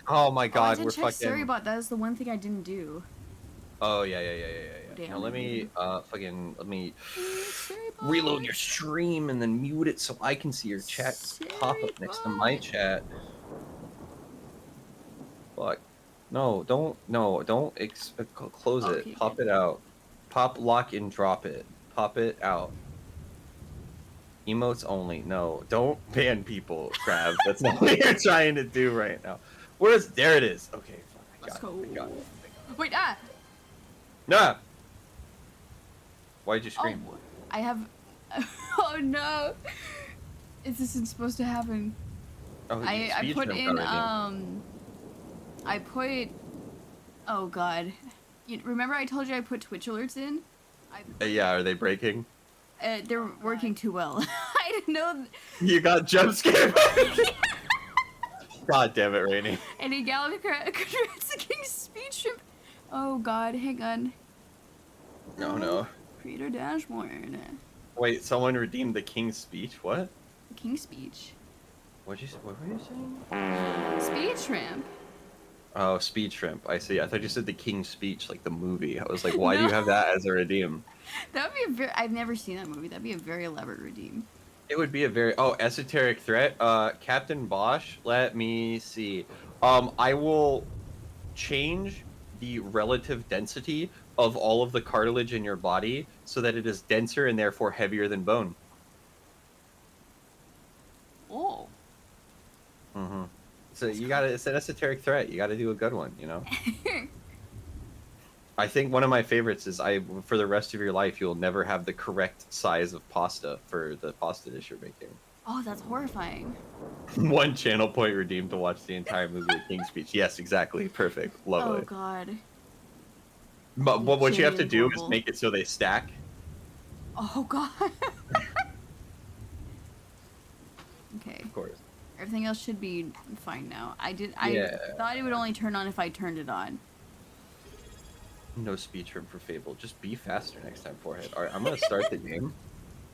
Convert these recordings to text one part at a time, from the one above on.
Oh my Oh, I god, didn't we're check fucking. Storybot. That was the one thing I didn't do. Oh yeah. Damn, Now let me dude. let me reload Storybot. your stream and then mute it so I can see your chat pop up next to my Storybot. chat. Fuck. No, don't close it. Okay, Pop good. it out. Pop, lock, and drop it. Pop it out. Emotes only. No, don't ban people, Crab. That's not what you're trying to do right now. Where's there it is. Okay, fuck. I Let's got go. it. I got it. I got it. Wait, ah! Nah. Why'd you Oh, scream? I have. Oh no! This isn't supposed to happen. Oh, I speed put trim in got redeemed. I put. Oh god. Remember I told you I put Twitch alerts in? Yeah, are they breaking? They're working too well. I didn't know. You got jump scared. God damn it, Rainy. And he galloped congrats the King's speech trip. Oh god, hang on. No. Creator dashboard. Wait, someone redeemed the king's speech? What? The King's speech. What were you saying? Speed shrimp. Oh, speed shrimp. I see. I thought you said the king's speech, like the movie. I was like, why do you have that as a redeem? That would be a very. I've never seen that movie. That'd be a very elaborate redeem. It would be a very esoteric threat. Captain Bosch, let me see. I will change the relative density of all of the cartilage in your body so that it is denser and therefore heavier than bone. Oh. Mm-hmm. So it's an esoteric threat. You gotta do a good one, you know? I think one of my favorites is for the rest of your life, you'll never have the correct size of pasta for the pasta dish you're making. Oh, that's horrifying. One channel point redeemed to watch the entire movie of King's Speech. Yes, exactly. Perfect. Lovely. Oh god. But what you have to do is Horrible. make it so they stack. Oh god. Okay. Of course. Everything else should be fine now. I Yeah. thought it would only turn on if I turned it on. No speech room for Fable. Just be faster next time, Forehead. Alright, I'm gonna start the game.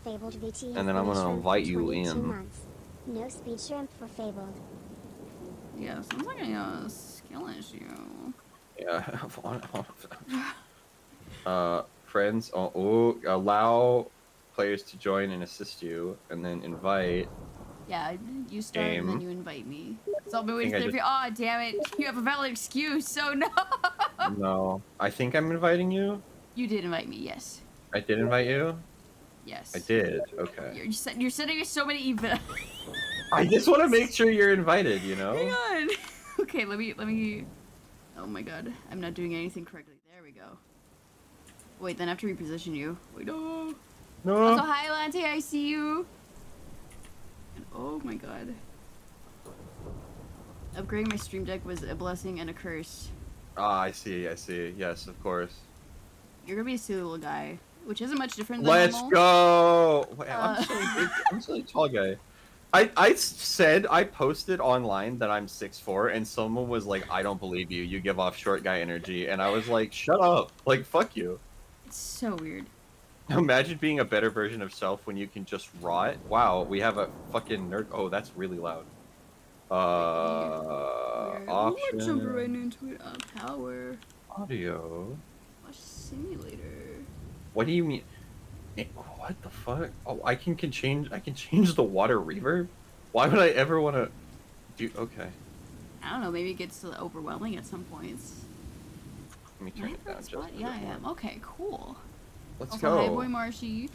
Fabled VT And then I'm gonna invite you in. Months. No speed shrimp for Fabled. Yeah, sounds like a skill issue. Yeah. Friends. Allow players to join and assist you, and then invite. Yeah, you start and then Game. you invite me. So I'll be waiting think for I the. Oh damn it! You have a valid excuse. So no. No, I think I'm inviting you. You did invite me. Yes. I did invite you. Yes. I did. Okay. You're sending me so many emails. I just want to make sure you're invited. You know. Hang on. Okay, let me. Oh my god, I'm not doing anything correctly. There we go. Wait, then I have to reposition you. Wait, no. No. Also, hi Lante, I see you. And oh my god. Upgrading my stream deck was a blessing and a curse. Ah, I see. Yes, of course. You're gonna be a silly little guy, which isn't much different than Let's normal. go. Wait, I'm so big. I'm so tall guy. I said I posted online that I'm 6'4", and someone was like, "I don't believe you. You give off short guy energy," and I was like, "Shut up! Like, fuck you." It's so weird. Imagine being a better version of self when you can just rot. Wow, we have a fucking nerd. Oh, that's really loud. Option. Ooh, jump right into it. Power. Audio. Watch simulator. What do you mean? What the fuck? Oh, I can change the water reverb? Why would I ever want to do? Okay. I don't know. Maybe it gets overwhelming at some points. Let me turn it down just a bit Yeah, I more. am. Okay, cool. Let's also, go. hi, boy Marshy.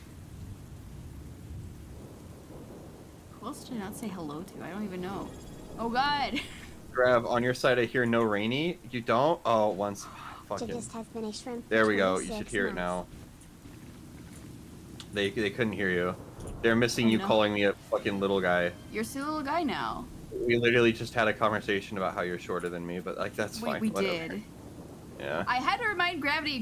Who else did I not say hello to? I don't even know. Oh god. Grab on your side. I hear no Rainy. You don't? Oh, once. Fucking. Just has been a shrimp. There we go. You should hear it now. They couldn't hear you. They're missing you no. calling me a fucking little guy. You're still a little guy now. We literally just had a conversation about how you're shorter than me, but like that's fine. We Whatever. did. Yeah. I had to remind Gravity,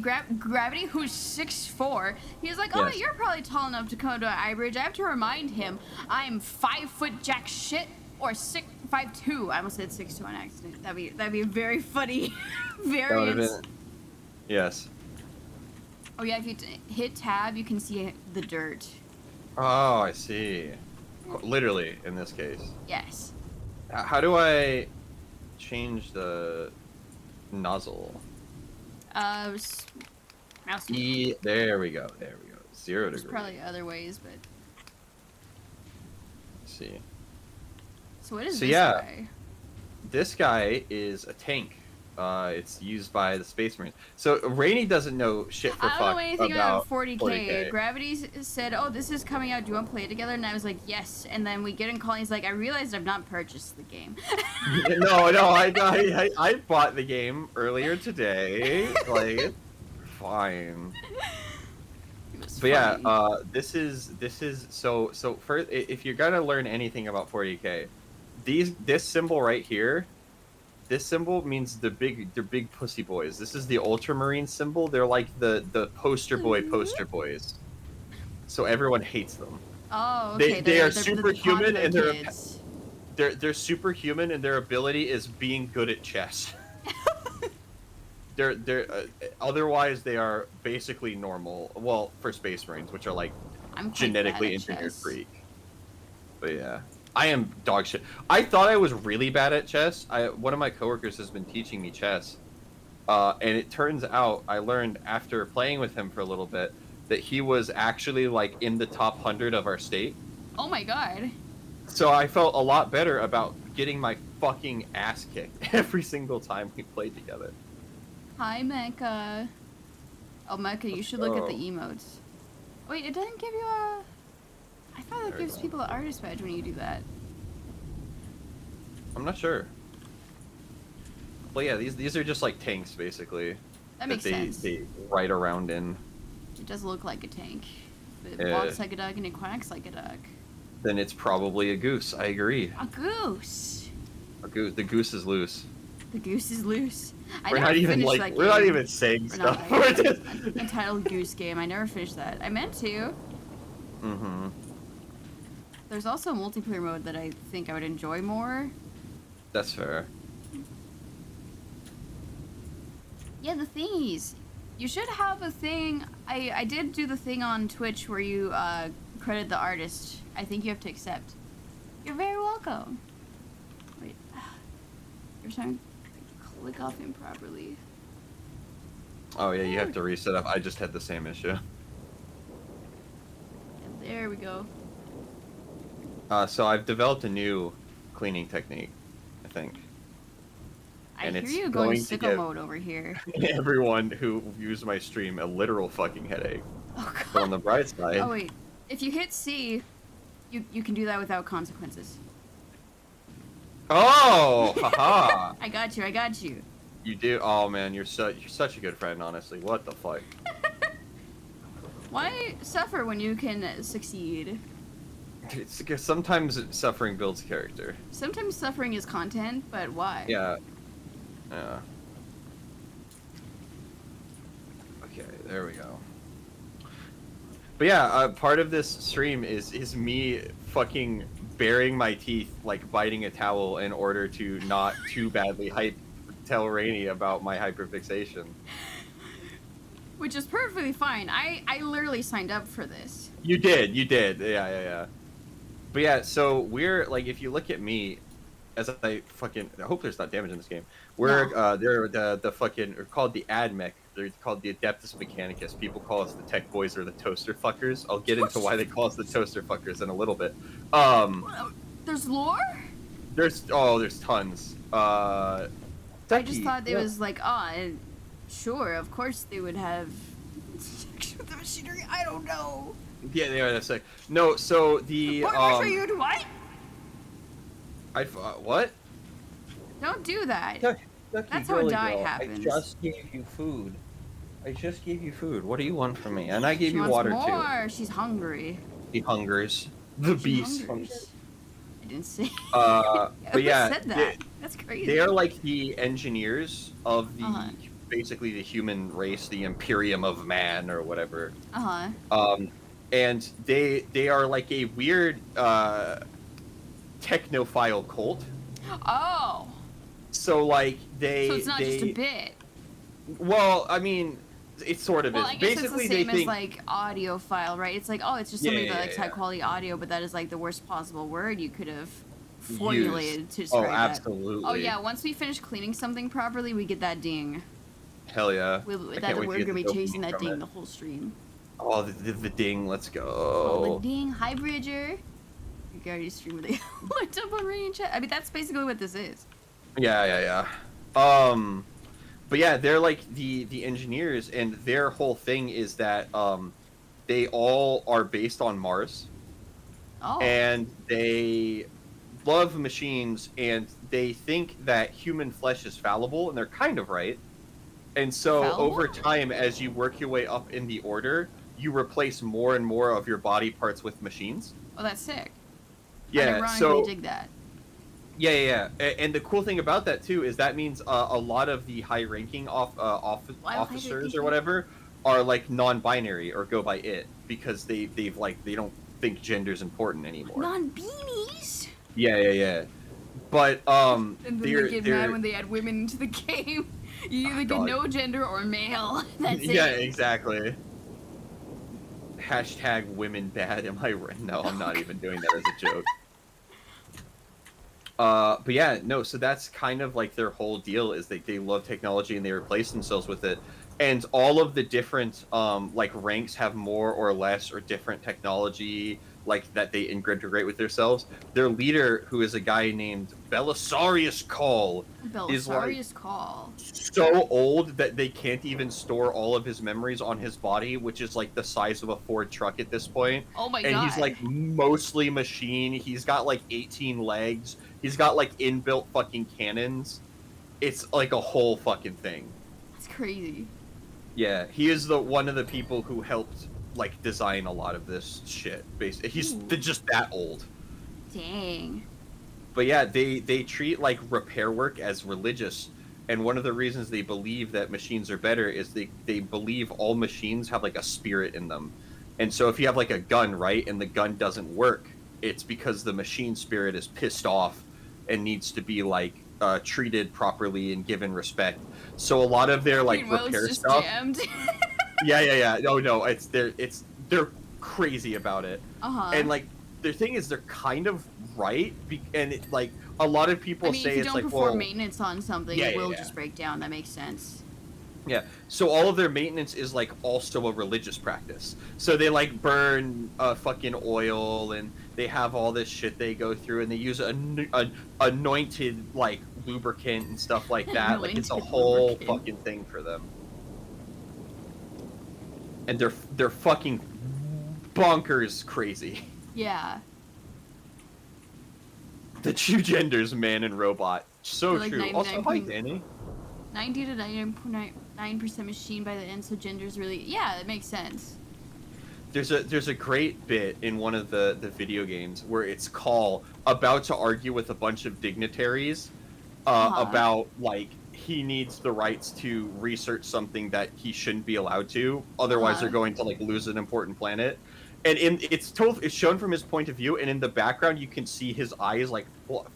who's 6'4", he's like, oh, Yes. you're probably tall enough to come to iBridge. I have to remind him I'm 5 foot jack shit, or 5'2". I almost said 6'2" on accident. That'd be a very funny variance. Yes. Oh yeah, if you hit tab, you can see the dirt. Oh, I see. Literally, in this case. Yes. How do I change the nozzle. Mouse. There we go. There we go. 0 There's degree. probably other ways, but Let's see. so what is So this yeah. guy? This guy is a tank. It's used by the Space Marines. So Rainy doesn't know shit for I don't fuck know anything about about 40K. 40K. Gravity said, "Oh, this is coming out. Do you want to play it together?" And I was like, "Yes." And then we get in call. And he's like, "I realized I've not purchased the game." No, I bought the game earlier today. Like, it's fine. It was But yeah, funny. this is so first, if you're gonna learn anything about 40K, this symbol right here, this symbol means they're big pussy boys. This is the Ultramarine symbol. They're like the poster boys. So everyone hates them. Oh, they- okay. they are the superhuman popular and they're- kids. They're superhuman and their ability is being good at chess. They're otherwise they are basically normal. Well, for Space Marines, which are like I'm quite genetically bad at engineered chess. freak. But yeah, I am dog shit. I thought I was really bad at chess. One of my coworkers has been teaching me chess, and it turns out I learned after playing with him for a little bit that he was actually like in the top 100 of our state. Oh my god. So I felt a lot better about getting my fucking ass kicked every single time we played together. Hi, Mecca. Oh, Mecca, you should look at the Oh. emotes. Wait, it doesn't give you a... I thought There it we gives go. people an artist badge when you do that. I'm not sure. Well, yeah, these are just like tanks basically. That makes they, sense. They ride around in. It does look like a tank. It Yeah. walks like a duck and it quacks like a duck. Then it's probably a goose. I agree. A goose. A goose. The goose is loose. The goose is loose. I We're never not even finished like that we're not game. even saying Or not stuff. that We're game. just. Entitled Goose Game. I never finished that. I meant to. Mm-hmm. There's also a multiplayer mode that I think I would enjoy more. That's fair. Yeah, the thingies. You should have a thing. I did do the thing on Twitch where you credit the artist. I think you have to accept. You're very welcome. Wait. You're trying to click off improperly. Oh yeah, you have to reset up. I just had the same issue. And there we go. So I've developed a new cleaning technique. I think I And hear it's you going going to sicko give- mode over here. everyone who views my stream a literal fucking headache. Oh But on god. the bright side, Oh wait. If you hit C, you can do that without consequences. oh, haha. I got you. I got you. You do. Oh man, you're such a good friend. Honestly, what the fuck? Why suffer when you can succeed? It's because sometimes suffering builds character. Sometimes suffering is content, but why? Yeah. Yeah. Okay, there we go. But yeah, part of this stream is me fucking baring my teeth, like biting a towel, in order to not too badly tell Rainy about my hyperfixation. Which is perfectly fine. I literally signed up for this. You did. Yeah. But yeah, so we're like, if you look at me, as I hope there's not damage in this game. We're they're the fucking are called the AdMech. They're called the Adeptus Mechanicus. People call us the Tech Boys or the Toaster Fuckers. I'll get into why they call us the Toaster Fuckers in a little bit. There's lore? There's tons. I just Ducky, thought it yeah. was like, sure, of course they would have the machinery. I don't know. Yeah, they are. That's like no. So the What for you to what? What? Don't do that. Ducky, That's how a girly die girl, happens. I just gave you food. What do you want from me? And I gave She you wants water more. She's hungry. too. The hungers. The She beast. hungers. I didn't say. But Who yeah, said that? That's crazy. they are like the engineers of the Uh-huh. basically the human race, the Imperium of Man or whatever. Uh-huh. And they are like a weird technophile cult. Oh. So like they So it's not just they a bit. well, I mean, it sort of Well, is. I guess Basically, it's the same they as think like audiophile, right? It's like, oh, it's just somebody Yeah, that likes yeah. high quality audio, but that is like the worst possible word you could have formulated to Oh, describe that. absolutely. Oh yeah, once we finish cleaning something properly, we get that ding. Hell yeah. We're I can't wait to get gonna be the chasing dopamine that from ding it. the whole stream. Oh, the ding. Let's Oh, go. the ding. Hi, Bridger. You already streamed with it. Looked up on Rain Chat. I mean, that's basically what this is. Yeah. But yeah, they're like the engineers, and their whole thing is that they all are based on Mars, Oh. and they love machines, and they think that human flesh is fallible, and they're kind of right. And so over Fallible? time, as you work your way up in the order, you replace more and more of your body parts with machines. Oh, that's sick. Yeah, I so dig that. yeah. And the cool thing about that too is that means a lot of the high-ranking officers or whatever are like non-binary or go by it because they don't think gender's important anymore. Non-beanies. Yeah. But And then they're they get mad when they add women into the game. You either get God. no gender or male. That's it. yeah, exactly. Hashtag women bad. Am I right? No, I'm not even doing that as a joke. But yeah, no, so that's kind of like their whole deal is they love technology and they replace themselves with it. And all of the different like ranks have more or less or different technology like that they integrate with themselves. Their leader, who is a guy named Belisarius Call, is like Belisarius Call. so old that they can't even store all of his memories on his body, which is like the size of a Ford truck at this point. Oh my and god. he's like mostly machine. He's got like 18 legs. He's got like inbuilt fucking cannons. It's like a whole fucking thing. That's crazy. Yeah, he is the one of the people who helped like design a lot of this shit. Basically, he's Ooh. just that old. Dang. But yeah, they treat like repair work as religious, and one of the reasons they believe that machines are better is they believe all machines have like a spirit in them. And so if you have like a gun, right, and the gun doesn't work, it's because the machine spirit is pissed off and needs to be like treated properly and given respect. So a lot of their like Meanwhile, repair it's just stuff. jammed. Yeah. Oh no, they're crazy about it. Uh-huh. And like the thing is, they're kind of right, and it, like a lot of people I mean, say if you it's don't like, perform well, maintenance on something, Yeah, it will yeah. just break down. That makes sense. yeah. So all of their maintenance is like also a religious practice. So they like burn fucking oil, and they have all this shit they go through, and they use an anointed like lubricant and stuff like that. Like it's a Anointed whole lubricant. fucking thing for them. And they're fucking bonkers crazy. Yeah. The two genders, man and robot. So They're like true. Also, hi 99.9 Danny. 90 to 99.9% machine by the end, so gender's really... Yeah, that makes sense. There's a great bit in one of the video games where it's Call about to argue with a bunch of dignitaries about like he needs the rights to research something that he shouldn't be allowed to, otherwise they're going to like lose an important planet. And it's shown from his point of view, and in the background you can see his eyes like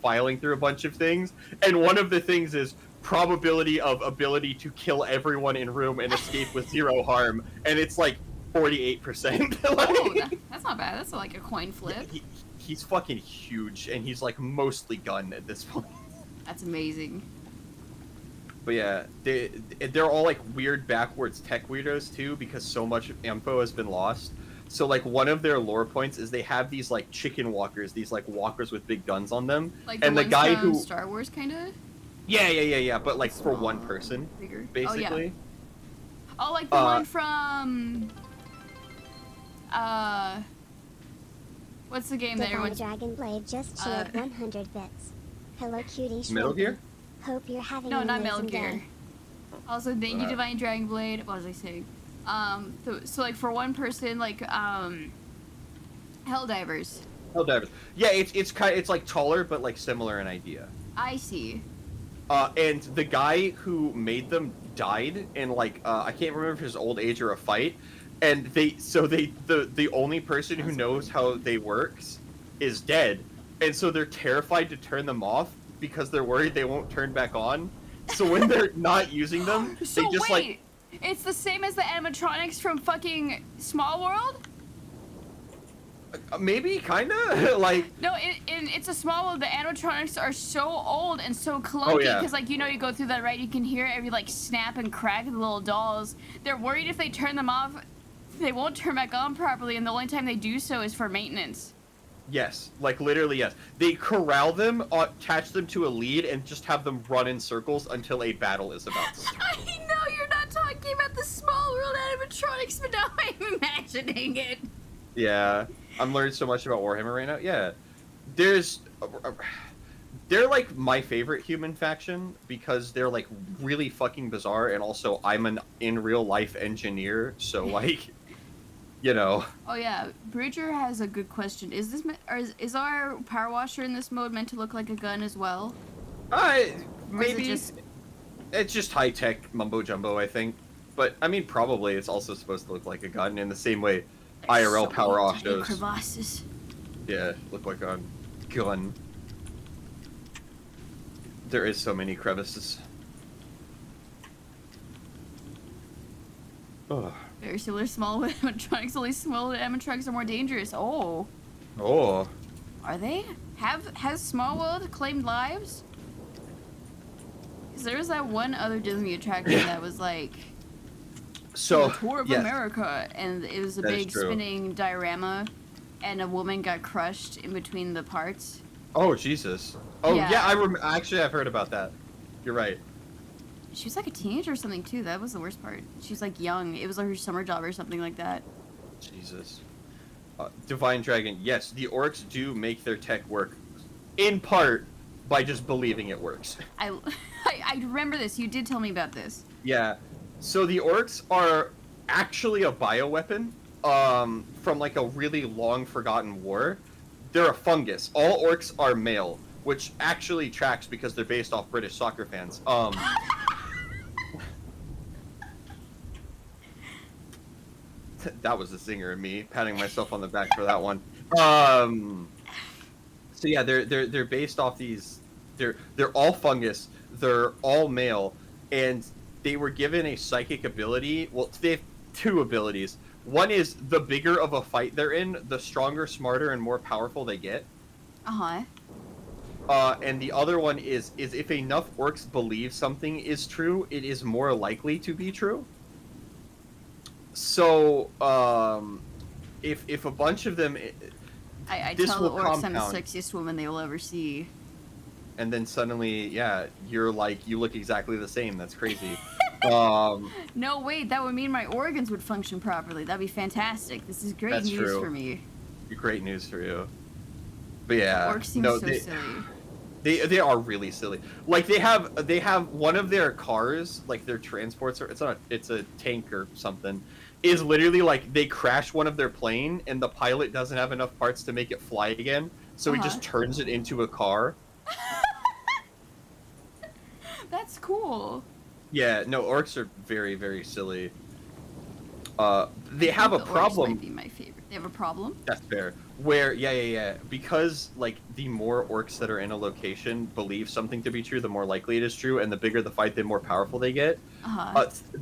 filing through a bunch of things. And one of the things is probability of ability to kill everyone in room and escape with 0 harm, and it's like 48%. Oh, that's not bad. That's like a coin flip. He's fucking huge, and he's like mostly gun at this point. That's amazing. But yeah, they're all like weird backwards tech weirdos too, because so much info has been lost. So like one of their lore points is they have these like chicken walkers, these like walkers with big guns on them. Like and the the ones guy from who Star Wars, kind of? Yeah, but like for one Small, person, bigger. basically. Oh, like the one from... What's the game that Divine everyone's... Dragon Blade just cheered 100 bits. Hello, cutie. Metal Shrimpy. Gear? Hope you're having No, an not Metal amazing Gear. day. Also, thank you, Divine Dragon Blade. What was I saying? So like for one person, like Helldivers. Helldivers. Yeah, it's like taller but like similar in idea. I see. And the guy who made them died in like I can't remember if it was old age or a fight, and the only person who knows how they works is dead, and so they're terrified to turn them off because they're worried they won't turn back on. So when they're not using them, So they just wait, it's the same as the animatronics from fucking Small World? Maybe, kinda. Like, No, it's a small world. The animatronics are so old and so clunky Oh, yeah. because, like, you know, you go through that, right? You can hear every, like, snap and crack of the little dolls. They're worried if they turn them off, they won't turn back on properly, and the only time they do so is for maintenance. yes, like literally yes. They corral them, attach them to a lead, and just have them run in circles until a battle is about to start. I know you're not talking about the small world animatronics, but now I'm imagining it. Yeah, I'm learning so much about Warhammer right now. Yeah, there's, they're like my favorite human faction because they're like really fucking bizarre, and also I'm an in real life engineer, so like, you know. Oh yeah, Bridger has a good question. Is this is our power washer in this mode meant to look like a gun as well? Maybe just- it's just high tech mumbo jumbo, I think. But I mean, probably it's also supposed to look like a gun in the same way There's IRL so power many off tiny shows. crevasses. Yeah, look like a gun. There is so many crevices. Oh. Very similar small animatronics, only small animatronics are more dangerous. Oh, Oh. are they? Has Small World claimed lives? Because there was that one other Disney attraction that was like So, the Tour of yes. America, and it was a That is big true. spinning diorama, and a woman got crushed in between the parts. Oh, Jesus. Oh, Yeah. yeah, actually, I've heard about that. You're right. She was like a teenager or something too. That was the worst part. She was like young. It was like her summer job or something like that. Jesus. Divine Dragon, yes, the orcs do make their tech work, in part, by just believing it works. I remember this. You did tell me about this. Yeah. So the orcs are actually a bioweapon, from like a really long forgotten war. They're a fungus. All orcs are male, which actually tracks because they're based off British soccer fans. That was the singer in me, patting myself on the back for that one. So yeah, they're based off these. They're all fungus. They're all male, and they were given a psychic ability. Well, they have two abilities. One is the bigger of a fight they're in, the stronger, smarter, and more powerful they get. And the other one is if enough orcs believe something is true, it is more likely to be true. So, if a bunch of them, I this tell the will orcs I'm the compound. sexiest woman they will ever see. And then suddenly, yeah, you're like, you look exactly the same. That's crazy. No, wait, that would mean my organs would function properly. That'd be fantastic. This is great That's news true. for me. Great news for you. But yeah, Orcs seem no, so silly. they are really silly. Like they have one of their cars, like their transports, or it's a tank or something, is literally like they crash one of their plane and the pilot doesn't have enough parts to make it fly again, so he just turns it into a car. That's cool. Yeah, no, orcs are very, very silly. They I have a think the orcs problem. might be my favorite. They have a problem? That's fair. Where, yeah. Because, like, the more orcs that are in a location believe something to be true, the more likely it is true, and the bigger the fight, the more powerful they get.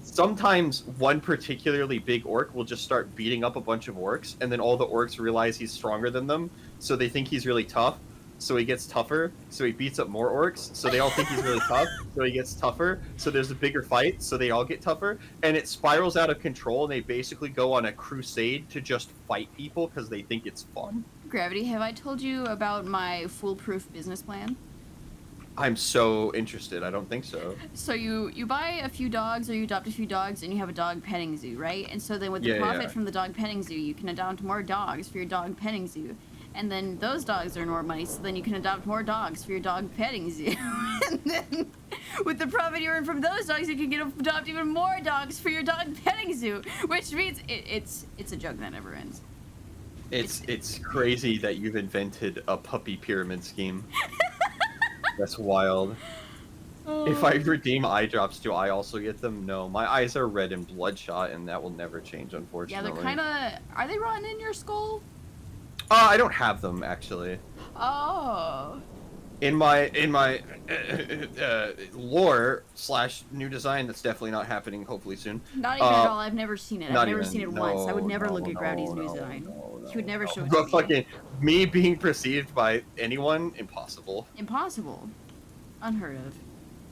Sometimes one particularly big orc will just start beating up a bunch of orcs, and then all the orcs realize he's stronger than them, so they think he's really tough, so he gets tougher, so he beats up more orcs, so they all think he's really tough, so he gets tougher, so there's a bigger fight, so they all get tougher, and it spirals out of control, and they basically go on a crusade to just fight people because they think it's fun. Gravity, have I told you about my foolproof business plan? I'm so interested. I don't think so. So you buy a few dogs or you adopt a few dogs and you have a dog petting zoo, right? And so then with the profit from the dog petting zoo, you can adopt more dogs for your dog petting zoo. And then those dogs earn more money, so then you can adopt more dogs for your dog petting zoo. And then with the profit you earn from those dogs, you can adopt even more dogs for your dog petting zoo, which means it's a joke that never ends. It's crazy that you've invented a puppy pyramid scheme. That's wild. If I redeem eye drops, do I also get them? No, my eyes are red and bloodshot, and that will never change, Yeah, unfortunately. they're kind of... Are they rotten in your skull? I don't have them, actually. Oh. in my lore slash new design that's definitely not happening hopefully soon. Not even at all. I've never seen it. I've Not never even, seen it once. I would no, never no, look at Gravity's new no, design. no, He would never show it But to me. fucking me being perceived by anyone, impossible. Impossible. Unheard of.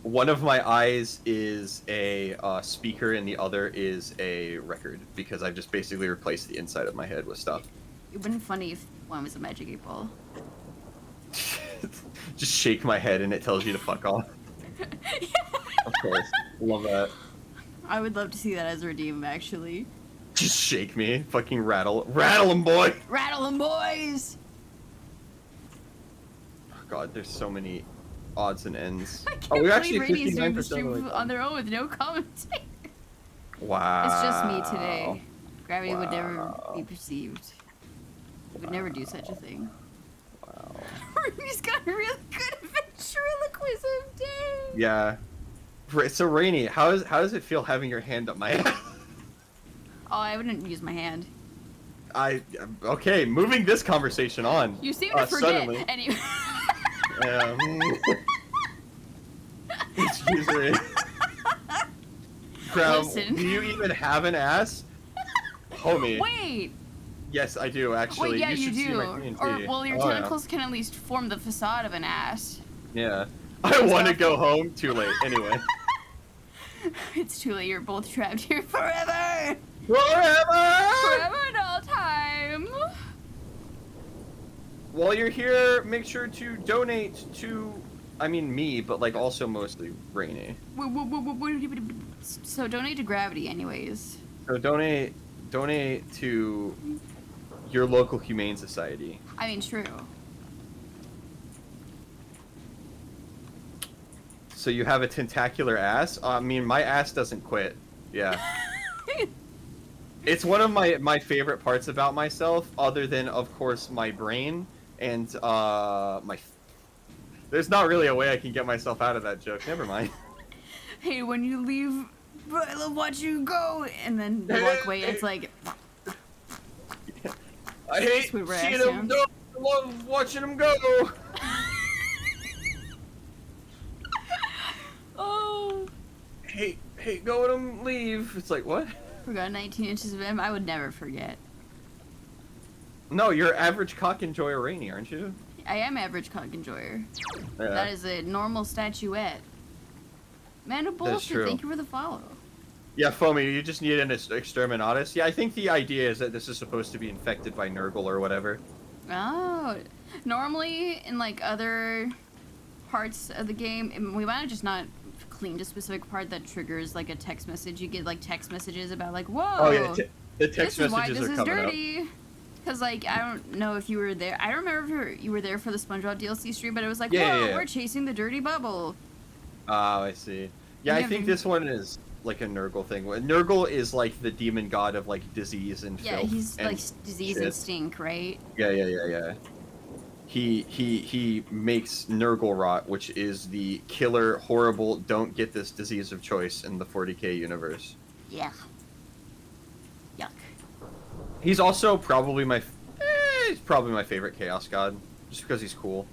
One of my eyes is a speaker and the other is a record because I've just basically replaced the inside of my head with stuff. It would have been funny if one was a magic 8-ball. Just shake my head and it tells you to fuck off. Of course. Love that. I would love to see that as a redeem, actually. Just shake me. Fucking rattle 'em, boy! Rattle 'em, boys! Oh, God, there's so many odds and ends. I can't Oh, we're believe actually Rainey's doing the 59% stream of the way on their own with no commentator. Wow. It's just me today. Gravity would never Wow. be perceived. He would never do such a thing. Wow. He's got a really good ventriloquism, dang! Yeah. So Rainy, how does it feel having your hand up my ass? Oh, I wouldn't use my hand. Okay, moving this conversation on. You seem to forget. Suddenly. Anyway. Excuse me. Graham, Listen. do you even have an ass? Homie. Wait! Yes, I do, actually. Wait, yeah, you you should see do. my TNT. Or, well, your Oh, yeah. tentacles can at least form the facade of an ass. Yeah. I want to go home. Too late. Anyway. It's too late, you're both trapped here forever! Forever! Forever and all time! While you're here, make sure to donate to, I mean me, but like also mostly Rainy. So donate to Gravity anyways. So donate to your local humane society. I mean, true. So you have a tentacular ass? I mean, my ass doesn't quit. Yeah. It's one of my favorite parts about myself, other than, of course, my brain and There's not really a way I can get myself out of that joke. Never mind. Hey, when you leave, I love watching you go, and then you walk away, and it's like, I hate Sweet seeing ass, him go. I love watching him go. oh, Hate going him leave. It's like, what? forgot 19 inches of him. I would never forget. No, you're average cock enjoyer Rainy, aren't you? I am average cock enjoyer. Yeah. That is a normal statuette. Man of bullshit, true. thank you for the follow. Yeah, Foamy, you just need an exterminatus. Yeah, I think the idea is that this is supposed to be infected by Nurgle or whatever. Oh, normally in like other parts of the game, we might have just not cleaned a specific part that triggers like a text message. You get like text messages about like, whoa, Oh yeah, the text this is why messages this are is coming up. dirty. Because like I don't know if you were there. I don't remember if you were there for the SpongeBob DLC stream, but it was like, Yeah, whoa, yeah. we're chasing the dirty bubble. Oh, I see. Yeah, I Yeah, think but- this one is like a Nurgle thing. Nurgle is like the demon god of like disease and Yeah, filth he's and like disease shit. and stink, right? Yeah. He makes Nurgle rot, which is the killer, horrible, don't get this disease of choice in the 40k universe. Yeah. Yuck. He's also probably he's probably my favorite Chaos God, just because he's cool.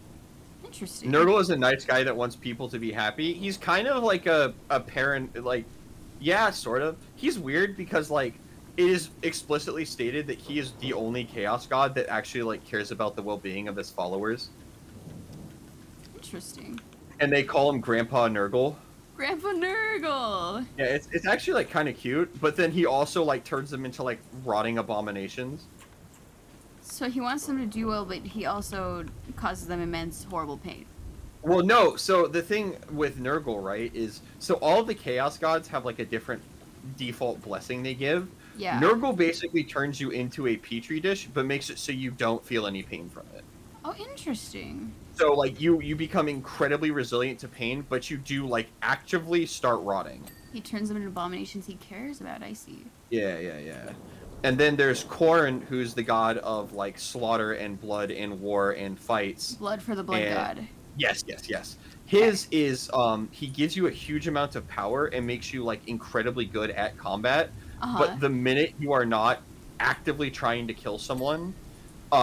Interesting. Nurgle is a nice guy that wants people to be happy. He's kind of like a parent, like, yeah, sort of. He's weird because, like, it is explicitly stated that he is the only Chaos God that actually, like, cares about the well-being of his followers. Interesting. And they call him Grandpa Nurgle. Grandpa Nurgle. Yeah, it's actually, like, kind of cute, but then he also, like, turns them into, like, rotting abominations. So he wants them to do well, but he also causes them immense, horrible pain. Well, no, so the thing with Nurgle, right, is, so all of the Chaos Gods have, like, a different default blessing they give. Yeah. Nurgle basically turns you into a petri dish, but makes it so you don't feel any pain from it. Oh, interesting. So, like, you become incredibly resilient to pain, but you do, like, actively start rotting. He turns them into abominations he cares about, I see. Yeah. And then there's Khorne, who's the god of, like, slaughter and blood and war and fights. Blood for the blood And- god. Yes. His is, he gives you a huge amount of power and makes you, like, incredibly good at combat. Uh-huh. But the minute you are not actively trying to kill someone,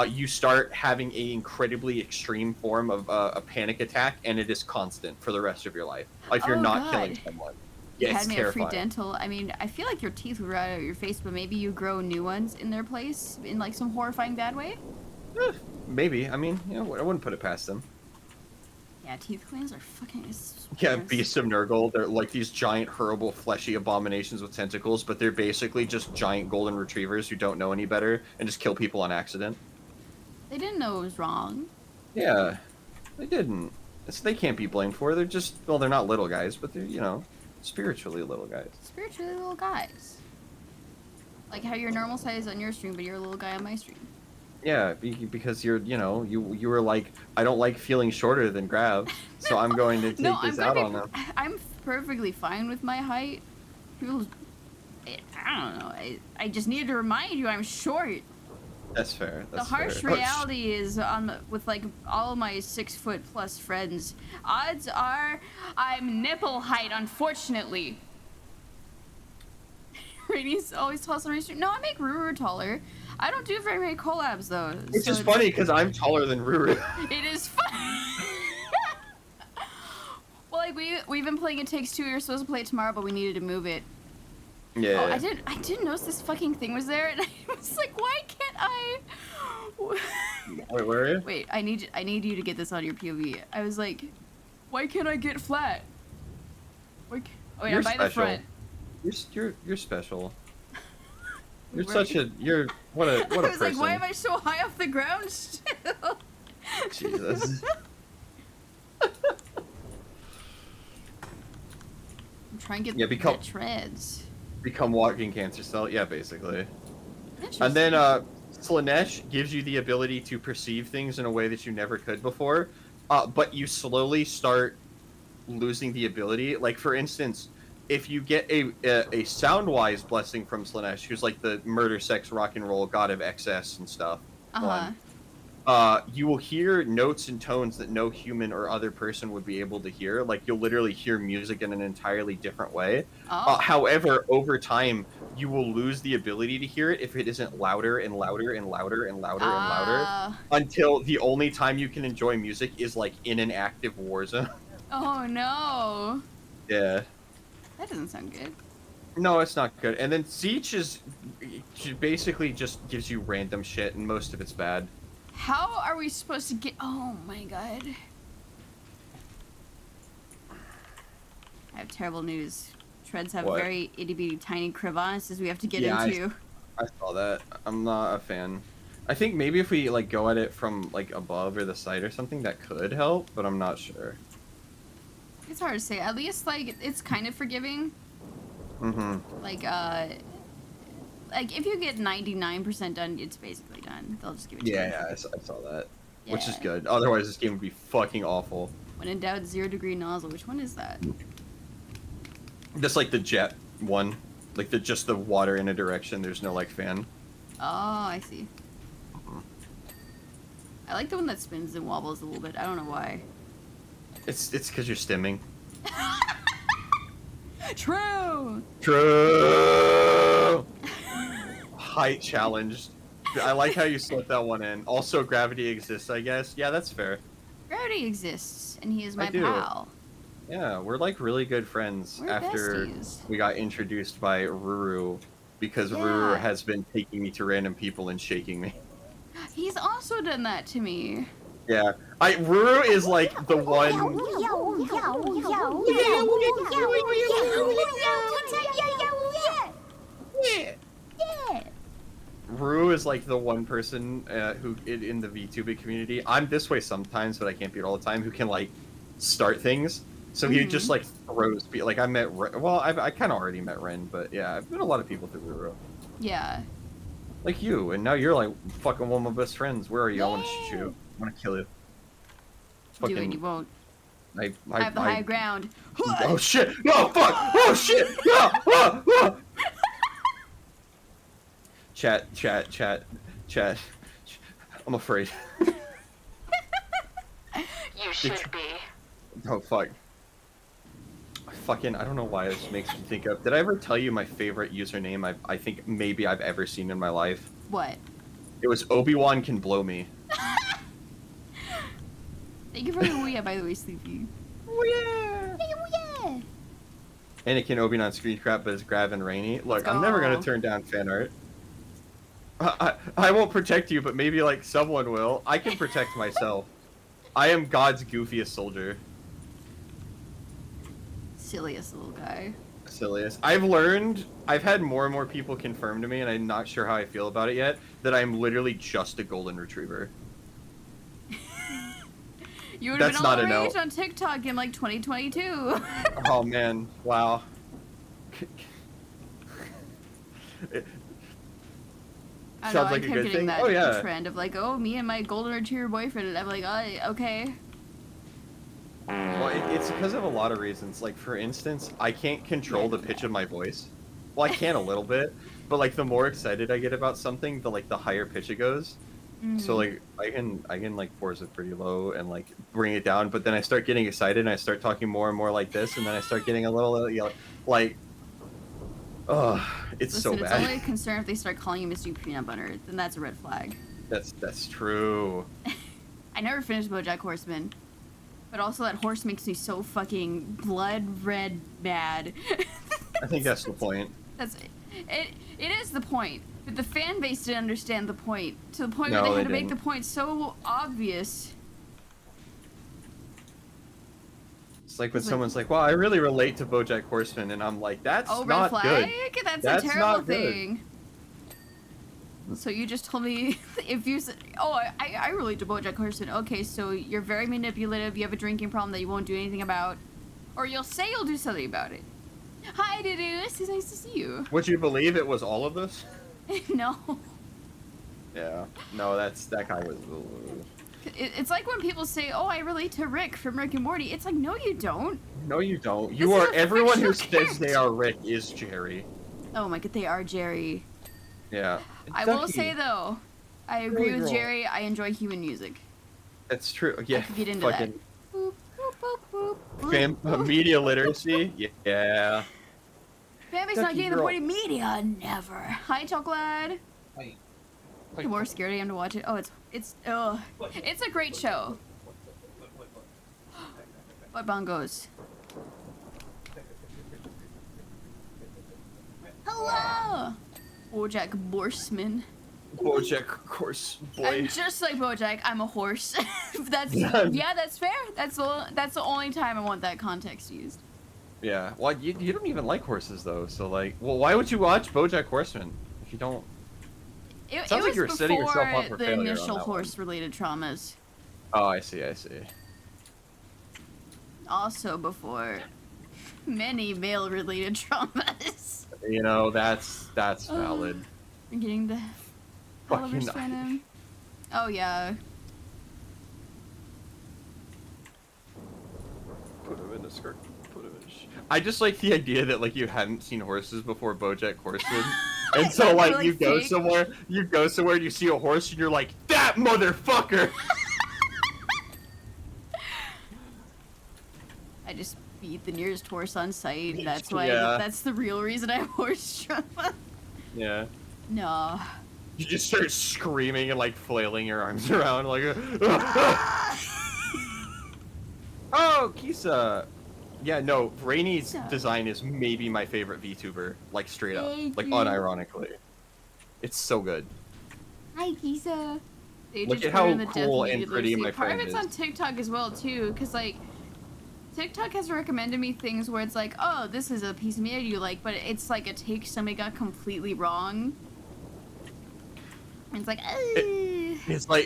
you start having a incredibly extreme form of a panic attack, and it is constant for the rest of your life. If you're Oh, not killing God. someone. You Yeah, had it's me at free terrifying. dental. I mean, I feel like your teeth would rot out of your face, but maybe you grow new ones in their place in like some horrifying bad way. Maybe. I mean, I wouldn't put it past them. Yeah, teeth cleaners are fucking. Yeah, Beasts of Nurgle, they're like these giant, horrible, fleshy abominations with tentacles, but they're basically just giant golden retrievers who don't know any better and just kill people on accident. They didn't know it was wrong. Yeah, they didn't. They can't be blamed for it. They're just, well, they're not little guys, but they're, spiritually little guys. Spiritually little guys. Like how you're normal size on your stream, but you're a little guy on my stream. Yeah, because you're, you were like, I don't like feeling shorter than Grav, so I'm going to take this out on them. I'm perfectly fine with my height. People, I don't know. I just needed to remind you I'm short. That's fair. The That's harsh fair. reality is with like all of my 6-foot+ friends. Odds are I'm nipple height, unfortunately. Rainy's always tall on my stream. No, I make Ruru taller. I don't do very many collabs though. Which so is funny because I'm taller than Ruru. It is fun. Well, like we've been playing It Takes Two. We were supposed to play it tomorrow, but we needed to move it. Yeah. Oh, I didn't notice this fucking thing was there, and I was like, why can't I? Wait, where are you? Wait, I need you to get this on your POV. I was like, why can't I get flat? Why oh wait, You're I'm by the special. front. You're special. You're Where- such a what a I was person. like, why am I so high off the ground still? Jesus. I'm trying to get Yeah, become- the treads. Become walking cancer cell. Yeah, basically. Interesting. And then Slaanesh gives you the ability to perceive things in a way that you never could before, but you slowly start losing the ability. Like for instance, if you get a sound-wise blessing from Slaanesh, who's like the murder, sex, rock and roll god of excess and stuff, Uh-huh. you will hear notes and tones that no human or other person would be able to hear. Like you'll literally hear music in an entirely different way. Oh. However, over time, you will lose the ability to hear it if it isn't louder and louder and louder and louder and louder until the only time you can enjoy music is like in an active war zone. Oh no. Yeah. That doesn't sound good. No, it's not good. And then Siege basically just gives you random shit, and most of it's bad. How are we supposed to get? Oh my god. I have terrible news. Treads have What? very itty bitty tiny crevices we have to get Yeah, into. I saw that. I'm not a fan. I think maybe if we like go at it from like above or the side or something, that could help, but I'm not sure. It's hard to say. At least like it's kind of forgiving. Mm-hmm. Like if you get 99% done, it's basically done. They'll just give it to you. Yeah, I saw that. Which is Yeah. good. Otherwise, this game would be fucking awful. When in doubt, 0 degree nozzle. Which one is that? Just like the jet one, like just the water in a direction. There's no like fan. Oh, I see. I like the one that spins and wobbles a little bit. I don't know why. It's because you're stimming. True. True. Height challenge. I like how you slipped that one in. Also, gravity exists, I guess. Yeah, that's fair. Gravity exists, and he is I my do. pal. Yeah, we're like really good friends We're after besties. we got introduced by Ruru, because Ruru Yeah. has been taking me to random people and shaking me. He's also done that to me. Yeah, Ruru is like the one. Ruru is like the one person who in the VTubing community. I'm this way sometimes, but I can't be it all the time. Who can like start things? So he just like throws. Like I met. Well, I kind of already met Ren, but yeah, I've met a lot of people through Ruru. Yeah. Like you, and now you're like fucking one of my best friends. Where are you? I want to shoot you. I want to kill you. Do it, you won't. I have the high ground. Oh shit! Oh fuck! Oh shit! Ah, ah, ah. Chat. I'm afraid. You should be. Oh fuck. I don't know why this makes me think of. Did I ever tell you my favorite username I think maybe I've ever seen in my life? What? It was Obi-Wan can blow me. Thank you for the Ouya, by the way, Sleepy. Oh yeah. Hey, Ouya! Anakin Obi-Wan screen crap, but it's Grav and Rainy. Look, I'm never gonna go. turn down fan art. I won't protect you, but maybe like someone will. I can protect myself. I am God's goofiest soldier. Silliest little guy. Silliest. I've had more and more people confirm to me, and I'm not sure how I feel about it yet, that I'm literally just a golden retriever. You would have That's been all not the a rage no. on TikTok in like 2022. Oh man, wow. I Sounds know, like I a kept good getting thing. that Oh yeah. trend of like, oh, me and my golden retriever boyfriend, and I'm like, oh, okay. Well, it's because of a lot of reasons. Like, for instance, I can't control the pitch of my voice. Well, I can a little bit, but like the more excited I get about something, the higher pitch it goes. So like I can like force it pretty low and like bring it down, but then I start getting excited and I start talking more and more like this, and then I start getting a little like, oh, it's Listen, so it's bad. only a concern if they start calling you Mr. Peanut Butter, then that's a red flag. That's true. I never finished BoJack Horseman, but also that horse makes me so fucking blood red mad. I think that's the point. That's it. It is the point, but the fan base didn't understand the point to the point No, where they they had to make the didn't. point so obvious. It's like when It's like- someone's like, "Well, I really relate to BoJack Horseman," and I'm like, "That's Oh, red not flag? good." That's That's a terrible not good. thing. So you just told me if you said, "Oh, I relate to BoJack Horseman." Okay, so you're very manipulative. You have a drinking problem that you won't do anything about, or you'll say you'll do something about it. Hi, Dudu. It's nice to see you. Would you believe it was all of this? No. Yeah. No, that guy was. It's like when people say, "Oh, I relate to Rick from Rick and Morty." It's like, no, you don't. No, you don't. This You is are a everyone who fictional says they are Rick is Jerry. Oh my god, they are Jerry. Yeah. I will Ducky. say though, I agree Really with girl. Jerry. I enjoy human music. That's true. Yeah. could get into that. fucking Boop, boop, boop, boop, boop, Fam- boop. media literacy. Yeah. Family's not Ducky getting the girl. point of media. Never. Hi, Chocolate. The more scared I am to watch it. Oh, it's a great show. What bongos? Hello, BoJack Horseman. BoJack Horse boy. I'm just like BoJack. I'm a horse. That's Yeah. yeah, that's fair. That's the only time I want that context used. Yeah. Well, you don't even like horses though, so like, well, why would you watch BoJack Horseman if you don't? It Sounds like was you were setting yourself before up for the failure on initial that one. horse-related traumas. Oh, I see. Also before many male-related traumas. You know, that's valid. I'm getting the Fucking Oliver Strenham. Oh yeah. Put him in a skirt. Put him in a I just like the idea that like you hadn't seen horses before BoJack Horseman, and so That's like really you go fake. somewhere, and you see a horse, and you're like, that motherfucker. I just beat the nearest horse on sight. That's why. Yeah. That's the real reason I have horse trauma. Yeah. No. You just start screaming and like flailing your arms around like. Oh, Kisa. Yeah, no, Rainy's Kisa. design is maybe my favorite VTuber, like straight up, Thank like you. unironically. It's so good. Hi, Kisa. They Look just at how put in the cool death and media pretty literacy. my Part of friend it's is. on TikTok as well too, because like TikTok has recommended me things where it's like, oh, this is a piece of media you like, but it's like a take somebody got completely wrong. And it's like,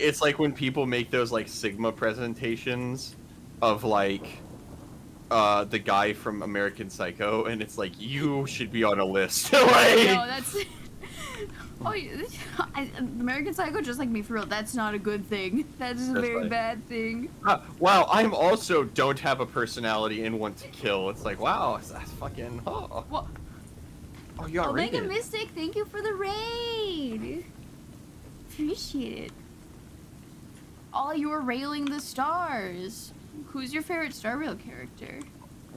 It's like when people make those like Sigma presentations of like the guy from American Psycho, and it's like, you should be on a list. Like, no, that's. Oh, American Psycho, just like me for real. That's not a good thing. That is a That's very fine. bad thing. wow, I'm also don't have a personality and want to kill. It's like, wow, that's fucking. Oh, Well, oh you got Omega rated. Mystic, thank you for the raid. Appreciate it. Oh, you were railing the stars. Who's your favorite Star Rail character?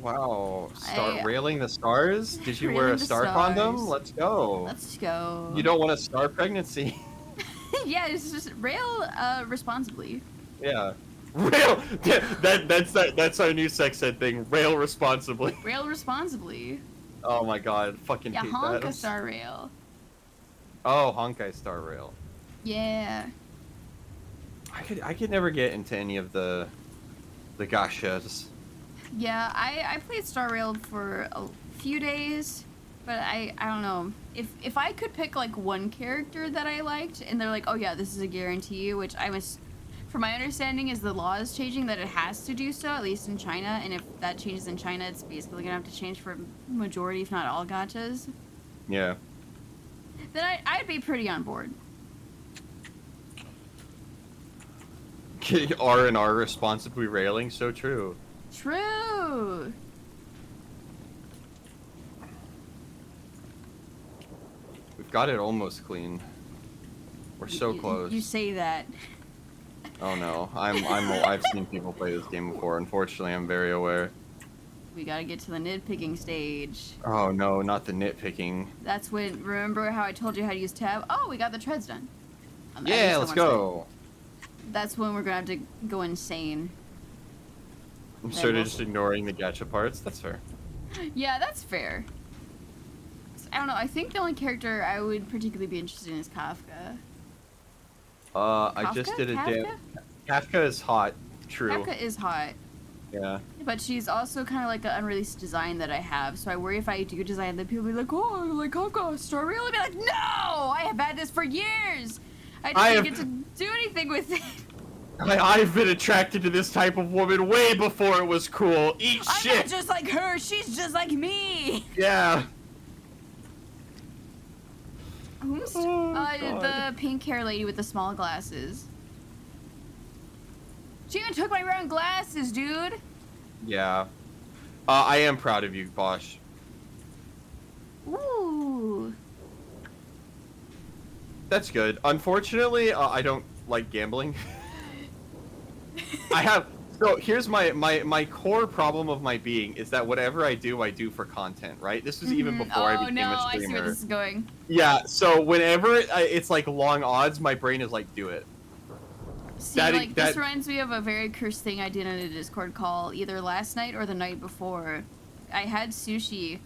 Wow, I- railing the stars? Did you wear Railing a the star condom? stars. Let's go. Let's go. You don't want a star pregnancy. Yeah, it's just rail responsibly. Yeah. Rail. That's our new sex ed thing. Rail responsibly. Rail responsibly. Oh my god, fucking Yeah, hate honk that. a star rail. Oh, Honkai Star Rail. Yeah. I could never get into any of the gachas. Yeah, I played Star Rail for a few days, but I don't know. If I could pick like one character that I liked, and they're like, oh yeah, this is a guarantee, which I was, from my understanding, is the law is changing that it has to do so, at least in China, and if that changes in China, it's basically gonna have to change for majority, if not all gachas. Yeah. Then I'd be pretty on board. R&R responsibly railing, so true. True. We've got it almost clean. We're so close. You say that. Oh no, I've seen people play this game before. Unfortunately, I'm very aware. We gotta get to the nitpicking stage. Oh no, not the nitpicking. That's when, remember how I told you how to use tab? Oh, we got the treads done. At least Yeah, on let's one go. side. That's when we're gonna have to go insane. I'm sort of just ignoring the gacha parts. That's fair. Yeah, that's fair. I don't know, I think the only character I would particularly be interested in is Kafka. I just Kafka? did a Kafka? damn. Kafka is hot. True. Kafka is hot, Yeah. but she's also kind of like the unreleased design that I have, so I worry if I do design that people will be like, oh, like Kafka, Star Rail, I'll be like, no! I have had this for years! I just didn't get to do anything with it. I've been attracted to this type of woman way before it was cool. Eat I'm shit. not just like her, she's just like me! Yeah. Who's Oh, the God. pink hair lady with the small glasses? She even took my round glasses, dude! Yeah. I am proud of you, Bosch. Ooh. That's good. Unfortunately, I don't like gambling. So here's my core problem of my being is that whatever I do for content, right? This was even before I became a I see streamer. where this is going. Yeah, so whenever it's like long odds, my brain is like, do it. See, this reminds me of a very cursed thing I did in a Discord call either last night or the night before. I had sushi,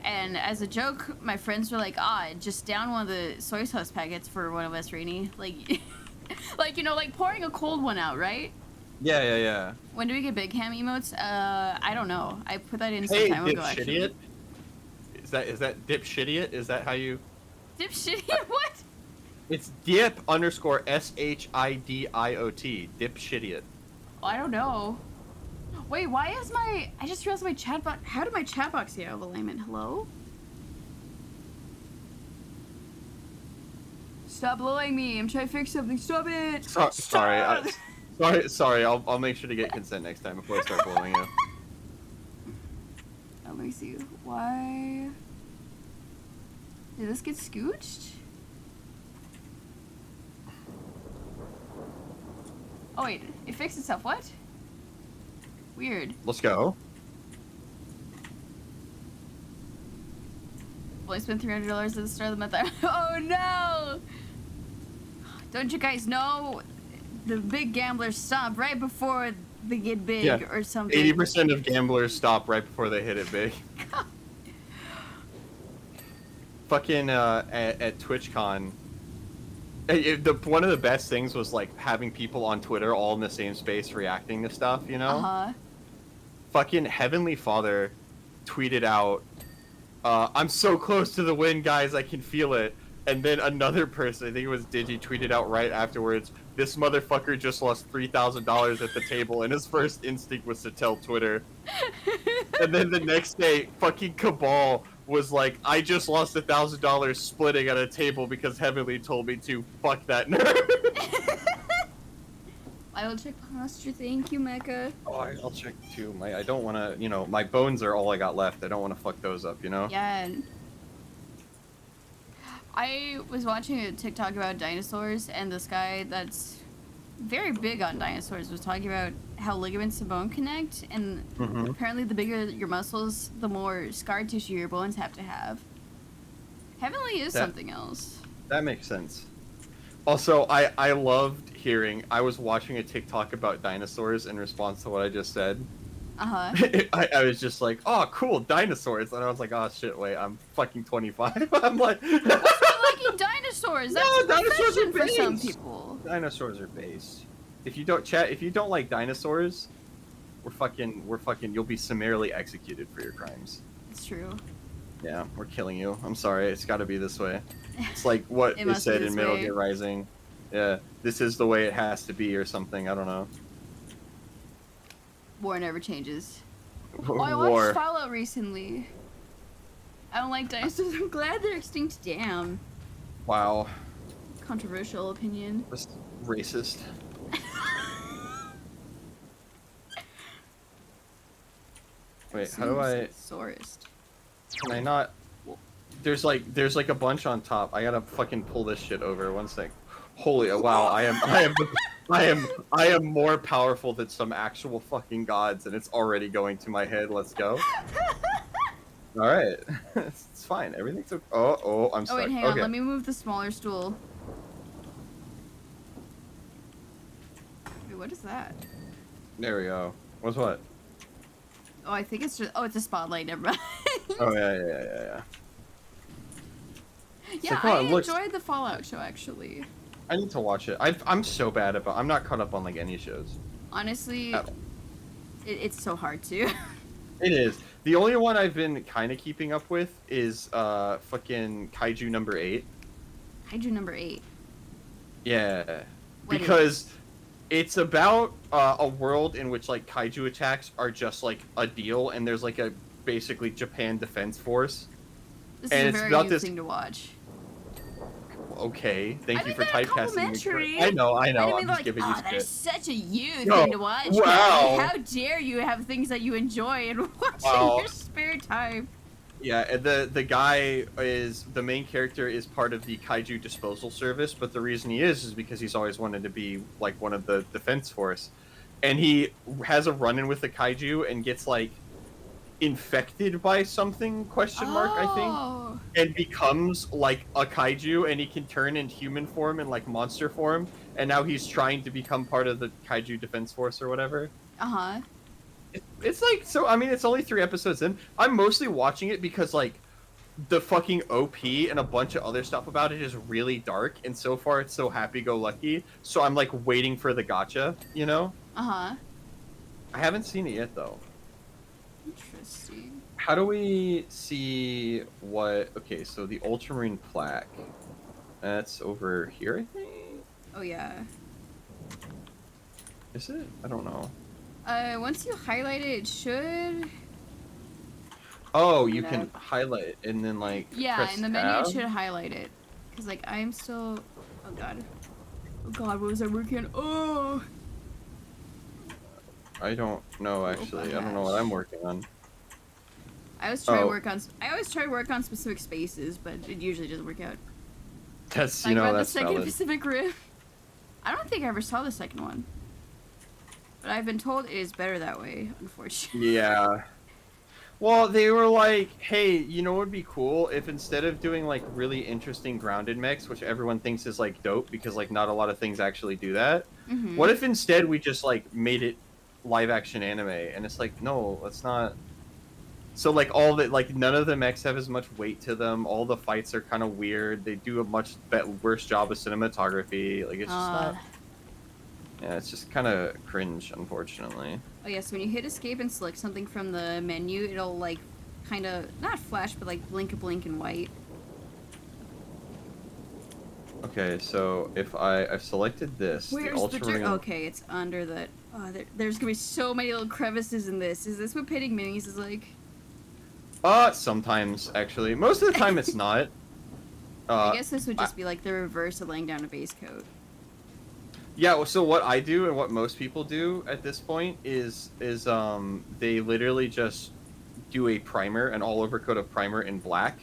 and as a joke, my friends were like, just down one of the soy sauce packets for one of us, Rainy. Like, like pouring a cold one out, right? Yeah. When do we get big ham emotes? I don't know. I put that in some Hey, time ago, actually. dipshitiot. Is that dipshitiot? Is that how you? Dipshitiot? What? It's dip_shidiot. Dipshitiot. Oh, I don't know. Wait, why is I just realized my chat box. How did my chat box get out of alignment? Hello? Stop blowing me. I'm trying to fix something. Stop it. Sorry. Stop! Sorry. I'll make sure to get consent next time before I start blowing you. Let me see. Why? Did this get scooched? Oh wait, it fixed itself. What? Weird. Let's go. Only spent $300 at the start of the month. Oh no! Don't you guys know the big gamblers stop right before they get big or something? 80% of gamblers stop right before they hit it big. Fucking at TwitchCon, one of the best things was like having people on Twitter all in the same space reacting to stuff, you know? Fucking Heavenly Father tweeted out, I'm so close to the win, guys, I can feel it. And then another person, I think it was Digi, tweeted out right afterwards, this motherfucker just lost $3,000 at the table, and his first instinct was to tell Twitter. And then the next day, fucking Cabal was like, I just lost $1,000 splitting at a table because Heavenly told me to. Fuck that nerd. I will check posture. Thank you, Mecha. Oh, I'll check too. I don't want to, my bones are all I got left. I don't want to fuck those up, you know? Yeah. I was watching a TikTok about dinosaurs, and this guy that's very big on dinosaurs was talking about how ligaments and bone connect, and apparently the bigger your muscles, the more scar tissue your bones have to have. Heavenly is something else. That makes sense. Also, I loved hearing. I was watching a TikTok about dinosaurs in response to what I just said. Uh-huh. I was just like, oh, cool, dinosaurs, and I was like, oh shit, wait, I'm fucking 25. I'm like, What's with liking dinosaurs? That's No, a dinosaurs are profession for some base. people. dinosaurs are base. If you don't like dinosaurs, we're fucking. You'll be summarily executed for your crimes. It's true. Yeah, we're killing you. I'm sorry, it's got to be this way. It's like what It is must be said in this Metal way. Gear Rising. Yeah, this is the way it has to be, or something. I don't know. War never changes. Oh, I watched War. Fallout recently. I don't like dinosaurs. I'm glad they're extinct. Damn. Wow, Controversial opinion. that's racist. Wait, how do I? Sorest. Can I not? There's like a bunch on top. I gotta fucking pull this shit over. One sec. Holy wow! I am more powerful than some actual fucking gods, and it's already going to my head. Let's go. All right, it's fine. Everything's okay. Oh, I'm Oh stuck. wait, hang okay. on. Let me move the smaller stool. Wait, what is that? There we go. What's what? Oh, I think it's just. Oh, it's a spotlight. Never mind. Oh yeah. Yeah, like, oh, I it looks- enjoyed the Fallout show actually. I need to watch it. I'm so bad about. I'm not caught up on like any shows. Honestly, At all. it's so hard to. It is. The only one I've been kind of keeping up with is fucking Kaiju number 8. Kaiju number 8. Yeah. What Because it's about a world in which like kaiju attacks are just like a deal, and there's like a basically Japan Defense Force. This and is a it's very about new this- thing to watch. Okay, thank I you mean for that typecasting me. complimentary. I know. I I'm mean, just like, giving you that is shit. such a you No, thing to watch. wow. Guy. How dare you have things that you enjoy and watch Wow. in your spare time? Yeah, and the guy is the main character is part of the kaiju disposal service, but the reason he is because he's always wanted to be like one of the defense force, and he has a run-in with the kaiju and gets like infected by something I think, Oh. and becomes like a kaiju, and he can turn in human form and like monster form, and now he's trying to become part of the kaiju defense force or whatever. Uh-huh. It's like, so I mean, it's only 3 episodes in. I'm mostly watching it because like the fucking OP and a bunch of other stuff about it is really dark, and so far it's so happy-go-lucky, so I'm like waiting for the gotcha, you know? Uh-huh. I haven't seen it yet though. Interesting. How do we see what... Okay, so the ultramarine plaque. That's over here, I think? Oh, yeah. Is it? I don't know. Once you highlight it, it should... Oh, you Yeah. can highlight it and then like Yeah, press in the menu tab? it should highlight it. Because, like, I'm still... Oh, God. Oh, God, what was I working on? Oh! I don't know, actually. I don't know what I'm working on. I always try to Oh. work on... I always try to work on specific spaces, but it usually doesn't work out. That's, Like, you know, around that's the second valid. Pacific Rim. I don't think I ever saw the second one. But I've been told it is better that way, unfortunately. Yeah. Well, they were like, hey, you know what would be cool if instead of doing like really interesting grounded mechs, which everyone thinks is like dope because like not a lot of things actually do that. Mhm. What if instead we just like made it live action anime? And it's like, no, let's not. So like all the like none of the mechs have as much weight to them. All the fights are kind of weird. They do a much worse job of cinematography. Like it's just not. Yeah, it's just kind of cringe, unfortunately. Oh yeah, so when you hit escape and select something from the menu, it'll like kind of not flash, but like blink a blink in white. Okay, so if I've selected this, Where's the the ultramarine. Okay, it's under the. Oh, there's gonna be so many little crevices in this. Is this what pitting minis is like? Sometimes actually. Most of the time it's not. I guess this would just be like the reverse of laying down a base coat. Yeah. Well, so what I do and what most people do at this point is they literally just do a primer, an all over coat of primer in black,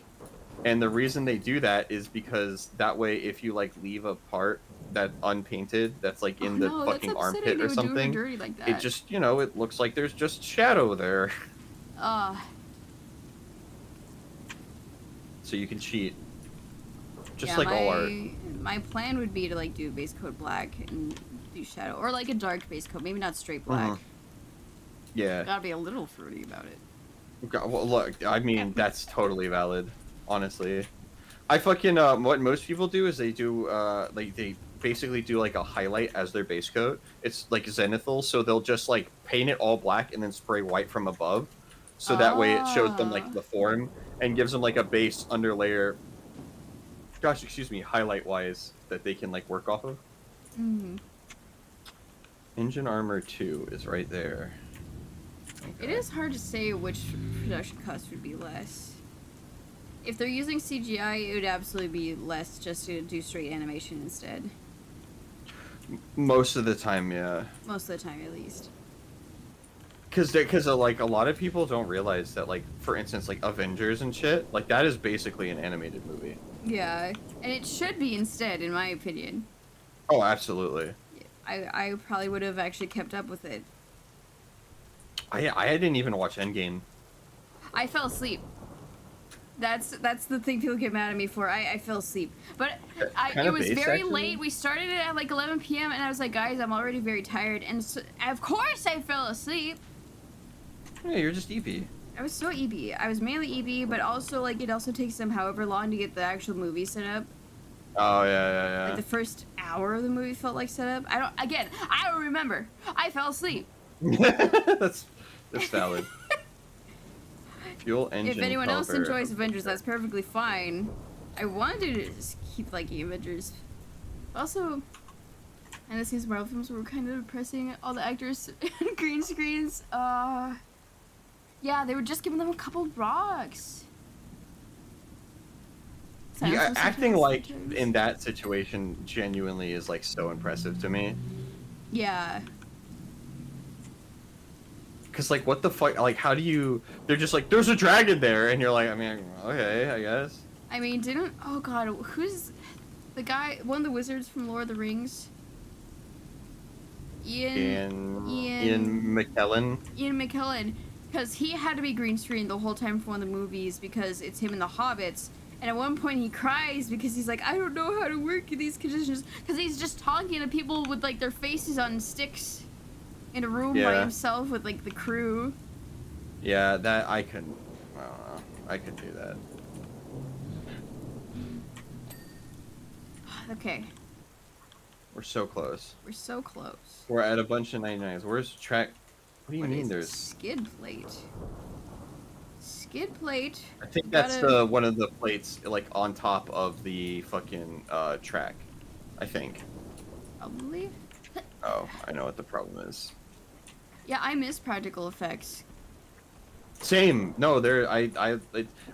and the reason they do that is because that way if you like leave a part that unpainted that's like in the fucking armpit or something, Dirty like that. it just it looks like there's just shadow there. So you can cheat. Just yeah, like all art. my plan would be to like do base coat black and do shadow, or like a dark base coat, maybe not straight black. Mhm. Yeah. Gotta be a little fruity about it. Well, look, I mean, that's totally valid, honestly. I fucking, what most people do is they do, like, they basically do, like, a highlight as their base coat. It's, like, zenithal, so they'll just, like, paint it all black and then spray white from above. So that way it shows them, like, the form and gives them, like, a base underlayer, gosh, excuse me, highlight-wise, that they can, like, work off of. Mm. Engine Armor 2 is right there. It is hard to say which production cost would be less. If they're using CGI, it would absolutely be less just to do straight animation instead. Most of the time, yeah. Most of the time, at least. Because like a lot of people don't realize that, like, for instance, like Avengers and shit, like that is basically an animated movie. Yeah, and it should be instead, in my opinion. Oh, absolutely. I probably would have actually kept up with it. I didn't even watch Endgame. I fell asleep. That's the thing people get mad at me for. I fell asleep. But Kinda it was based, very actually. late. We started it at like 11 p.m. and I was like, guys, I'm already very tired. And so, of course I fell asleep. Yeah, you're just EP. I was so EB. I was mainly EB, but also like it also takes them however long to get the actual movie set up. Oh yeah, Like the first hour of the movie felt like set up. I don't remember. I fell asleep. yeah. that's valid. Fuel engine. If anyone else caliper. enjoys Avengers, that's perfectly fine. I wanted to just keep liking Avengers. Also, and it seems Marvel films were kind of depressing. All the actors in green screens. Yeah, they were just giving them a couple rocks. Silence Yeah, was acting sometimes like sometimes. in that situation genuinely is like so impressive to me. Yeah. Cause like what the fuck? Like how do you? They're just like there's a dragon there, and you're like, I mean, okay, I guess. I mean, oh god, who's the guy? One of the wizards from Lord of the Rings. Ian McKellen. Ian McKellen, because he had to be green screen the whole time for one of the movies because it's him in the Hobbits. And at one point he cries because he's like, I don't know how to work in these conditions, because he's just talking to people with like their faces on sticks in a room by Yeah. himself with like the crew. Yeah, that I couldn't. I don't know. I could do that. Okay, We're so close. we're so close. We're at a bunch of 99s. Where's the track? What do you What mean is it? there's? Skid plate? Skid plate. I think You that's gotta- one of the plates like on top of the fucking track. I think. Probably. Oh, I know what the problem is. Yeah, I miss practical effects. Same. No,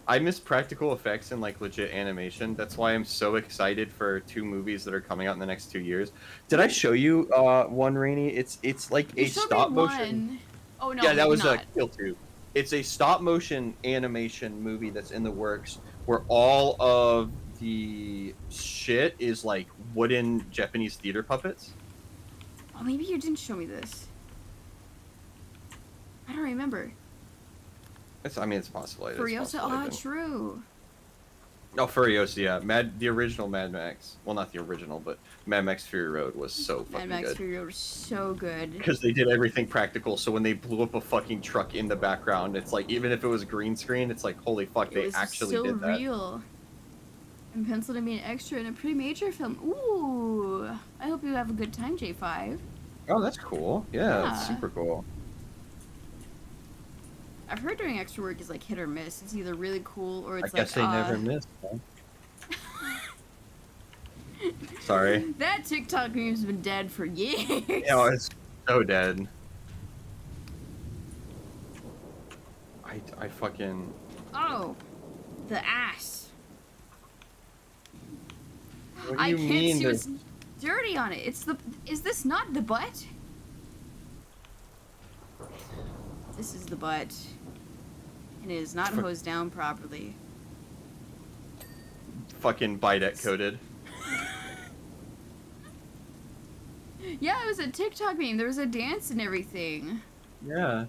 I miss practical effects and like legit animation. That's why I'm so excited for 2 movies that are coming out in the next 2 years. Did I show you one, Rainy? It's like You a showed me stop motion. one. Oh no, Yeah, that maybe was not. a Kill 2. It's a stop motion animation movie that's in the works where all of the shit is like wooden Japanese theater puppets. Oh, maybe you didn't show me this. I don't remember. I mean, it's possible. It is Furiosa. possible I Ah, didn't. true. Oh, Furiosa, yeah. The original Mad Max. Well, not the original, but Mad Max Fury Road was so Mad fucking Max good. Fury Road was so good. Because they did everything practical, so when they blew up a fucking truck in the background, it's like, even if it was green screen, it's like, holy fuck, It they was actually so did that. real. And penciled to be an extra in a pretty major film. Ooh. I hope you have a good time, J5. Oh, that's cool. Yeah, that's Yeah. super cool. I've heard doing extra work is like hit or miss. It's either really cool or I it's guess like, they never missed, man. Sorry. That TikTok meme's been dead for years. Yeah, it's so dead. I fucking... Oh, the ass. What do I you can't mean? see there's- what's dirty on it. Is this not the butt? This is the butt. And it is not hosed down properly. Fucking bidet coated. Yeah, it was a TikTok meme. There was a dance and everything. Yeah.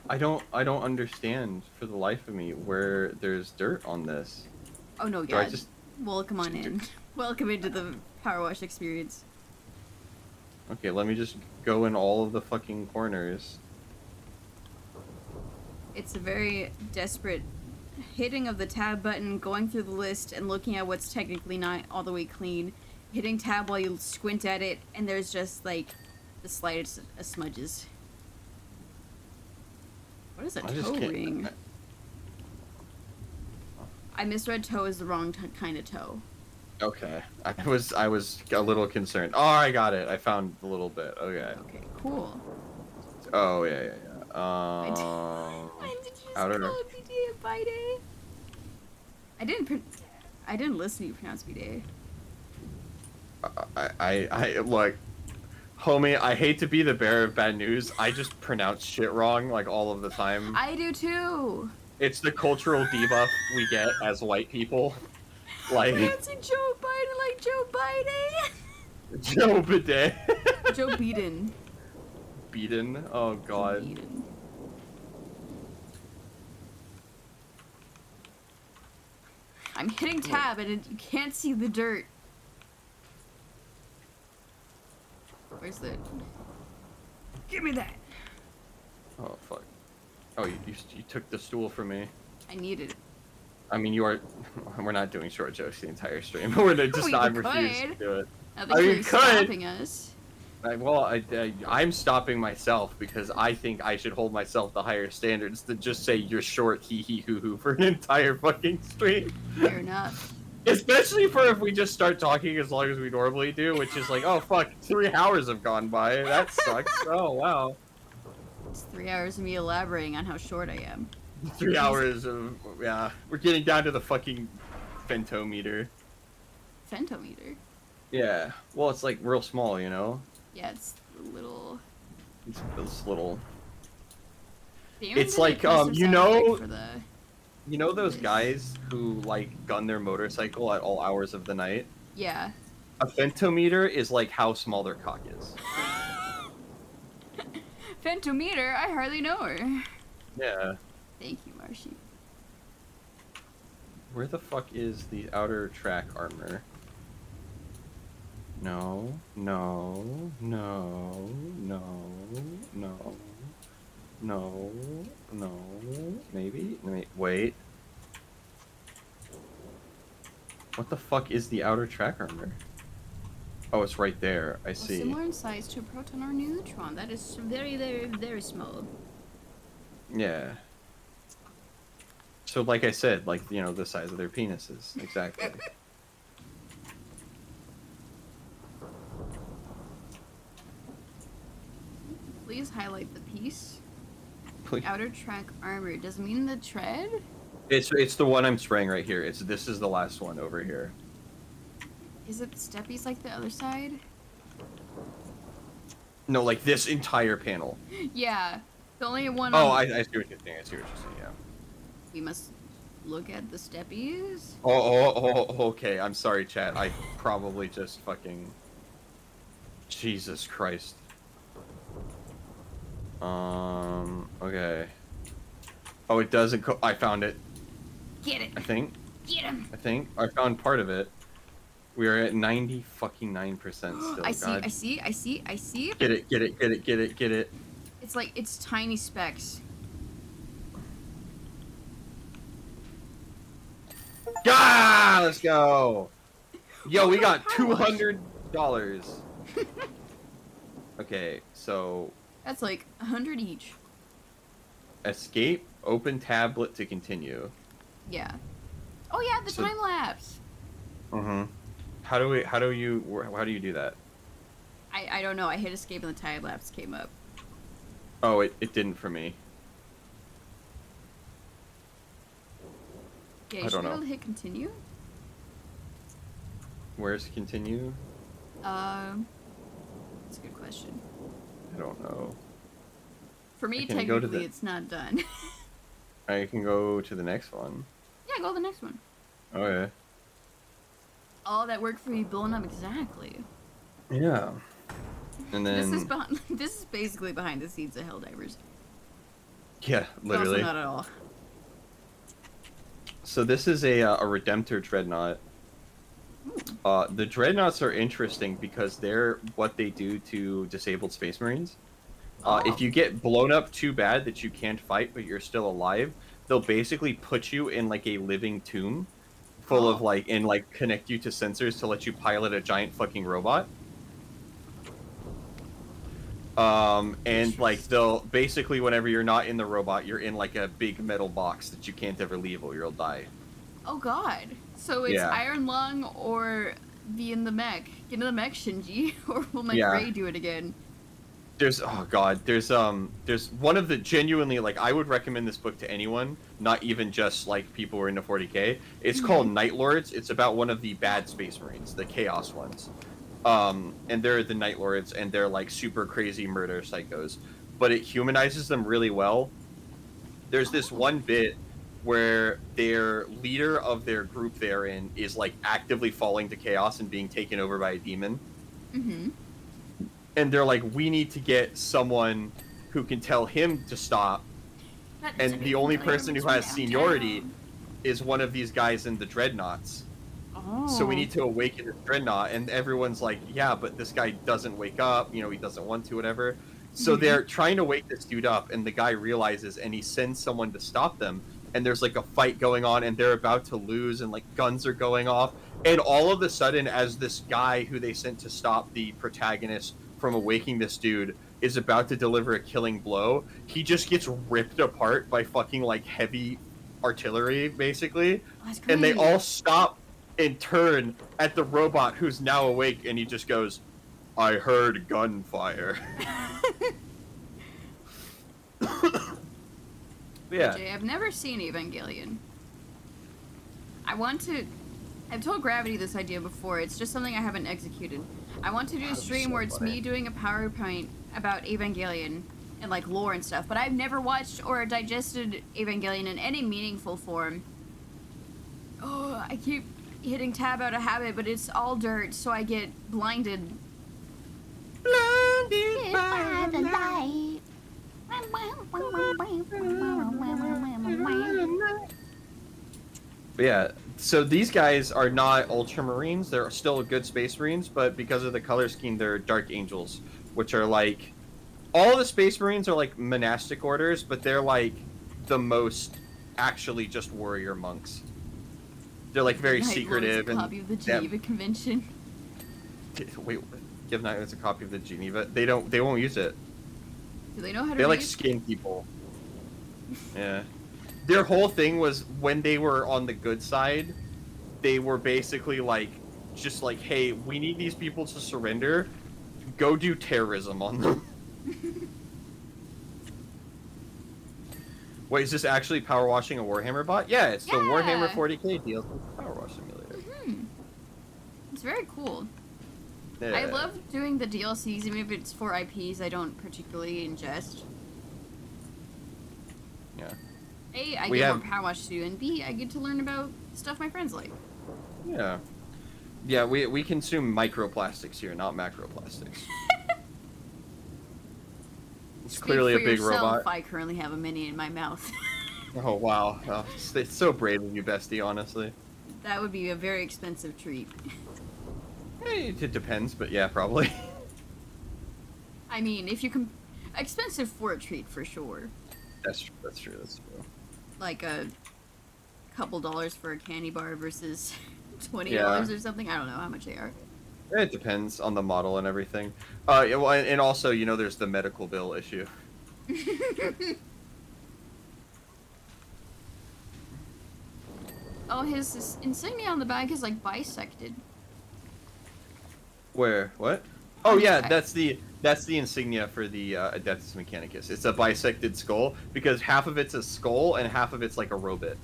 I don't understand for the life of me where there's dirt on this. Oh no, Do I yeah. just Welcome on in. Welcome into the Power Wash experience. Okay, let me just go in all of the fucking corners. It's a very desperate hitting of the tab button, going through the list, and looking at what's technically not all the way clean. Hitting tab while you squint at it, and there's just like the slightest of smudges. What is a I just toe can't- ring? I misread toe as the wrong kind of toe. Okay, I was a little concerned. Oh, I got it. I found a little bit. Okay. Okay, cool. Oh yeah. When did you just outer- call it BDA Bide? I didn't listen to you pronounce BDA. I look, homie. I hate to be the bearer of bad news. I just pronounce shit wrong like all of the time. I do too. It's the cultural debuff we get as white people. Like Pronouncing Joe Biden like Joe Biden. Joe Bidet. Joe Biden. Beaten. Oh god. Biden. I'm hitting tab and you can't see the dirt. Where's the... Give me that. Oh fuck. Oh, you took the stool from me. I needed it. I mean, you are. We're not doing short jokes the entire stream. We're just We not refusing to could. do it. Nothing's I mean, really could. stopping us. I'm stopping myself because I think I should hold myself to higher standards than just say you're short, hee hee hoo hoo for an entire fucking stream. Fair enough. Especially for if we just start talking as long as we normally do, which is like, oh fuck, 3 hours have gone by. That sucks. Oh wow. It's 3 hours of me elaborating on how short I am. 3 hours of yeah. We're getting down to the fucking femtometer. Femtometer. Yeah. Well, it's like real small, you know. Yeah, it's a little... It's little. They It's did a like, custom you sound know- effect for the... You know those guys who like gun their motorcycle at all hours of the night? Yeah. A femtometer is like how small their cock is. Femtometer? I hardly know her. Yeah. Thank you, Marshy. Where the fuck is the outer track armor? No, no, no, no, no, no, no, maybe? Wait. What the fuck is the outer track armor? Oh, it's right there. I Well, see. similar in size to a proton or neutron. That is very, very, very small. Yeah. So, like I said, like, you know, the size of their penises. Exactly. Please highlight the piece. Please. Outer track armor. Does it mean the tread? It's the one I'm spraying right here. This is the last one over here. Is it the steppies like the other side? No, like this entire panel. Yeah. The only one Oh, on... I see what you're saying. I see what you're saying. Yeah. We must look at the steppies. Oh, okay. I'm sorry, chat. I probably just fucking. Jesus Christ. Okay. Oh, it doesn't. I found it. Get it! I think. Get him! I found part of it. We are at 90 fucking 9% still. I see, God. I see, I see, I see. Get it, get it, get it, get it, get it. It's like, it's tiny specks. Ah, let's go. Yo, we got $200. Okay, so That's like 100 each. escape, open tablet to continue. Yeah. Oh yeah, the So- time lapse. Mm-hmm. How do you do that? I don't know. I hit escape and the time lapse came up. Oh, it didn't for me. Yeah, I you should don't be know. able to hit continue. Where's continue? That's a good question. I don't know. For me, I can go to technically, the- it's not done. I can go to the next one. Yeah, go to the next one. Okay. All that work for you blowing up exactly. Yeah. And then This is behind. This is basically behind the scenes of Helldivers. yeah, But literally. Also not at all. So this is a Redemptor Dreadnought. The dreadnoughts are interesting because they're what they do to disabled space marines. If you get blown up too bad that you can't fight but you're still alive, they'll basically put you in like a living tomb full of like and like connect you to sensors to let you pilot a giant fucking robot. And like they'll basically whenever you're not in the robot, you're in like a big metal box that you can't ever leave or you'll die. Oh god. So it's Yeah. Iron Lung or be in the mech. Get in the mech, Shinji, or will my Yeah. Gray do it again? There's there's one of the genuinely like I would recommend this book to anyone, not even just like people who are into 40K. It's called Night Lords. It's about one of the bad space marines, the chaos ones. And they're the Night Lords and they're like super crazy murder psychos, but it humanizes them really well. There's this one bit where their leader of their group they're in is like actively falling to chaos and being taken over by a demon. Mm-hmm. And they're like, we need to get someone who can tell him to stop. And the only person who has seniority is one of these guys in the dreadnoughts. Oh. So we need to awaken the dreadnought. And everyone's like, yeah, but this guy doesn't wake up. You know, he doesn't want to, whatever. So they're trying to wake this dude up. And the guy realizes, and he sends someone to stop them. And there's like a fight going on, and they're about to lose, and like guns are going off. And all of a sudden, as this guy who they sent to stop the protagonist from awaking this dude is about to deliver a killing blow, he just gets ripped apart by fucking like heavy artillery, basically. That's great. And they all stop and turn at the robot who's now awake, and he just goes, "I heard gunfire." Yeah. Jay, I've never seen Evangelion. I've told Gravity this idea before. It's just something I haven't executed. I want to do a That'd be stream so where it's funny. me doing a PowerPoint about Evangelion and like lore and stuff, but I've never watched or digested Evangelion in any meaningful form. Oh, I keep hitting tab out of habit, but it's all dirt, so I get blinded. By the light. But yeah, so these guys are not Ultramarines. They're still good Space Marines, but because of the color scheme, they're Dark Angels, which are like... All the Space Marines are like monastic orders, but they're like the most actually just warrior monks. They're like very Night secretive. Lord's copy of the Geneva Convention. Wait, give Night Lords a copy of the Geneva? They won't use it. Do they know how to They read? like skin people. Yeah. Their whole thing was when they were on the good side, they were basically like, just like, hey, we need these people to surrender. Go do terrorism on them. Wait, is this actually power washing a Warhammer bot? Yeah, it's the Warhammer Yeah. 40K DLC power wash simulator. It's very cool. Yeah. I love doing the DLCs, even if it's for IPs I don't particularly ingest. Yeah. A, I We get have- more power wash to do, and B, I get to learn about stuff my friends like. Yeah. Yeah, we consume microplastics here, not macroplastics. It's Speak clearly for a big yourself, robot. I currently have a mini in my mouth. Oh, wow. Oh, it's so brave of you, bestie, honestly. That would be a very expensive treat. It depends, but yeah, probably. I mean, if you can... Expensive for a treat, for sure. That's true. Like a couple dollars for a candy bar versus $20 Yeah. or something. I don't know how much they are. It depends on the model and everything. Yeah, well, and also, you know, there's the medical bill issue. Oh, his insignia on the back is like bisected. Where? What? Oh yeah, Okay. that's the insignia for the Adeptus Mechanicus. It's a bisected skull because half of it's a skull and half of it's like a robot.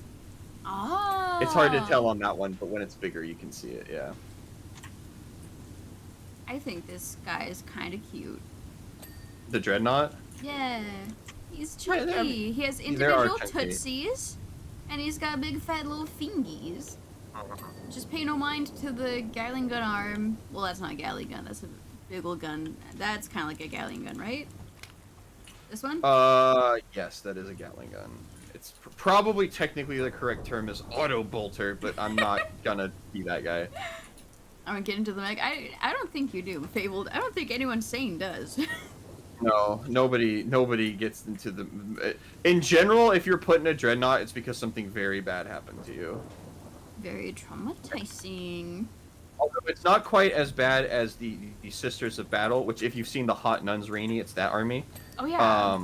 Oh. It's hard to tell on that one, but when it's bigger, you can see it. Yeah. I think this guy is kind of cute. The Dreadnought. Yeah, he's Yeah, they're- chunky. He has are individual chunky. tootsies, and he's got big fat little fingies. Just pay no mind to the Gatling gun arm. Well, that's not a Gatling gun. That's a big ol' gun. That's kind of like a Gatling gun, right? This one? Yes, that is a Gatling gun. It's probably technically the correct term is auto bolter, but I'm not gonna be that guy. I would get into the mech. I don't think you do, Fabled. I don't think anyone sane does. No, nobody gets into the. In general, if you're put in a dreadnought, it's because something very bad happened to you. Very traumatizing. Although it's not quite as bad as the Sisters of Battle, which if you've seen the Hot Nuns Rainy, it's that army. Oh yeah.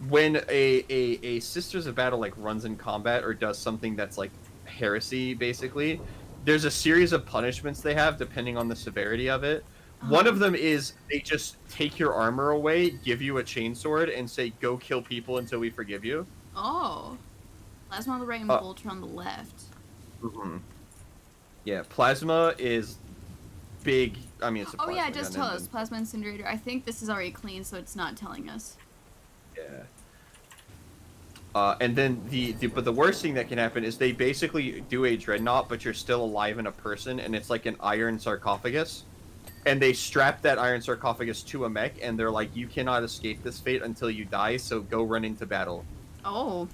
When a Sisters of Battle like runs in combat or does something that's like heresy, basically, there's a series of punishments they have depending on the severity of it. One of them is they just take your armor away, give you a chainsword, and say, "Go kill people until we forgive you." Oh. Plasma on the right and Volter on the left. Mm-hmm. Yeah, plasma is big. I mean, it's a Oh plasma yeah, it does gun, tell and us. Plasma incinerator. I think this is already clean, so it's not telling us. Yeah. And then but the worst thing that can happen is they basically do a dreadnought, but you're still alive in a person, and it's like an iron sarcophagus. And they strap that iron sarcophagus to a mech, and they're like, "You cannot escape this fate until you die, so go run into battle." Oh.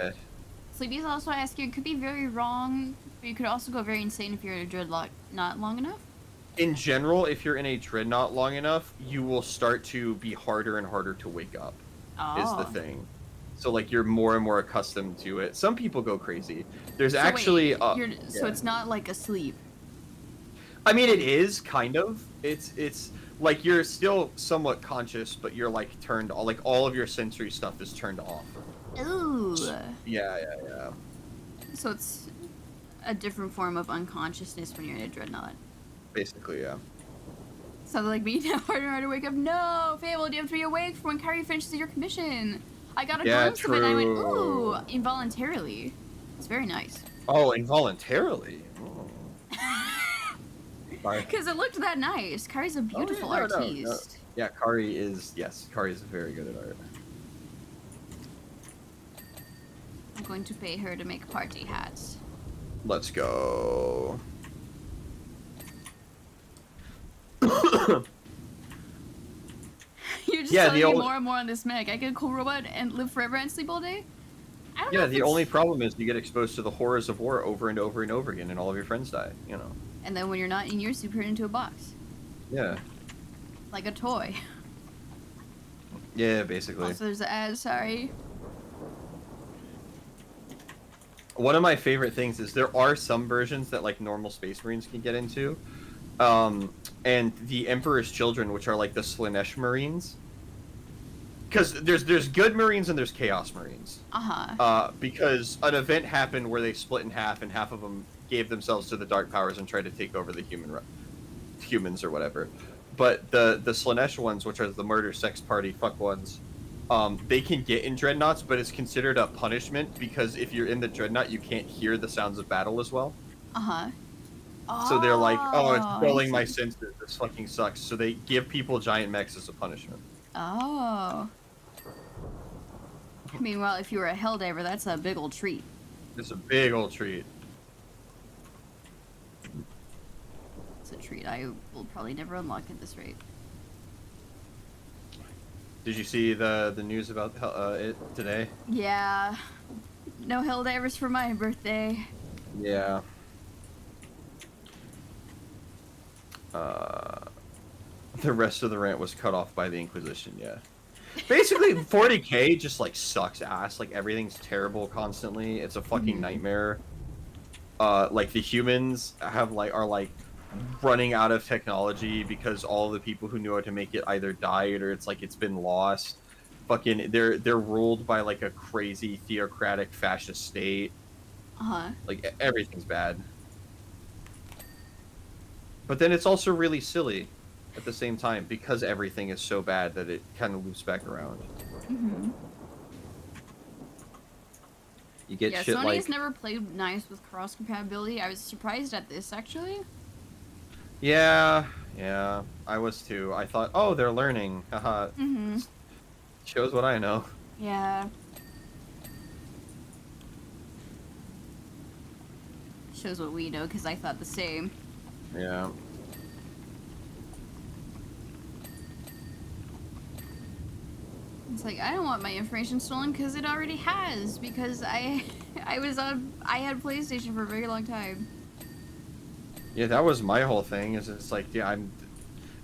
Yeah. Sleepy's also asking, it could be very wrong, but you could also go very insane if you're in a dreadlock not long enough. In general, if you're in a dreadnought long enough, you will start to be harder and harder to wake up. Oh. Is the thing. So like you're more and more accustomed to it. Some people go crazy. There's So actually wait, so it's not like asleep. I mean, it is kind of. It's like you're still somewhat conscious, but you're like turned all like all of your sensory stuff is turned off. Ooh. Yeah. So it's a different form of unconsciousness when you're in a dreadnought. Basically, yeah. So like me now, harder and harder to wake up. No, Fable, you have to be awake for when Kyrie finishes your commission. I got a glimpse of it and I went, ooh, involuntarily. It's very nice. Oh, involuntarily. Sorry. Because it looked that nice. Kyrie's a beautiful artiste. No. Yeah, Kari is very good at art. I'm going to pay her to make party hats. Let's go. You're just Yeah, telling the me only- more and more on this mech. I get a cool robot and live forever and sleep all day? I don't know Yeah, if the it's- only problem is you get exposed to the horrors of war over and over and over again, and all of your friends die. You know. And then when you're not in your suit, you're into a box. Yeah. Like a toy. Yeah, basically. Also, there's an ad, sorry. One of my favorite things is there are some versions that like normal Space Marines can get into, and the Emperor's Children, which are like the Slanesh Marines. Because there's good Marines and there's Chaos Marines. Because an event happened where they split in half, and half of them gave themselves to the Dark Powers and tried to take over the humans or whatever. But the Slanesh ones, which are the murder, sex, party, fuck ones, they can get in dreadnoughts, but it's considered a punishment because if you're in the dreadnought, you can't hear the sounds of battle as well. So they're like, oh, it's dulling my senses. This fucking sucks. So they give people giant mechs as a punishment. Oh. Meanwhile, if you were a Helldiver, that's a big old treat. It's a big old treat. It's a treat I will probably never unlock at this rate. Did you see the news about it today? Yeah. No Helldivers for my birthday. Yeah. The rest of the rant was cut off by the Inquisition, yeah. Basically, 40k just, like, sucks ass. Like, everything's terrible constantly. It's a fucking nightmare. Like, the humans are, running out of technology because all the people who knew how to make it either died or it's, like, it's been lost. Fucking, they're ruled by, like, a crazy theocratic fascist state. Like, everything's bad. But then it's also really silly at the same time because everything is so bad that it kind of loops back around. You get shit Sony like... has never played nice with cross compatibility. I was surprised at this actually. Yeah, I was too. I thought, oh, they're learning. Haha. Shows what I know. Yeah. Shows what we know because I thought the same. Yeah. It's like I don't want my information stolen because it already has because I had PlayStation for a very long time. Yeah, that was my whole thing. Is it's like, yeah, I'm.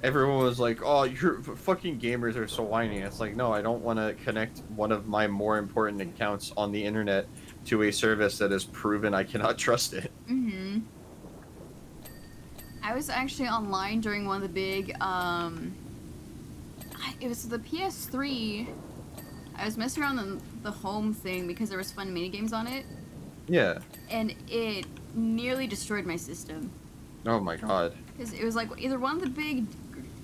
Everyone was like, "Oh, you're fucking gamers are so whiny." It's like, no, I don't want to connect one of my more important accounts on the internet to a service that has proven I cannot trust it. Mm-hmm. I was actually online during one of the big, it was the PS3. I was messing around the home thing because there was fun mini games on it, Yeah. and it nearly destroyed my system. Oh my god. Because it was like either one of the big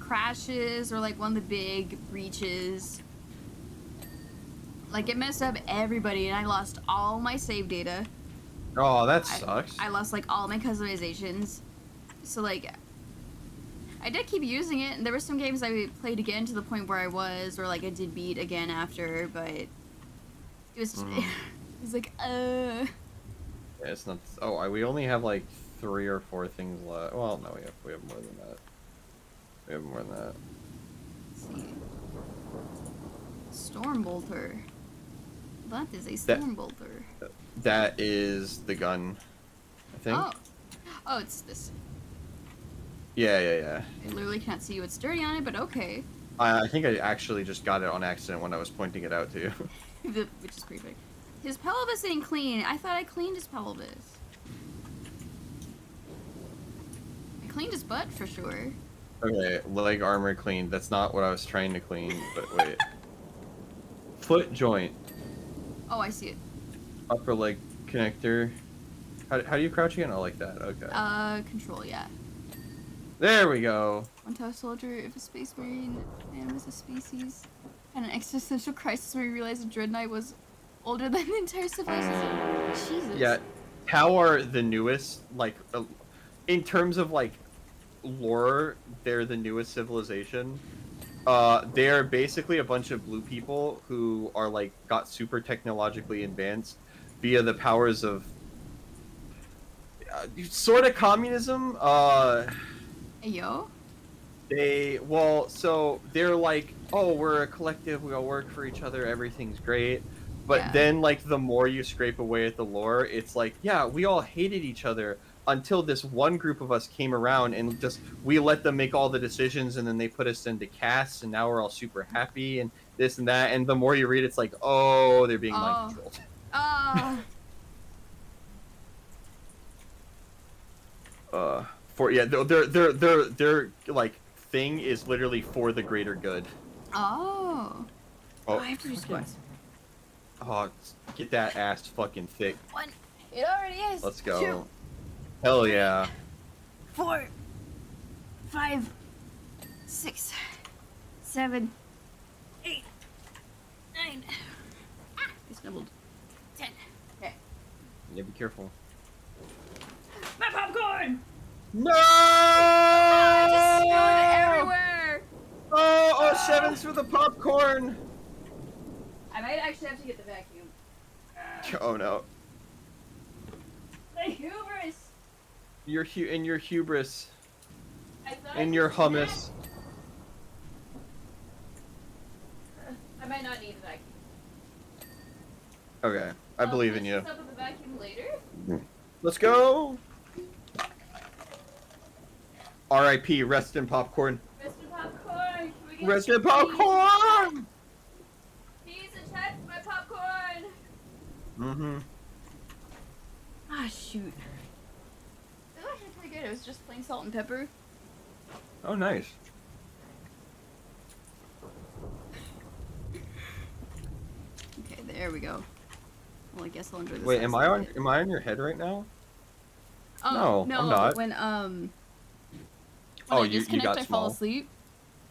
crashes or like one of the big breaches. Like it messed up everybody, and I lost all my save data. Oh, that sucks. I lost like all my customizations. So like, I did keep using it, and there were some games I played again to the point where I was, or like I did beat again after, but it was just, it was like, Yeah, it's not. Oh, we only have like 3 or 4 things left. Well, no, we have more than that. We have more than that. Let's see. Stormbolter. That is a That- Stormbolter. That is the gun, I think. Oh. Oh, it's this. Yeah. I literally can't see what's dirty on it, but okay. I think I actually just got it on accident when I was pointing it out to you. Which is pretty big. His pelvis ain't clean. I thought I cleaned his pelvis. I cleaned his butt for sure. Okay, leg armor cleaned. That's not what I was trying to clean, but wait. Foot joint. Oh, I see it. Upper leg connector. How do you crouch again? Oh, like that. Okay. Control, yeah. There we go. One tough soldier, if a space marine man was a species, had an existential crisis where he realized a dread knight was older than the entire civilization. Jesus. Yeah. How are the newest, like, in terms of, like, lore, they're the newest civilization. They're basically a bunch of blue people who are, like, got super technologically advanced via the powers of sort of communism. Hey, yo? So they're like, oh, we're a collective, we all work for each other, everything's great. But Yeah. then, like, the more you scrape away at the lore, it's like, yeah, we all hated each other until this one group of us came around and just, we let them make all the decisions, and then they put us into castes, and now we're all super happy, and this and that. And the more you read, it's like, oh, they're being mind controlled. Ah. Their like thing is literally for the greater good. Oh. Oh, I have to do squats. oh, get that ass fucking thick. One. It already is. Let's go. 2, Hell yeah. 4, 5, 6, 7, 8, 9. I stumbled. 10. Okay. Yeah, be careful. My popcorn! No! Just spilled everywhere! Oh, sevens for the popcorn. I might actually have to get the vacuum. Oh no. The hubris! In your hubris, I thought in I your could hummus. snack. I might not need a vacuum. Okay, I believe in you. Up with the vacuum later? Let's go. R.I.P. Rest in popcorn. Rest in popcorn! Can we get Rest in cheese? popcorn. Please attach my popcorn! Mm-hmm. Ah, shoot. It was actually pretty good. It was just plain salt and pepper. Oh, nice. Okay, there we go. Well, I guess I'll enjoy this. Wait, last am I little on? bit. Am I on your head right now? Oh, No, I'm not. When Oh, I you disconnect, got I small. fall asleep.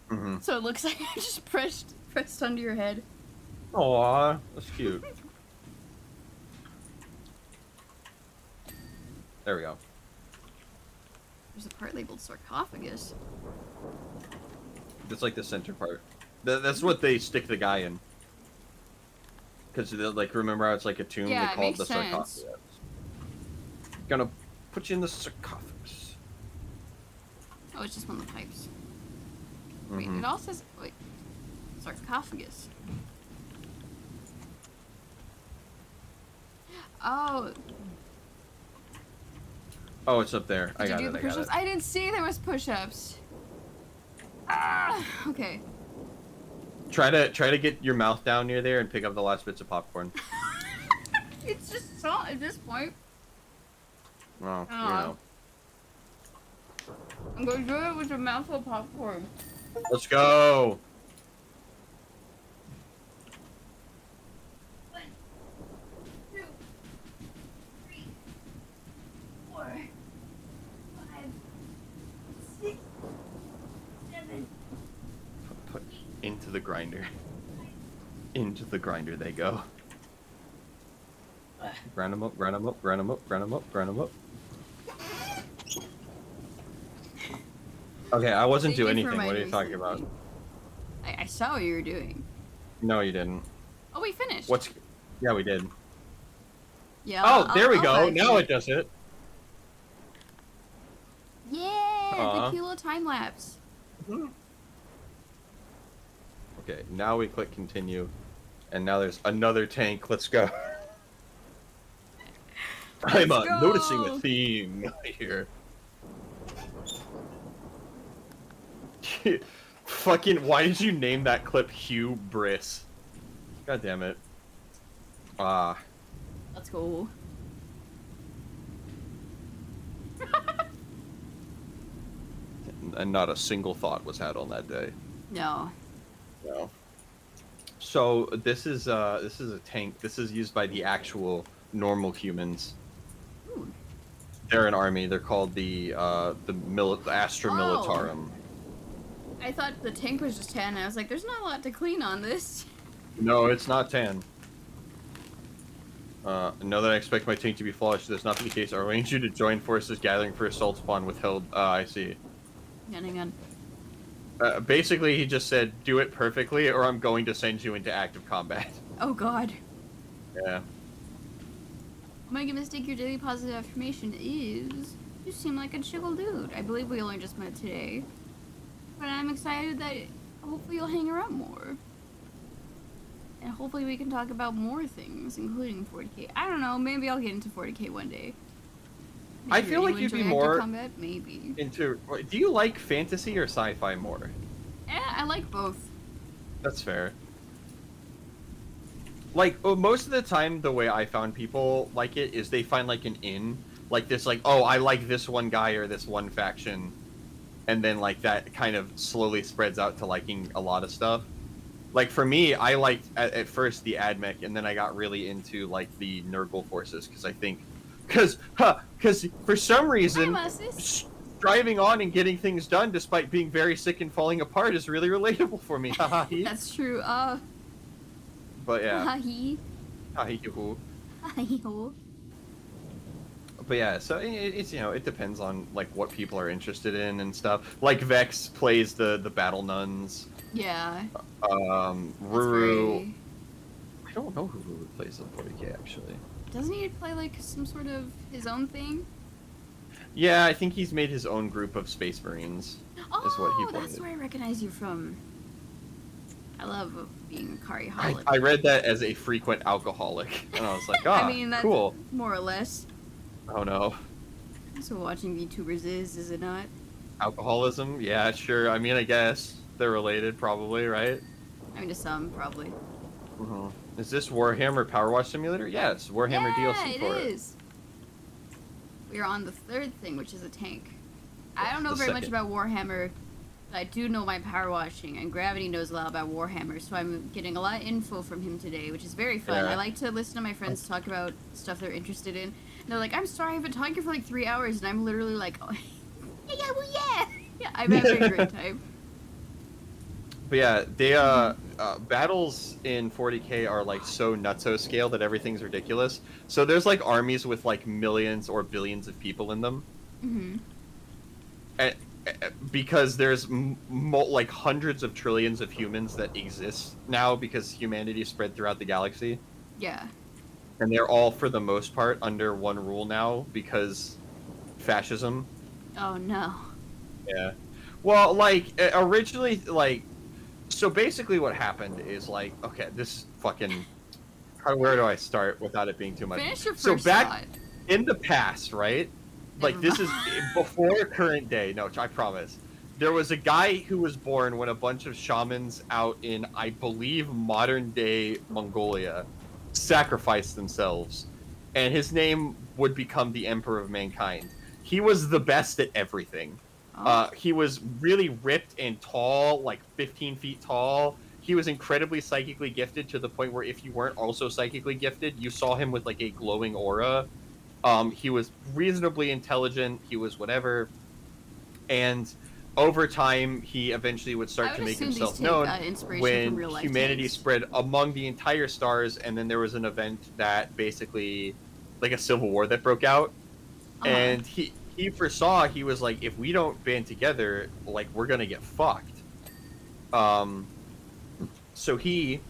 Mm-hmm. So it looks like I just pressed under your head. Aw, that's cute. There we go. There's a part labeled sarcophagus. It's like the center part. That's what they stick the guy in. Because, like, remember how it's like a tomb? Yeah, they it call it makes the sense. sarcophagus. Gonna put you in the sarcophagus. Oh, it's just one of the pipes. Wait, Mhm. it all says wait, sarcophagus. Oh. Oh, it's up there. I Did got you it. do the I got it. push-ups? I didn't see there was push-ups. Ah, okay. Try to get your mouth down near there and pick up the last bits of popcorn. It's just salt at this point. Oh, you Ah. know. I'm gonna do it with a mouthful of popcorn. Let's go. 1, 2, 3, 4, 5, 6, 7. Put into the grinder. Into the grinder they go. Grind them up, grind them up, grind them up, grind them up, grind them up. Okay, I wasn't Thank doing you for anything. What are you reminding talking me. about? I saw what you were doing. No, you didn't. Oh, we finished. What's... Yeah, we did. Yeah. Oh, there we I'll go. back Now you. it does it. Yeah, the Aw. cute little time lapse. Okay, now we click continue. And now there's another tank. Let's go. I'm Let's go. noticing a theme here. Fucking, why did you name that clip Hubris? God damn it. Ah. Let's go. And not a single thought was had on that day. No. No. So this is a tank. This is used by the actual normal humans. Ooh. They're an army. They're called the Astra Militarum. I thought the tank was just 10. I was like, there's not a lot to clean on this. No, it's not tan. Know that I expect my tank to be flawless. If that's not the case, I arrange you to join forces gathering for assault upon withheld. I see. Hang on. Basically, he just said, do it perfectly, or I'm going to send you into active combat. Oh god. Yeah. My mistake, your daily positive affirmation is, you seem like a chill dude. I believe we only just met today. But I'm excited that hopefully you'll hang around more. And hopefully we can talk about more things, including 40k. I don't know, maybe I'll get into 40k one day. I Maybe feel like you you'd be enjoy active more combat? Maybe. into... Do you like fantasy or sci-fi more? Yeah, I like both. That's fair. Like, most of the time, the way I found people like it is they find, like, an in. Like, this, like, oh, I like this one guy or this one faction. And then, like, that kind of slowly spreads out to liking a lot of stuff. Like, for me, I liked, at first, the AdMech, and then I got really into, like, the Nurgle forces, because I think... Because for some reason... Hi, Moses. Driving on and getting things done despite being very sick and falling apart is really relatable for me. Haha. That's true. But yeah. Hi. Hi-hee-hoo. Hi. But yeah, so it's, you know, it depends on like what people are interested in and stuff. Like Vex plays the battle nuns. Yeah. Ruru. Very... I don't know who Ruru plays in 40k actually. Doesn't he play like some sort of his own thing? Yeah, I think he's made his own group of Space Marines. Oh, is what he that's played. where I recognize you from. I love being a Kari-holic. I read that as a frequent alcoholic, and I was like, ah, I mean, that's cool. more or less. Oh no. That's what watching VTubers is it not? Alcoholism? Yeah, sure. I mean, I guess they're related, probably, right? I mean, to some, probably. Mm-hmm. Is this Warhammer Power Wash Simulator? Yes, Warhammer DLC for it is. We are on the third thing, which is a tank. I don't know The very much second. about Warhammer, but I do know my power washing, and Gravity knows a lot about Warhammer, so I'm getting a lot of info from him today, which is very fun. Yeah. I like to listen to my friends talk about stuff they're interested in. And they're like, I'm sorry, I've been talking for like 3 hours, and I'm literally like, oh, yeah, well, yeah. Yeah, I'm having a great time. But yeah, they battles in 40k are like so nutso scale that everything's ridiculous. So there's like armies with like millions or billions of people in them, Mm-hmm. and, because there's like hundreds of trillions of humans that exist now because humanity is spread throughout the galaxy, Yeah. and they're all for the most part under one rule now because fascism. Oh, no. Yeah. Well, like originally, like. So basically what happened is like, okay, this fucking, where do I start without it being too much? Finish your So first back thought. in the past, right? like Never this is mind. before current day. No, I promise. There was a guy who was born when a bunch of shamans out in, I believe, modern day Mongolia sacrificed themselves, and his name would become the Emperor of Mankind. He was the best at everything. Oh, He was really ripped and tall, like 15 feet tall. He was incredibly psychically gifted to the point where if you weren't also psychically gifted, you saw him with like a glowing aura. He was reasonably intelligent. He was whatever, and over time, he eventually would I start would to make assume these himself take known inspiration from when real life humanity tanks. spread among the entire stars, and then there was an event that basically, like a civil war that broke out, Uh-huh. and he foresaw, he was like, if we don't band together, like we're gonna get fucked. Um, so he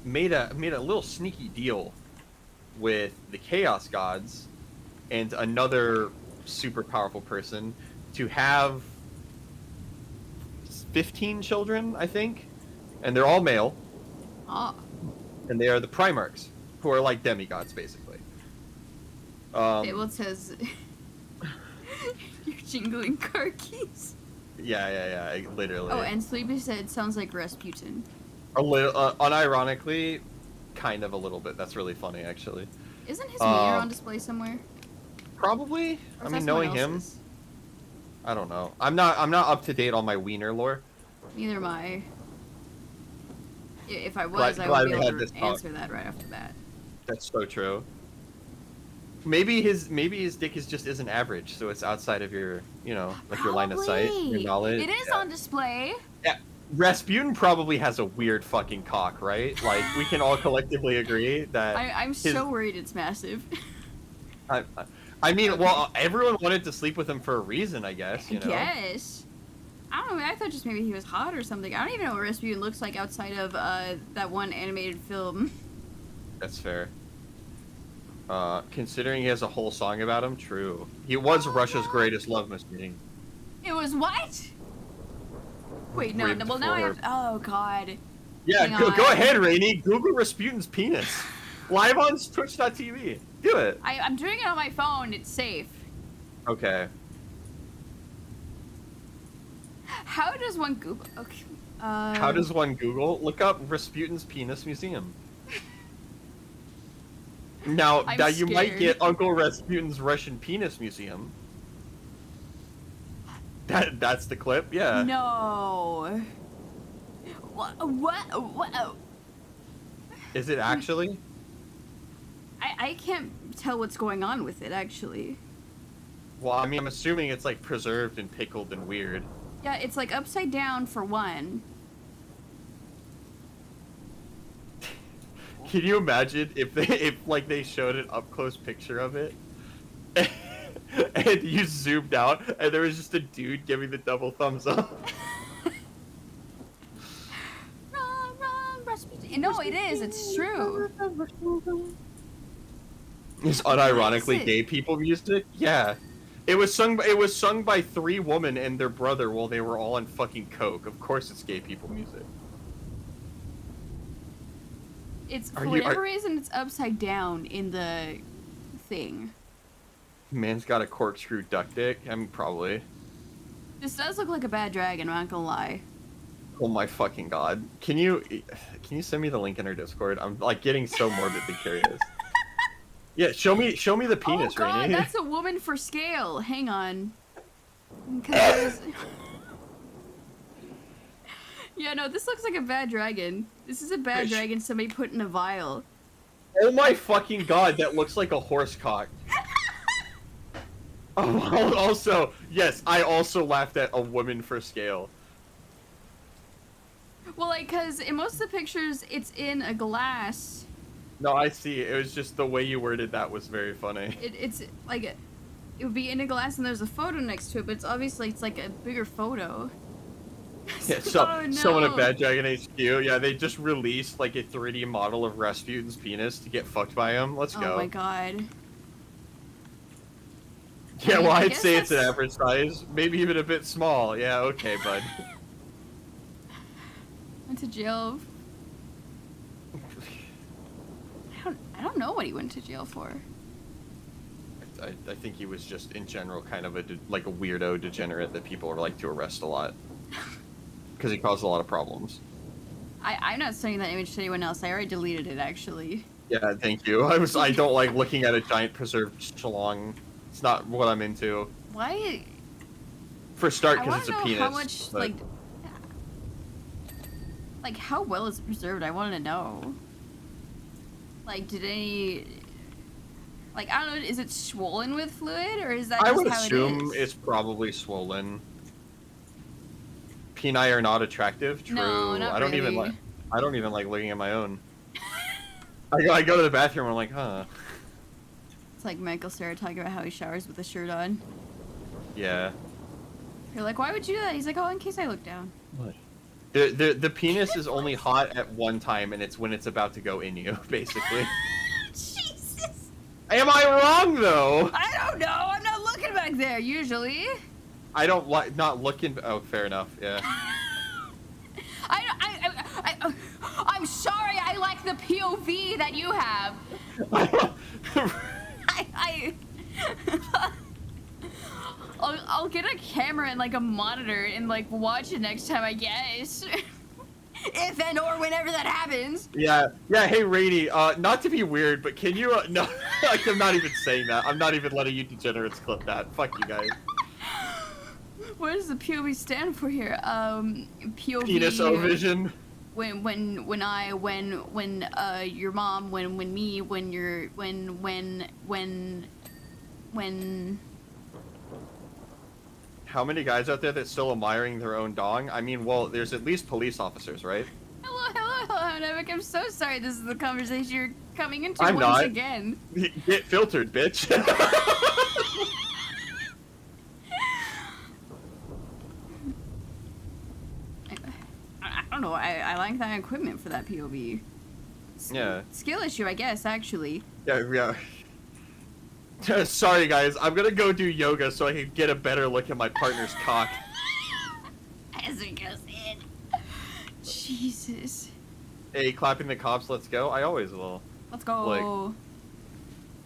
made a little sneaky deal with the Chaos Gods and another super powerful person to have 15 children, I think, and they're all male, Oh, and they are the Primarchs, who are like demigods, basically. okay, well, it says you're jingling car keys. Yeah, literally. Oh, and Sleepy said sounds like Rasputin. A little, unironically, kind of a little bit. That's really funny, actually. Isn't his wiener Um, on display somewhere? Probably. Or I is mean, that knowing someone him, else's? I don't know. I'm not up to date on my wiener lore. Neither am I. If I was, Glad- I glad would be we able had to this talk. answer that right off the bat. That's so true. Maybe his dick just isn't average, so it's outside of your, like your line of sight, your Probably. knowledge. It is Yeah. on display. Yeah, Rasputin probably has a weird fucking cock, right? Like we can all collectively agree that. I'm his- so worried it's massive. I mean, well, everyone wanted to sleep with him for a reason, I guess. You know. Guess. I don't know. I thought just maybe he was hot or something. I don't even know what Rasputin looks like outside of that one animated film. That's fair. Considering he has a whole song about him, true. He was Russia's greatest love machine. It was what? Wait, no. Ripped Well, now I for- have. Oh God. Yeah, Hang go on. ahead, Rainy. Google Rasputin's penis. Live on Twitch.tv. Do it. I'm doing it on my phone. It's safe. Okay. How does one Google? Okay. How does one Google? Look up Rasputin's penis museum. Now, I'm now you might scared. get Uncle Rasputin's Russian penis museum. That's the clip, yeah. No. What? Is it actually? I can't tell what's going on with it actually. Well, I mean, I'm assuming it's like preserved and pickled and weird. Yeah, it's like upside down for one. Can you imagine if they showed an up close picture of it, and you zoomed out and there was just a dude giving the double thumbs up? Run, Rasputin. No, it is. It's true. It's unironically it? gay people music. Yeah, it was sung by 3 women and their brother while they were all on fucking coke. Of course, it's gay people music. It's Are for you- whatever are- reason it's upside down in the thing. Man's got a corkscrew duck dick. I mean, probably. This does look like a bad dragon. I'm not gonna lie. Oh my fucking god! Can you send me the link in our Discord? I'm like getting so morbidly curious. Yeah, show me the penis, oh God, Rainy. that's a woman for scale. Hang on. 'Cause yeah, no, this looks like a bad dragon. This is a bad Wait, dragon somebody put in a vial. Oh my fucking god, that looks like a horse cock. Oh, also, yes, I also laughed at a woman for scale. Well, like, cause in most of the pictures, it's in a glass. No, I see. It was just the way you worded that was very funny. It's like it would be in a glass and there's a photo next to it, but it's obviously it's like a bigger photo. Yeah, so Oh, no. someone at Bad Dragon HQ, yeah, they just released like a 3D model of Rasputin's penis to get fucked by him. Let's go. Oh my God. Yeah, I mean, well, I I'd guess say it's an that's- average size, maybe even a bit small. Yeah, okay, bud. Went to jail. I don't know what he went to jail for. I think he was just in general kind of like a weirdo degenerate that people like to arrest a lot because he caused a lot of problems. I'm not sending that image to anyone else. I already deleted it, actually. Yeah, thank you. I don't like looking at a giant preserved schlong. It's not what I'm into. Why? For start, I because want it's to a know penis. how much, but- like how well it's preserved. I want to know. Like, did any, like, I don't know, is it swollen with fluid, or is that I just would how assume it is? it's probably swollen. Peni are not attractive. True. No, not I don't even really. like. I don't even like looking at my own. I go to the bathroom and I'm like, huh. It's like Michael Cera talking about how he showers with a shirt on. Yeah. You're like, why would you do that? He's like, oh, in case I look down. What? The penis is only hot at one time, and it's when it's about to go in you, basically. Jesus! Am I wrong though? I don't know. I'm not looking back there usually. I don't like not looking. Oh, fair enough. Yeah. I'm sorry. I like the POV that you have. I'll get a camera and like a monitor and like watch it next time, I guess. If and or whenever that happens. Yeah. Hey, Rady. Not to be weird, but can you? No, like I'm not even saying that. I'm not even letting you degenerates clip that. Fuck you guys. What does the POV stand for here? POV. Penis O-vision. When your mom, when me, when. How many guys out there that's still admiring their own dong? I mean, well, there's at least police officers, right? Hello, Nevik. I'm so sorry this is the conversation you're coming into I'm once not. again. Get filtered, bitch. I don't know. I like that equipment for that POV. Yeah. Skill issue, I guess, actually. Yeah. Sorry, guys. I'm gonna go do yoga so I can get a better look at my partner's cock. As it goes in. Jesus. Hey, clapping the cops, let's go. I always will. Let's go. Like-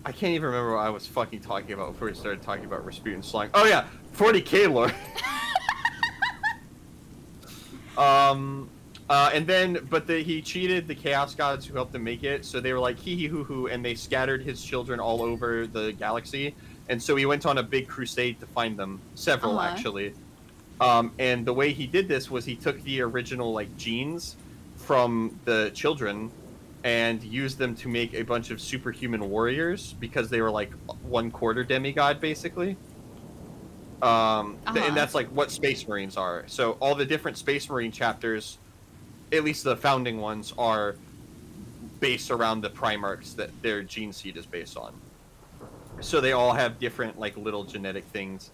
I can't even remember what I was fucking talking about before we started talking about Rasputin slang. Oh yeah, 40K lore. And then, he cheated the Chaos Gods who helped him make it, so they were like hee hee hoo hoo, and they scattered his children all over the galaxy, and so he went on a big crusade to find them, several actually. And the way he did this was he took the original like genes from the children and used them to make a bunch of superhuman warriors because they were like 1/4 demigod basically. And that's like what Space Marines are. So all the different Space Marine chapters, at least the founding ones, are based around the Primarchs that their gene seed is based on. So they all have different like little genetic things.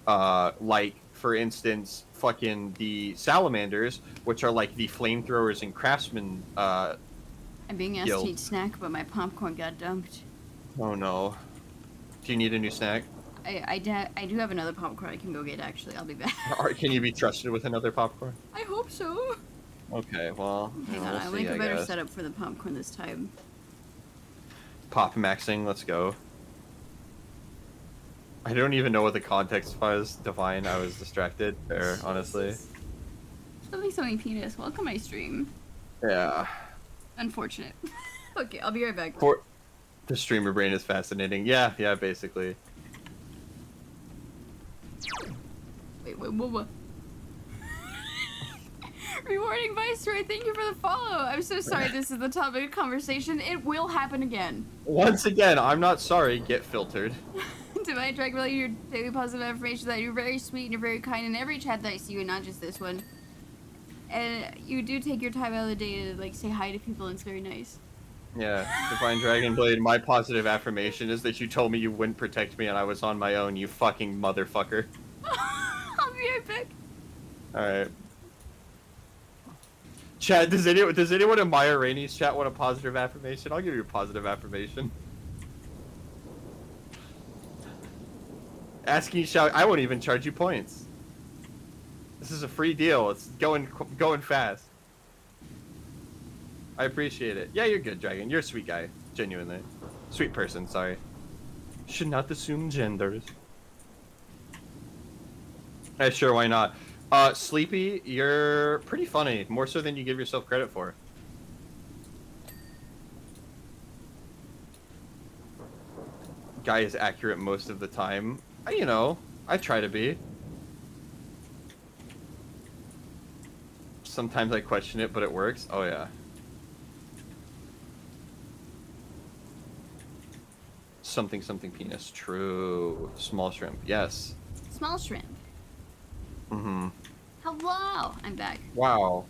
Like for instance, fucking the Salamanders, which are like the flamethrowers and craftsmen. I'm being asked to eat snack, but my popcorn got dumped. Oh no. Do you need a new snack? I do have another popcorn I can go get, actually. I'll be back. Can you be trusted with another popcorn? I hope so. Okay, well, Hang we'll on, I'll see, make a I better guess. setup for the popcorn this time. Pop maxing, let's go. I don't even know what the context was, Divine. I was distracted there, honestly. Something penis. Welcome my stream. Yeah. Unfortunate. Okay, I'll be right back. The streamer brain is fascinating. Yeah, basically. Wait, what? Rewarding Viceroy, thank you for the follow. I'm so sorry this is the topic of conversation. It will happen again. Once again, I'm not sorry. Get filtered. Divine Drag, relay your daily positive affirmation that you're very sweet and you're very kind in every chat that I see you, and not just this one. And you do take your time out of the day to like say hi to people, and it's very nice. Yeah, Divine Dragonblade, my positive affirmation is that you told me you wouldn't protect me and I was on my own, you fucking motherfucker. I'll be right back. Alright. Chat, does anyone in Maya Rainey's chat want a positive affirmation? I'll give you a positive affirmation. Asking you shout, I won't even charge you points. This is a free deal. It's going fast. I appreciate it. Yeah, you're good, Dragon. You're a sweet guy. Genuinely. Sweet person, sorry. Should not assume genders. Sure, why not? Sleepy, you're pretty funny, more so than you give yourself credit for. Guy is accurate most of the time. You know, I try to be. Sometimes I question it, but it works. Oh yeah. Something penis. True. Small shrimp. Yes. Small shrimp. Mm-hmm. Hello. I'm back. Wow.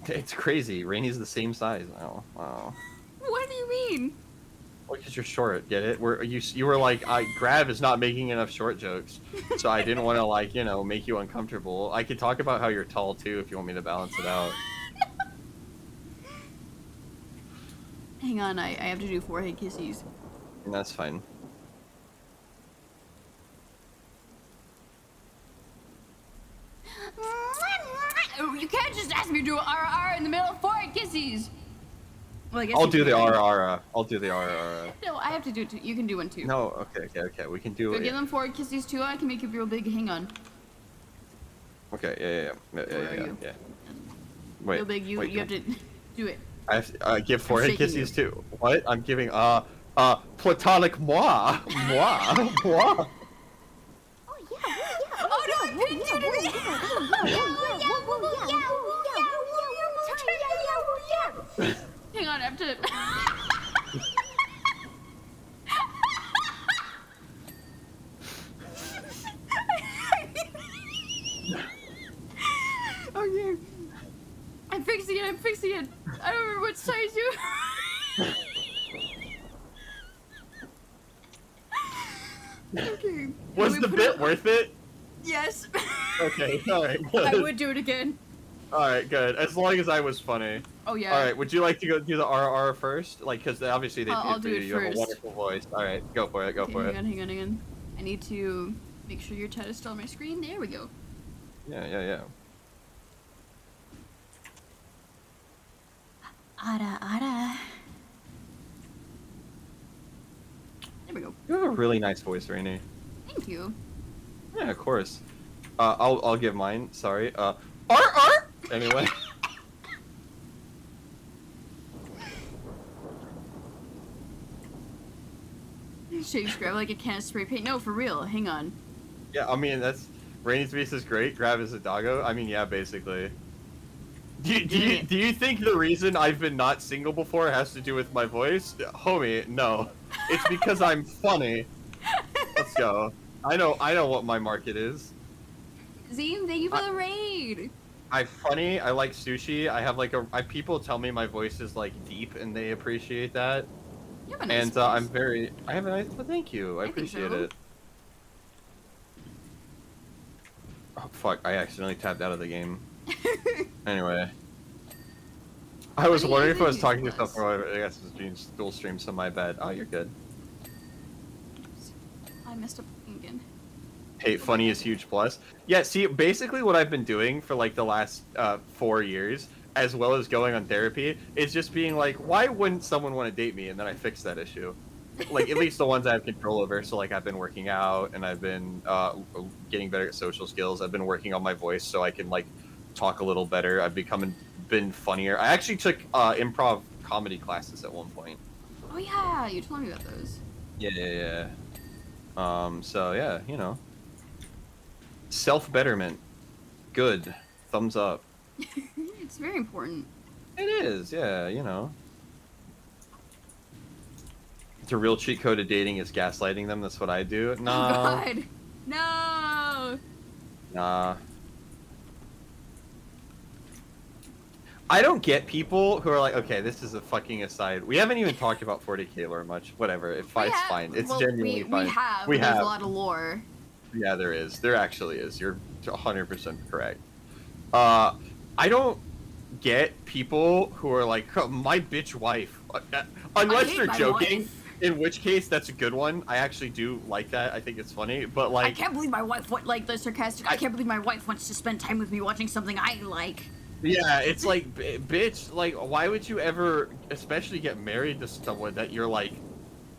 It's crazy. Rainy's the same size now. Wow. What do you mean? Well, because you're short, get it? You were like, Grav is not making enough short jokes, so I didn't want to, like, you know, make you uncomfortable. I could talk about how you're tall, too, if you want me to balance it out. Hang on, I have to do forehead kisses. And that's fine. You can't just ask me to do RR in the middle of forehead kisses. Well, I guess I'll you do the can. RR. I'll do the RR. No, I have to do it too. You can do one too. No, okay. We can do Go it. give them forehead kisses too. I can make it real big. Hang on. Okay, Where are you? yeah. Wait. Real big. You wait, have to do it. I have to give forehead shaking kisses too. What? I'm giving platonic moi. Moi. Moi. Oh no! It pinned you to me. Hang on, I have to. Okay. I'm fixing it. I don't remember what size you. Okay. Was We the put bit it- worth it? Yes. Okay, alright, good. I would do it again. Alright, good. As long as I was funny. Oh yeah. Alright, would you like to go do the RR first? Like, because obviously they I'll paid for do you. it You have a first. wonderful voice. Alright, go for it, go Okay, for it. hang on. I need to make sure your chat is still on my screen. There we go. Yeah. Ara. There we go. You have a really nice voice, Rainy. Thank you. Yeah, of course. I'll give mine. Sorry. RR! Anyway. Shakes grab like a can of spray paint. No, for real. Hang on. Yeah, I mean, that's... Rainy's voice is great. Grab is a doggo. I mean, yeah, basically. Do you think the reason I've been not single before has to do with my voice? Homie, no. It's because I'm funny. Let's go. I know what my market is. Zine, thank you for the raid. I'm funny. I like sushi. I have like people tell me my voice is like deep, and they appreciate that. You have a nice And voice. I have a nice. Well, thank you. I think appreciate so. it. Oh fuck! I accidentally tapped out of the game. Anyway. I was Funny wondering if I was is talking to plus. stuff, or I guess it's being dual stream, so my bad. Oh, you're good. I messed up again. Hey, funny is huge plus. Yeah, see, basically what I've been doing for like the last 4 years, as well as going on therapy, is just being like, why wouldn't someone want to date me? And then I fix that issue. Like, at least the ones I have control over. So, like, I've been working out, and I've been getting better at social skills. I've been working on my voice so I can, like, talk a little better. I've been funnier. I actually took improv comedy classes at one point. Oh yeah, you told me about those. Yeah. So, yeah, you know. Self-betterment. Good. Thumbs up. It's very important. It is, yeah, you know. The real cheat code of dating is gaslighting them. That's what I do. Oh Nah. God. No. Nah. I don't get people who are like, okay, this is a fucking aside. We haven't even talked about 40k lore much. Whatever. It's fine. It's well, genuinely fine. We have. We There's have. a lot of lore. Yeah, there is. There actually is. You're 100% correct. I don't get people who are like, oh, my bitch wife. Unless hate they're my joking, wife. in which case that's a good one. I actually do like that. I think it's funny. But like, I can't believe my wife like the sarcastic. I can't believe my wife wants to spend time with me watching something I like. yeah, it's like, bitch, like, why would you ever, especially get married to someone that you're like,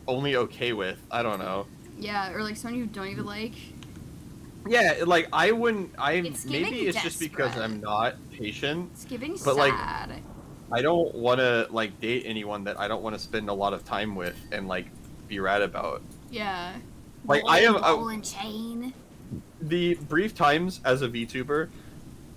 only okay with. I don't know. Yeah, or like someone you don't even like. Yeah, like I wouldn't. It's Maybe giving it's just because desperate. I'm not patient. It's giving But like, sad. I don't want to like date anyone that I don't want to spend a lot of time with and like be rad about. Yeah. Like I am ball and chain. the brief times as a VTuber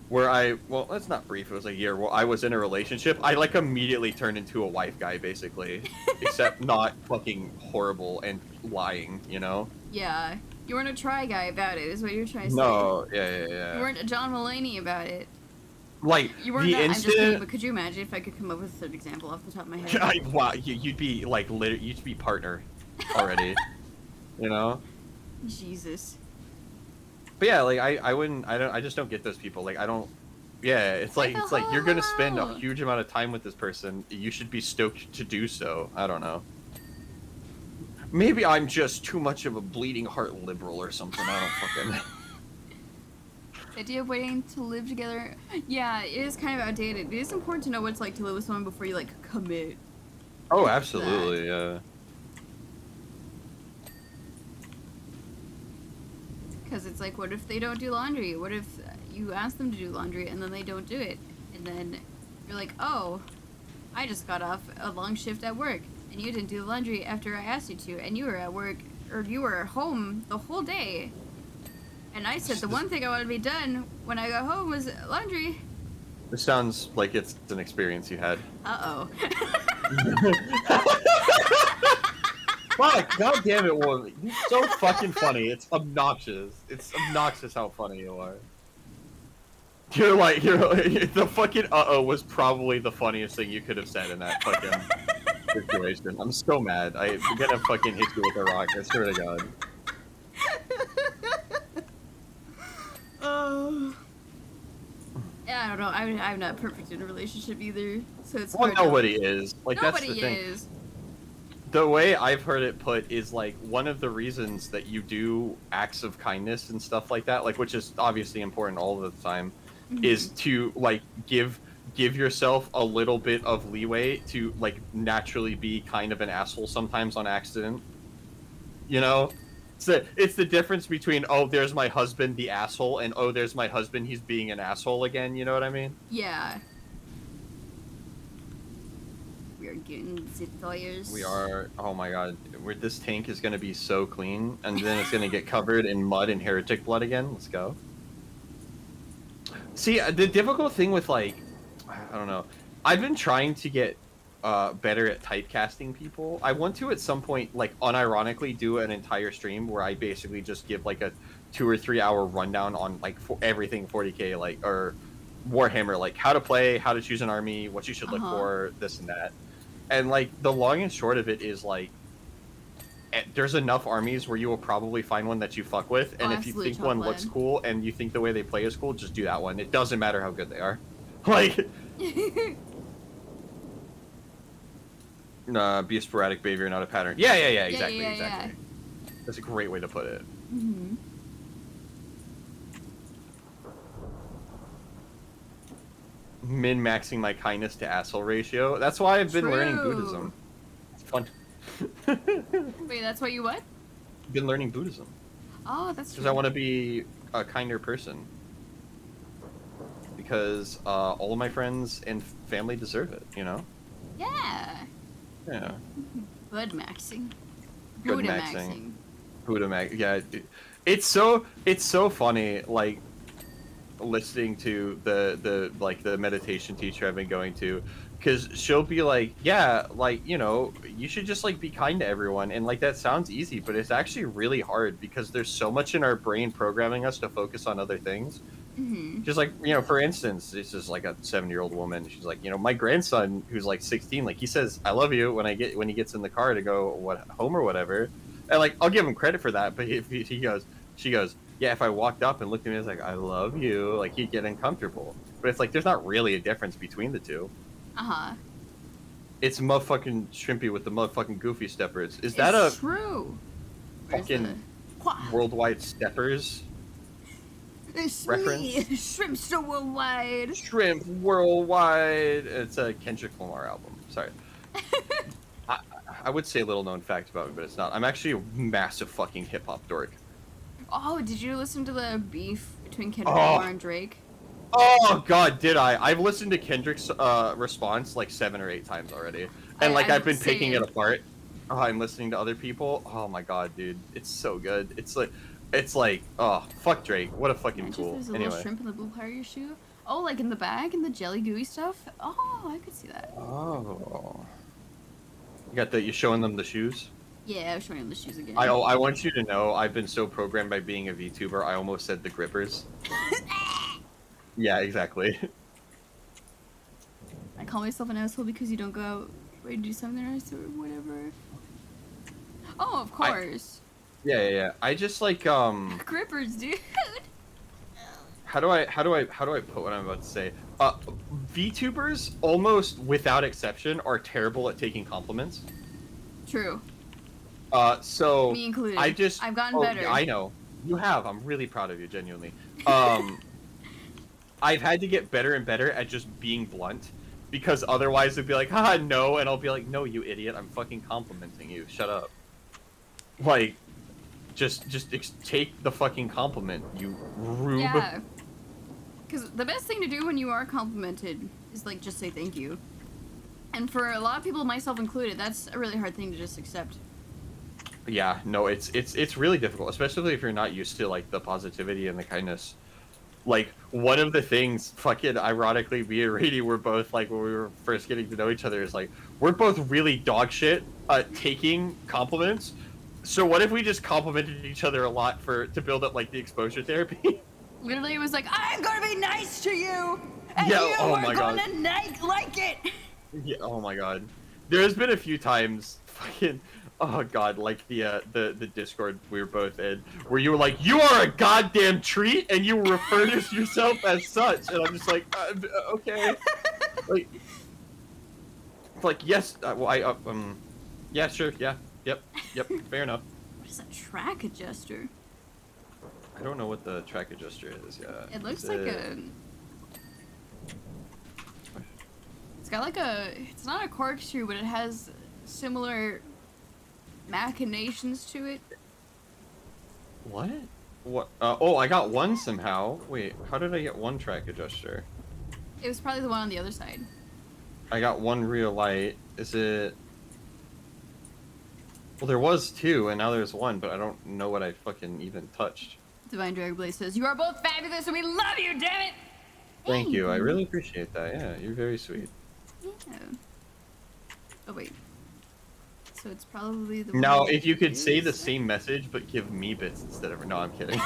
where well, that's not brief. It was a year where I was in a relationship. I like immediately turned into a wife guy, basically, except not fucking horrible and lying. You know? Yeah. You weren't a try guy about it, is what you're trying to say. No, yeah. You weren't a John Mulaney about it. Like You weren't. the I'm just kidding, instant. but could you imagine if I could come up with a third example off the top of my head? Wow, you'd be like you'd be partner already. You know? Jesus. But yeah, like I just don't get those people. Like I don't. Yeah, it's like you're gonna spend a huge amount of time with this person. You should be stoked to do so. I don't know. Maybe I'm just too much of a bleeding heart liberal or something. I don't fucking. The idea of waiting to live together. Yeah, it is kind of outdated. It is important to know what it's like to live with someone before you like commit. Oh, absolutely, yeah. Because it's like, what if they don't do laundry? What if you ask them to do laundry and then they don't do it? And then you're like, oh, I just got off a long shift at work and you didn't do the laundry after I asked you to, and you were at work, or you were home the whole day. And I said the one thing I wanted to be done when I got home was laundry. This sounds like it's an experience you had. Uh-oh. Fuck, god damn it, woman. You're so fucking funny. It's obnoxious. It's obnoxious how funny you are. You're the fucking was probably the funniest thing you could have said in that fucking situation. I'm so mad. I'm gonna fucking hit you with a rock, I swear to god. Oh. Yeah, I don't know. I'm not perfect in a relationship either, so it's Well, hard to- nobody is. Like, that's Nobody the thing. is. The way I've heard it put is like one of the reasons that you do acts of kindness and stuff like that, like which is obviously important all the time, is to like give yourself a little bit of leeway to like naturally be kind of an asshole sometimes on accident. You know? So it's the difference between, oh, there's my husband, the asshole, and oh, there's my husband, he's being an asshole again, you know what I mean? Yeah. We are getting the fires. We are. Oh my god, this tank is gonna be so clean, and then it's gonna get covered in mud and heretic blood again. Let's go. See, the difficult thing with like, I don't know. I've been trying to get better at typecasting people. I want to at some point, like unironically, do an entire stream where I basically just give like a 2 or 3 hour rundown on like everything 40k, like or Warhammer, like how to play, how to choose an army, what you should look for, this and that. And like the long and short of it is like there's enough armies where you will probably find one that you fuck with, and if you think one looks cool and you think the way they play is cool, just do that one. It doesn't matter how good they are. Like be a sporadic behavior, not a pattern. Yeah, exactly. Yeah. That's a great way to put it. Mm-hmm. Min-maxing my kindness to asshole ratio. That's why I've been learning Buddhism. It's fun. Wait, that's what you what? Been learning Buddhism. Oh, that's because I want to be a kinder person. Because all of my friends and family deserve it, you know? Yeah. Yeah. Bud maxing. Good Buddha maxing. maxing. Buddha max. Yeah. It's so funny, like listening to the meditation teacher I've been going to, because she'll be like, yeah, like, you know, you should just like be kind to everyone, and like that sounds easy, but it's actually really hard because there's so much in our brain programming us to focus on other things. Just like, you know, for instance, this is like a 7-year-old woman. She's like, you know, my grandson who's like 16, like he says I love you when he gets in the car to go home or whatever, and like I'll give him credit for that, but if she goes, yeah, if I walked up and looked at me, I was like, I love you, like he'd get uncomfortable. But it's like there's not really a difference between the two. It's motherfucking Shrimpy with the motherfucking Goofy steppers. Is that a true fucking worldwide steppers reference? Shrimp so worldwide. Shrimp worldwide. It's a Kendrick Lamar album. Sorry. I would say a little known fact about me, but it's not. I'm actually a massive fucking hip hop dork. Oh, did you listen to the beef between Kendrick Oh. Lamar and Drake? Oh god, did I? I've listened to Kendrick's response like 7 or 8 times already, and like I've been picking it apart. I'm listening to other people. Oh my god, dude, it's so good. It's like, oh fuck Drake. What a fucking Imagine if fool. there's a little Anyway. shrimp in the blue part of your shoe. Oh, like in the bag and the jelly gooey stuff. Oh, I could see that. Oh. You got that? You showing them the shoes? Yeah, I was showing him the shoes again. I want you to know I've been so programmed by being a VTuber. I almost said the grippers. Yeah, exactly. I call myself an asshole because you don't go out way to do something nice or whatever. Oh, of course. Yeah. I just like Grippers, dude. how do I put what I'm about to say? VTubers almost without exception are terrible at taking compliments. True. So Me included. I just I've gotten better. I know. You have. I'm really proud of you, genuinely. I've had to get better and better at just being blunt, because otherwise it'd be like, haha, no, and I'll be like, no, you idiot, I'm fucking complimenting you. Shut up. Like, just take the fucking compliment, you rube. Yeah. Because the best thing to do when you are complimented is like just say thank you. And for a lot of people, myself included, that's a really hard thing to just accept. Yeah, no, it's really difficult, especially if you're not used to like the positivity and the kindness. Like, one of the things, fucking ironically, me and Rady were both like, when we were first getting to know each other, is like, we're both really dog shit at taking compliments. So what if we just complimented each other a lot to build up like the exposure therapy? Literally, it was like, I'm gonna be nice to you, and Yeah, you oh are my God. gonna like it. Yeah, oh my god. There has been a few times, fucking, oh god, like the Discord we were both in, where you were like, you are a goddamn treat, and you refer to yourself as such, and I'm just like, okay. Like, yes, well, yeah, sure, yeah, yep, fair enough. What is a track adjuster? I don't know what the track adjuster is, yeah. It looks like a... It's got like a... It's not a corkscrew, but it has similar machinations to it. What? What? Oh, I got one somehow. Wait, how did I get one track adjuster? It was probably the one on the other side. I got one real light. Is it... Well, there was two, and now there's one, but I don't know what I fucking even touched. Divine Drag Blaze says, you are both fabulous and we love you, damn it! Thank you, I really appreciate that. Yeah, you're very sweet. Yeah. Oh, wait. So it's probably the Now, one if you could say the is- same message, but give me bits instead of... No, I'm kidding.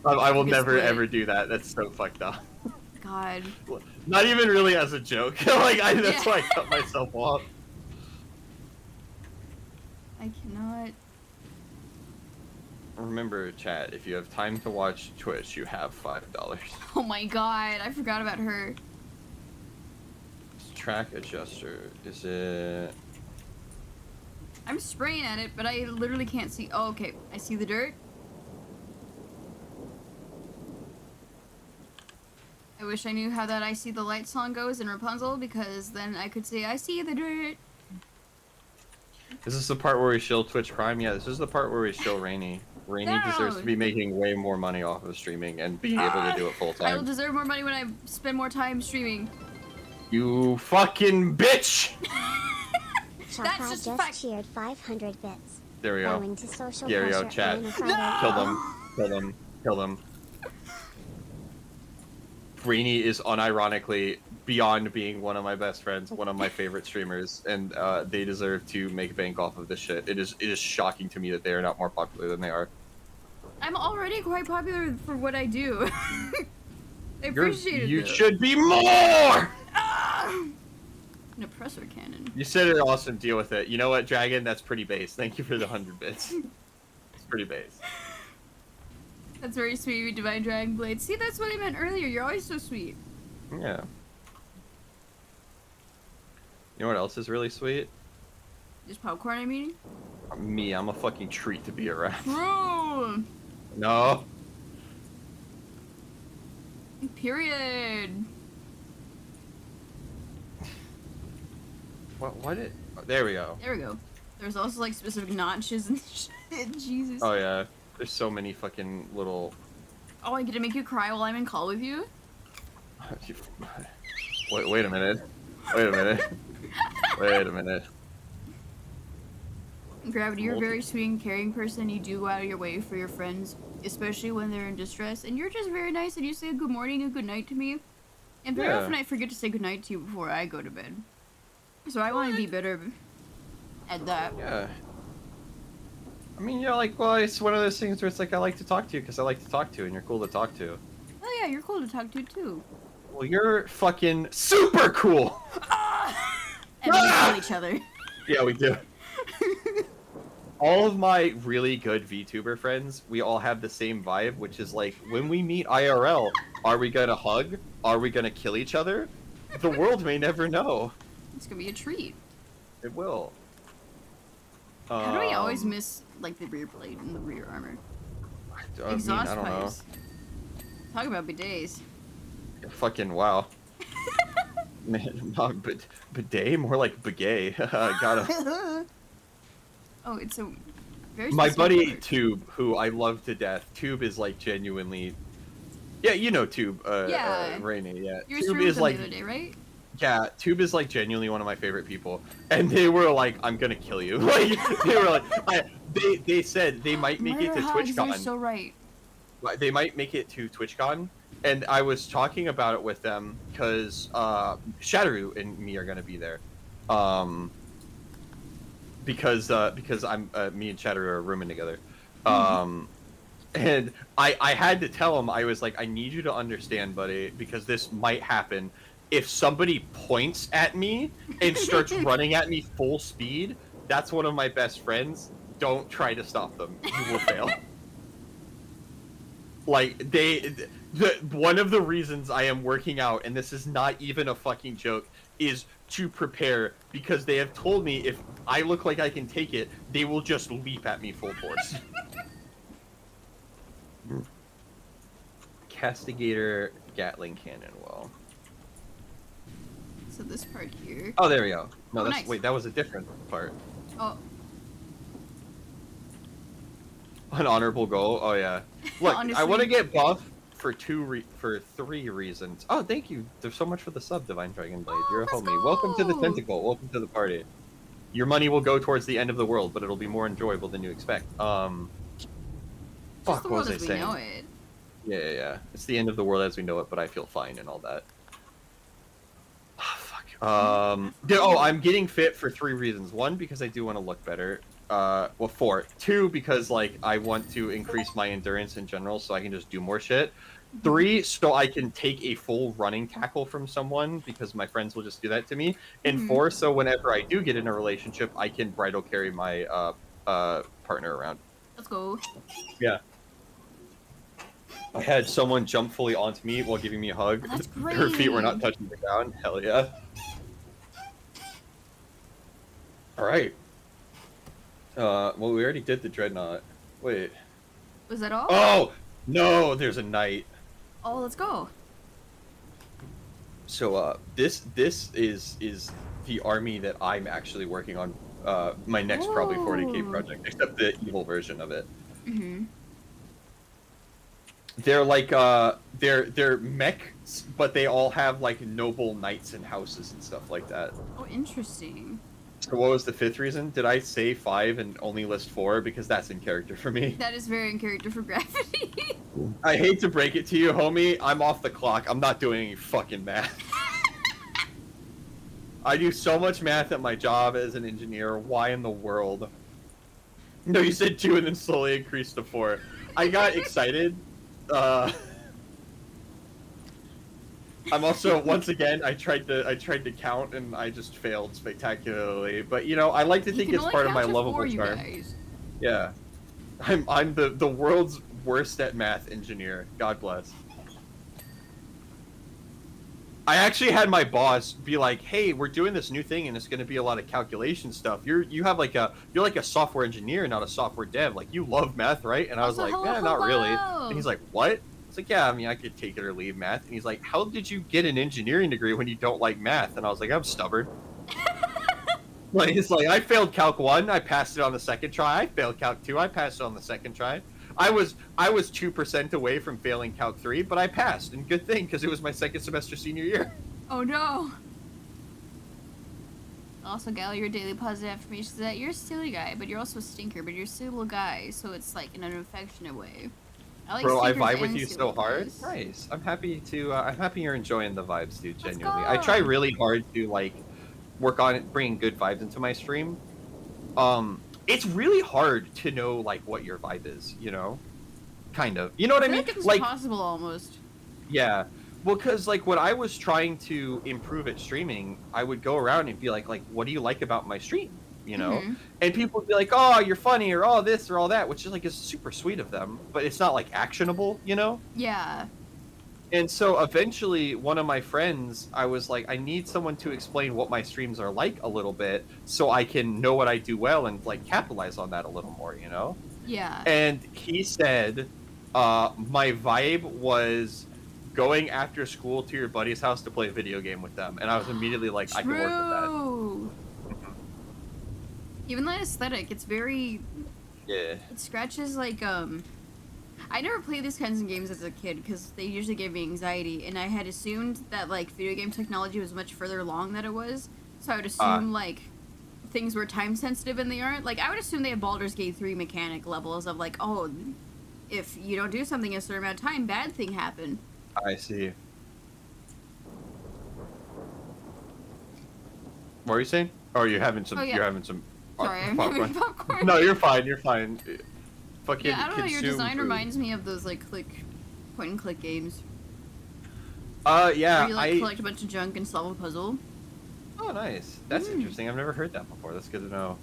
I will Good never, split. ever do that. That's so fucked up. God. Not even really as a joke. Like, that's Yeah. why I cut myself off. I cannot... Remember, chat, if you have time to watch Twitch, you have $5. Oh my god, I forgot about her. Track adjuster, is it... I'm spraying at it, but I literally can't see. Oh, okay. I see the dirt. I wish I knew how that I See the Light song goes in Rapunzel, because then I could say, I see the dirt. Is this the part where we shill Twitch Prime? Yeah, this is the part where we shill Rainy. Rainy No! deserves to be making way more money off of streaming and being able to do it full I will time. deserve more money when I spend more time streaming. You fucking bitch! Shopify just just fact. cheered 500 bits. There we go. Going to social There we go, pressure chat. on a Friday. Kill them. Kill them. Kill them. Rainy is unironically beyond being one of my best friends, one of my favorite streamers, and they deserve to make bank off of this shit. It is shocking to me that they are not more popular than they are. I'm already quite popular for what I do. I appreciate it. You though. should be more! Ah! An oppressor cannon. You said it awesome, deal with it. You know what, Dragon? That's pretty base. Thank you for the 100 bits. It's pretty base. That's very sweet, you Divine Dragon Blade. See, that's what I meant earlier. You're always so sweet. Yeah. You know what else is really sweet? Just popcorn, I mean? Me, I'm a fucking treat to be around. Bro! No. Period. What did... There we go. There we go. There's also like specific notches and shit. Jesus. Oh yeah. There's so many fucking little. Oh, I get to make you cry while I'm in call with you? Wait a minute. Wait a minute. Wait a minute. Gravity, you're a very sweet and caring person. You do go out of your way for your friends, especially when they're in distress. And you're just very nice, and you say good morning and good night to me. And very Yeah. often I forget to say good night to you before I go to bed. So I want to be better at that. Yeah. I mean, yeah, like, well, it's one of those things where it's like I like to talk to you because I like to talk to, and you're cool to talk to. Oh yeah, you're cool to talk to too. Well, you're fucking super cool. And we kill each other. Yeah, we do. All of my really good VTuber friends, we all have the same vibe, which is like, when we meet IRL, are we gonna hug? Are we gonna kill each other? The world may never know. It's gonna be a treat. It will. How do we always miss like the rear blade and the rear armor? I Exhaust don't know. pipes. Talk about bidets. Fucking wow. Man, not bidet, more like bagay. Gotta. Oh, it's a very My specific buddy word. Tube, who I love to death. Tube is like genuinely. Yeah, you know Tube. Yeah. Rainy. Yeah. You were Tube streaming is with them like. the other day, right? Yeah, Tube is like genuinely one of my favorite people, and they were like, "I'm gonna kill you." Like they were like, they said they might make it to Murder hogs, TwitchCon. You're so right. They might make it to TwitchCon, and I was talking about it with them because Shadowroo and me are gonna be there, because I'm me and Shadowroo are rooming together, and I had to tell him, I was like, I need you to understand, buddy, because this might happen. If somebody points at me and starts running at me full speed, that's one of my best friends. Don't try to stop them. You will fail. Like, one of the reasons I am working out, and this is not even a fucking joke, is to prepare, because they have told me if I look like I can take it, they will just leap at me full force. Castigator Gatling Cannon. Well. So this part here. Oh, there we go. No, Oh, that's nice. wait, that was a different part. Oh, An honorable goal. Oh yeah. Look, I Honestly. want to get buff for three reasons. Oh, thank you. There's so much for the sub, Divine Dragon Blade. You're a let's homie. Welcome to the go. tentacle. Welcome to the party. Your money will go towards the end of the world, but it'll be more enjoyable than you expect. just Fuck, the what world was I as we saying? know it. Yeah. It's the end of the world as we know it, but I feel fine and all that. Fuck. Yeah, oh, I'm getting fit for 3 reasons. 1, because I do want to look better. Well, 4. 2, because like I want to increase my endurance in general, so I can just do more shit. 3, so I can take a full running tackle from someone, because my friends will just do that to me. And Mhm. 4, so whenever I do get in a relationship, I can bridal carry my partner around. Let's go. Yeah. I had someone jump fully onto me while giving me a hug. That's Her feet were not great. touching the ground. Hell yeah. Alright. Well, we already did the Dreadnought. Wait. Was that all? Oh! No, there's a knight. Oh, let's go. So, this is the army that I'm actually working on. My next probably 40k Ooh. project, except the evil version of it. Mm-hmm. They're like they're mechs, but they all have like noble knights and houses and stuff like that. Oh, interesting. So what was the 5th reason? Did I say 5 and only list 4 because that's in character for me? That is very in character for Gravity. I hate to break it to you, homie. I'm off the clock. I'm not doing any fucking math. I do so much math at my job as an engineer. Why in the world? No, you said 2 and then slowly increased to 4. I got excited. I'm also, once again, I tried to count and I just failed spectacularly. But you know, I like to You think can it's only part of my count to lovable 4, you charm. guys. Yeah, I'm the world's worst at math engineer. God bless. I actually had my boss be like, "Hey, we're doing this new thing, and it's going to be a lot of calculation stuff. You're like a software engineer, not a software dev. Like, you love math, right?" And I was Also, like, hello, "Yeah, not really." hello. And he's like, "What?" It's like, "Yeah, I mean, I could take it or leave math." And he's like, "How did you get an engineering degree when you don't like math?" And I was like, "I'm stubborn." Like it's like I failed Calc 1, I passed it on the second try. I failed Calc 2, I passed it on the second try. I was 2% away from failing Calc 3, but I passed, and good thing because it was my second semester senior year. Oh no. Also, Gal, your daily positive affirmation is that you're a silly guy, but you're also a stinker, but you're a silly guy, so it's like in an affectionate way. I like Bro, I stinkers vibe with and you silly so hard. guys. Nice. I'm happy to. I'm happy you're enjoying the vibes, dude. Let's Genuinely, I try go. really hard to like work on it, bringing good vibes into my stream. It's really hard to know like what your vibe is. You know, kind of. You know what I I feel mean? like it's Like, impossible almost. yeah. Well, because like when I was trying to improve at streaming, I would go around and be like, what do you like about my stream? You know, Mhm. and people would be like, oh, you're funny, or oh, this or all that, which is like is super sweet of them, but it's not like actionable. You know. Yeah. And so eventually, one of my friends, I was like, I need someone to explain what my streams are like a little bit so I can know what I do well and like capitalize on that a little more, you know? Yeah. And he said, my vibe was going after school to your buddy's house to play a video game with them. And I was immediately like, I can work with that. True. Even that aesthetic, it's very. Yeah. It scratches like I never played these kinds of games as a kid because they usually gave me anxiety, and I had assumed that like video game technology was much further along than it was. So I would assume like things were time sensitive, and they aren't. Like I would assume they have Baldur's Gate 3 mechanic levels of like, oh, if you don't do something a certain amount of time, bad thing happen. I see. What were you saying? Oh, you're having some. Oh, yeah. You're having some. Sorry, I'm popcorn. having popcorn. No, you're fine. You're fine. Fucking Yeah, I don't know. Your consume design food. reminds me of those like point and click games Yeah, where you like collect a bunch of junk and solve a puzzle. Oh, nice. That's Mm. interesting. I've never heard that before. That's good to know.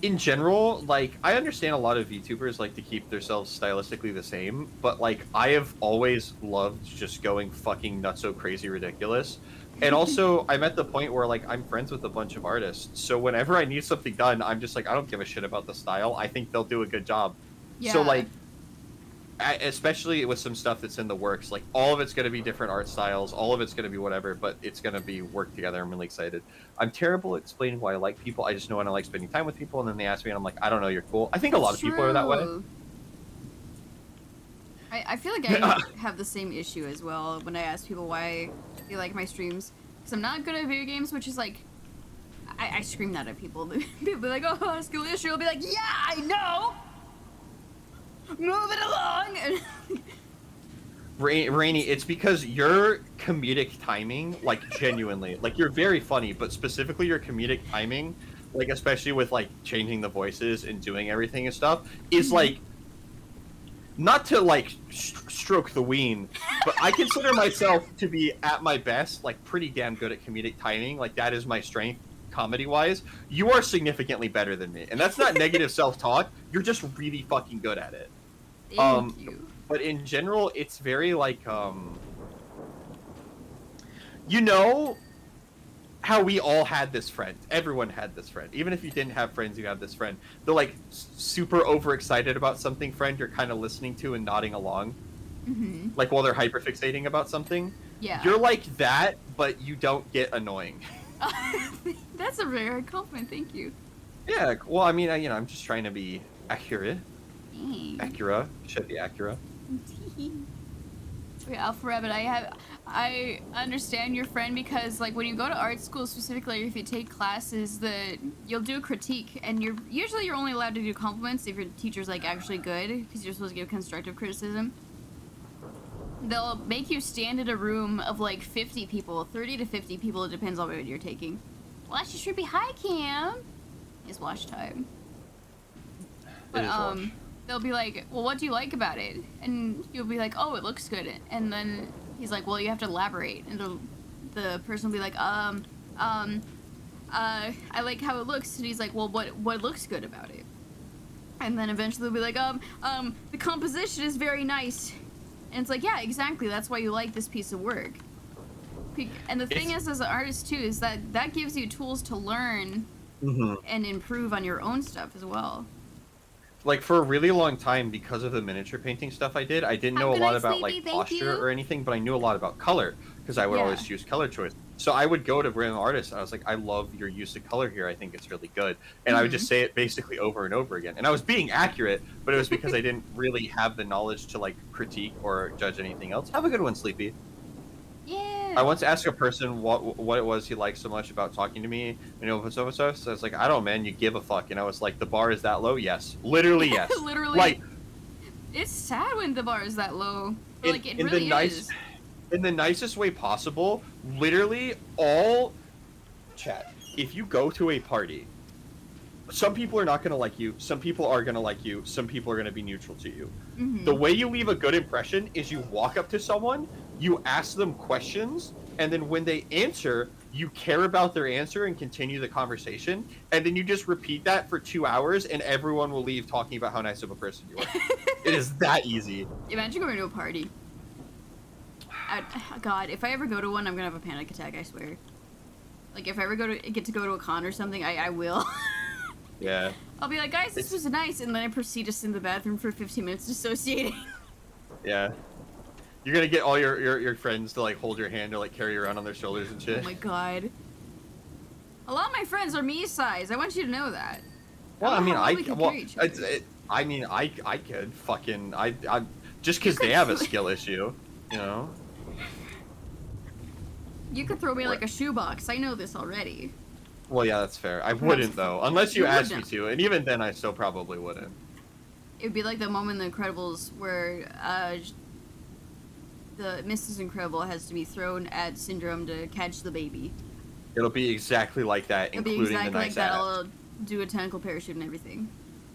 In general, like, I understand a lot of VTubers like to keep themselves stylistically the same, but, like, I have always loved just going fucking nutso crazy ridiculous. And also, I'm at the point where, like, I'm friends with a bunch of artists, so whenever I need something done, I'm just like, I don't give a shit about the style. I think they'll do a good job. Yeah. So, like, especially with some stuff that's in the works, like all of it's going to be different art styles, all of it's going to be whatever, but it's going to be worked together. I'm really excited. I'm terrible at explaining why I like people. I just know when I like spending time with people, and then they ask me, and I'm like, I don't know, you're cool. I think a lot of people are that way. True. I feel like I have the same issue as well when I ask people why they like my streams. Because I'm not good at video games, which is like, I scream that at people. People be like, oh, skill issue. I'll be like, yeah, I know! Move it along! Rainy, it's because your comedic timing, like genuinely, like you're very funny, but specifically your comedic timing, like especially with like changing the voices and doing everything and stuff, is like not to like stroke the ween, but I consider myself to be at my best, like pretty damn good at comedic timing. Like that is my strength, comedy wise. You are significantly better than me, and that's not negative self-talk. You're just really fucking good at it. Thank you. But in general, it's very like, you know how we all had this friend. Everyone had this friend. Even if you didn't have friends, you have this friend. They're like super overexcited about something friend you're kind of listening to and nodding along. Mm-hmm. Like while they're hyperfixating about something. Yeah. You're like that, but you don't get annoying. That's a very compliment, thank you. Yeah, well, I mean, you know, I'm just trying to be accurate. Dang. Acura. Should be Acura. Okay, Alpha Rabbit, I understand your friend because like when you go to art school specifically, if you take classes, you'll do a critique, and you're only allowed to do compliments if your teacher's like actually good, because you're supposed to give constructive criticism. They'll make you stand in a room of like 50 people, 30 to 50 people. It depends on what you're taking. Well, that should be high cam. It's wash time. But It is wash. they'll be like, well, what do you like about it? And you'll be like, oh, it looks good. And then he's like, well, you have to elaborate. And the person will be like, I like how it looks. And he's like, well, what looks good about it? And then eventually they'll be like, the composition is very nice. And it's like, yeah, exactly. That's why you like this piece of work. And the thing is, as an artist too, is that gives you tools to learn and improve on your own stuff as well. Like for a really long time, because of the miniature painting stuff I didn't know a lot about like posture or anything, but I knew a lot about color because I would Yeah. always choose color choice. So I would go to random artists. And I was like, I love your use of color here. I think it's really good. And I would just say it basically over and over again. And I was being accurate, but it was because I didn't really have the knowledge to like critique or judge anything else. Have a good one, Sleepy. Yeah. I once asked a person what it was he liked so much about talking to me. You know, so I was like, I don't know, man. You give a fuck. And I was like, the bar is that low? Yes, literally yes. Literally. Like, it's sad when the bar is that low. But, like it in really the is. in the nicest way possible. Literally all chat. If you go to a party, some people are not going to like you. Some people are going to like you. Some people are going to be neutral to you. Mm-hmm. The way you leave a good impression is you walk up to someone, you ask them questions, and then when they answer, you care about their answer and continue the conversation, and then you just repeat that for 2 hours, and everyone will leave talking about how nice of a person you are. It is that easy. Imagine going to a party. God, if I ever go to one, I'm gonna have a panic attack. I swear. Like if I ever get to go to a con or something, I will. Yeah. I'll be like, guys, this was nice, and then I proceed to sit in the bathroom for 15 minutes dissociating. Yeah. You're gonna get all your friends to like hold your hand or like carry you around on their shoulders and shit. Oh my god. A lot of my friends are me size. I want you to know that. Well, I mean, I I could fucking just because they have a skill issue, you know. You could throw me like a shoebox. I know this already. Well, yeah, that's fair. I wouldn't though, unless you You asked me wouldn't. to, and even then, I still probably wouldn't. It would be like the moment in The Incredibles where the Mrs. Incredible has to be thrown at Syndrome to catch the baby. It'll be exactly like that, It'll be including exactly the like nice that. ass. I'll do a tentacle parachute and everything.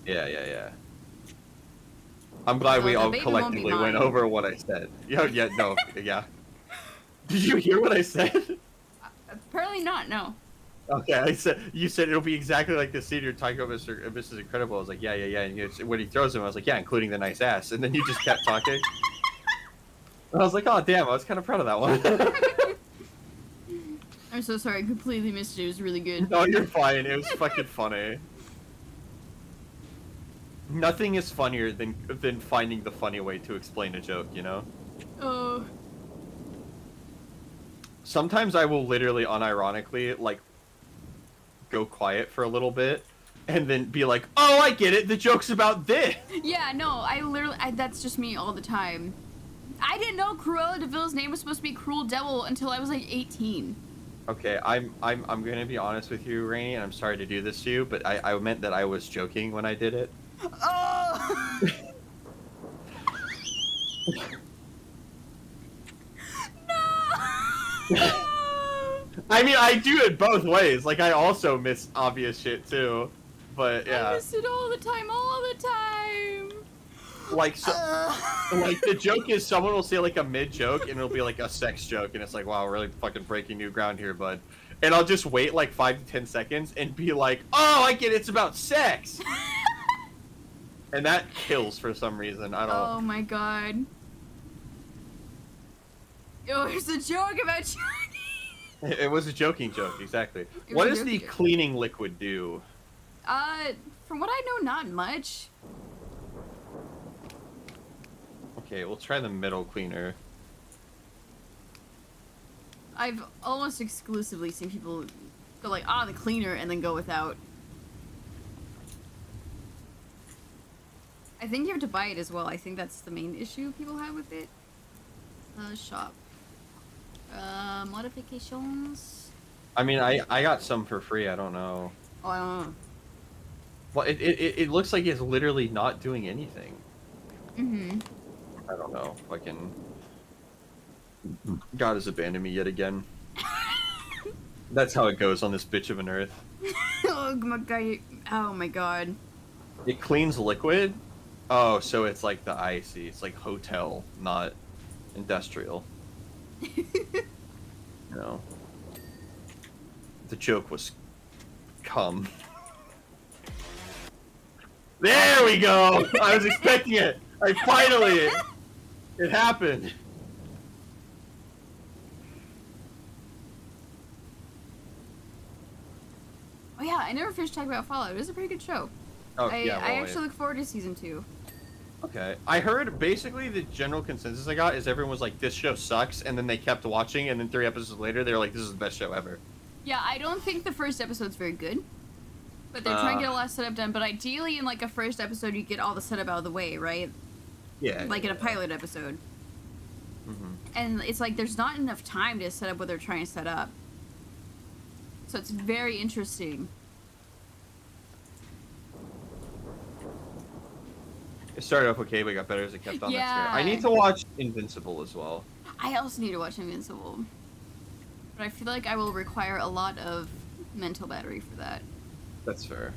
Yeah. I'm glad we the all baby won't be collectively went mine. over what I said. Yeah, no, yeah. Did you hear what I said? Apparently not. No. Okay, you said it'll be exactly like the scene you're talking about, Mrs. Incredible. I was like, yeah, and when he throws him, I was like, yeah, including the nice ass, and then you just kept talking. I was like, oh damn, I was kind of proud of that one. I'm so sorry. I completely missed it. It was really good. No, you're fine. It was fucking funny. Nothing is funnier than finding the funny way to explain a joke, you know? Oh. Sometimes I will literally unironically like go quiet for a little bit and then be like, oh, I get it, the joke's about this. Yeah, no, that's just me all the time. I didn't know Cruella de Vil's name was supposed to be Cruel Devil until I was like 18. Okay, I'm gonna be honest with you, Rainy, and I'm sorry to do this to you, but I meant that I was joking when I did it. Oh! No! I mean, I do it both ways. Like, I also miss obvious shit too, but I yeah. miss it all the time. Like, so, like the joke is someone will say like a mid joke and it'll be like a sex joke, and it's like, wow, we're really fucking breaking new ground here, bud. And I'll just wait like 5 to 10 seconds and be like, oh, I get it, it's about sex. And that kills for some reason. I don't. Oh my god. Yo, there's a joke about Johnny. It was a joking joke, exactly. was What a does the joking joke. cleaning liquid do? From what I know, not much. Okay, we'll try the middle cleaner. I've almost exclusively seen people go like, the cleaner, and then go without. I think you have to buy it as well. I think that's the main issue people have with it. Shop. Modifications. I mean, I got some for free. I don't know. Oh, I don't know. Well, it looks like it's literally not doing anything. Mm-hmm. I don't know. Fucking God has abandoned me yet again. That's how it goes on this bitch of an earth. Oh my god. Oh my god. It cleans liquid. Oh, so it's like the icy. It's like hotel, not industrial. No. The joke was cum. There we go! I was expecting it! It happened! Oh yeah, I never finished talking about Fallout. It was a pretty good show. Oh, I yeah, well, actually look forward to season 2. Okay. I heard basically the general consensus I got is everyone was like, this show sucks, and then they kept watching, and then 3 episodes later, they were like, this is the best show ever. Yeah, I don't think the first episode's very good. But they're trying to get a lot of setup done. But ideally, in like a first episode, you get all the setup out of the way, right? Yeah. Like in a pilot episode. Mm-hmm. And it's like there's not enough time to set up what they're trying to set up. So it's very interesting. It started off okay, but got better as it kept on. Yeah. That's great. I need to watch Invincible as well. I also need to watch Invincible. But I feel like I will require a lot of mental battery for that. That's fair.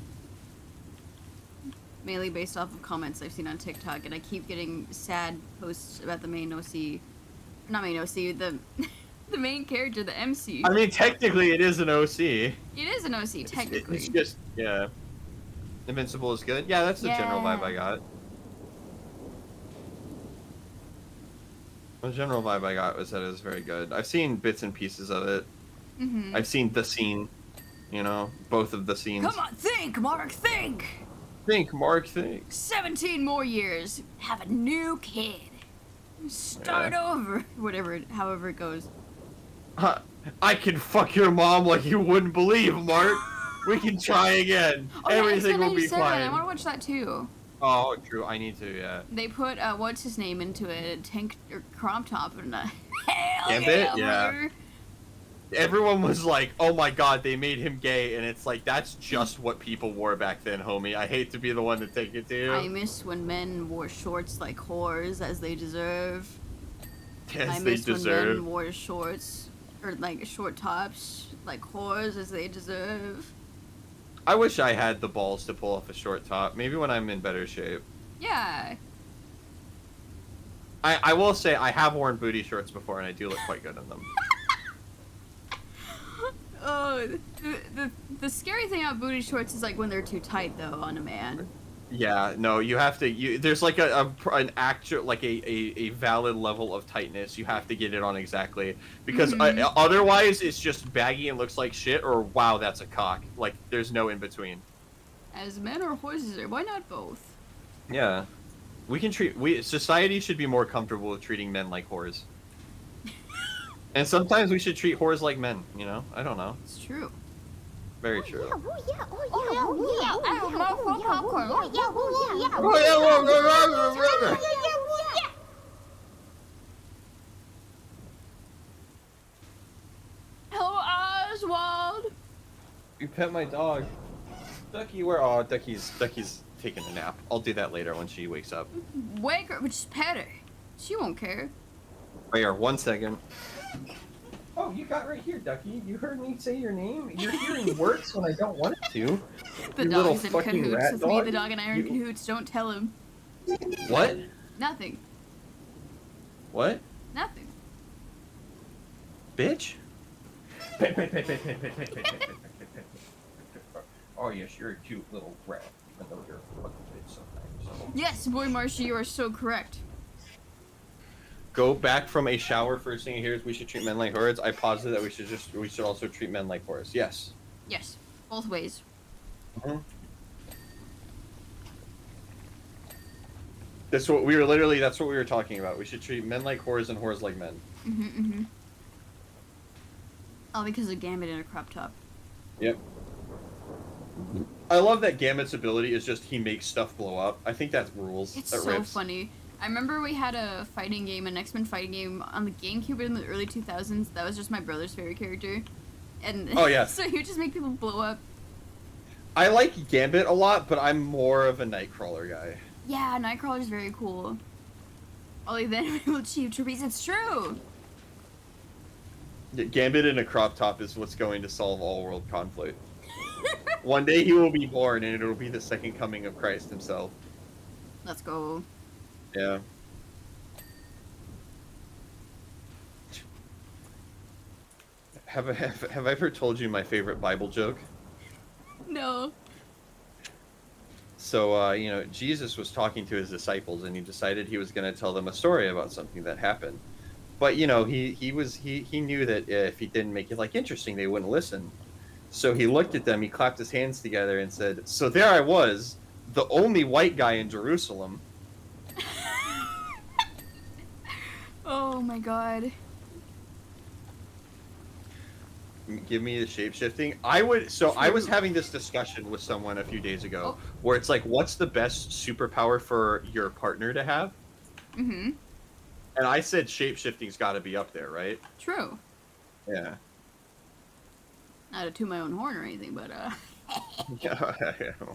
Mainly based off of comments I've seen on TikTok, and I keep getting sad posts about the main OC. Not main OC, the the main character, the MC. I mean, technically, it is an OC. It is an OC, technically. It's just, yeah. Invincible is good? Yeah, that's the general Yeah. vibe I got. The general vibe I got was that it was very good. I've seen bits and pieces of it. Mm-hmm. I've seen the scene. You know, both of the scenes. Come on, think, Mark, think! Think, Mark, think. 17 more years, have a new kid. Start over. Whatever, however it goes. Huh. I can fuck your mom like you wouldn't believe, Mark. We can try again. Oh, yeah, Everything X-Men will be 97, I want fine. to watch that too. Oh, true. I need to, yeah. They put, what's his name into it? A tank or crop top and hell Gambit? Yeah. brother. Everyone was like, oh my god, they made him gay. And it's like, that's just what people wore back then, homie. I hate to be the one to take it to you. I miss when men wore shorts like whores as they deserve. I Yes, they miss when deserve. men wore shorts or like short tops like whores as they deserve. I wish I had the balls to pull off a short top. Maybe when I'm in better shape. Yeah. I will say, I have worn booty shorts before, and I do look quite good in them. Oh, the scary thing about booty shorts is like when they're too tight though on a man. Yeah, no, you have to. There's like an actual, like a valid level of tightness. You have to get it on exactly because otherwise it's just baggy and looks like shit. Or wow, that's a cock. Like there's no in between. As men or horses, or why not both? Yeah, society should be more comfortable with treating men like whores. And sometimes we should treat whores like men. You know, I don't know. It's true. Very true. Oh yeah, oh yeah, I have more popcorn. oh yeah, oh yeah, Oh, yeah, whoa, whoa, whoa, whoa, whoa. Hello, Oswald. You pet my dog. Ducky, where? Oh, Ducky's taking a nap. I'll do that later when she wakes up. Wake her, but just pet her. She won't care. Wait here, 1 second. Oh, you got right here, Ducky. You heard me say your name. Your hearing works when I don't want it to. The You little dog's in fucking cahoots rat with me. dog. The dog and I are in You- cahoots. Don't tell him. What? Nothing. What? Nothing. Bitch? Oh yes, you're a cute little rat. Even though you're a fucking bitch sometimes. Yes, boy Marsha, you are so correct. Go back from a shower. First thing you hear is we should treat men like whores. I posited that we should also treat men like whores. Yes. Yes, both ways. That's what we were talking about. We should treat men like whores and whores like men. Mm-hmm. All because of Gambit in a crop top. Yep. I love that Gambit's ability is just he makes stuff blow up. I think that rules. It's that so rips. funny. I remember we had a fighting game, an X-Men fighting game on the GameCube in the early 2000s. That was just my brother's favorite character. And Oh, yeah. so he would just make people blow up. I like Gambit a lot, but I'm more of a Nightcrawler guy. Yeah, Nightcrawler's very cool. Only then we will achieve trapeze. It's true! Gambit in a crop top is what's going to solve all world conflict. One day he will be born, and it'll be the second coming of Christ himself. Let's go. Yeah. Have I ever told you my favorite Bible joke? No. So, Jesus was talking to his disciples, and he decided he was going to tell them a story about something that happened. But, he knew that if he didn't make it, interesting, they wouldn't listen. So he looked at them, he clapped his hands together and said, "So there I was, the only white guy in Jerusalem." Oh my god. Give me the shape-shifting. I was True. having this discussion with someone a few days ago Oh. where it's like, what's the best superpower for your partner to have? Mm-hmm. And I said shape-shifting's got to be up there, right? True. Yeah. Not to toot my own horn or anything, but Yeah,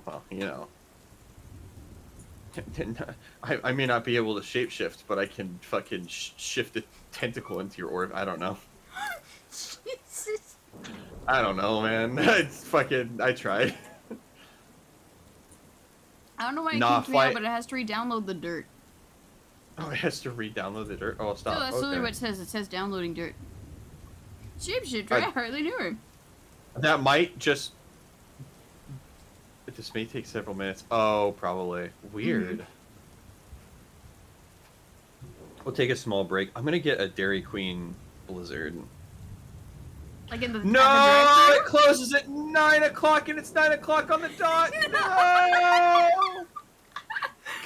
well, you know. I may not be able to shapeshift, but I can fucking shift a tentacle into your orb. I don't know. Jesus. I don't know, man. It's fucking. I tried. I don't know why it Nah, keeps me out, fly- but it has to re-download the dirt. Oh, it has to re-download the dirt. Oh, stop. No, that's Okay. literally what it says. It says downloading dirt. Shapeshifter, I hardly knew her. That might just. This may take several minutes. Oh, probably. Weird. We'll take a small break. I'm gonna get a Dairy Queen Blizzard. Like in the No, at it closes at 9 o'clock, and it's 9 o'clock on the dot. No!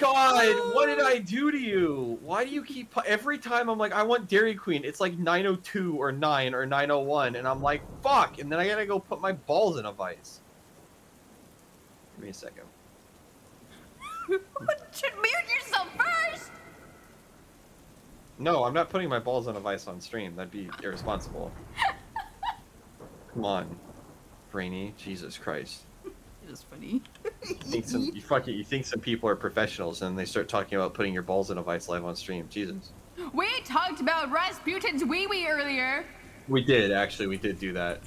God, what did I do to you? Why do you keep every time I'm like, I want Dairy Queen? It's like 9:02 or 9 or 9:01, and I'm like, fuck, and then I gotta go put my balls in a vice. Give me a second. Mute yourself first. No, I'm not putting my balls in a vice on stream. That'd be irresponsible. Come on, Brainy. Jesus Christ. It is funny. You think some people are professionals and they start talking about putting your balls in a vice live on stream. Jesus. We talked about Rasputin's wee wee earlier. We did, actually. We did do that.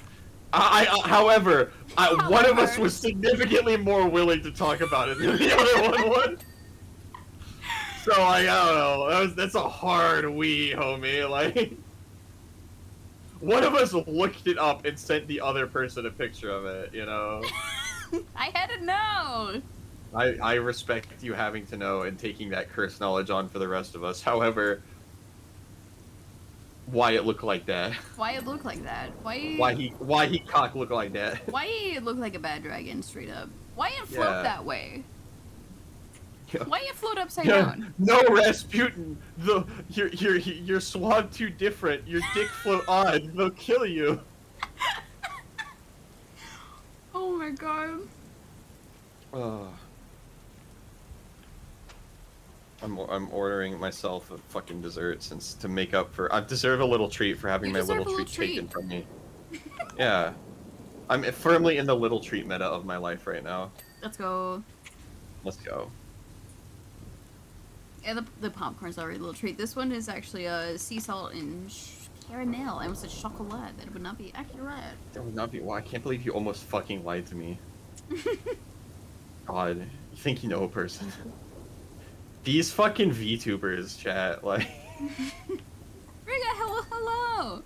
However, one of us was significantly more willing to talk about it than the other one was. So, I don't know. That's a hard we, homie. Like, one of us looked it up and sent the other person a picture of it, you know? I had to know. I respect you having to know and taking that curse knowledge on for the rest of us. However, why it look like that? Why it look like that? Why he cock look like that? Why it look like a bad dragon, straight up? Why it float Yeah. that way? Yeah. Why it float upside down? No, Rasputin. Your swab too different. Your dick float odd. They'll kill you. Oh my god. I'm ordering myself a fucking dessert since to make up for. I deserve a little treat for having You my deserve little a treat little treat. taken from me. Yeah, I'm firmly in the little treat meta of my life right now. Let's go. Let's go. Yeah, the popcorn's already a little treat. This one is actually a sea salt and caramel. I almost said chocolate. That would not be accurate. That would not be. Well, I can't believe you almost fucking lied to me. God, you think you know a person? These fucking VTubers, chat, like. Riga, hello.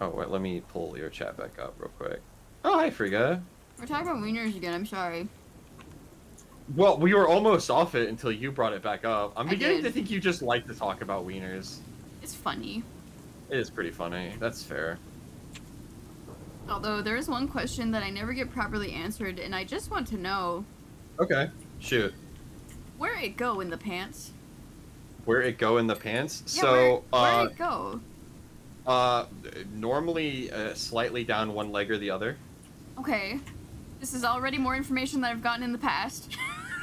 Oh wait, let me pull your chat back up real quick. Oh, hi, Frigga. We're talking about wieners again. I'm sorry. Well, we were almost off it until you brought it back up. I'm I beginning did. to think you just like to talk about wieners. It's funny. It is pretty funny. That's fair. Although there is one question that I never get properly answered, and I just want to know Okay. Shoot. where it go in the pants. Where it go in the pants? Yeah, So, where it go? normally slightly down one leg or the other. Okay. This is already more information that I've gotten in the past.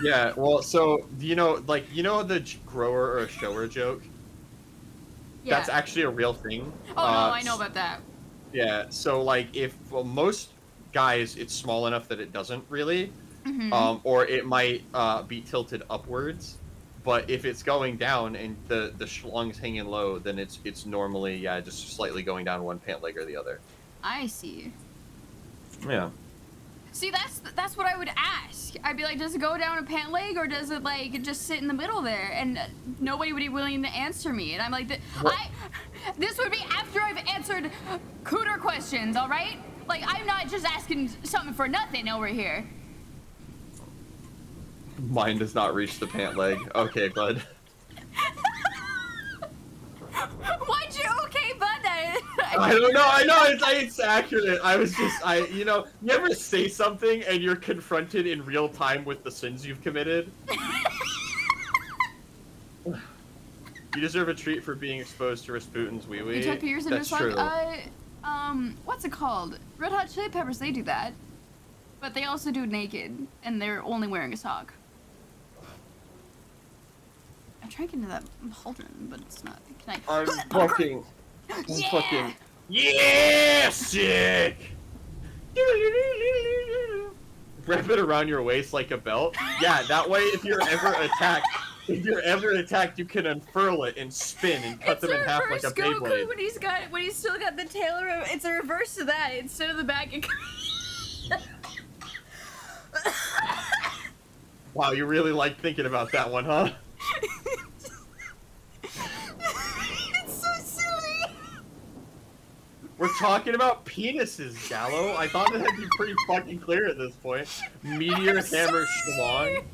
Yeah, well, so, you know the grower or a shower joke? Yeah. That's actually a real thing. Oh no, I know about that. Yeah, so, like, most guys, it's small enough that it doesn't really, Mhm. or it might be tilted upwards, but if it's going down and the schlong's hanging low, then it's normally, yeah, just slightly going down one pant leg or the other. I see. Yeah. See, that's what I would ask. I'd be like, does it go down a pant leg or does it like just sit in the middle there? And nobody would be willing to answer me. And I'm like, What? this would be after I've answered cooter questions, all right? Like I'm not just asking something for nothing over here. Mine does not reach the pant leg. Okay, bud. Why'd you okay, bud? I don't know. I know it's accurate. I was just you ever say something and you're confronted in real time with the sins you've committed? You deserve a treat for being exposed to Rasputin's wee wee. They took years and That's just true. like, what's it called? Red Hot Chili Peppers, they do that. But they also do it naked, and they're only wearing a sock. I'm trying to get into that pauldron, but it's not. Can I? I'm fucking. Yeah! Fucking. Yeah! Sick! Wrap it around your waist like a belt. Yeah, that way if you're ever attacked, you can unfurl it and spin and cut It's them in a half like reverse a Beyblade. Goku when he's still got the tail. It's a reverse to that. Instead of the back. Wow, you really like thinking about that one, huh? It's so silly. We're talking about penises, Gallo. I thought it had to be pretty fucking clear at this point. Meteor I'm Hammer sorry. Schlong.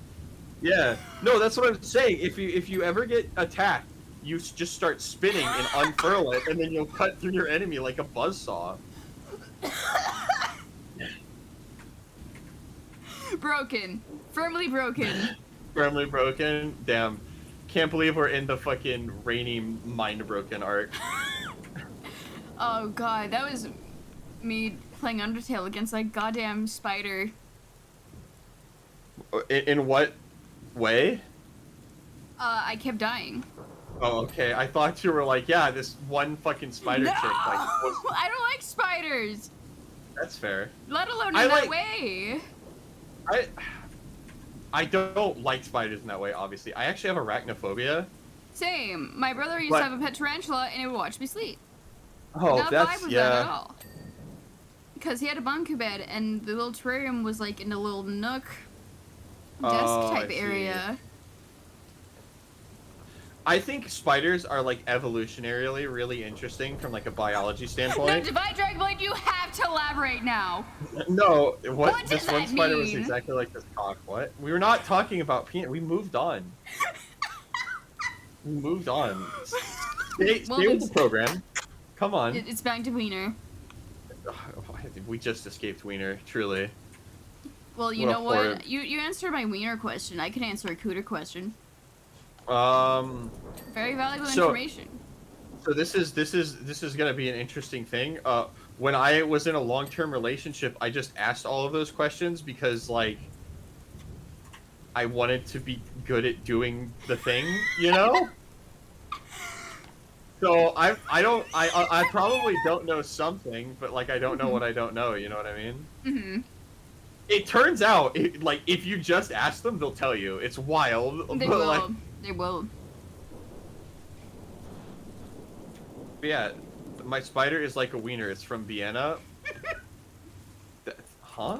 Yeah. No, that's what I'm saying. If you ever get attacked, you just start spinning and unfurl it, and then you'll cut through your enemy like a buzzsaw. Broken. Firmly broken. Firmly broken. Damn. Can't believe we're in the fucking rainy mind broken arc. Oh god, that was me playing Undertale against that goddamn spider. In what way? I kept dying. Oh, okay. I thought you were like, yeah, this one fucking spider No! chick. Like, was... I don't like spiders. That's fair. Let alone in I that like- way. I don't like spiders in that way, obviously. I actually have arachnophobia. Same. My brother used But- to have a pet tarantula and it would watch me sleep. Oh, Not that's vibe with that at yeah. all. Because he had a bunk bed and the little terrarium was like in a little nook desk Oh, type I see. area. I think spiders are like evolutionarily really interesting from like a biology No, standpoint. Divide Dragon Blade, you have to elaborate now. No, What does this one that spider was mean? exactly like this cock. What? We were not talking about peanut. We moved on. We moved on. Stay Well, with it's- the program. Come on. It's back to Wiener. We just escaped Wiener, truly. Well, you What a know what? horrid- You answered my Wiener question. I can answer a cooter question. Very valuable So- information. So this is gonna be an interesting thing. When I was in a long-term relationship, I just asked all of those questions because like I wanted to be good at doing the thing, you know. So I probably don't know something, but like I don't know what I don't know. You know what I mean? Mm-hmm. It turns out, like if you just ask them, they'll tell you. It's wild. They but, will. like, They will. yeah, my spider is like a wiener. It's from Vienna. Huh?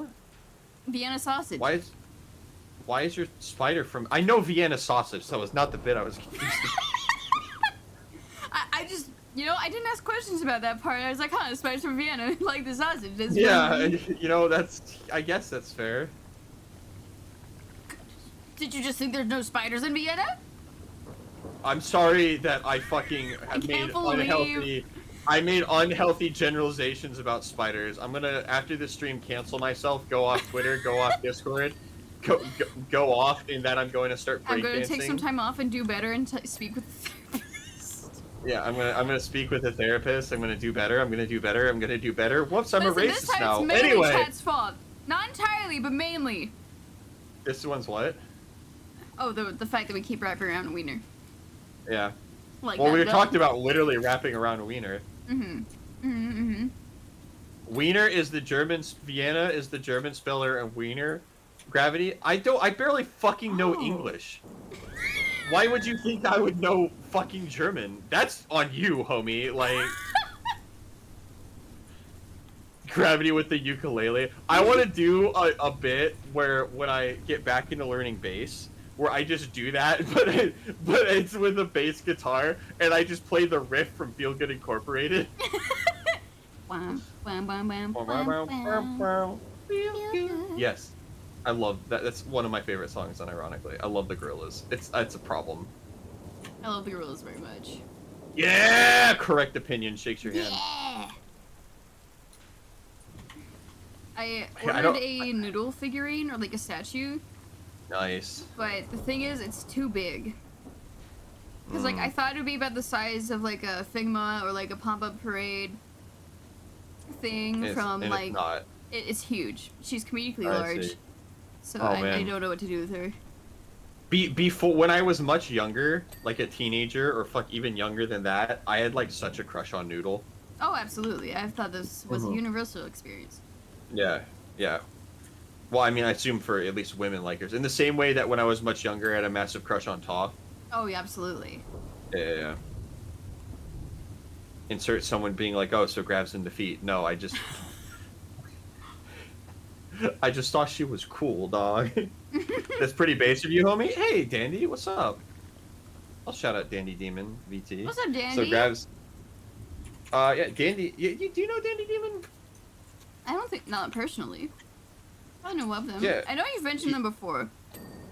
Vienna sausage. Why is your spider from? I know Vienna sausage, so it's not the bit I was confused. I just, I didn't ask questions about that part. I was like, huh, the spider's from Vienna, like the sausage. That's Yeah, from- I guess that's fair. Did you just think there's no spiders in Vienna? I'm sorry that I fucking can't made believe- unhealthy. I made unhealthy generalizations about spiders. I'm gonna, after this stream, cancel myself, go off Twitter, go off Discord, go off, and then I'm going to start breakdancing. I'm going to take some time off and do better and speak with the therapist. Yeah, I'm gonna speak with a therapist. I'm gonna do better. I'm gonna do better. I'm gonna do better. Whoops, I'm Listen, a this racist time now. it's mainly Anyway, Chat's fault. Not entirely, but mainly. this one's what? Oh, the fact that we keep wrapping around a wiener. Yeah. Like Well, that, we though. talked about literally wrapping around a wiener. Mm-hmm. Mm-hmm, mm-hmm. Wiener is the German. Vienna is the German speller of wiener. Gravity. I barely fucking know Oh. English. Why would you think I would know fucking German? That's on you, homie. Like. Gravity with the ukulele. I want to do a bit where when I get back into learning bass, where I just do that, but it's with a bass guitar, and I just play the riff from Feel Good Incorporated. Wham, wham, wham, wham, wham, wham. Yes, I love that. That's one of my favorite songs. Unironically, I love the Gorillaz. It's a problem. I love the Gorillaz very much. Yeah, correct opinion. Shakes your hand. Yeah. I I ordered don't- a noodle figurine or like a statue, Nice. but the thing is, it's too big. Because like I thought it would be about the size of like a Figma or like a pop-up parade thing from and like it's not. it's huge. She's comedically I large, see. so Oh, I man. don't know what to do with her. Before, when I was much younger, like a teenager or fuck even younger than that, I had like such a crush on Noodle. Oh, absolutely. I thought this was a universal experience. Yeah, yeah. Well, I mean, I assume for at least women likers. In the same way that when I was much younger, I had a massive crush on Toph. Oh, yeah, absolutely. Yeah. Insert someone being like, "Oh, so grabs in defeat." No, I just thought she was cool, dog. That's pretty base of you, homie. Hey, Dandy, what's up? I'll shout out Dandy Demon VT. What's up, Dandy? So grabs. Yeah, Dandy. Do you know Dandy Demon? I don't think, not personally. I know of them. Yeah. I know you've mentioned them before.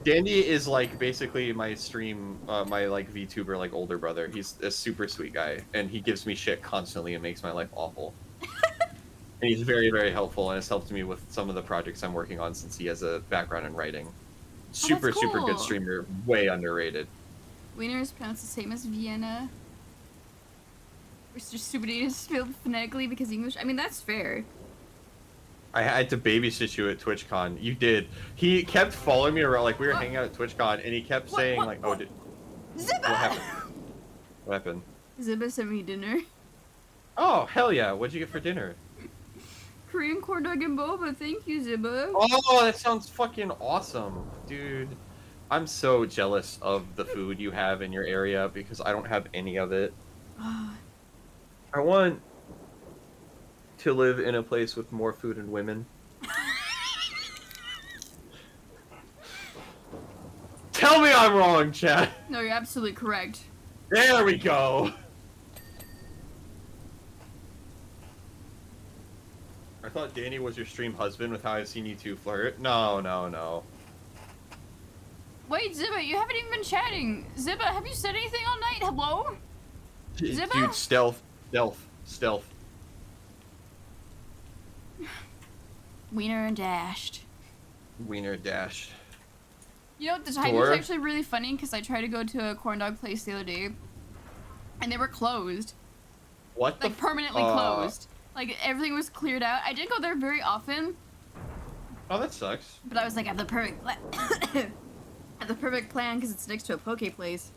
Dandy is like basically my stream, my like VTuber like older brother. He's a super sweet guy, and he gives me shit constantly and makes my life awful. And he's very, very helpful and has helped me with some of the projects I'm working on since he has a background in writing. Super, that's super good cool. streamer, way underrated. Wiener is pronounced the same as Vienna. Which is stupid is spelled phonetically because English. I mean, that's fair. I had to babysit you at TwitchCon. You did. He kept following me around, like we were What? hanging out at TwitchCon, and he kept What, saying what, like, what? "Oh, what Zibba! happened? What happened?" Zibba sent me dinner. Oh, hell yeah! What'd you get for dinner? Korean corn dog and boba. Thank you, Zibba. Oh, that sounds fucking awesome, dude. I'm so jealous of the food you have in your area because I don't have any of it. I want to live in a place with more food and women. Tell me I'm wrong, Chad. No, you're absolutely correct. There we go. I thought Danny was your stream husband with how I've seen you two flirt. No, no, no. Wait, Zibba, you haven't even been chatting. Zibba, have you said anything all night? Hello? Zibba? Dude, stealth. Wiener and dashed. Wiener dash. You know, the timing Door? was actually really funny because I tried to go to a corn dog place the other day, and they were closed. What the Like, permanently closed. Like, everything was cleared out. I didn't go there very often, Oh, that sucks. but I was like, I have the perfect have the perfect plan because it's next to a poke place.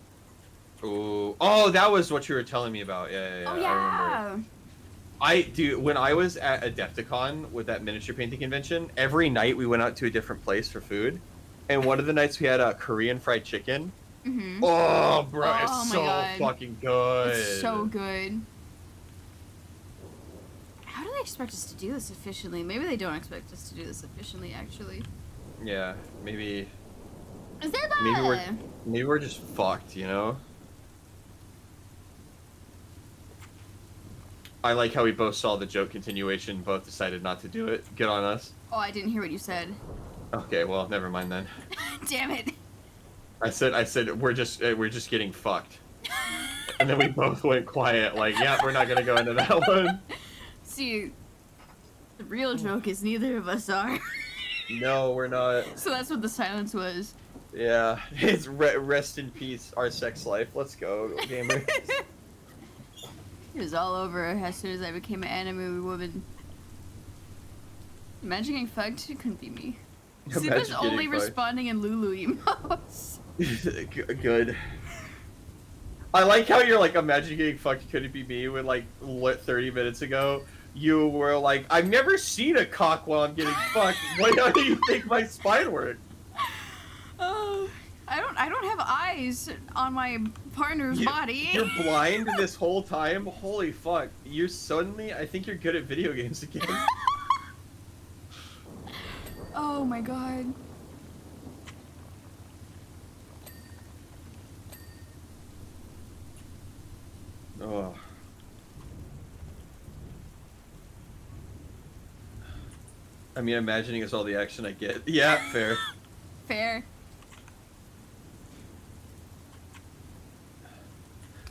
Ooh. Oh, that was what you were telling me about. Yeah, Oh, I remember. yeah! When I was at Adepticon with that miniature painting convention, every night we went out to a different place for food. And one of the nights we had a Korean fried chicken. Mm-hmm. Oh, bro, Oh it's my so God. fucking good. It's so good. How do they expect us to do this efficiently? Maybe they don't expect us to do this efficiently, actually. Yeah, maybe Zibba! maybe we're just fucked, you know? I like how we both saw the joke continuation, both decided not to do it. Good on us. Oh, I didn't hear what you said. Okay, well, never mind then. Damn it. I said we're just getting fucked. And then we both went quiet, like, yeah, we're not gonna go into that one. See, the real joke is neither of us are. No, we're not. So that's what the silence was. Yeah, it's rest in peace, our sex life. Let's go, gamers. It was all over as soon as I became an anime woman. Imagine getting fucked? It couldn't be me. Imagine Zibba's getting only fucked. responding in Lulu emotes. Good. I like how you're like, imagine getting fucked, could it be me? When like, 30 minutes ago, you were like, I've never seen a cock while I'm getting fucked. Why do you think my spine works? Oh, I don't have eyes on my partner's body. You're blind this whole time? Holy fuck. You're suddenly, I think you're good at video games again. Oh my god. Oh. I mean, imagining is all the action I get. Yeah, fair. Fair.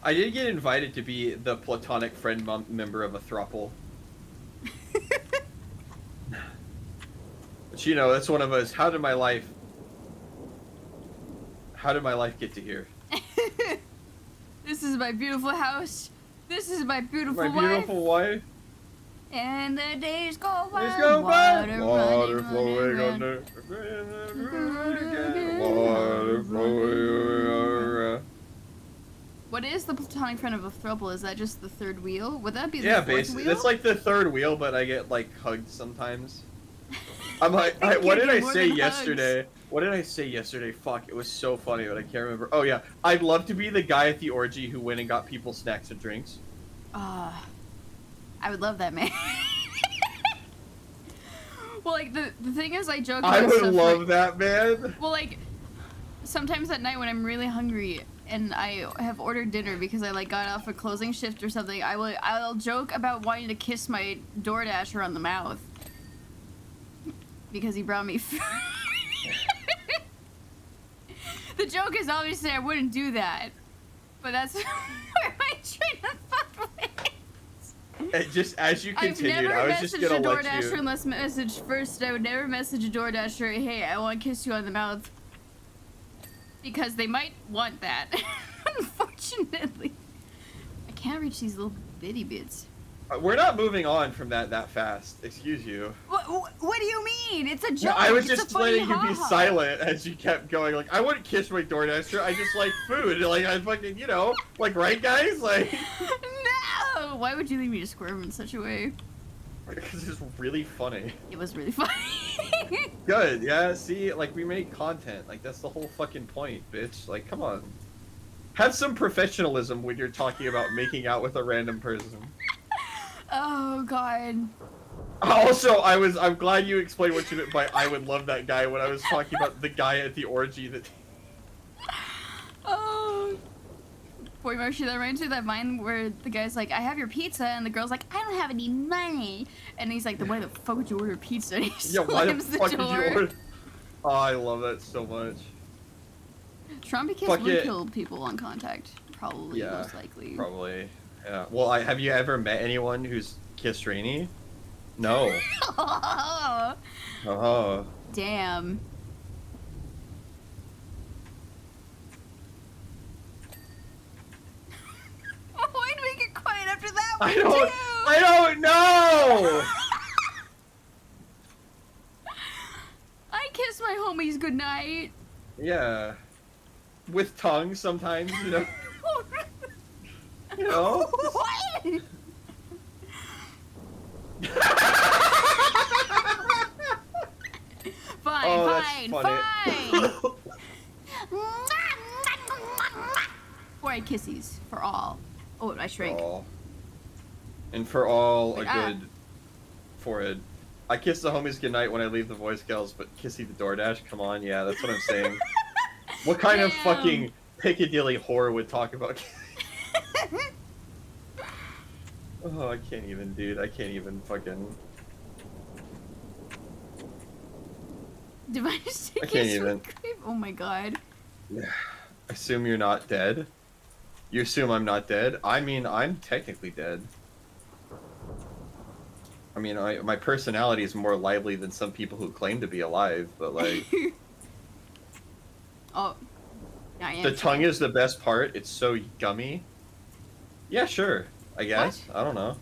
I did get invited to be the platonic friend member of a throuple. But you know, that's one of us. How did my life get to here? This is my beautiful house. This is my beautiful My beautiful wife. And the days go by. Let's go back. Water Water running, flowing running, under. Water flowing under. What is the platonic friend of a throuple? Is that just the third wheel? Would that be the Yeah, fourth basically, wheel? it's like the third wheel, but I get like hugged sometimes. I'm like, I what get did I more say than yesterday? What did I say yesterday? Fuck, it was so funny, but I can't remember. Oh yeah, I'd love to be the guy at the orgy who went and got people snacks and drinks. I would love that, man. Well, like, the thing is, I joke about I would stuff love like- that, man. Well, like, sometimes at night when I'm really hungry and I have ordered dinner because I, like, got off a closing shift or something, I'll joke about wanting to kiss my DoorDasher on the mouth. Because he brought me food. The joke is obviously I wouldn't do that. But that's where my train of thought went. And just as you I've continued, never I was just messaged gonna a let DoorDasher you. unless messaged first. I would never message a DoorDasher, hey, I want to kiss you on the mouth. Because they might want that. Unfortunately. I can't reach these little bitty bits. We're not moving on from that fast. Excuse you. What do you mean? It's a No, joke. I was It's a just funny letting you be ha-ha. silent as you kept going. Like, I wouldn't kiss my DoorDasher. I just like food. Like, I fucking, you know, like, right, guys? Like, No! Why would you leave me to squirm in such a way? because it's really funny. It was really funny. Good, yeah. See, like, we make content. Like, that's the whole fucking point, bitch. Like, come on. Have some professionalism when you're talking about making out with a random person. Oh, God. Also, I'm glad you explained what you meant by I would love that guy when I was talking about the guy at the orgy that. Oh. Boy, Marshy, that reminds me of that vine where the guy's like, I have your pizza, and the girl's like, I don't have any money. And he's like, then why the fuck would you order pizza? And he Yeah, why the slams fuck did you door. order? Oh, I love that so much. Trumpy kiss Fuck would it. kill people on contact. Probably, Yeah, most likely. Probably. Yeah. Well, have you ever met anyone who's kissed Rainy? No. Oh. Damn. Why'd we get quiet after that one, I don't know. I kiss my homies goodnight. Yeah. With tongue sometimes, you know. You know. What? Fine, Oh, that's fine, funny. fine. Forehead kissies for all. Oh, I shrank. All. And for all Wait, a good forehead. I kiss the homies goodnight when I leave the Boy Scouts, but kissy the DoorDash, come on, yeah, that's what I'm saying. What kind of Damn. fucking Piccadilly whore would talk about? Oh, I can't even, dude. I can't even fucking. Device I can't from even. grave. Oh my god. Assume you're not dead. You assume I'm not dead. I mean, I'm technically dead. I mean, my personality is more lively than some people who claim to be alive, but like, Oh. I am. the tongue is the best part. It's so gummy. Yeah, sure. I guess. I don't know.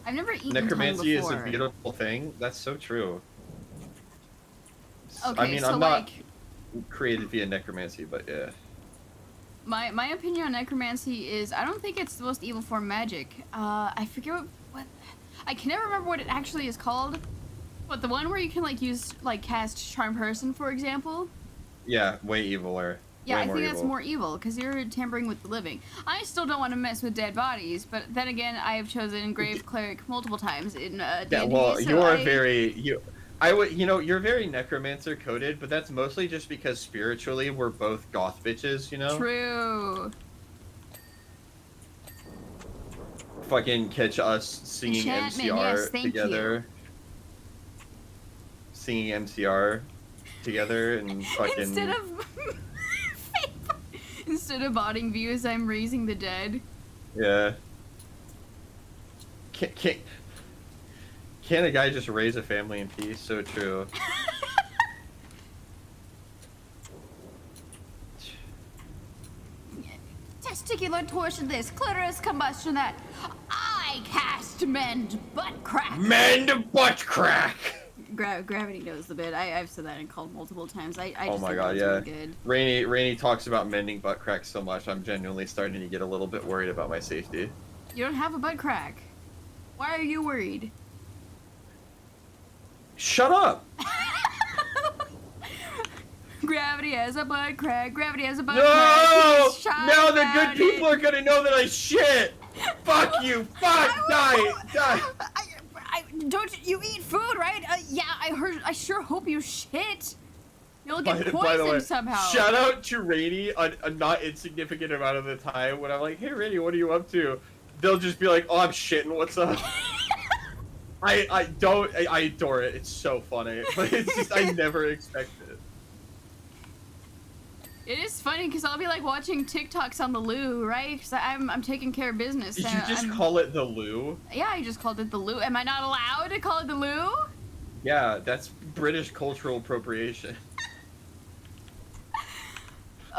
I've never eaten Necromancy tongue is a before. beautiful thing. That's so true. Okay, I mean, so I'm like, not created via necromancy, but yeah. my opinion on necromancy is I don't think it's the most evil form of magic. I forget what I can never remember what it actually is called. But the one where you can like use like cast charm person, for example. Yeah, way eviler. Yeah, Way I think more that's evil. more evil because you're tampering with the living. I still don't want to mess with dead bodies, but then again, I have chosen grave cleric multiple times in Yeah, D&D, well, so you're I- very I would, you're very necromancer coded, but that's mostly just because spiritually we're both goth bitches, you know. True. Fucking catch us singing Enchantment, MCR yes, thank together. Singing MCR together and fucking. Instead of botting views, I'm raising the dead. Yeah. Can't a guy just raise a family in peace? So true. testicular torsion this, clitoris combustion that. I cast mend butt crack. Mend butt crack. Gravity knows the bit. I've said that and called multiple times. I Oh just my think god, that was yeah. really good. Rainy talks about mending butt cracks so much. I'm genuinely starting to get a little bit worried about my safety. You don't have a butt crack. Why are you worried? Shut up. Gravity has a butt crack. Gravity has a butt No! crack. He's shy Now the about good people it. are gonna know that I shit. Fuck you. Fuck. Die. Don't you eat food, right? Yeah, I heard. I sure hope you shit. You'll get By the poisoned way, somehow. shout out to Rainy a not insignificant amount of the time when I'm like, hey Rainy, what are you up to? They'll just be like, oh, I'm shitting. What's up? I adore it. It's so funny, but it's just I never expected it. It is funny because I'll be like watching TikToks on the loo, right? Because I'm taking care of business. Did so you just call it the loo? Yeah, I just called it the loo. Am I not allowed to call it the loo? Yeah, that's British cultural appropriation.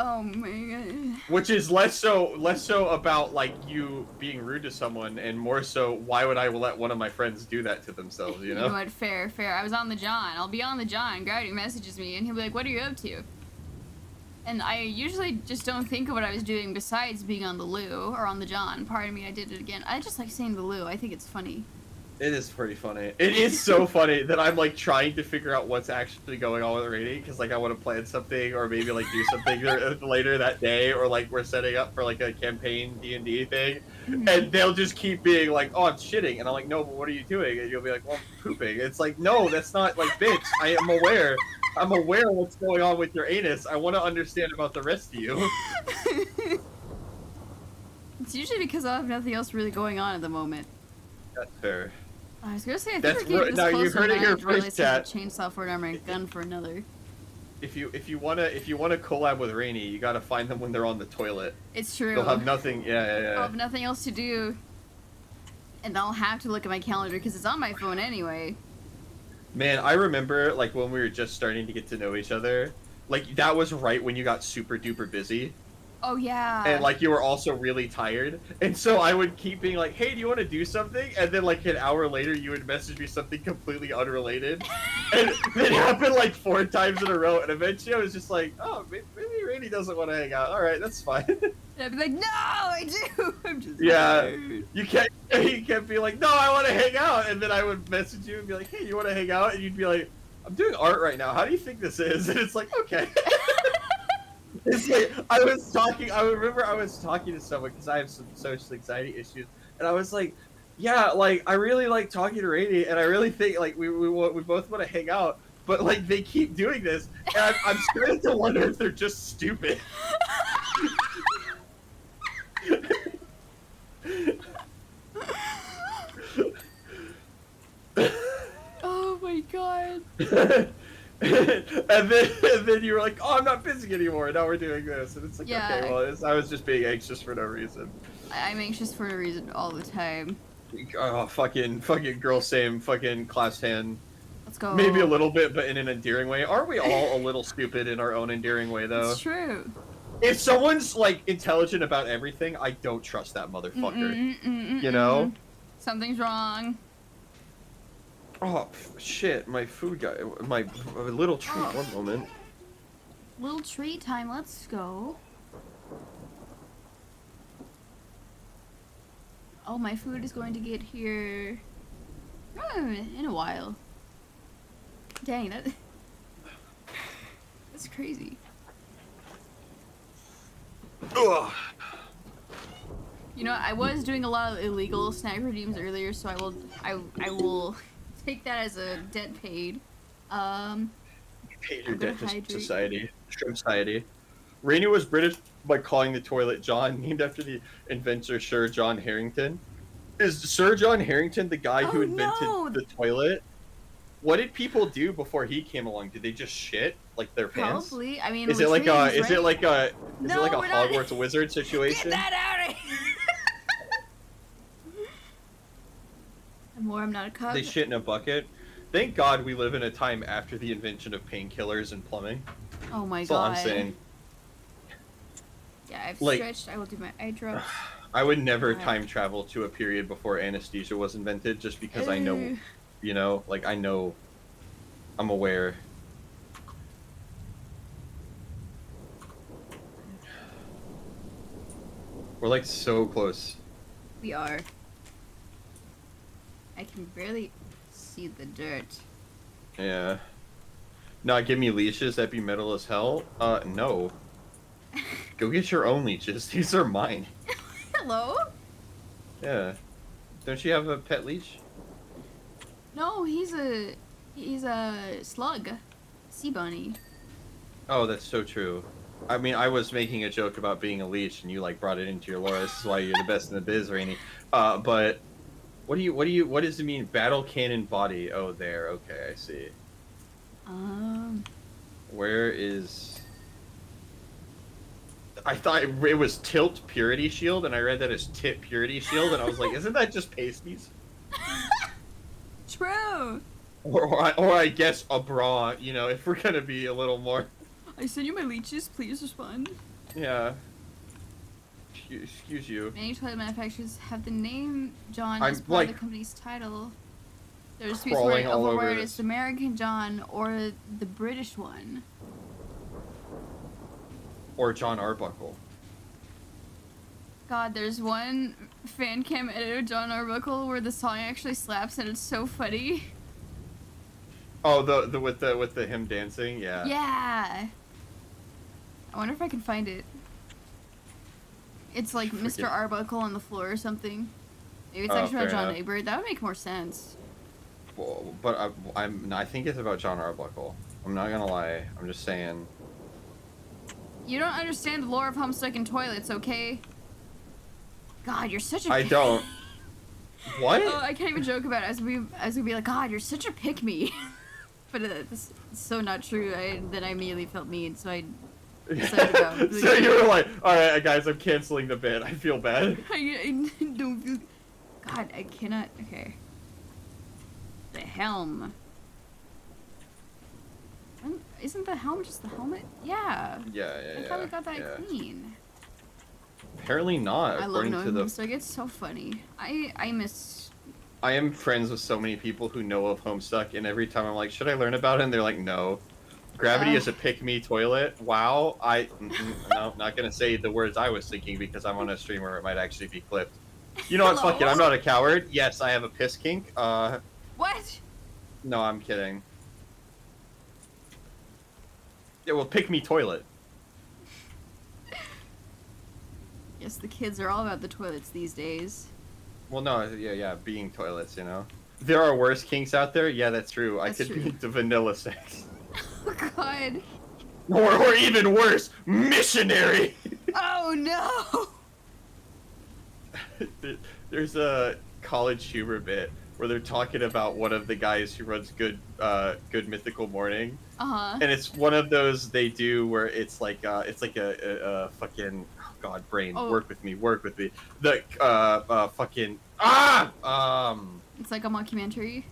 Oh my god. Which is less so about like you being rude to someone, and more so why would I let one of my friends do that to themselves? You You know? know what? Fair. I was on the John. I'll be on the John. Gravity messages me, and he'll be like, "What are you up to?" And I usually just don't think of what I was doing besides being on the loo or on the John. Pardon me, I did it again. I just like saying the loo. I think it's funny. It is pretty funny. It is so funny that I'm like trying to figure out what's actually going on with Rainy because like I want to plan something or maybe like do something later that day, or like we're setting up for like a campaign D&D thing, and they'll just keep being like, "Oh, I'm shitting," and I'm like, "No, but what are you doing?" And you'll be like, "Well, I'm pooping." It's like, no, that's not like, bitch. I am aware. I'm aware of what's going on with your anus. I want to understand about the rest of you. It's usually because I have nothing else really going on at the moment. That's fair. I was gonna say, I think That's we're getting right. this Now, close you heard and it I here realized first, there's chat. a chainsaw for an arm and a gun for another. If you wanna collab with Rainy, you gotta find them when they're on the toilet. It's true. They'll have nothing. Yeah. I'll have nothing else to do. And I'll have to look at my calendar because it's on my phone anyway. Man, I remember like when we were just starting to get to know each other. Like that was right when you got super duper busy. Oh yeah. And like you were also really tired, and so I would keep being like, "Hey, do you want to do something?" And then like an hour later, you would message me something completely unrelated, and it happened like 4 times in a row. And eventually, I was just like, "Oh, maybe Rainy doesn't want to hang out. All right, that's fine." And I'd be like, no, I do. I'm just Yeah. tired. You can't be like, "No, I want to hang out," and then I would message you and be like, "Hey, you want to hang out?" And you'd be like, "I'm doing art right now. How do you think this is?" And it's like, okay. It's like, I remember I was talking to someone because I have some social anxiety issues, and I was like, yeah, like I really like talking to Rainy, and I really think like we both want to hang out, but like they keep doing this, and I'm starting to wonder if they're just stupid. Oh my god. and then you were like, "Oh, I'm not busy anymore. Now we're doing this," and it's like, Yeah. okay, well, I was just being anxious for no reason. I'm anxious for a reason all the time. Oh, fucking girl, same fucking class hand. Let's go. Maybe a little bit, but in an endearing way. Aren't we all a little stupid in our own endearing way, though? It's true. If someone's like intelligent about everything, I don't trust that motherfucker. You know? Something's wrong. Oh shit! My food guy, my little treat. Oh. One moment. Little treat time. Let's go. Oh, my food is going to get here in a while. Dang, that's crazy. Ugh. You know, I was doing a lot of illegal snack redeems earlier, so I will take that as a debt paid. Paid your I'm gonna debt to hydrate. society, Shrimp Society. Rainy was British by calling the toilet John, named after the inventor Sir John Harrington. Is Sir John Harrington the guy who Oh, invented no! the toilet? What did people do before he came along? Did they just shit like their pants? Probably. I mean, Is it like a latrines, is it right? like a No, we're not- Hogwarts wizard situation? Get that out of here! More, I'm not a cop. They shit in a bucket. Thank God we live in a time after the invention of painkillers and plumbing. Oh my That's all god. I'm saying. Yeah, I've Like- stretched. I will do my eye drop. I would never God. time travel to a period before anesthesia was invented, just because I know, Ugh. you know, like I know, I'm aware. We're like so close. We are. I can barely see the dirt. Yeah. Not give me leashes, that'd be metal as hell. No. Go get your own leeches. These are mine. Hello? Yeah. Don't you have a pet leech? No, he's a slug, sea bunny. Oh, that's so true. I mean, I was making a joke about being a leech, and you like brought it into your lore. This is why you're the best in the biz, Rainy. But what does it mean? Battle cannon body. Oh, there. Okay, I see. Where is? I thought it was tilt purity shield, and I read that as tit purity shield, and I was like, isn't that just pasties? True. Or I guess a bra. You know, if we're gonna be a little more. I send you my leeches. Please respond. Yeah. Excuse you. Many toilet manufacturers have the name John I'm, as part like, of the company's title. There's disputes crawling all over over whether this. it's American John or the British one. Or John Arbuckle. God, there's one fan cam edit of John Arbuckle where the song actually slaps and it's so funny. Oh, the with the him dancing, yeah. Yeah. I wonder if I can find it. It's like Mr. Freaking- Arbuckle on the floor or something. Maybe it's Oh, actually about fair John enough. Egbert. That would make more sense. Well, but I think it's about John Arbuckle. I'm not gonna lie. I'm just saying. You don't understand the lore of Homestuck and toilets, okay? God, you're such a. I don't. What? Oh, I can't even joke about it as we be like, God, you're such a pick me. But it's so not true. Then I immediately felt mean, so I decided to go. So you were like, all right, guys, I'm canceling the bit. I feel bad. I don't feel. God, I cannot. Okay. The helm. Isn't the helm just the helmet? Yeah. Yeah. I thought we got that clean. Apparently not. I love According knowing to the. Homestuck. It's so funny. I miss. I am friends with so many people who know of Homestuck, and every time I'm like, should I learn about it? And they're like, no. Gravity is a pick-me toilet. Wow. No, not gonna say the words I was thinking because I'm on a stream where it might actually be clipped. You know what? Fuck it. Hello? I'm not a coward. Yes, I have a piss kink. What? No, I'm kidding. Yeah, well, pick me toilet. Yes, the kids are all about the toilets these days. Well, no, yeah, being toilets, you know. There are worse kinks out there. Yeah, that's true. That's I could true. be into vanilla sex, Oh God. or even worse, missionary. Oh no. There's a college humor bit where they're talking about one of the guys who runs Good Mythical Morning, Uh-huh. and it's one of those they do where it's like a fucking God brain Oh. work with me the fucking It's like a mockumentary.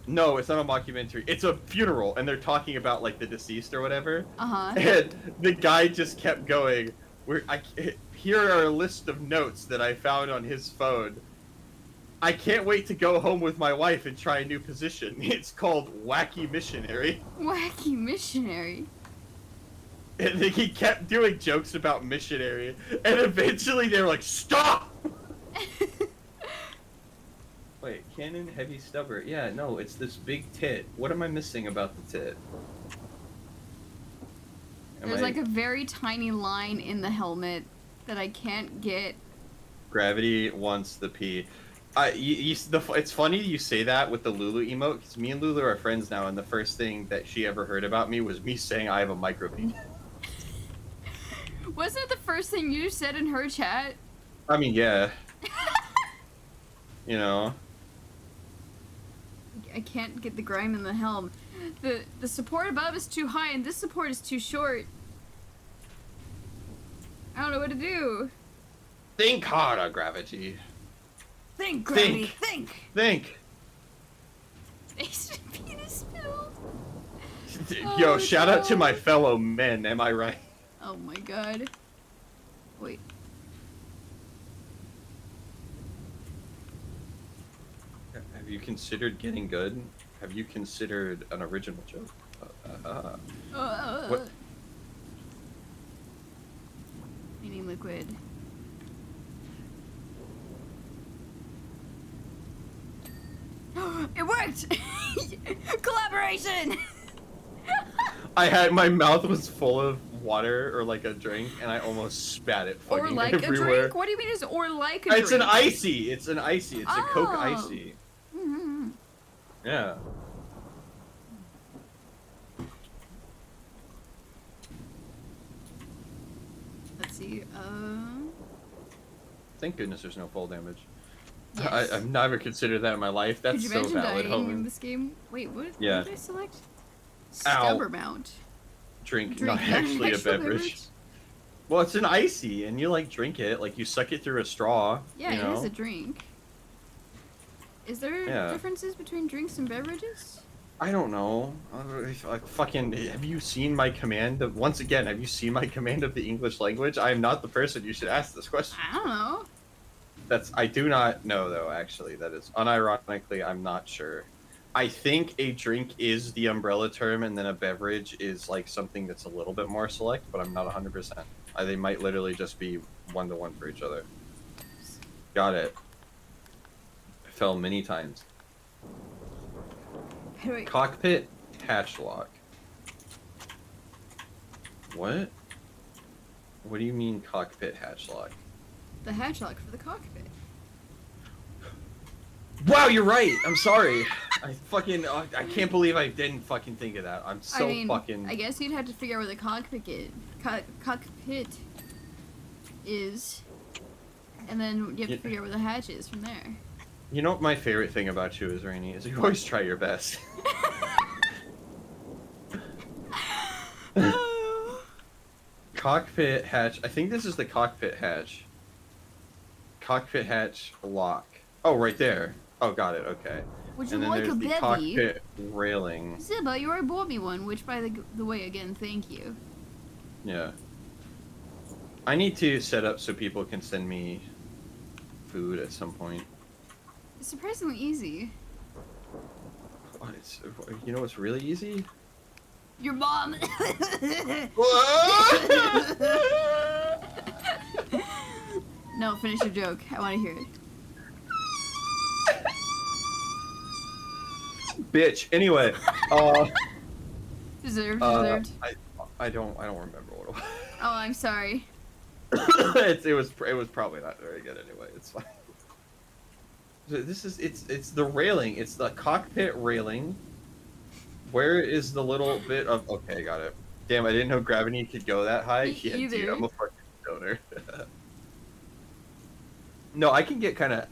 no, it's not a mockumentary, it's a funeral, and they're talking about like the deceased or whatever. Uh-huh. And the guy just kept going. Here are a list of notes that I found on his phone. I can't wait to go home with my wife and try a new position. It's called Wacky Missionary. Wacky missionary. And then he kept doing jokes about missionary. And eventually they were like, stop! Wait, cannon, heavy stubber. Yeah, no, it's this big tit. What am I missing about the tit? There's like a very tiny line in the helmet that I can't get. Gravity wants the pee. It's funny you say that with the Lulu emote, because me and Lulu are friends now, and the first thing that she ever heard about me was me saying I have a micro penis. Wasn't it the first thing you said in her chat? I mean, yeah. You know. I can't get the grime in the helm. The support above is too high and this support is too short. I don't know what to do. Think harder, Gravity. Think, Gravity, think! Think. Penis spilled. Yo, Oh, shout out to no. my fellow men, am I right? Oh my god. Wait. Have you considered getting good? Have you considered an original joke? What? Needing liquid. It worked! Collaboration! My mouth was full of water or like a drink, and I almost spat it Or fucking like everywhere. a drink? What do you mean it's or like a It's drink? an icy. It's an icy. It's a Coke Oh. icy. Mm-hmm. Yeah. Let's see. Thank goodness there's no fall damage. Yes. I've never considered that in my life. That's Could you so imagine valid, dying in Hogan. this game? Wait, what? Yeah. What did I select? Ow. Stubber mount. Drink, Drink, not actually a actual beverage. Well, it's an icy, and you like drink it, like you suck it through a straw. Yeah, you it know? is a drink. Is there Yeah. differences between drinks and beverages? I don't know. Fucking. Have you seen my command of? Once again, have you seen my command of the English language? I am not the person you should ask this question. I don't know. I do not know though. Actually, that is unironically, I'm not sure. I think a drink is the umbrella term, and then a beverage is like something that's a little bit more select, but I'm not 100%. They might literally just be 1-to-1 for each other. Got it. I fell many times. How do I... Cockpit hatch lock. What? What do you mean cockpit hatch lock? The hatch lock for the cockpit. Wow, you're right. I'm sorry. I fucking I can't believe I didn't fucking think of that. I'm so I mean, fucking. I guess you'd have to figure out where the cockpit is, and then you have to figure out where the hatch is from there. You know what my favorite thing about you is, Rainy, is you always try your best. Cockpit hatch. I think this is the cockpit hatch. Cockpit hatch lock. Oh, right there. Oh, got it. Okay. Would you And then like there's a the bevy? cockpit railing. Ziba, you already bought me one, which by the way, again, thank you. Yeah. I need to set up so people can send me food at some point. It's surprisingly easy. Oh, you know what's really easy? Your mom. No, finish your joke. I want to hear it. Bitch. Anyway, Deserved. I don't remember what it was. Oh, I'm sorry. it was probably not very good anyway. It's fine. So it's the railing. It's the cockpit railing. Where is the little bit of? Okay, got it. Damn, I didn't know gravity could go that high. Me Yeah, dude, either. I'm a fucking stoner. No, I can get kind of.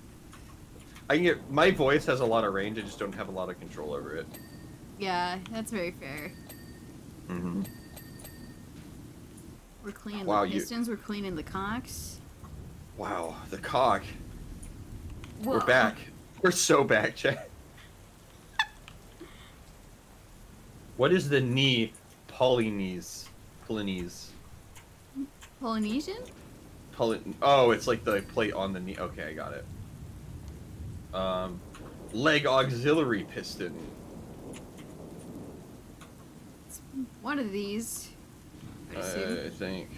My voice has a lot of range. I just don't have a lot of control over it. Yeah, that's very fair. Mm-hmm. We're cleaning Wow, the pistons. We're cleaning the cocks. Wow, the cock. Whoa. We're back. We're so back, Chad. What is the knee? Polynese. Polynesian? Oh, it's like the plate on the knee. Okay, I got it. Leg auxiliary piston. It's one of these. I assume. I think.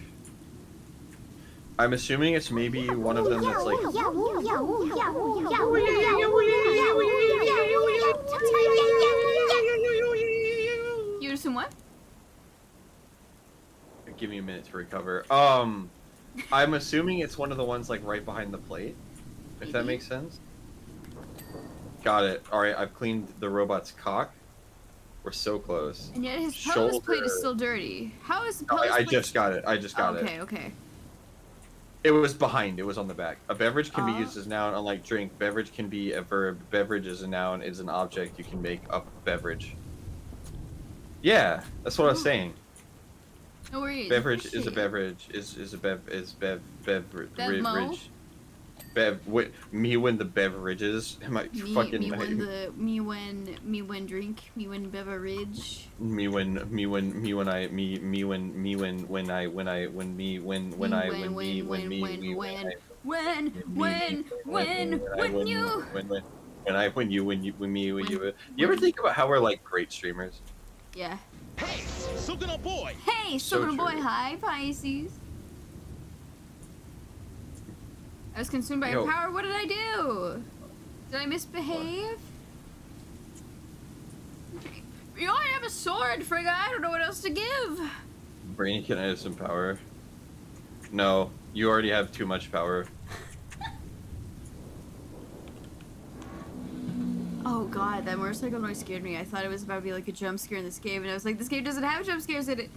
I'm assuming it's maybe one of them that's like. You assume what? Give me a minute to recover. I'm assuming it's one of the ones like right behind the plate. If that Maybe. makes sense. Got it. All right, I've cleaned the robot's cock. We're so close. And yet his pelvis plate Shoulder. is still dirty. How is the No, pelvis I plate? just got it. I just got okay, it. okay. It was behind. It was on the back. A beverage can be Oh. used as noun, unlike drink. Beverage can be a verb. Beverage is a noun. Is an object. You can make up beverage. Yeah, that's what I was Oh. saying. No worries. Beverage is a appreciate it. beverage. Is a beverage. Bevmo? Me when the beverages. My fucking. Me when drink, me when beverage. Me when me when me when I me when I when I when me when I when me when me we when you. when I when you when me when you. You ever think about how we're like great streamers? Yeah. Hey, Sugano boy! Hey, So Silver Boy, true. hi, Pisces. I was consumed by Yo. your power. What did I do? Did I misbehave? You only have a sword, Frigga. I don't know what else to give. Brainy, can I have some power? No, you already have too much power. Oh god, that motorcycle noise scared me. I thought it was about to be like a jump scare in this game, and I was like, this game doesn't have jump scares in it.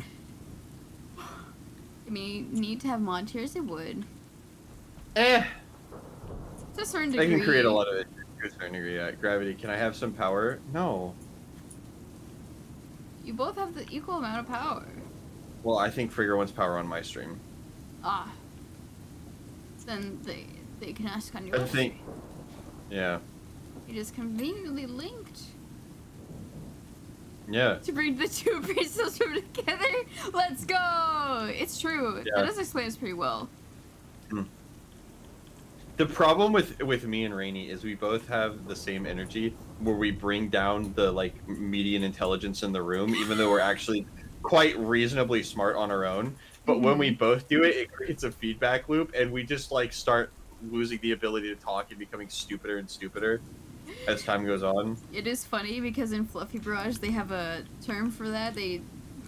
I mean, need to have mod tiers? It would. Eh, To a certain I degree. can create a lot of it to a certain degree. Yeah. Gravity, can I have some power? No. You both have the equal amount of power. Well, I think Frigger wants power on my stream. Ah. Then they can ask on I yours. think. Yeah. It is conveniently linked Yeah. to bring the two crystals from together. Let's go! It's true. Yeah. That does explain this pretty well. The problem with me and Rainy is we both have the same energy where we bring down the like median intelligence in the room, even though we're actually quite reasonably smart on our own. But when we both do it, it creates a feedback loop, and we just like start losing the ability to talk and becoming stupider and stupider as time goes on. It is funny because in Fluffy Barrage they have a term for that. They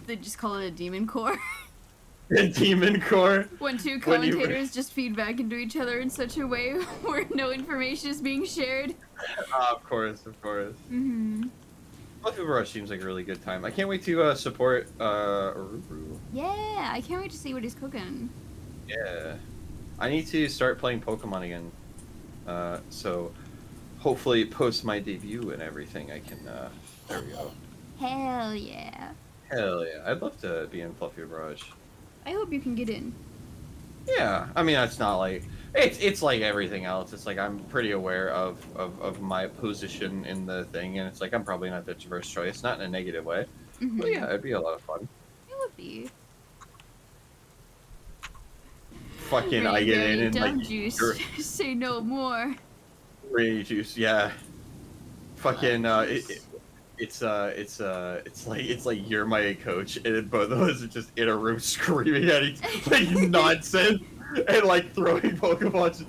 just call it a demon core. The demon core. When two When you- commentators just feed back into each other in such a way where no information is being shared. Of course, of course. Mm-hmm. Fluffy Brush seems like a really good time. I can't wait to support Ururu. Yeah, I can't wait to see what he's cooking. Yeah. I need to start playing Pokemon again. So hopefully post my debut and everything I can there we go. Hell yeah. Hell yeah. I'd love to be in Fluffy Barrage. I hope you can get in. Yeah. I mean it's not like it's like everything else. It's like I'm pretty aware of my position in the thing, and it's like I'm probably not the first choice, not in a negative way. Mm-hmm. But yeah, it'd be a lot of fun. It would be. Fucking I get in and dumb like juice. you're- Say no more. Rainy juice, yeah. Fucking Juice. it's like you're my coach, and then both of us are just in a room screaming at each like nonsense and like throwing Pokemon.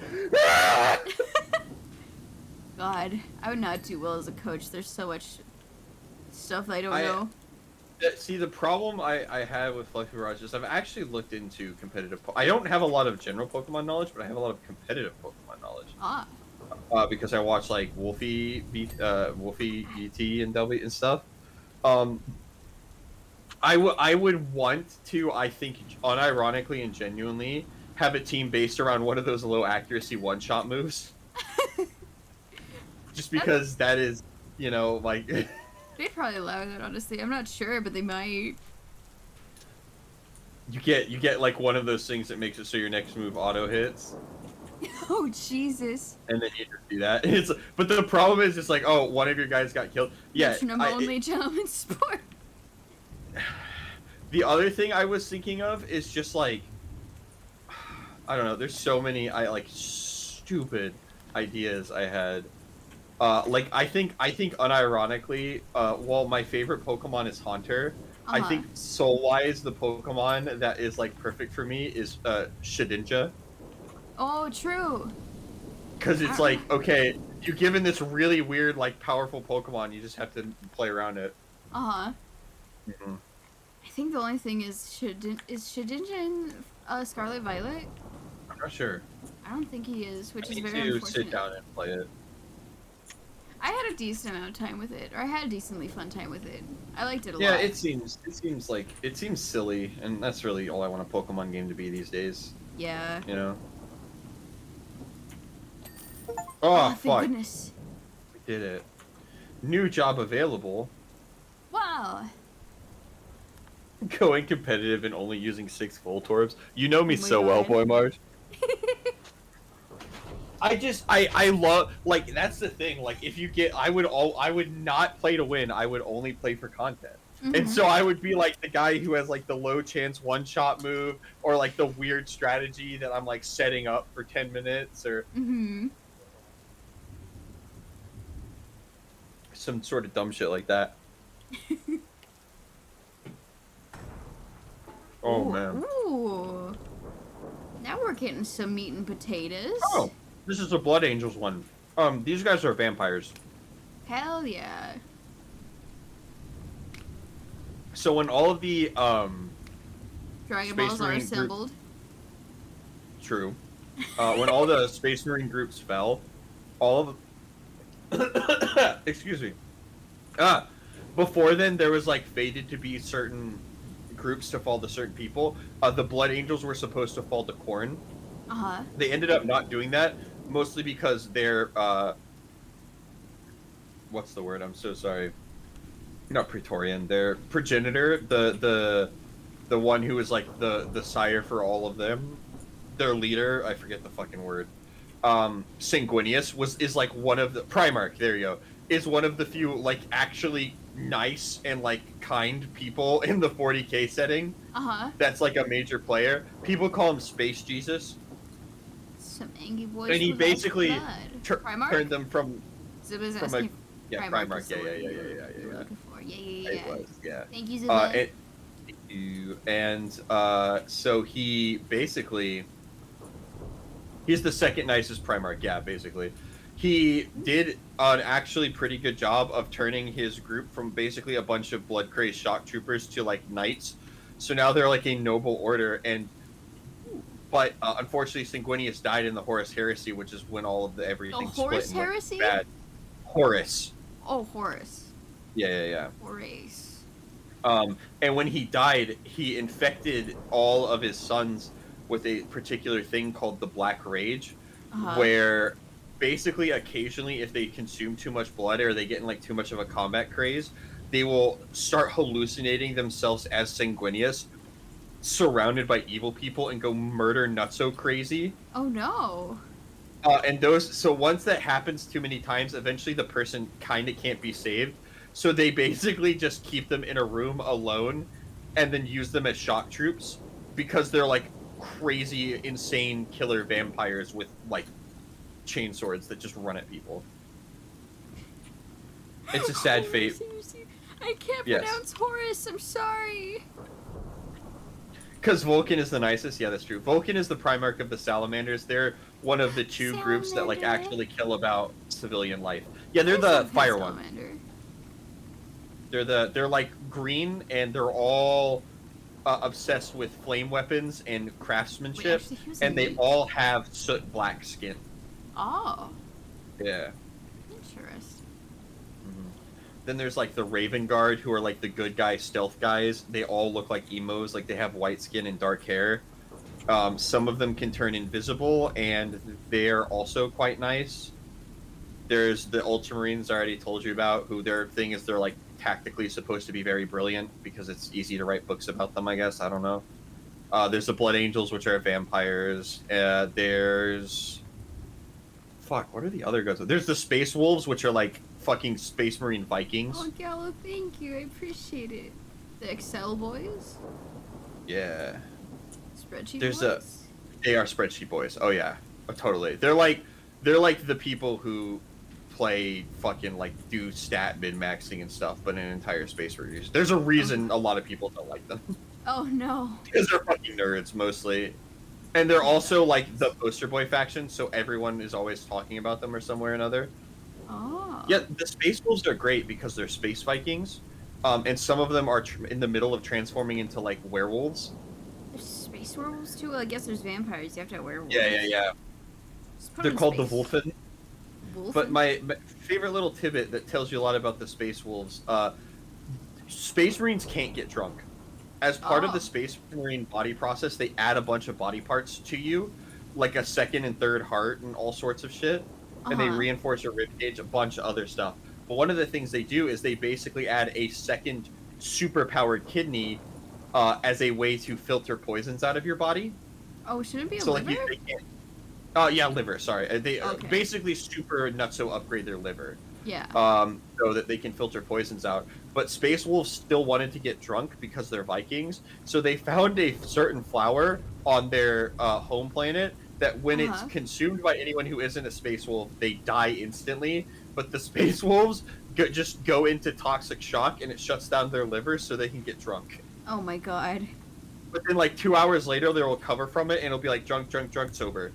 God, I would not do well as a coach. There's so much stuff I don't I- know. See, the problem I have with Fluffy Barrage is I've actually looked into competitive. I don't have a lot of general Pokemon knowledge, but I have a lot of competitive Pokemon knowledge. Ah. Because I watch like Wolfie BT and W and stuff. I would want to, I think, unironically and genuinely have a team based around one of those low accuracy one-shot moves. Just because that is, you know, like They'd probably allow that, honestly. I'm not sure, but they might. you get like one of those things that makes it so your next move auto hits. Oh, Jesus. And then you just do that. But the problem is just like, oh, one of your guys got killed. Yeah. Metronome only gentleman sport. The other thing I was thinking of is just like, I don't know. There's so many stupid ideas I had. Like I think unironically, while my favorite Pokemon is Haunter, I Uh-huh. think soul-wise the Pokemon that is like perfect for me is Shedinja. Oh, true. Because it's like, okay, you're given this really weird, like, powerful Pokemon, you just have to play around it. Uh-huh. Mm-hmm. I think the only thing is Shedinja in Scarlet Violet? I'm not sure. I don't think he is, which I is need very to unfortunate. sit down and play it. I had a decent amount of time with it, or I had a decently fun time with it. I liked it a Yeah, lot. it seems silly, and that's really all I want a Pokemon game to be these days. Yeah. You know. Oh, thank fuck! goodness. We did it. New job available. Wow. Going competitive and only using 6 Voltorbs. You know me Oh my so well, God. Boy Marge. I love, like, that's the thing. Like, if you get, I would not play to win. I would only play for content. And so I would be like the guy who has like the low chance one shot move, or like the weird strategy that I'm like setting up for 10 minutes, or some sort of dumb shit like that. Oh man. Ooh. Now we're getting some meat and potatoes. Oh, this is a Blood Angels one. These guys are vampires. Hell yeah. So when all of the Dragon Space Balls are Marine assembled. true, when all the Space Marine groups fell, all of excuse me. Before then there was like fated to be certain groups to fall to certain people. The Blood Angels were supposed to fall to Khorne. They ended up not doing that, mostly because their what's the word? I'm so sorry. Not Praetorian. Their progenitor, the one who was like the sire for all of them, their leader. I forget the fucking word. Sanguinius is like one of the Primarch. There you go. Is one of the few like actually nice and like kind people in the 40k setting. That's like a major player. People call him Space Jesus. Some angry boys. And he with basically Primarch? turned them from Zuba's a Primarch. Primarch. Yeah. Yeah. It was, yeah. Thank you, Zuba. So he basically, he's the second nicest Primarch. Yeah, basically, he did an actually pretty good job of turning his group from basically a bunch of blood crazed shock troopers to like knights. So now they're like a noble order, but unfortunately, Sanguinius died in the Horus Heresy, which is when all of everything split. Horus and went Heresy? bad. Horus. Oh, Horus. Yeah. Horus. And when he died, he infected all of his sons with a particular thing called the Black Rage, where basically occasionally if they consume too much blood or they get in like too much of a combat craze, they will start hallucinating themselves as Sanguinius, surrounded by evil people, and go murder nutso crazy. Oh no. So once that happens too many times, eventually the person kind of can't be saved. So they basically just keep them in a room alone and then use them as shock troops because they're like crazy, insane killer vampires with like chain swords that just run at people. It's a sad fate. I can't pronounce Horus, I'm sorry. Because Vulcan is the nicest? Yeah, that's true. Vulcan is the Primarch of the Salamanders. They're one of the two groups that like actually kill about civilian life. Yeah, they're the fire one. They're like green, and they're all obsessed with flame weapons and craftsmanship, and they all have soot black skin. Oh. Yeah. Interesting. Then there's like the Raven Guard, who are like the good guy stealth guys. They all look like emos, like they have white skin and dark hair. Some of them can turn invisible, and they're also quite nice. There's the Ultramarines I already told you about, who their thing is they're like tactically supposed to be very brilliant because it's easy to write books about them, I guess. I don't know. There's the Blood Angels, which are vampires. There's... Fuck, what are the other guys? There's the Space Wolves, which are like fucking Space Marine Vikings. Oh, Gallo, thank you. I appreciate it. The Excel boys? Yeah. Spreadsheet There's boys? They are spreadsheet boys. Oh yeah, totally. They're like the people who play fucking like do stat min maxing and stuff, but in entire space reviews. There's a reason a lot of people don't like them. Oh no. Because they're fucking nerds mostly, and they're also like the poster boy faction, so everyone is always talking about them or somewhere or another. Oh. Yeah, the Space Wolves are great because they're space Vikings, and some of them are in the middle of transforming into like werewolves. There's space werewolves too? Well, I guess there's vampires. You have to have werewolves. Yeah. They're called the Wolfen. But my favorite little tidbit that tells you a lot about the Space Wolves, Space Marines can't get drunk. As part of the Space Marine body process, they add a bunch of body parts to you, like a second and third heart and all sorts of shit. And they reinforce your ribcage, a bunch of other stuff. But one of the things they do is they basically add a second super-powered kidney as a way to filter poisons out of your body. Oh, shouldn't it be a so liver? Like they can't, Oh yeah, liver. Sorry, they Okay. basically super nutso upgrade their liver, Yeah. so that they can filter poisons out. But Space Wolves still wanted to get drunk because they're Vikings, so they found a certain flower on their home planet that when it's Uh-huh. consumed by anyone who isn't a Space Wolf, they die instantly. But the Space Wolves just go into toxic shock, and it shuts down their livers so they can get drunk. Oh my god. But then, like 2 hours later, they'll recover from it, and it'll be like drunk, drunk, drunk, sober.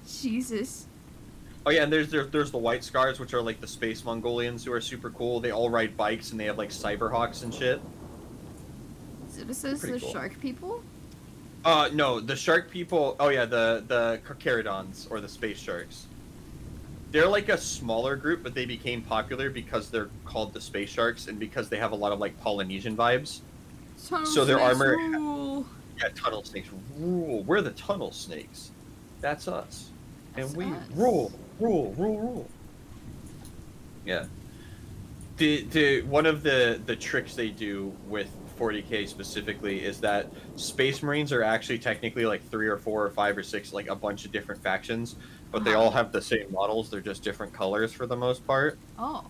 Jesus. Oh yeah, and there's the White Scars, which are like the space Mongolians who are super cool. They all ride bikes and they have like cyberhawks and shit. So this is Pretty the cool. shark people? No, the shark people. Oh yeah, the Carcharodons or the space sharks. They're like a smaller group, but they became popular because they're called the space sharks and because they have a lot of like Polynesian vibes. Tunnel So their snakes armor- rule. Yeah, tunnel snakes rule. We're the tunnel snakes. That's us, That's and we us. rule. Yeah. The one of the tricks they do with 40K specifically is that Space Marines are actually technically like 3 or 4 or 5 or 6, like a bunch of different factions, but they Uh-huh. all have the same models. They're just different colors for the most part. Oh.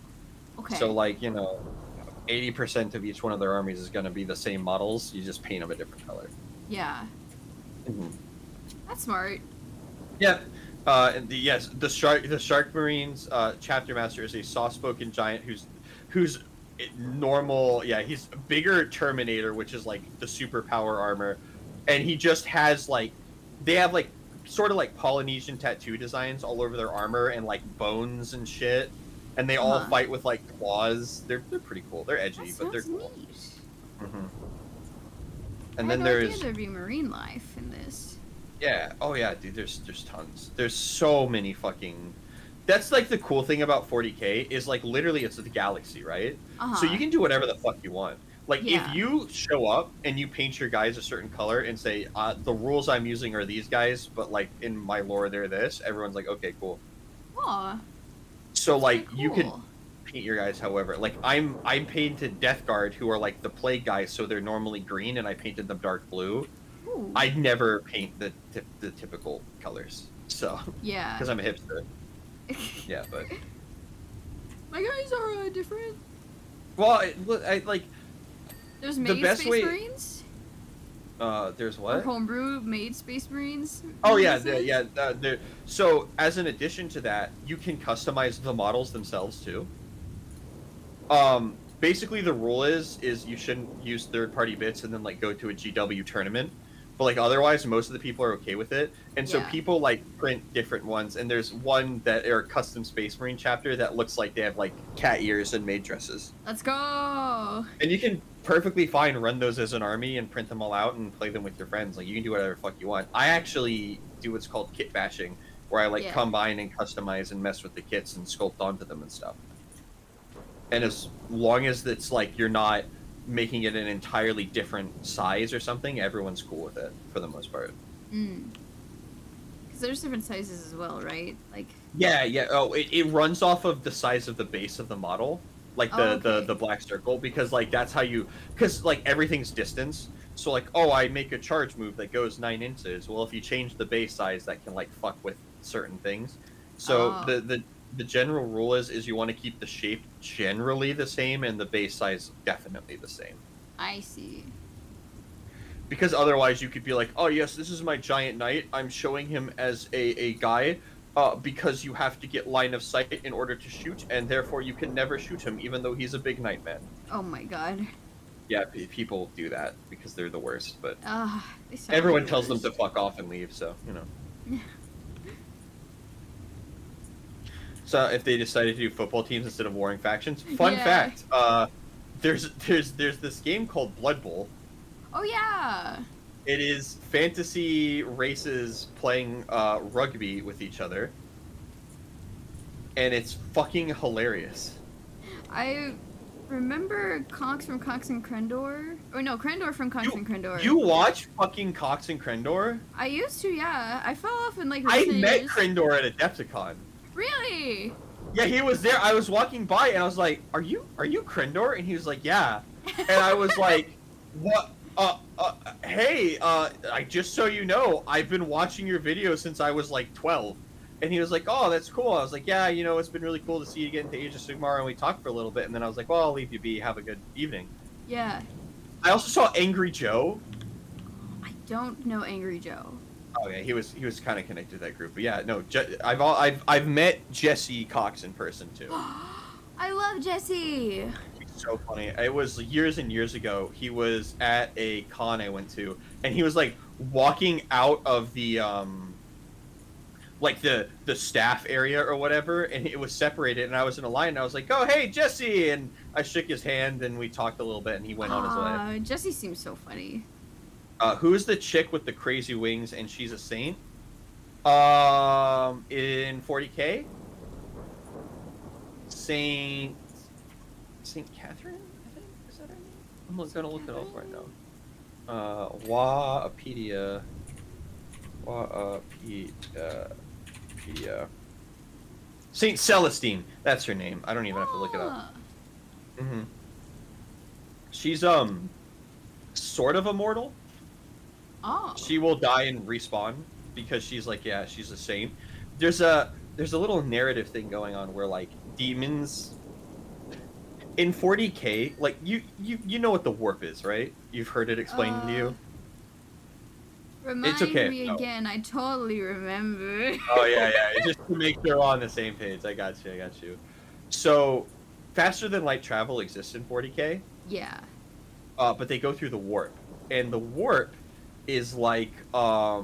Okay. So like 80% of each one of their armies is going to be the same models. You just paint them a different color. Yeah. That's smart. Yeah. And the Shark Marines chapter master is a soft-spoken giant who's normal. Yeah, he's a bigger Terminator, which is like the superpower armor, and he just has like they have like sort of like Polynesian tattoo designs all over their armor and like bones and shit, and they all Uh-huh. fight with like claws. They're pretty cool. They're edgy, That but they're sounds cool. neat. hmm I And had then no idea there's there'd be marine life in this. yeah, oh yeah, dude. There's tons. There's so many fucking. That's like the cool thing about 40K is like literally it's the galaxy, right? Uh-huh. So you can do whatever the fuck you want. Like Yeah. if you show up and you paint your guys a certain color and say the rules I'm using are these guys, but like in my lore they're this, everyone's like okay, cool. Aw, So that's like pretty you can cool. paint your guys however. Like I'm painted Death Guard who are like the plague guys, so they're normally green, and I painted them dark blue. Ooh. I never paint the typical colors, so Yeah. because I'm a hipster. Yeah, but My guys are different. well, I like There's The made best Space way- Marines? there's Or what? homebrew made Space Marines? Oh yeah, releases? so as an addition to that, you can customize the models themselves too. Basically the rule is you shouldn't use third-party bits and then like go to a GW tournament. But like otherwise, most of the people are okay with it, and so Yeah. people like print different ones. And there's one that are custom Space Marine chapter that looks like they have like cat ears and maid dresses. Let's go! And you can perfectly fine run those as an army and print them all out and play them with your friends. Like you can do whatever the fuck you want. I actually do what's called kit bashing, where I like Yeah. combine and customize and mess with the kits and sculpt onto them and stuff. And as long as it's like you're not making it an entirely different size or something, everyone's cool with it for the most part. Because there's different sizes as well, right? Like, Yeah. Oh, it runs off of the size of the base of the model, like Oh, okay. the black circle, because like that's how you, because like everything's distance. So like, oh, I make a charge move that goes 9 inches. Well, if you change the base size, that can like fuck with certain things. So Oh. the general rule is you want to keep the shape generally the same and the base size definitely the same. I see. Because otherwise you could be like, oh yes, this is my giant knight. I'm showing him as a guy, because you have to get line of sight in order to shoot, and therefore you can never shoot him, even though he's a big knight man. Oh my god. Yeah, people do that because they're the worst, but They sound everyone like tells them yours. to fuck off and leave, so, you know. So if they decided to do football teams instead of warring factions, fun Yeah. fact, there's this game called Blood Bowl. Oh yeah! It is fantasy races playing rugby with each other, and it's fucking hilarious. I remember Cox from Cox and Crendor. Or no, Crendor from Cox and Crendor. You watch fucking Cox and Crendor? I used to, yeah. I fell off in like I recent met years. Crendor at Adepticon. Really? Yeah, he was there. I was walking by and I was like, "Are you Crendor?" And he was like, "Yeah." And I was like, "What? Hey, I just so you know, I've been watching your videos since I was like 12. And he was like, oh, that's cool. I was like, yeah, you know, it's been really cool to see you get into Age of Sigmar, and we talked for a little bit, and then I was like, well, I'll leave you be. Have a good evening. Yeah. I also saw Angry Joe. I don't know Angry Joe. Oh yeah, he was kind of connected to that group. But yeah, no, I've met Jesse Cox in person too. I love Jesse. He's so funny. It was years and years ago. He was at a con I went to, and he was like walking out of the like the staff area or whatever, and it was separated, and I was in a line, and I was like, oh hey Jesse, and I shook his hand, and we talked a little bit, and he went on his way. Jesse seems so funny. Who's the chick with the crazy wings and she's a saint? In 40K? Saint Catherine, I think? Is that her name? I'm gonna look it up right now. Wapedia. Saint Celestine. That's her name. I don't even have to look it up. Mm-hmm. She's, sort of immortal. Oh. She will die and respawn because she's like, yeah, she's a saint. There's a little narrative thing going on where like demons in 40K, like you know what the warp is, right? You've heard it explained to you. Remind It's okay. me again. I totally remember. Oh yeah, just to make sure we're on the same page. I got you. So, faster than light travel exists in 40K. Yeah. But they go through the warp, and the warp is like a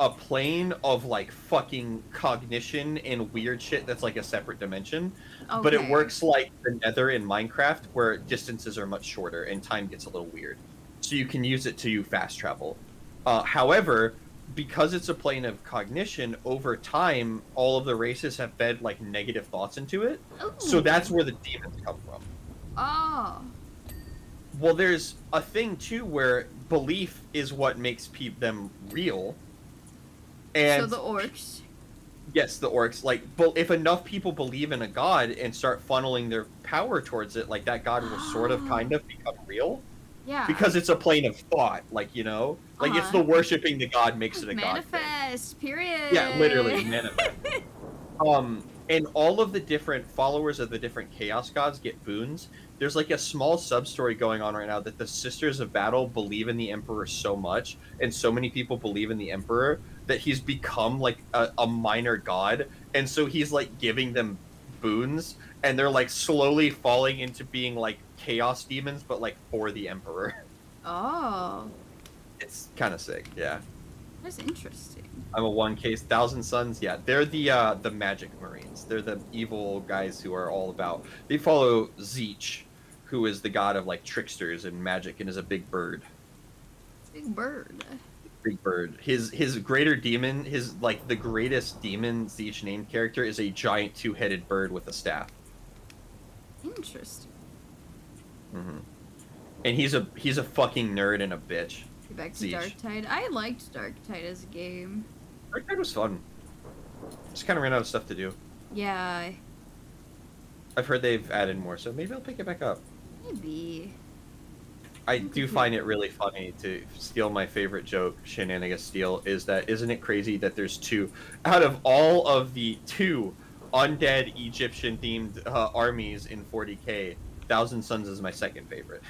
plane of like fucking cognition and weird shit that's like a separate dimension. Okay. But it works like the Nether in Minecraft, where distances are much shorter and time gets a little weird. So you can use it to fast travel. However, because it's a plane of cognition, over time, all of the races have fed like negative thoughts into it. Ooh. So that's where the demons come from. Oh. Well, there's a thing too where belief is what makes them real. And So the orcs. yes, the orcs, like, if enough people believe in a god and start funneling their power towards it, like that god will sort of kind of become real. Yeah. Because it's a plane of thought, like, you know? Like, it's the worshipping the god makes it a god thing. Manifest, period. Yeah, literally, manifest. And all of the different followers of the different chaos gods get boons. There's like a small sub-story going on right now that the Sisters of Battle believe in the Emperor so much, and so many people believe in the Emperor, that he's become like a minor god, and so he's like giving them boons, and they're like slowly falling into being like chaos demons, but like for the Emperor. Oh. It's kind of sick, yeah. That's interesting. I'm a 1K 1,000 Suns. Yeah, they're the Magic Marines. They're the evil guys who are all about. They follow Zeech, who is the god of like tricksters and magic, and is a big bird. Big bird. Big bird. His greater demon, his like the greatest demon Zeech named character is a giant 2-headed bird with a staff. Interesting. Mm-hmm. And he's a fucking nerd and a bitch. Get back to Zeech. Darktide. I liked Darktide as a game. Darktide was fun. Just kind of ran out of stuff to do. Yeah, I've heard they've added more, so maybe I'll pick it back up. maybe. I do find it really funny to steal my favorite joke, Shenanigan Steal, is that isn't it crazy that there's two out of all of the 2 undead Egyptian themed armies in 40K, 1,000 Suns is my second favorite.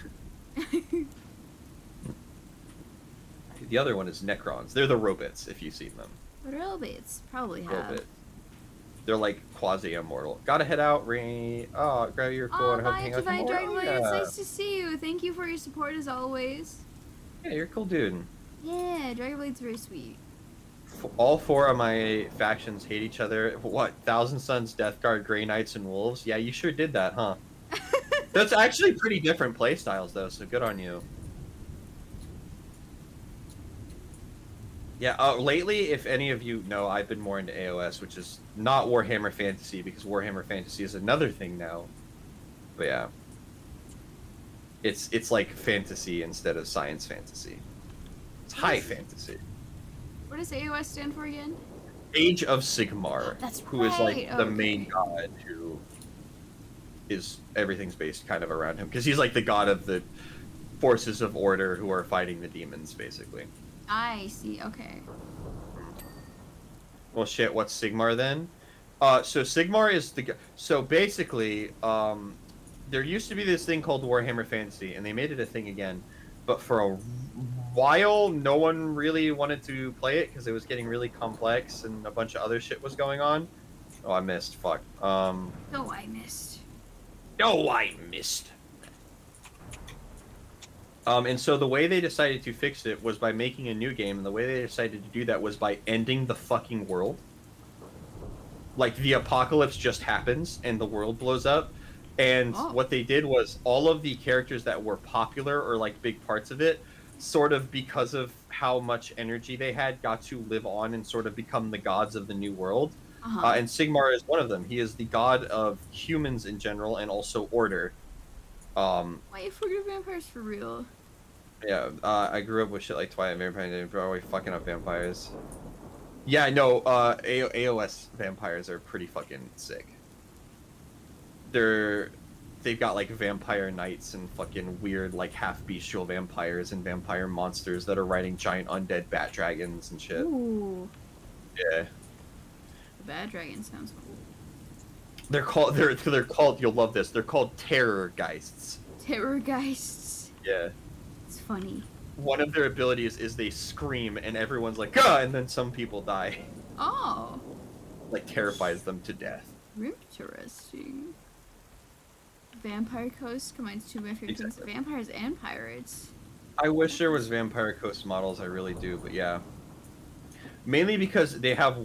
The other one is Necrons. They're the robots, if you've seen them. Robots probably have. Robot. They're like quasi-immortal. Gotta head out, Ray. Oh, grab your cool Oh, and hope bye, hang out Divine tomorrow. Dragon Blade. Yeah. It's nice to see you. Thank you for your support as always. Yeah, you're a cool dude. Yeah, Dragon Blade's very sweet. All 4 of my factions hate each other. What? 1,000 Suns, Death Guard, Grey Knights, and Wolves? Yeah, you sure did that, huh? That's actually pretty different playstyles, though, so good on you. Yeah, lately, if any of you know, I've been more into AOS, which is not Warhammer Fantasy, because Warhammer Fantasy is another thing now. But yeah. It's like fantasy instead of science fantasy. It's high fantasy. What does AOS stand for again? Age of Sigmar, That's who is like right, the okay. main god who is everything's based kind of around him, because he's like the god of the forces of order who are fighting the demons, basically. I see. Okay. Well, shit. What's Sigmar then? So Sigmar is so basically, there used to be this thing called Warhammer Fantasy, and they made it a thing again. But for a while, no one really wanted to play it because it was getting really complex and a bunch of other shit was going on. Oh, I missed. Fuck. Oh, I missed. Oh, I missed. And so the way they decided to fix it was by making a new game, and the way they decided to do that was by ending the fucking world. Like, the apocalypse just happens, and the world blows up, and what they did was all of the characters that were popular, or, like, big parts of it, sort of because of how much energy they had, got to live on and sort of become the gods of the new world. And Sigmar is one of them. He is the god of humans in general, and also order. Wait, forget vampires for real. Yeah, I grew up with shit like Twilight Vampire and Broadway fucking up vampires. Yeah, no, AOS vampires are pretty fucking sick. They've got like vampire knights and fucking weird like half bestial vampires and vampire monsters that are riding giant undead bat dragons and shit. Ooh. Yeah. The bad dragon sounds cool. They're called you'll love this. They're called terror geists. Terror geists. Yeah. It's funny. One of their abilities is they scream and everyone's like, "Gah!" and then some people die. Oh. Like terrifies them to death. Interesting. Vampire Coast combines two of my favorite things: vampires and pirates. I wish there was Vampire Coast models, I really do, but yeah. Mainly because they have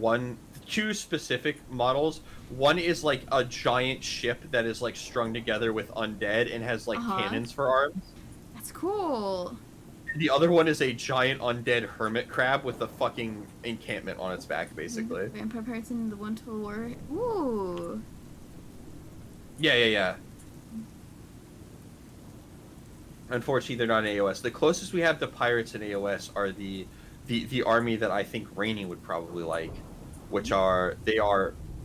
two specific models. One is like a giant ship that is like strung together with undead and has like cannons for arms. That's cool. The other one is a giant undead hermit crab with a fucking encampment on its back, basically. Vampire pirates in the One Total War. Ooh. Yeah. Unfortunately, they're not in AOS. The closest we have to pirates in AOS are the army that I think Rainey would probably like, which are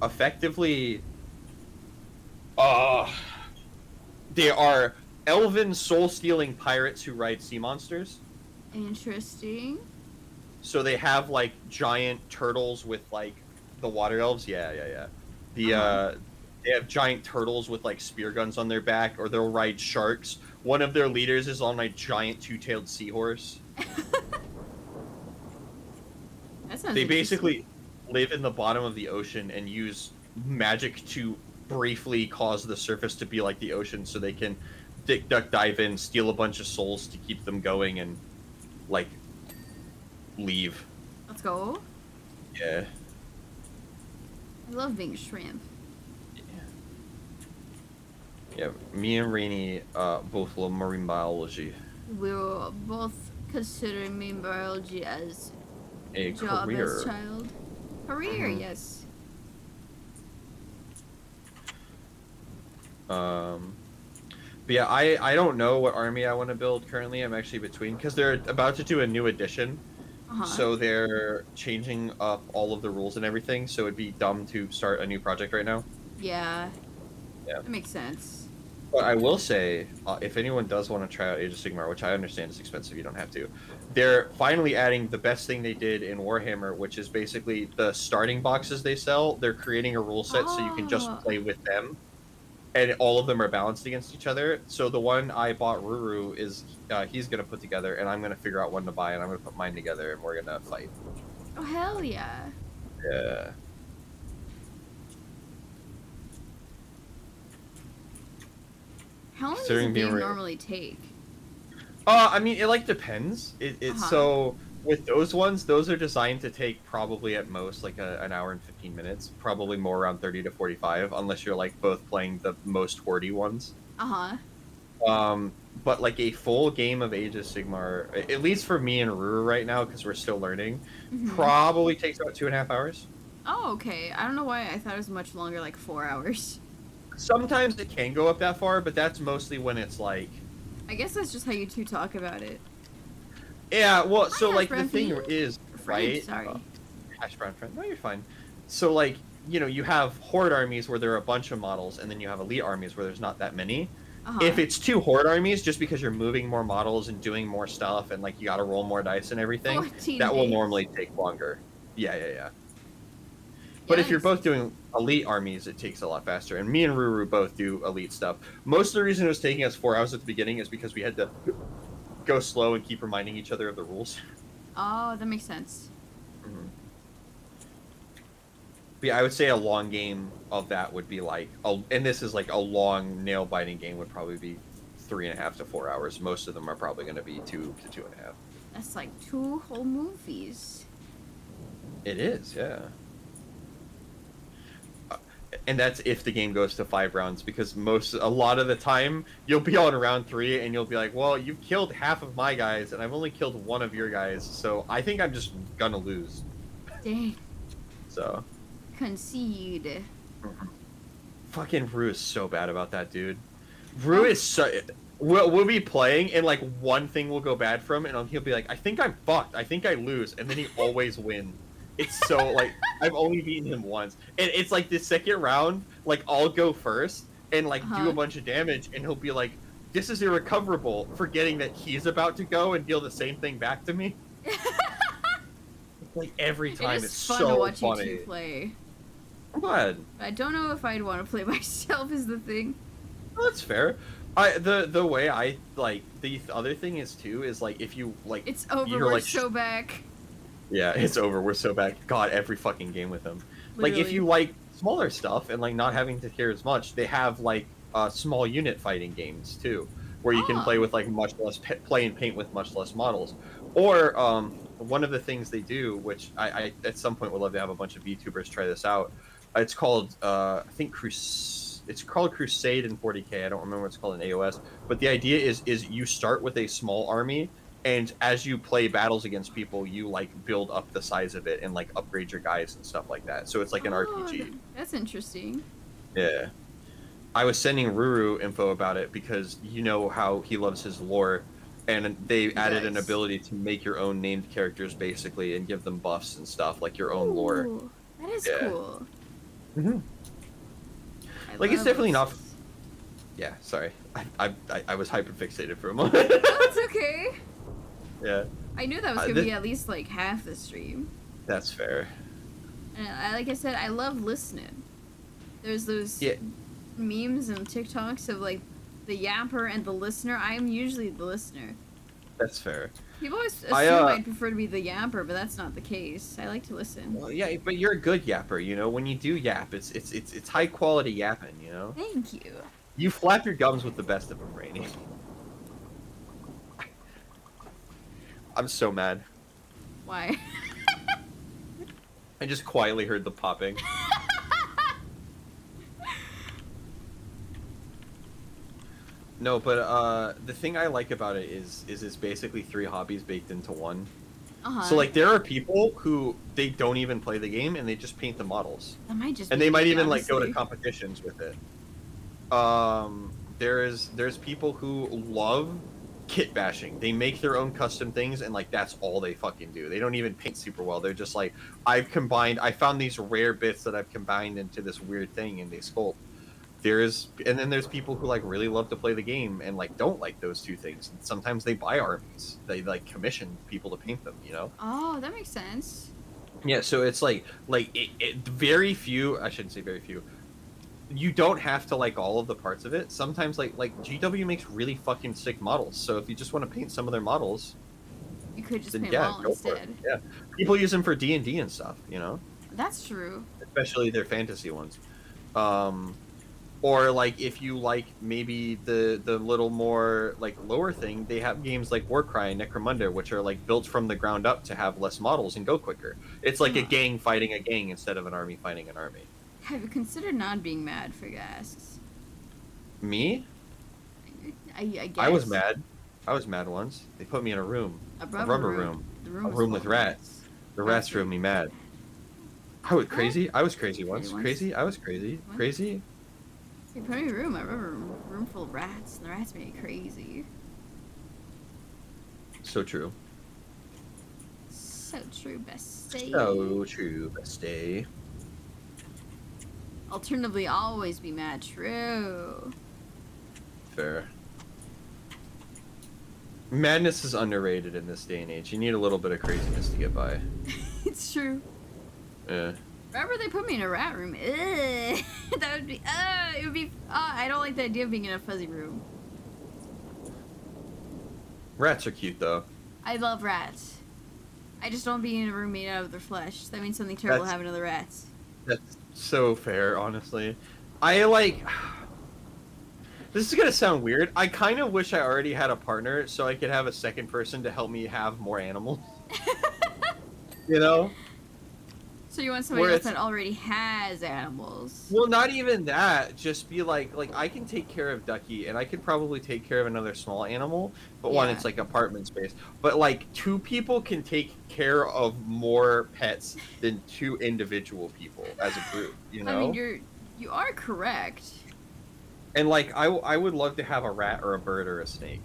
effectively they are elven soul-stealing pirates who ride sea monsters. Interesting. So they have like giant turtles with like the water elves. Yeah. They have giant turtles with like spear guns on their back, or they'll ride sharks. One of their leaders is on a giant two-tailed seahorse. They basically live in the bottom of the ocean and use magic to briefly cause the surface to be like the ocean, so they can dive in, steal a bunch of souls to keep them going, and like leave. Let's go. Yeah. I love being a shrimp. Yeah, me and Rainey both love marine biology. We were both considering marine biology as A job career. as child. Career, yes. But yeah, I don't know what army I want to build currently. I'm actually between, because they're about to do a new edition. So they're changing up all of the rules and everything, so it'd be dumb to start a new project right now. Yeah. Yeah. That makes sense. But I will say, if anyone does want to try out Age of Sigmar, which I understand is expensive, you don't have to, they're finally adding the best thing they did in Warhammer, which is basically the starting boxes they sell. They're creating a rule set so you can just play with them. And all of them are balanced against each other. So the one I bought, Ruru, is he's going to put together, and I'm going to figure out one to buy, and I'm going to put mine together, and we're going to fight. Oh, hell yeah. Yeah. How long does Considering a being game real. normally take? I mean, it like depends. So with those ones, those are designed to take probably at most like an hour and 15 minutes, probably more around 30 to 45, unless you're like both playing the most hoardy ones. But like a full game of Age of Sigmar, at least for me and Ruru right now, because we're still learning, probably takes about 2.5 hours. Oh, okay. I don't know why I thought it was much longer, like 4 hours. Sometimes it can go up that far, but that's mostly when it's like... I guess that's just how you two talk about it. Yeah, well, so Hi, like the Friend. thing is, right? Sorry. Hash brown friend. No, you're fine. So like, you know, you have horde armies where there are a bunch of models, and then you have elite armies where there's not that many. If it's two horde armies, just because you're moving more models and doing more stuff and like you got to roll more dice and everything, 14 that will days. normally take longer. Yeah. But if you're both doing elite armies, it takes a lot faster. And me and Ruru both do elite stuff. Most of the reason it was taking us 4 hours at the beginning is because we had to go slow and keep reminding each other of the rules. Oh, that makes sense. Mm-hmm. But yeah, I would say a long game of that would be like, and this is like a long nail biting game would probably be 3.5 to 4 hours. Most of them are probably going to be 2 to 2.5. That's like 2 whole movies. It is, yeah. And that's if the game goes to 5 rounds, because a lot of the time you'll be on round 3 and you'll be like, well, you've killed half of my guys and I've only killed one of your guys, so I think I'm just gonna lose. Dang. So Concede. fucking Rue is so bad about that, dude. Rue is so. We'll be playing and like one thing will go bad for him and he'll be like, I think I'm fucked. I think I lose, and then he always wins. It's so like I've only beaten him once, and it's like the second round, like I'll go first and like do a bunch of damage, and he'll be like, "This is irrecoverable," forgetting that he's about to go and deal the same thing back to me. Like every time, it's fun so to watch funny. you two play. I'm glad. I don't know if I'd want to play myself. Is the thing. Well, that's fair. The way I like the other thing is too is like if you like It's over. you're We're like so back. yeah, it's over. We're so back. God, every fucking game with them. Like if Literally. you like smaller stuff and like not having to care as much, they have like small unit fighting games too, where you can play with like much less play and paint with much less models. Or one of the things they do, which I at some point would love to have a bunch of VTubers try this out. It's called I think it's called Crusade in 40k. I don't remember what it's called in AOS. But the idea is you start with a small army, and as you play battles against people, you like build up the size of it and like upgrade your guys and stuff like that. So it's like an RPG. That's interesting. Yeah. I was sending Ruru info about it because you know how he loves his lore, and they added an ability to make your own named characters basically and give them buffs and stuff like your own lore. Ooh, that is cool. Mm-hmm. Like it's definitely not. Yeah, sorry. I was hyper fixated for a moment. Oh, it's okay. Yeah. I knew that was gonna be at least like half the stream. That's fair. And like I said, I love listening. There's those memes and TikToks of like the yapper and the listener. I'm usually the listener. That's fair. People always assume I'd prefer to be the yapper, but that's not the case. I like to listen. Well, yeah, but you're a good yapper, you know. When you do yap, it's high quality yapping, you know. Thank you. You flap your gums with the best of them, Rainy. I'm so mad. Why? I just quietly heard the popping. No, but the thing I like about it is it's basically 3 hobbies baked into one. So like there are people who they don't even play the game and they just paint the models. That might just and they might even like go to competitions with it. There's people who love kit bashing. They make their own custom things and like that's all they fucking do. They don't even paint super well. They're just like I found these rare bits that I've combined into this weird thing and they sculpt. And then there's people who like really love to play the game and like don't like those two things. And sometimes they buy armies. They like commission people to paint them, you know? Oh, that makes sense. Yeah, so it's like very few, I shouldn't say very few. You don't have to like all of the parts of it. Sometimes like GW makes really fucking sick models. So if you just want to paint some of their models, you could just then paint yeah, them all go for instead. it. Yeah. People use them for D&D and stuff, you know? That's true. Especially their fantasy ones. Or like if you like maybe the little more like lower thing, they have games like Warcry and Necromunda, which are like built from the ground up to have less models and go quicker. It's like a gang fighting a gang instead of an army fighting an army. Have you considered not being mad for Gasks? Me? I guess. I was mad. I was mad once. They put me in a room. A rubber room. A room with rats. The rats drove me mad. I was crazy. I was crazy once. Crazy. I was crazy. What? Crazy. You put me in a room. I remember a room full of rats, and the rats made me crazy. So true. So true, bestie. So true, bestie. Alternatively, always be mad. True. Fair. Madness is underrated in this day and age. You need a little bit of craziness to get by. It's true. Yeah. Remember they put me in a rat room? Ugh. That would be. It would be. I don't like the idea of being in a fuzzy room. Rats are cute though. I love rats. I just don't be in a room made out of their flesh. That means something terrible That's- happened to the rats. That's so fair, honestly. I like. This is gonna sound weird. I kind of wish I already had a partner so I could have a second person to help me have more animals. You know? So you want somebody Where else it's- that already has animals? Well, not even that. Just be like I can take care of Ducky, and I could probably take care of another small animal. But one, Yeah. it's like apartment space. But like two people can take care of more pets than two individual people as a group. You know. I mean, you are correct. And like I would love to have a rat or a bird or a snake.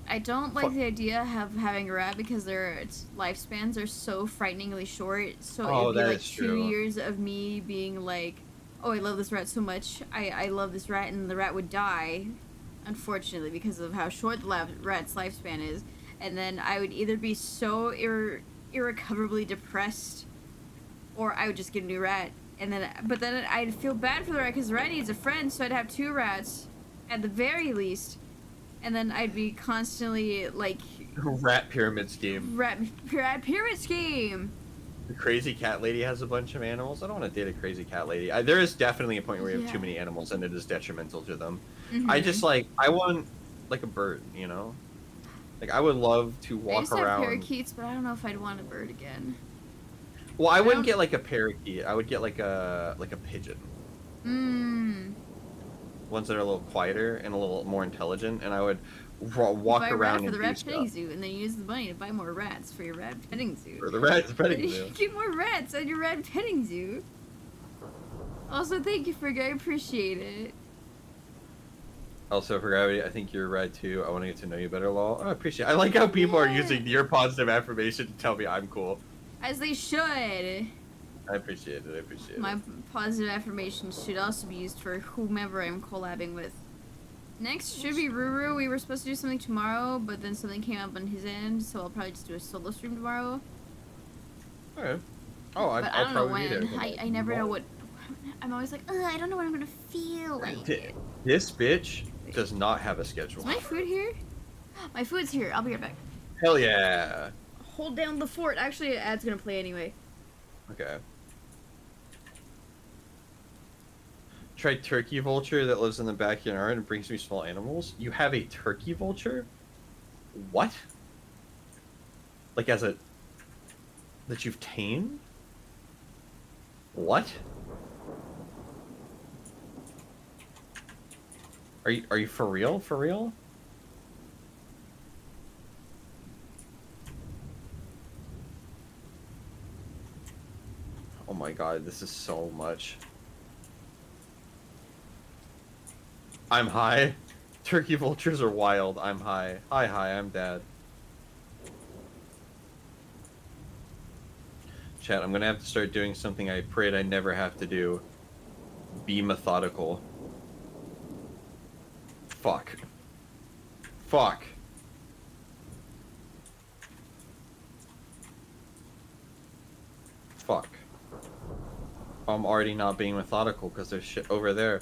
I don't like Fuck. the idea of having a rat because their lifespans are so frighteningly short. So Oh, it'd be that like is 2 true. years of me being like, oh, I love this rat so much. I love this rat, and the rat would die, unfortunately, because of how short the rat's lifespan is. And then I would either be so irrecoverably depressed, or I would just get a new rat. And then I'd feel bad for the rat because the rat needs a friend, so I'd have 2 rats, at the very least. And then I'd be constantly like Rat pyramid scheme. rat pyramid scheme. The crazy cat lady has a bunch of animals. I don't want to date a crazy cat lady. There is definitely a point where you have Yeah. too many animals and it is detrimental to them. Mhm. I just like I want like a bird, you know? Like I would love to I walk used to have around. parakeets, but I don't know if I'd want a bird again. Well, I wouldn't don't- get like a parakeet. I would get like a pigeon. Mmm. Ones that are a little quieter and a little more intelligent, and I would walk Buy a around rat for and the do rat stuff. petting zoo, and then use the money to buy more rats for your rat petting zoo. For the rat petting zoo. Get more rats at your rat petting zoo. Also, thank you, Frigga. I appreciate it. Also, for Gravity, I think you're right too. I want to get to know you better, lol. I appreciate it. I like how people are Yeah. using your positive affirmation to tell me I'm cool. As they should. I appreciate it. I appreciate My it. positive affirmations should also be used for whomever I'm collabing with. Next should be Ruru. We were supposed to do something tomorrow, but then something came up on his end, so I'll probably just do a solo stream tomorrow. Okay. Oh, But I I'll don't know probably be when. there. I never know what. I'm always like, ugh, I don't know when I'm gonna feel like it. This bitch does not have a Is schedule. my food here? My food's here. I'll be right back. Hell yeah. Hold down the fort. Actually, ad's gonna play anyway. Okay. Try turkey vulture that lives in the backyard and brings me small animals. You have a turkey vulture? What? Like as a that you've tamed? What? Are you for real? For real? Oh my god, this is so much. I'm high. Turkey vultures are wild. I'm high. Hi, I'm dad. Chat, I'm gonna have to start doing something I prayed I never have to do. Be methodical. Fuck. Fuck. Fuck. I'm already not being methodical because there's shit over there.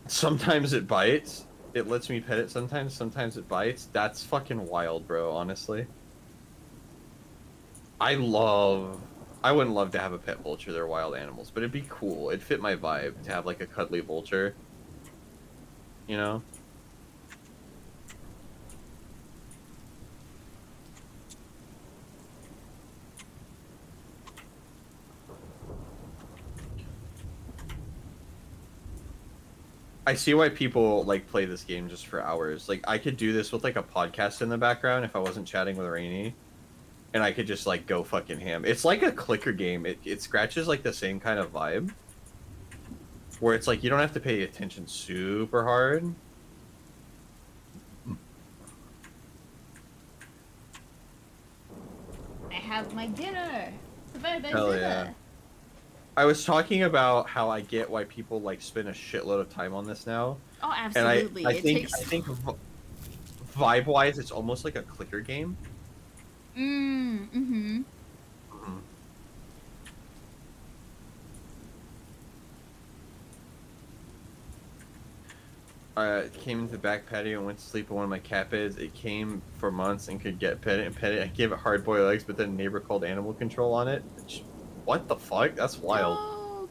Sometimes it bites. It lets me pet it sometimes it bites. That's fucking wild, bro, honestly. I wouldn't love to have a pet vulture, they're wild animals, but it'd be cool. It'd fit my vibe to have like a cuddly vulture. You know? I see why people like play this game just for hours. Like I could do this with like a podcast in the background if I wasn't chatting with Rainy. And I could just like go fucking ham. It's like a clicker game. It scratches like the same kind of vibe. Where it's like you don't have to pay attention super hard. I have my dinner. It's a very big Hell dinner. yeah. I was talking about how I get why people like spend a shitload of time on this now, Oh, and I absolutely. I It think takes. I think vibe wise, it's almost like a clicker game. Mm-hmm. Mhm. Came into the back patio and went to sleep on one of my cat beds. It came for months and could get pet it and pet it. I gave it hard boiled eggs, but then a neighbor called animal control on it. What the fuck? That's wild. No.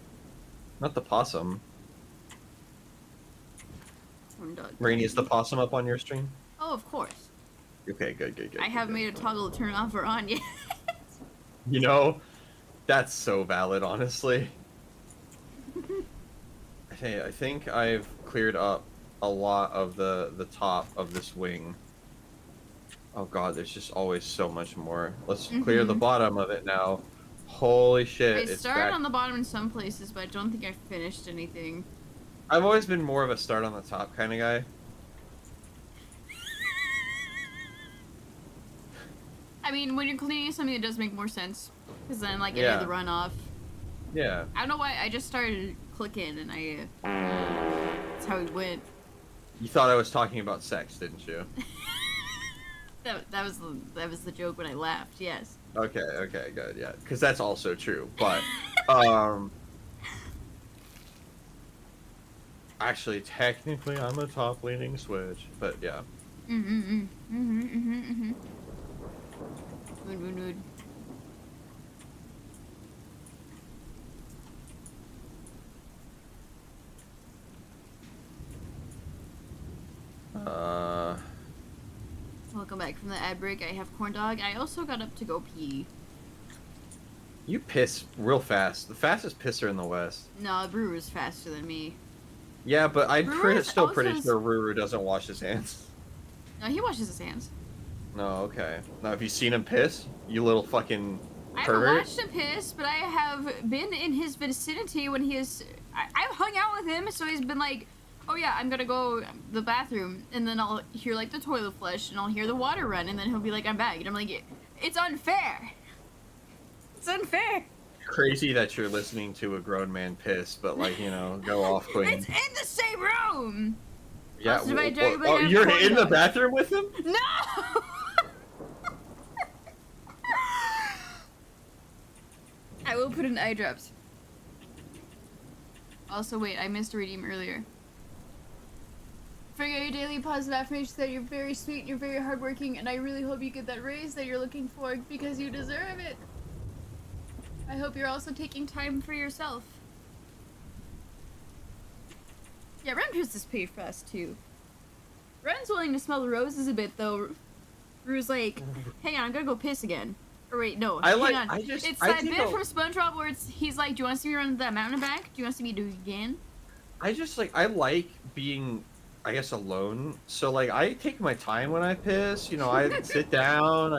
Not the possum. Corn dog. Rainy, is the possum up on your stream? Oh, of course. Okay, good. I haven't good. made a toggle to turn off or on yet. You know, that's so valid, honestly. Hey, I think I've cleared up a lot of the top of this wing. Oh god, there's just always so much more. Let's clear the Mhm. bottom of it now. Holy shit, I it's started back. on the bottom in some places, but I don't think I finished anything. I've always been more of a start on the top kind of guy. I mean, when you're cleaning something, it does make more sense. Because then, like, Yeah. any of the runoff. Yeah. I don't know why, I just started clicking and that's how it went. You thought I was talking about sex, didn't you? That was the joke when I laughed, yes. Okay, good, yeah. Because that's also true, but, actually, technically, I'm a top leaning switch, but yeah. Wood. Welcome back from the ad break. I have corn dog. I also got up to go pee. You piss real fast. The fastest pisser in the West. No, Brewer's faster than me. Yeah, but I'm Brewer's still also pretty s- sure Ruru doesn't wash his hands. No, he washes his hands. No, okay. Now, have you seen him piss? You little fucking I haven't pervert? watched him piss, but I have been in his vicinity when he is. I've hung out with him, so he's been like, "Oh yeah, I'm gonna go to the bathroom," and then I'll hear like the toilet flush, and I'll hear the water run, and then he'll be like, "I'm back," and I'm like, "It's unfair. It's unfair. Crazy that you're listening to a grown man piss, but like, you know, go off, queen. It's in the same room." Yeah, Also, if I drag my hand you're corn in the dog. bathroom with him? No. I will put in eye drops. Also, wait, I missed a redeem earlier. Forget your daily positive affirmations that you're very sweet and you're very hardworking, and I really hope you get that raise that you're looking for because you deserve it. I hope you're also taking time for yourself. Yeah, Ren pisses pretty fast too. Ren's willing to smell the roses a bit though. Rue's like, hang on, I'm gonna go piss again. Or wait, no, I like- hang on. I just- It's I that think bit I'll- from SpongeBob where he's like, do you want to see me run that mountain back? Do you want to see me do it again? I just like, I like being, I guess, alone. So like, I take my time when I piss. You know, I sit down.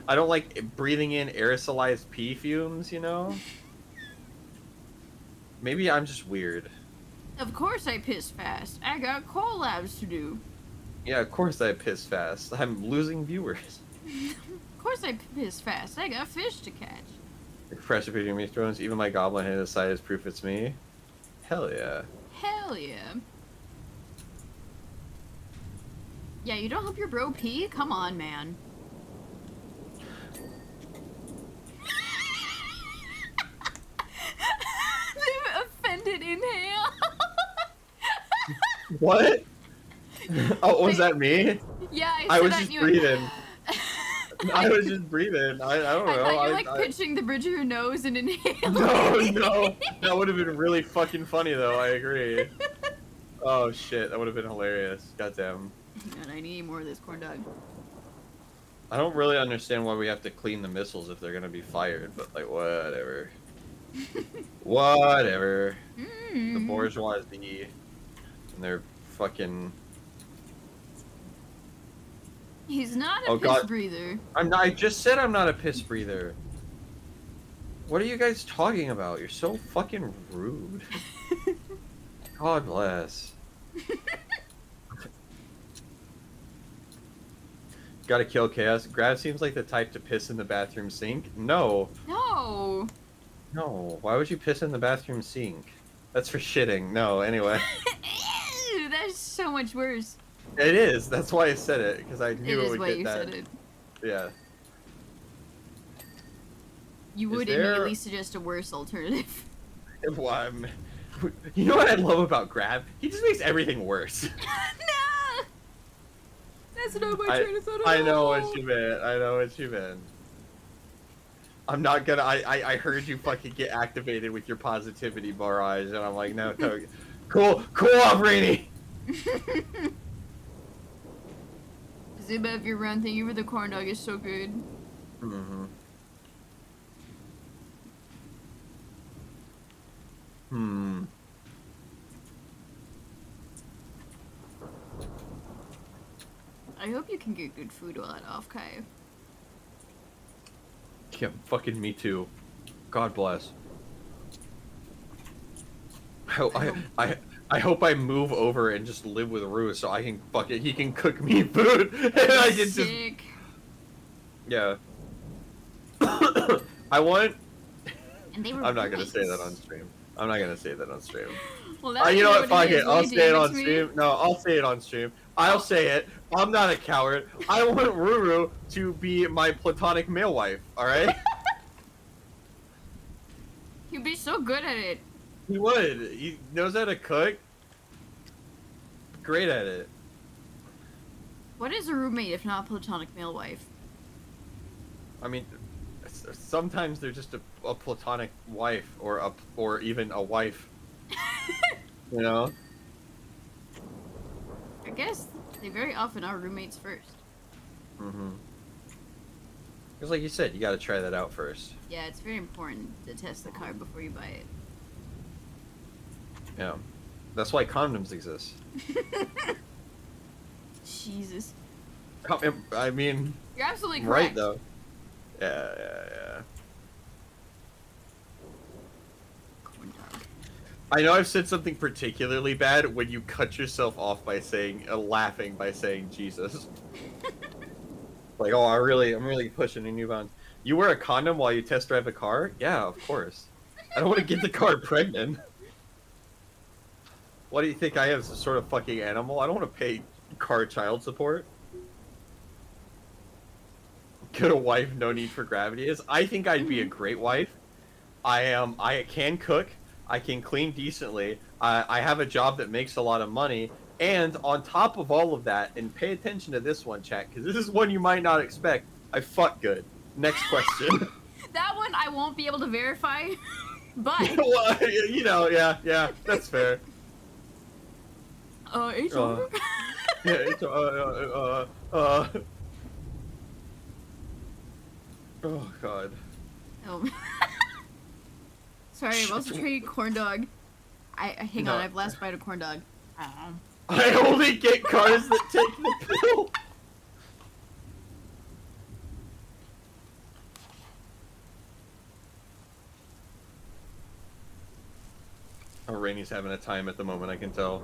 I don't like breathing in aerosolized pee fumes. You know. Maybe I'm just weird. Of course I piss fast. I got collabs to do. Yeah, of course I piss fast. I'm losing viewers. Of course I piss fast. I got fish to catch. Pressure feeding me thrones. Even my goblin head aside is proof it's me. Hell yeah. Hell yeah. Yeah, you don't help your bro pee? Come on, man. The offended inhale. What? Oh, was that me? Yeah, I said was that just and you- breathing. I was just breathing. I don't I know. thought you were like pitching the bridge of your nose and inhaling. No. That would have been really fucking funny though, I agree. Oh shit, that would have been hilarious. Goddamn. Hang on, I need more of this corn dog. I don't really understand why we have to clean the missiles if they're gonna be fired, but like whatever. Whatever. The bourgeoisie and their fucking He's not a Oh, piss God. breather. I just said I'm not a piss breather. What are you guys talking about? You're so fucking rude. God bless. Gotta kill chaos. Grav seems like the type to piss in the bathroom sink. No. No. No, why would you piss in the bathroom sink? That's for shitting. No, anyway. Ew, that's so much worse. It is. That's why I said it, because I It knew it is would why get you that. said it. Yeah. You Is would there- immediately suggest a worse alternative. Well, you know what I love about Grab? He just makes everything worse. No! That's not my I- train of thought at I know all. what you meant. I know what you meant. I'm not gonna. I heard you fucking get activated with your positivity, Barrage, and I'm like, no, cool off, Rainy. Zuba, if you're around, thank you for the corn dog. It's so good. Mm-hmm. Hmm. I hope you can get good food while at off, Kai. Yeah, fucking me too. God bless. I hope I move over and just live with Rue so I can fucking he can cook me food and I can just Sick. yeah. I want. And they were I'm not gonna say that roommates. on stream. I'm not gonna say that on stream. Well, that's You know what? Fuck it it. is. Will I'll you say it DM on to me? stream. No, I'll say it on stream. I'll say it. I'm not a coward. I want Ruru to be my platonic male wife. All right. You'd be so good at it. He would. He knows how to cook. Great at it. What is a roommate if not a platonic male wife? I mean, sometimes they're just a platonic wife or even a wife. You know. I guess they very often are roommates first. Mm-hmm. Because like you said, you got to try that out first. Yeah, it's very important to test the car before you buy it. Yeah. That's why condoms exist. Jesus. I mean, You're absolutely right correct. though. Yeah. Corn dog. I know I've said something particularly bad when you cut yourself off by saying, laughing by saying Jesus. Like, oh, I'm really pushing a new bounds. You wear a condom while you test drive a car? Yeah, of course. I don't want to get the car pregnant. What do you think I am, some sort of fucking animal? I don't want to pay car child support. Good a wife, no need for gravity is. I think I'd be a great wife. I can cook. I can clean decently. I have a job that makes a lot of money. And on top of all of that, and pay attention to this one, chat, because this is one you might not expect. I fuck good. Next question. That one I won't be able to verify, but Well, you know, yeah, that's fair. it's Uh, over. Yeah, it's, oh god. Oh. Sorry, I'm also trying to eat corn dog. Hang No. on, I've last bite of corn dog. I only get cars that take the pill. Oh, Rainey's having a time at the moment, I can tell.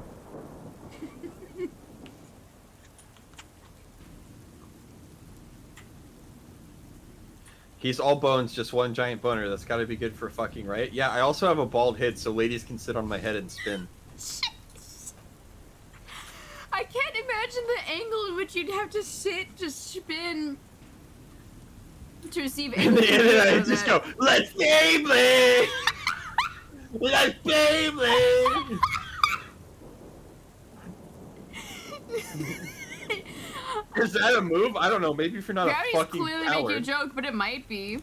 He's all bones, just one giant boner. That's gotta be good for fucking, right? Yeah, I also have a bald head, so ladies can sit on my head and spin. I can't imagine the angle in which you'd have to sit, just spin to receive And anything. then out I of just that. go, let's Beyblade! Let's Beyblade! Is that a move? I don't know. Maybe if you're not Gravity's a fucking clearly coward. making a joke, but it might be.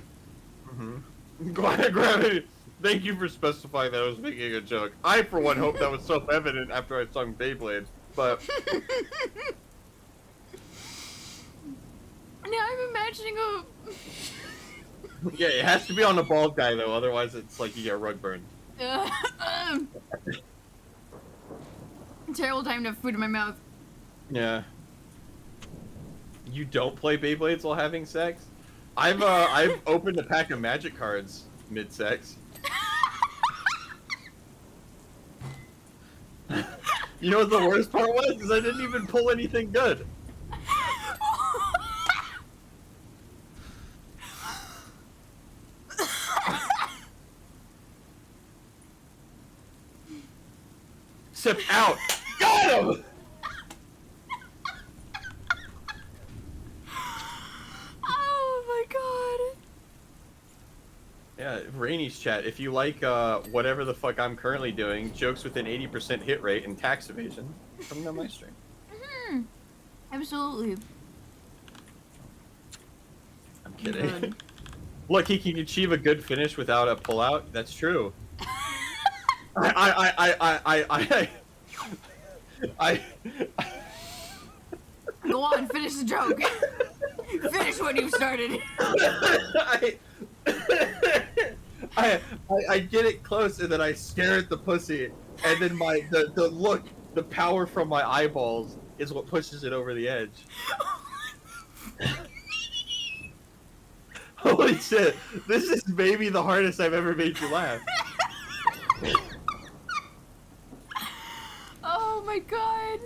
Gravity. Thank you for specifying that I was making a joke. I, for one, hope that was self-evident after I sung Beyblade. But Now I'm imagining a. yeah, it has to be on the bald guy though. Otherwise, it's like you get rug burn. Terrible time to have food in my mouth. Yeah. You don't play Beyblades while having sex? I've opened a pack of magic cards mid-sex. You know what the worst part was? Is I didn't even pull anything good. bicep out. Got him! Oh my god. Yeah, Rainy's chat. If you like whatever the fuck I'm currently doing, jokes with an 80% hit rate and tax evasion, come on my stream. Absolutely. I'm kidding. Good. Look, he can achieve a good finish without a pullout. That's true. I Go on, finish the joke. Finish what you started. I get it close and then I stare at the pussy and then the look, the power from my eyeballs is what pushes it over the edge. Holy shit, this is maybe the hardest I've ever made you laugh. Oh my god.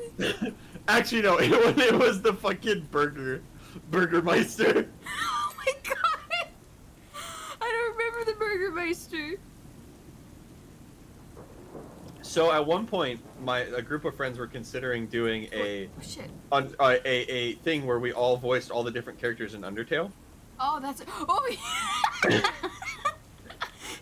Actually, no, it was the fucking Burgermeister. Oh my god. I don't remember the Burgermeister. So at one point, a group of friends were considering doing Oh shit. a thing where we all voiced all the different characters in Undertale. Oh, that's. Oh, yeah.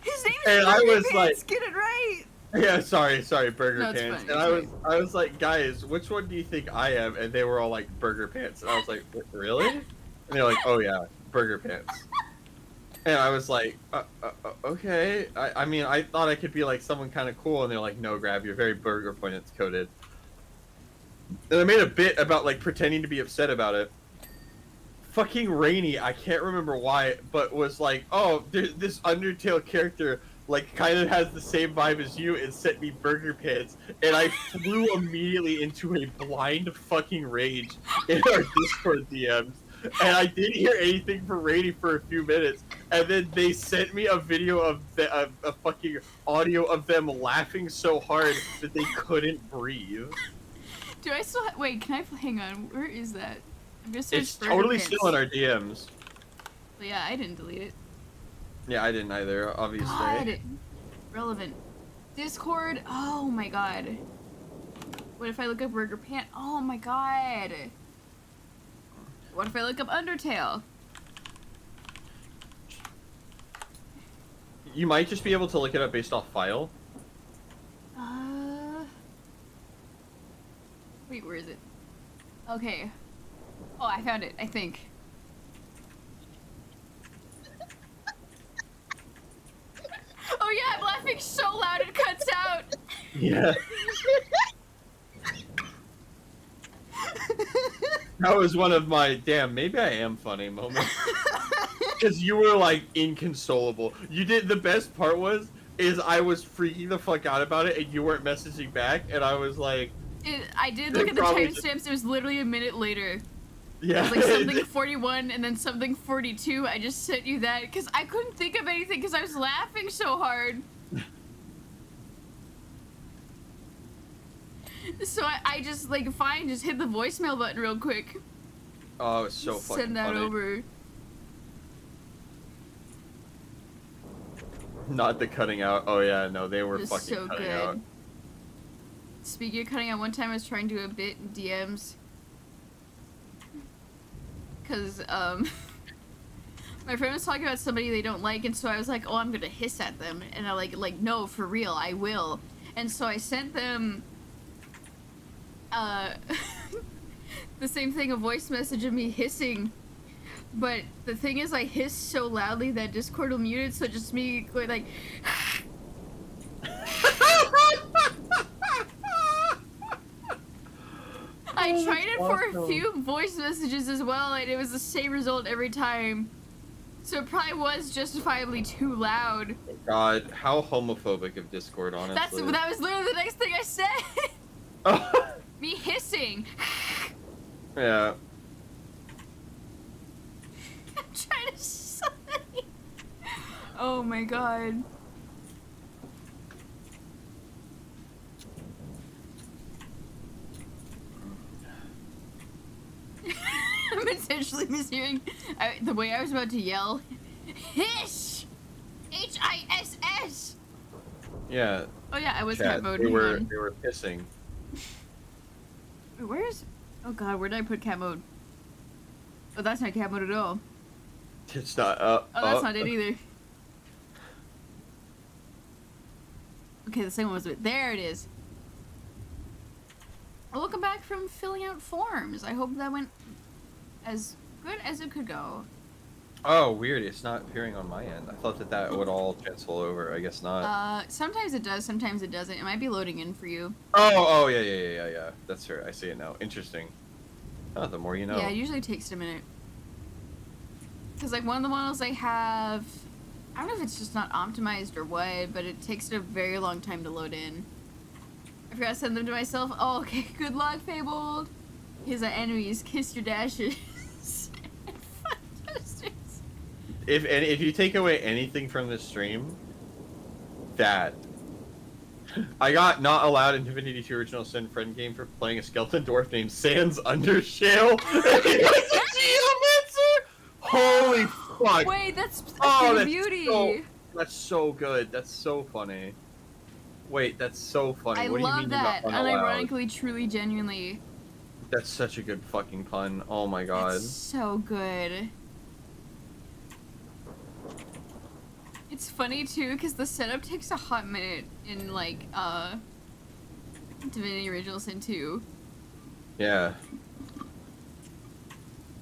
His name is And I Burger was Pants. like- Get it right. Yeah, sorry, Burger No, it's Pants. fine, And it's I was like, guys, which one do you think I am? And they were all like, Burger Pants. And I was like, really? And they're like, oh yeah, Burger Pants. And I was like, okay. I mean, I thought I could be like someone kind of cool. And they're like, no, Grab, you're very Burger Pants coded. And I made a bit about like pretending to be upset about it. Fucking Rainy, I can't remember why, but was like, oh, this Undertale character like kind of has the same vibe as you and sent me Burger Pants, and I flew immediately into a blind fucking rage in our Discord DMs, and I didn't hear anything from Rainy for a few minutes, and then they sent me a video of a fucking audio of them laughing so hard that they couldn't breathe. Do I still wait? Can I hang on? Where is that? I'm just. It's totally still in our DMs. Yeah, I didn't delete it. Yeah, I didn't either, obviously. God. Relevant. Discord. Oh my god. What if I look up Burger Pant? Oh my god. What if I look up Undertale? You might just be able to look it up based off file. Wait, where is it? Okay. Oh, I found it, I think. Oh yeah, I'm laughing so loud it cuts out! Yeah. That was one of my, damn, maybe I am funny moments. Because you were like inconsolable. You did, the best part is I was freaking the fuck out about it and you weren't messaging back and I was like. I did look at the Probably timestamps, it was literally a minute later. Yeah. It was like something 41 and then something 42. I just sent you that because I couldn't think of anything because I was laughing so hard. So I just like fine, just hit the voicemail button real quick. Oh, it's so fucking Send that funny. over. Not the cutting out. Oh yeah, no, they were It was fucking so cutting good. out. Speaking of cutting out, one time I was trying to do a bit in DMs. Cause my friend was talking about somebody they don't like, and so I was like, oh, I'm gonna hiss at them, and I like no, for real, I will. And so I sent them the same thing, a voice message of me hissing. But the thing is, I hiss so loudly that Discord will mute it, so just me going like. I tried it for a few voice messages as well, and it was the same result every time. So it probably was justifiably too loud. God, how homophobic of Discord, honestly. That was literally the next thing I said. Oh. Me hissing. Yeah. I'm trying to say. Oh my god. I'm essentially mishearing the way I was about to yell. Hiss! Hiss! Yeah, Oh yeah, I was chat. cat mode. They Hang were on. they were pissing. Wait, where's? Oh god, where did I put cat mode? Oh, that's not cat mode at all. It's not. Oh, that's not it either. Okay, the second one was there. It is. Well, welcome back from filling out forms. I hope that went as good as it could go. Oh, weird. It's not appearing on my end. I thought that would all cancel over. I guess not. Sometimes it does, sometimes it doesn't. It might be loading in for you. Oh, yeah. That's her. I see it now. Interesting. Oh, the more you know. Yeah, it usually takes a minute. Because, like, one of the models I have, I don't know if it's just not optimized or what, but it takes a very long time to load in. I forgot to send them to myself. Oh, okay. Good luck, Fabled. His enemies, kiss your dashes. If you take away anything from this stream, that I got not allowed in Divinity 2 Original Sin friend game for playing a skeleton dwarf named Sans Undershale. It's a geomancer. Holy fuck! Wait, that's Oh, a that's beauty. That's so good. That's so funny. Wait, that's so funny. I What do you love mean that. you got unallowed? Unironically, truly, genuinely. That's such a good fucking pun. Oh my god. It's so good. It's funny too, because the setup takes a hot minute in, like, Divinity Original Sin 2. Yeah.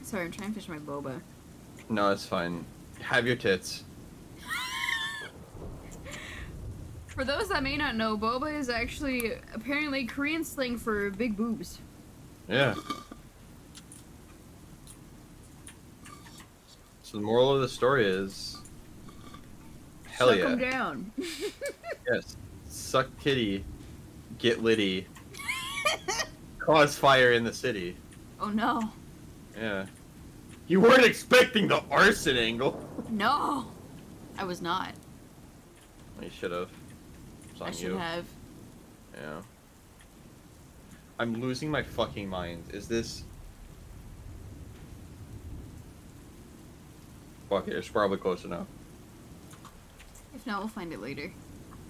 Sorry, I'm trying to fish my boba. No, it's fine. Have your tits. For those that may not know, boba is actually apparently Korean slang for big boobs. Yeah. So the moral of the story is, hell Suck yeah. 'em down. Yes. Suck titty, get litty, cause fire in the city. Oh no. Yeah. You weren't expecting the arson angle. No! I was not. You should have. It's on I should you. have. Yeah. I'm losing my fucking mind. Is this... Fuck it, it's probably close enough. If not, we'll find it later.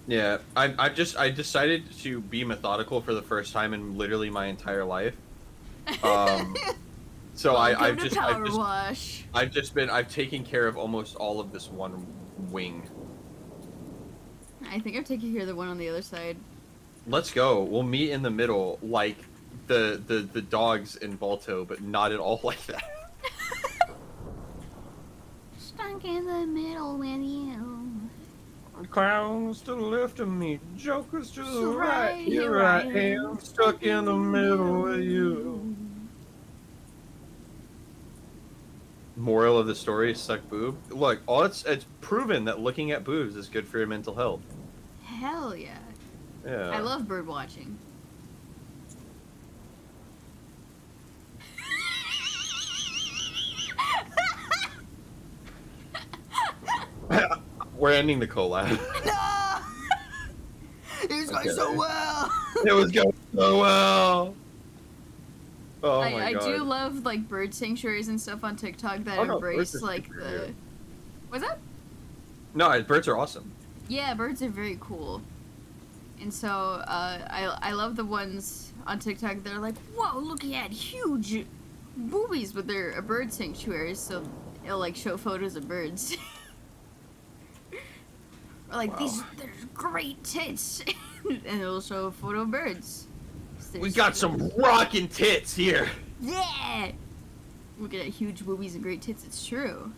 Yeah, I decided to be methodical for the first time in literally my entire life. So Welcome to Power Wash. I've taken care of almost all of this one wing. I think I've taken care of the one on the other side. Let's go. We'll meet in the middle like the dogs in Balto, but not at all like that. Stuck in the middle with you. Clowns to the left of me, jokers to the So right. right, Here I am, stuck in the middle with you. Moral of the story: suck boob. Look, it's proven that looking at boobs is good for your mental health. Hell yeah. Yeah. I love bird watching. We're ending the collab. No! It was going so well! It was going so well. Oh my I god. do love, like, bird sanctuaries and stuff on TikTok that Oh, no, embrace, birds are like, super the... weird. What's that? No, birds are awesome. Yeah, birds are very cool. And so, I love the ones on TikTok that are like, whoa, look at huge boobies, but they're a bird sanctuary, so it'll, like, show photos of birds. Or like, Wow. there's great tits, and it'll show a photo of birds. We got some rockin' tits here. Yeah! Look at that, huge boobies and great tits, it's true.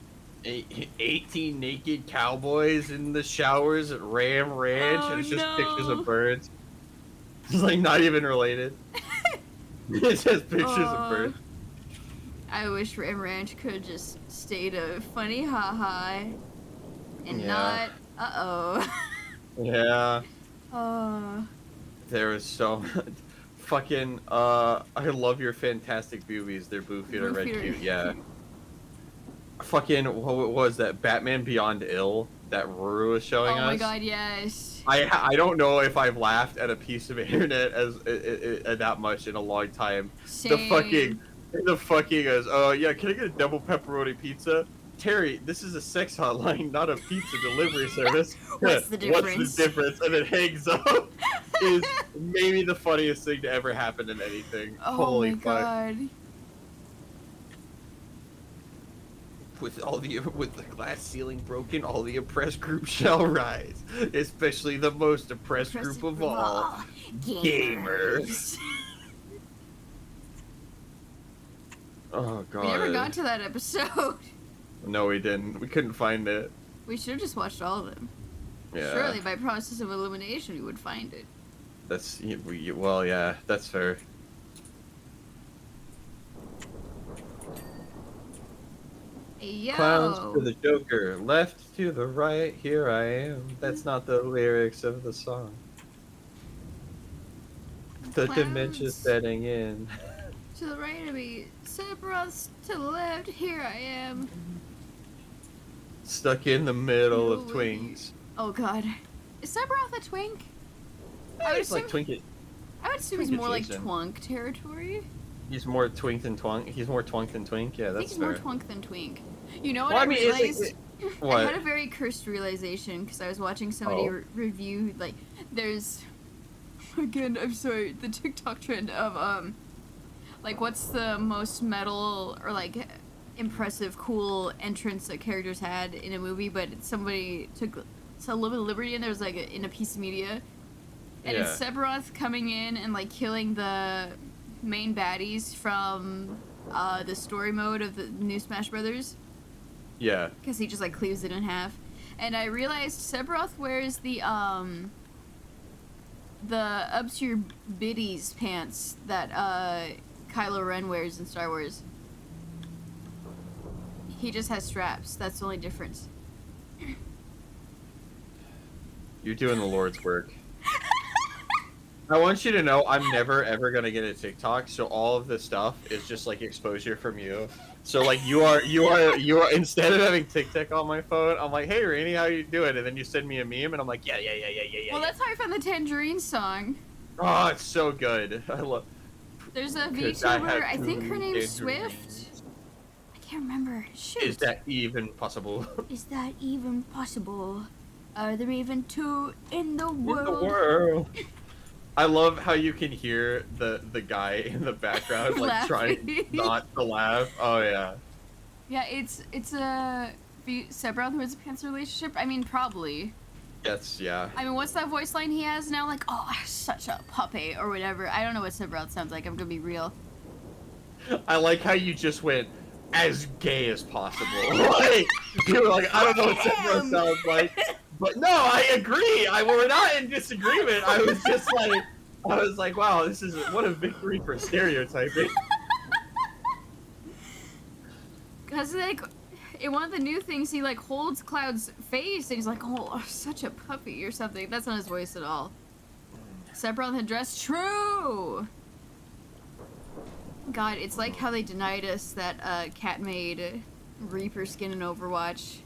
18 naked cowboys in the showers at Ram Ranch, Oh, and it's just no. pictures of birds. It's like not even related. It's just pictures of birds. I wish Ram Ranch could just stayed a funny haha and Yeah. not uh-oh. Yeah, Oh. there is so fucking I love your fantastic boobies. They're boo feeder red Boo-feeder. cute. Yeah. Fucking what was that? Batman Beyond Ill that Ruru was showing Oh us. my god, yes. I don't know if I've laughed at a piece of internet as that much in a long time. Same. The fucking is, oh yeah, can I get a double pepperoni pizza? Terry, this is a sex hotline, not a pizza delivery service. What's the difference? What's the difference? And then hangs up is maybe the funniest thing to ever happen in anything. Oh Holy my fuck. god. With the glass ceiling broken, all the oppressed groups shall rise, especially the most oppressed group of all, gamers. Oh god. We never got to that episode. No, we didn't. We couldn't find it. We should have just watched all of them. Yeah. Surely by process of elimination we would find it. That's well, yeah, that's fair. Yo. Clowns to the Joker, left to the right, here I am. That's not the lyrics of the song. The dementia Clowns. setting in. To the right of me, Sephiroth to the left, here I am. Stuck in the middle of No. twinks. Oh god. Is Sephiroth a twink? I would It's like assume, twink. I would assume he's twink more like adjacent. twunk territory. He's more twink than twunk. He's more twunk than twink. Yeah, I think that's he's more fair. twunk than twink. You know what Well, I I mean, it's realized? like- I What? had a very cursed realization because I was watching somebody Oh. review, like, there's, again, I'm sorry, the TikTok trend of, like, what's the most metal or, like, impressive, cool entrance that characters had in a movie, but somebody took a little bit of liberty and there was, like, in a piece of media. And it's Yeah. Sephiroth coming in and, like, killing the main baddies from, the story mode of the new Smash Brothers. Yeah. Because he just like cleaves it in half. And I realized Sephiroth wears the up to your biddies pants that Kylo Ren wears in Star Wars. He just has straps. That's the only difference. You're doing the Lord's work. I want you to know I'm never ever gonna get a TikTok, so all of this stuff is just like exposure from you. So like you are instead of having TikTok on my phone, I'm like, hey Rainy, how you doing? And then you send me a meme and I'm like, yeah. Well, that's how I found the Tangerine song. Oh, it's so good. I love. There's a 'Cause I VTuber, had I think her two name's tangerines. Swift. I can't remember. Shoot. Is that even possible? Is that even possible? Are there even two in the In world? the world. I love how you can hear the guy in the background like trying Laughing. not to laugh. Oh yeah. Yeah, it's a Sephiroth wears a pants relationship. I mean, probably. That's yeah. I mean, what's that voice line he has now? Like, oh, such a puppy or whatever. I don't know what Sephiroth sounds like. I'm gonna be real. I like how you just went as gay as possible. Like you were like, I don't know what Sephiroth sounds like, but no, I agree. We're not in disagreement. I was like, wow, this is what a victory for stereotyping. Cause like, in one of the new things, he like holds Cloud's face and he's like, oh, such a puppy or something. That's not his voice at all. Sephiroth had dressed true. God, it's like how they denied us that cat made Reaper skin in Overwatch.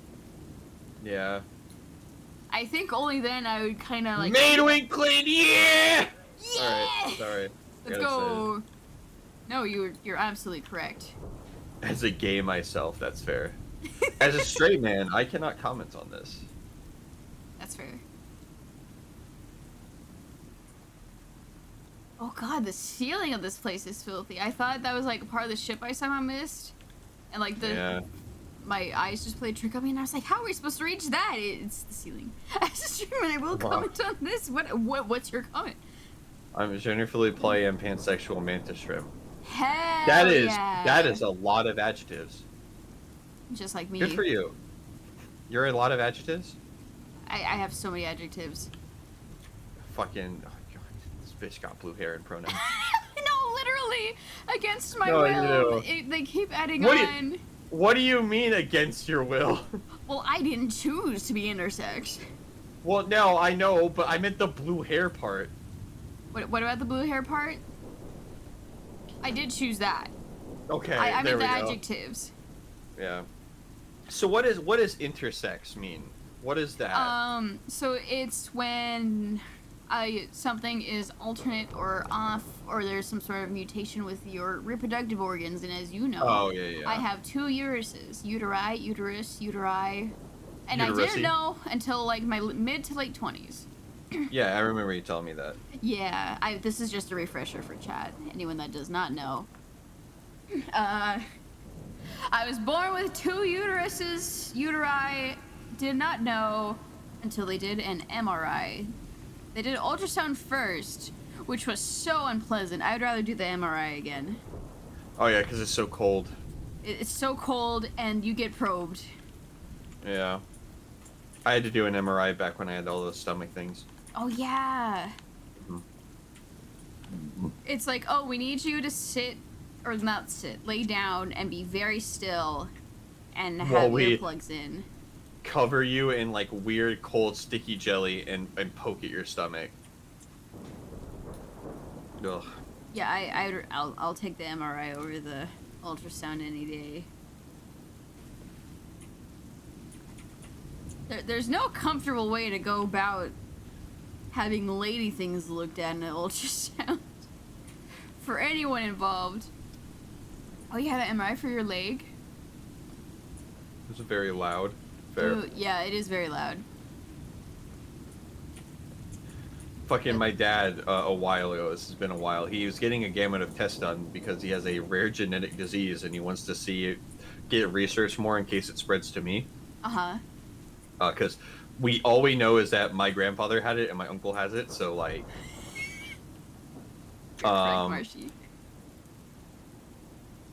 Yeah. I think only then I would kind of like. Maidwing clean, yeah. Yeah! Alright, sorry. Let's Gotta go. No, you're absolutely correct. As a gay myself, that's fair. As a straight man, I cannot comment on this. That's fair. Oh god, the ceiling of this place is filthy. I thought that was like part of the ship I somehow missed, and like my eyes just played a trick on me, and I was like, how are we supposed to reach that? It's the ceiling. As a streamer, I will Wow. comment on this. What's your comment? I'm a generally polyam pansexual mantis shrimp. Hell That yeah. is a lot of adjectives. Just like me. Good for you. You're a lot of adjectives? I have so many adjectives. Fucking oh god, this bitch got blue hair and pronouns. No, literally, against my No, you will. do. They keep adding What do you- on. What do you mean against your will? Well, I didn't choose to be intersex. Well, no, I know, but I meant the blue hair part. What about the blue hair part? I did choose that. Okay, I there meant we the go. adjectives. Yeah. So what does intersex mean? What is that? So it's when something is alternate or off, or there's some sort of mutation with your reproductive organs, and as you know, Oh, yeah. I have 2 uteruses, uteri, uterus, uteri, and I Uterusi. didn't know until like my mid to late 20s. Yeah, I remember you telling me that. Yeah, this is just a refresher for chat. Anyone that does not know. I was born with 2 uteruses, uteri, did not know until they did an MRI. They did ultrasound first, which was so unpleasant. I would rather do the MRI again. Oh yeah, because it's so cold. It's so cold and you get probed. Yeah. I had to do an MRI back when I had all those stomach things. Oh yeah. Mhm. It's like, oh, we need you to sit, or not sit, lay down and be very still and have earplugs in. Cover you in like weird cold sticky jelly and poke at your stomach. Ugh. Yeah, I'll take the MRI over the ultrasound any day. There's no comfortable way to go about having lady things looked at in an ultrasound for anyone involved. Oh, you had an MRI for your leg? It was very loud. Fair. Ooh, yeah, it is very loud. Fucking my dad, a while ago, this has been a while, he was getting a gamut of tests done because he has a rare genetic disease and he wants to see it, get it researched more in case it spreads to me. Uh-huh. Because all we know is that my grandfather had it and my uncle has it, so like... Frank Marshy.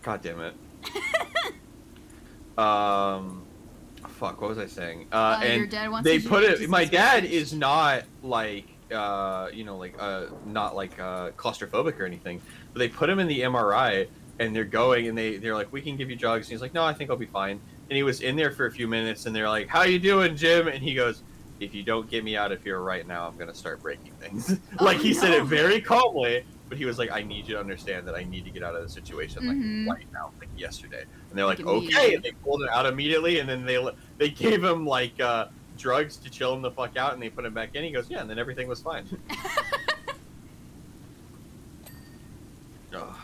God damn it. Fuck, what was I saying? And your dad wants they to put genetic it. My disease dad research. is not like, not like claustrophobic or anything. But they put him in the MRI, and they're going, and they're like, we can give you drugs. And he's like, no, I think I'll be fine. And he was in there for a few minutes, and they're like, how you doing, Jim? And he goes, if you don't get me out of here right now, I'm gonna start breaking things. Like he said it very calmly. But he was like, I need you to understand that I need to get out of the situation, like, right now, like, yesterday. And they're like, Like, okay. immediately. And they pulled it out immediately, and then they gave him, like, drugs to chill him the fuck out, and they put him back in. He goes, yeah, and then everything was fine. Ugh.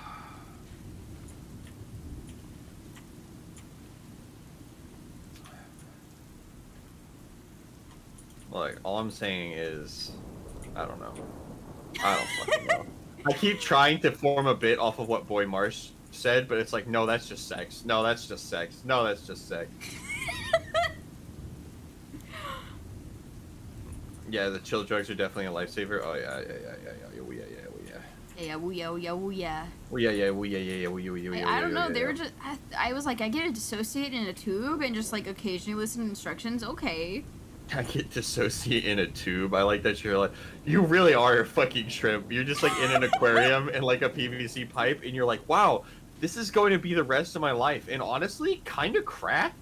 Like, all I'm saying is, I don't know. I don't fucking know. I keep trying to form a bit off of what Boy Marsh said, but it's like, no, that's just sex. No, that's just sex. No, that's just sex. Yeah, the chill drugs are definitely a lifesaver. Oh yeah. Yeah, woo-yeah. I I don't know, they were just... I was like, I get to dissociate in a tube and just, like, occasionally listen to instructions. Okay. I get dissociate in a tube. I like that you're like, you really are a fucking shrimp. You're just like in an aquarium and like a PVC pipe, and you're like, wow, this is going to be the rest of my life. And honestly, kind of cracked.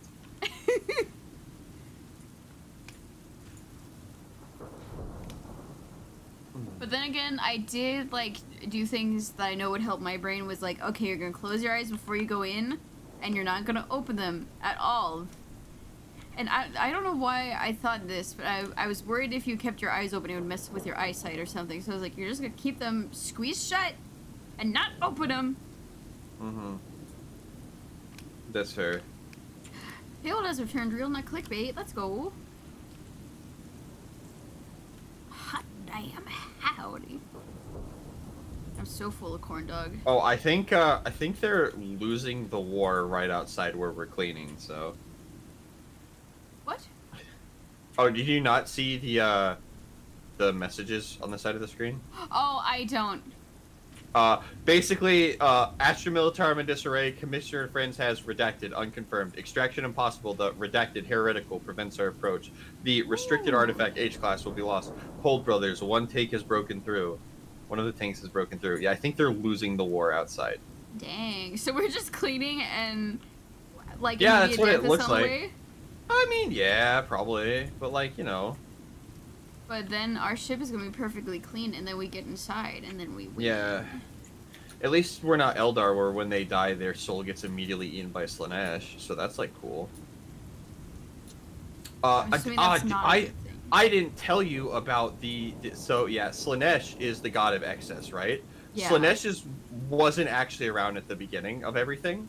But then again, I did, like, do things that I know would help my brain. Was like, okay, you're gonna close your eyes before you go in, and you're not gonna open them at all. And I don't know why I thought this, but I was worried if you kept your eyes open, it would mess with your eyesight or something. So I was like, you're just gonna keep them squeezed shut and not open them. Mm-hmm. That's fair. Payload has returned, real, not clickbait. Let's go. Hot damn, howdy. I'm so full of corn dog. Oh, I think they're losing the war right outside where we're cleaning. So. What? Oh, did you not see the messages on the side of the screen? Oh, I don't. Basically, Astra Militarum in disarray, Commissioner and Friends has redacted, unconfirmed. Extraction impossible, the redacted heretical prevents our approach. The restricted Ooh. artifact H-class will be lost. Hold, brothers, one tank has broken through. One of the tanks has broken through. Yeah, I think they're losing the war outside. Dang. So we're just cleaning and, like, Yeah, that's immediate what it death is looks on the like. way? I mean, yeah, probably. But, like, you know. But then our ship is gonna be perfectly clean, and then we get inside, and then we win. Yeah. At least we're not Eldar, where when they die, their soul gets immediately eaten by Slaanesh. So that's, like, cool. I'm assuming that's not a good thing. I didn't tell you about so yeah, Slanesh is the god of excess, right? Yeah. Slanesh wasn't actually around at the beginning of everything.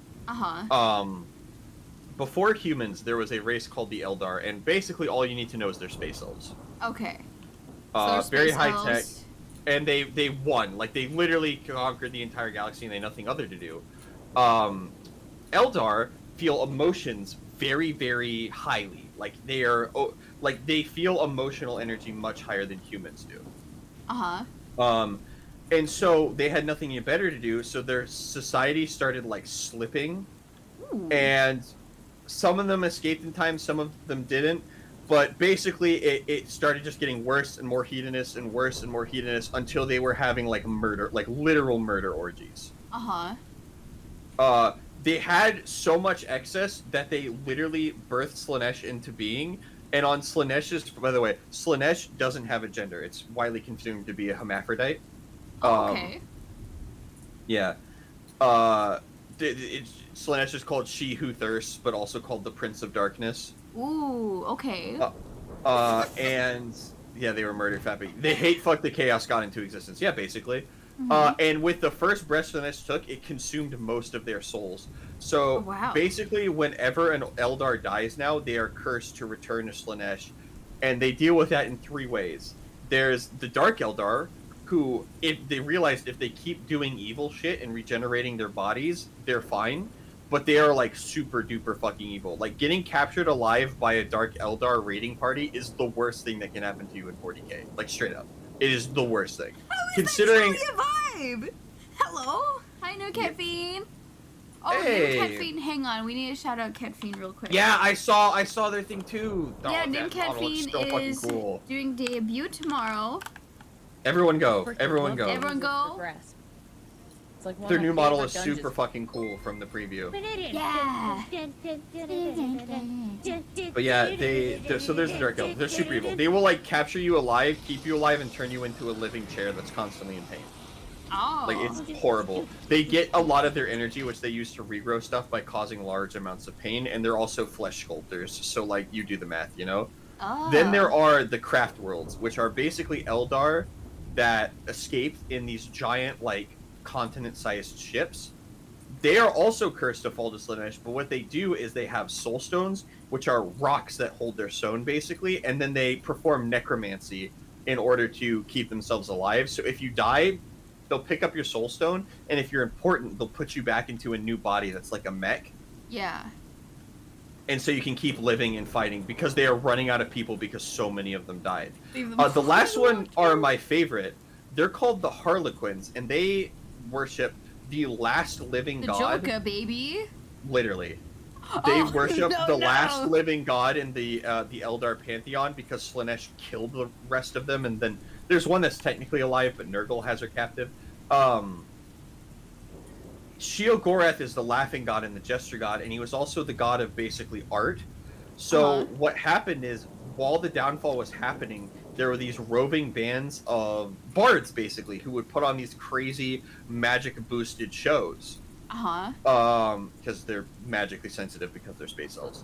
Before humans, there was a race called the Eldar, and basically all you need to know is they're space elves. Okay. So they're Very space high elves. tech, and they won. Like they literally conquered the entire galaxy, and they had nothing other to do. Eldar feel emotions very, very highly. Like they feel emotional energy much higher than humans do. And so they had nothing better to do, so their society started like slipping. Ooh. And some of them escaped in time, some of them didn't. But basically, it started just getting worse and more hedonist and worse and more hedonist until they were having like murder, like literal murder orgies. They had so much excess that they literally birthed Slanesh into being. And on Slanesh's, by the way, Slanesh doesn't have a gender. It's widely considered to be a hermaphrodite. Okay. Yeah. Slanesh is called She Who Thirsts, but also called the Prince of Darkness. Ooh, okay. And yeah, they were murdered fapping. They hate fuck the chaos god into existence. Yeah, basically. Mhm. And with the first breath Slanesh took, it consumed most of their souls. So Oh, wow. basically, whenever an Eldar dies now, they are cursed to return to Slanesh, and they deal with that in 3 ways. There's the Dark Eldar, who, if they realize if they keep doing evil shit and regenerating their bodies, they're fine. But they are like super duper fucking evil. Like getting captured alive by a Dark Eldar raiding party is the worst thing that can happen to you in 40k. Like straight up, it is the worst thing. Considering That's really a vibe. Hello. Hi, No Cat Fiend. Oh, Hey. Cat Fiend. Hang on, we need to shout out Cat Fiend real quick. yeah, I saw their thing too. Oh, Yeah, that Dim Cat model looks Fiend so fucking is cool. doing debut tomorrow. Everyone go, everyone go. Everyone go. Progress. It's like one Their of my new model is favorite super dungeons. fucking cool from the preview. Yeah. But yeah, so there's the Dark Elves. They're super evil. They will like capture you alive, keep you alive, and turn you into a living chair that's constantly in pain. Oh. Like it's horrible. They get a lot of their energy, which they use to regrow stuff by causing large amounts of pain, and they're also flesh sculptors. So like you do the math, you know. Oh. Then there are the craft worlds, which are basically Eldar that escaped in these giant like continent-sized ships. They are also cursed to fall to Slanesh, but what they do is they have soul stones, which are rocks that hold their soul basically, and then they perform necromancy in order to keep themselves alive. So if you die, they'll pick up your soul stone, and if you're important, they'll put you back into a new body that's like a mech. Yeah. And so you can keep living and fighting because they are running out of people because so many of them died. Leave them The last alone. one are my favorite. They're called the Harlequins, and they worship the last living The god. Joker, baby. Literally, they Oh, worship no, the no. last living god in the Eldar pantheon because Slanesh killed the rest of them, and then there's one that's technically alive, but Nurgle has her captive. Sheogorath is the laughing god and the gesture god, and he was also the god of basically art. So what happened is, while the downfall was happening, there were these roving bands of bards, basically, who would put on these crazy magic-boosted shows. Because they're magically sensitive because they're space elves.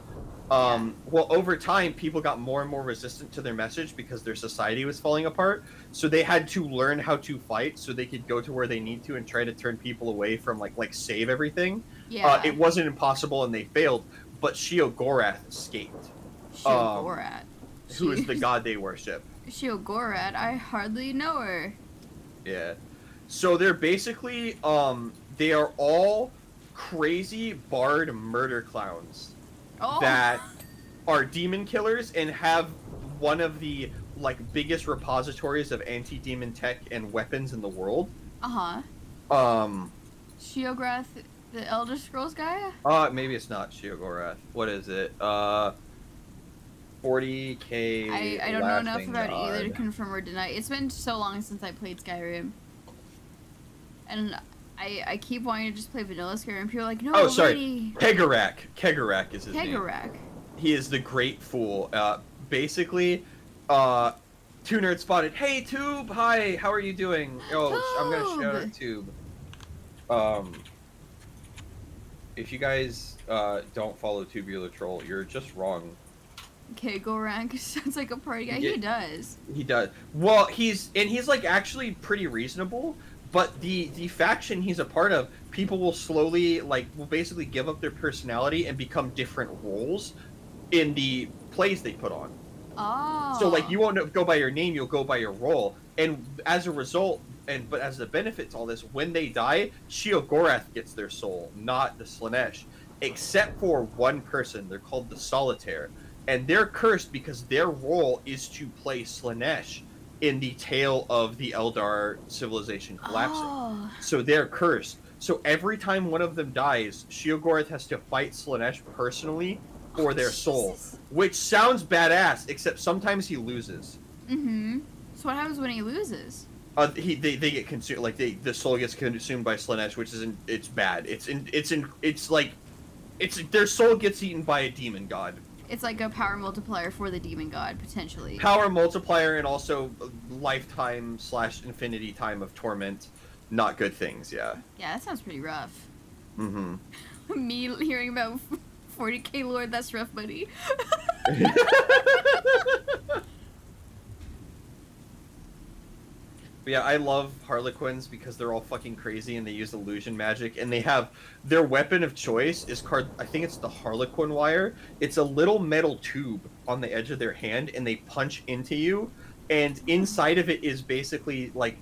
Well, over time, people got more and more resistant to their message because their society was falling apart. So they had to learn how to fight so they could go to where they need to and try to turn people away from like save everything. Yeah. It wasn't impossible and they failed, but Sheogorath escaped, Sheogorath. who is the god they worship. Sheogorath, I hardly know her. Yeah. So they're basically they are all crazy bard murder clowns Oh. that are demon killers and have one of the like biggest repositories of anti-demon tech and weapons in the world. Sheogorath, the Elder Scrolls guy? Maybe it's not Sheogorath. What is it? 40k. I don't know enough laughing about god. either to confirm or deny. It's been so long since I played Skyrim. And I keep wanting to just play vanilla Skyrim. People are like, no, Oh, sorry. lady. Kegarak. Kegarak is his name. Kegarak. He is the Great Fool. Basically, Two Nerds spotted. Hey, Tube! Hi, how are you doing? Oh, I'm gonna shout out Tube. If you guys don't follow Tubular Troll, you're just wrong. Okay, Gorank sounds like a party guy. Yeah. He does. He does. Well, he's like actually pretty reasonable, but the faction he's a part of, people will slowly will basically give up their personality and become different roles in the plays they put on. Oh. So like you won't go by your name, you'll go by your role. And as a result, but as the benefit to all this, when they die, Sheogorath gets their soul, not the Slaanesh. Except for one person, they're called the Solitaire. And they're cursed because their role is to play Slaanesh in the tale of the Eldar civilization collapsing. Oh. So they're cursed. So every time one of them dies, Sheogorath has to fight Slaanesh personally for their soul. Jesus. Which sounds badass, except sometimes he loses. Mm-hmm. So what happens when he loses? They get consumed, the soul gets consumed by Slaanesh, which it's bad. Their soul gets eaten by a demon god. It's like a power multiplier for the demon god, potentially. Power multiplier and also lifetime / infinity time of torment. Not good things, yeah. Yeah, that sounds pretty rough. Mm-hmm. Me hearing about 40k Lord, that's rough, buddy. But yeah, I love Harlequins because they're all fucking crazy and they use illusion magic, and they have their weapon of choice is I think it's the Harlequin wire. It's a little metal tube on the edge of their hand, and they punch into you, and inside of it is basically like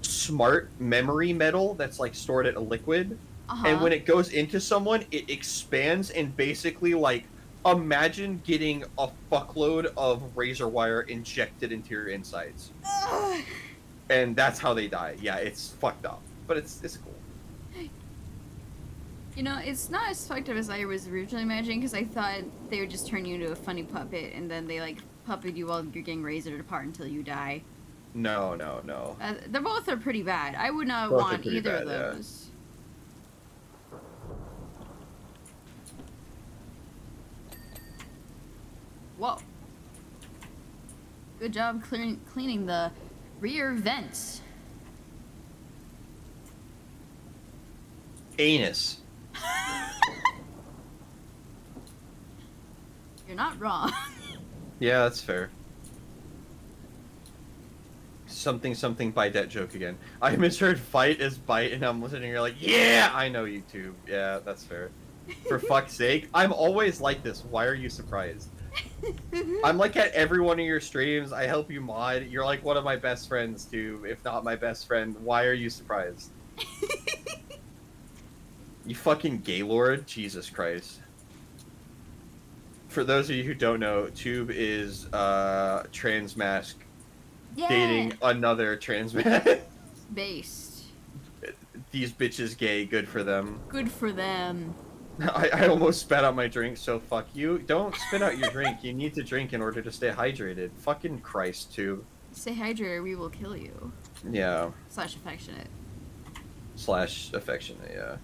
smart memory metal that's like stored at a liquid. Uh-huh. And when it goes into someone, it expands and basically imagine getting a fuckload of razor wire injected into your insides. Ugh. And that's how they die. Yeah, it's fucked up, but it's cool. You know, it's not as fucked up as I was originally imagining, because I thought they would just turn you into a funny puppet, and then they puppet you while you're getting razored apart until you die. No. They're both are pretty bad. I would not Both are want pretty either of bad, yeah. those. Whoa. Good job cleaning the rear vents. Anus. You're not wrong. Yeah, that's fair. Something by that joke again. I misheard fight as bite, and I'm listening. You're like, yeah, I know YouTube. Yeah, that's fair. For fuck's sake, I'm always like this. Why are you surprised? I'm like at every one of your streams. I help you mod. You're like one of my best friends too, if not my best friend. Why are you surprised? You fucking Gaylord? Jesus Christ. For those of you who don't know, Tube is trans mask Yeah. dating another trans man. Based. These bitches gay, good for them. Good for them. I almost spat out my drink, so fuck you. Don't spit out your drink. You need to drink in order to stay hydrated. Fucking Christ, Tube. Stay hydrated or we will kill you. Yeah. / affectionate. / affectionate, yeah.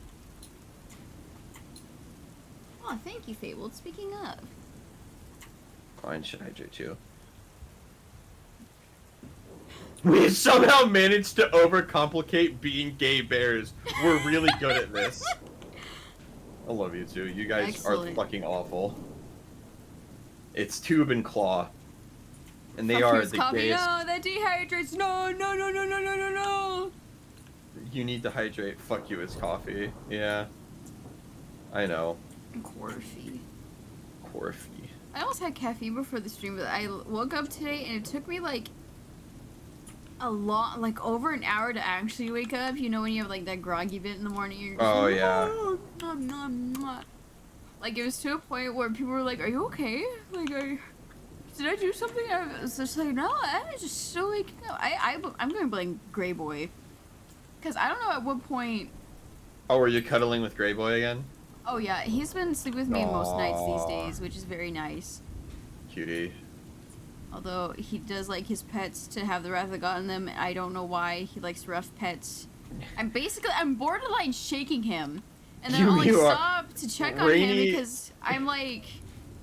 Oh, thank you, Fabled. Speaking of. Mine should hydrate too. We somehow managed to overcomplicate being gay bears. We're really good at this. I love you too. You guys Excellent. are fucking awful. It's Tube and Claw. And they Fuck are yours, the coffee. gayest. No, that dehydrates. No. You need to hydrate. Fuck you, it's coffee. Yeah. I know. Corfy. Corfy. I almost had caffeine before the stream, but I woke up today and it took me over an hour to actually wake up. You know when you have that groggy bit in the morning? You're just Oh, like, yeah. "Oh, nom, nom." It was to a point where people were like, "Are you okay? Did I do something?" I was just like, "No, I was just still waking up." I'm going to blame Grey Boy, because I don't know at what point. Oh, were you cuddling with Grey Boy again? Oh yeah, he's been sleeping with me most nights these Aw. days, which is very nice. Cutie. Although he does like his pets to have the Wrath of God in them. I don't know why he likes rough pets. I'm borderline shaking him. And then I'll You are- stop to check on him Rainy- because I'm like,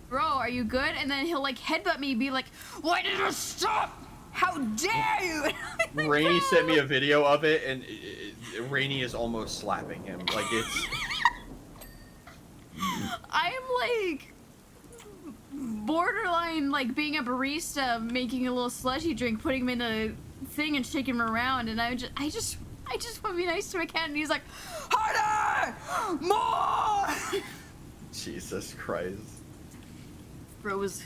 bro, are you good? And then he'll headbutt me and be like, why did you stop? How dare you? And I'm like, Rainy "Bro." sent me a video of it, and Rainy is almost slapping him. It's... I'm borderline like being a barista, making a little slushy drink, putting him in a thing and shaking him around, and I just want to be nice to my cat, and he's like, harder, more. Jesus Christ. Bro was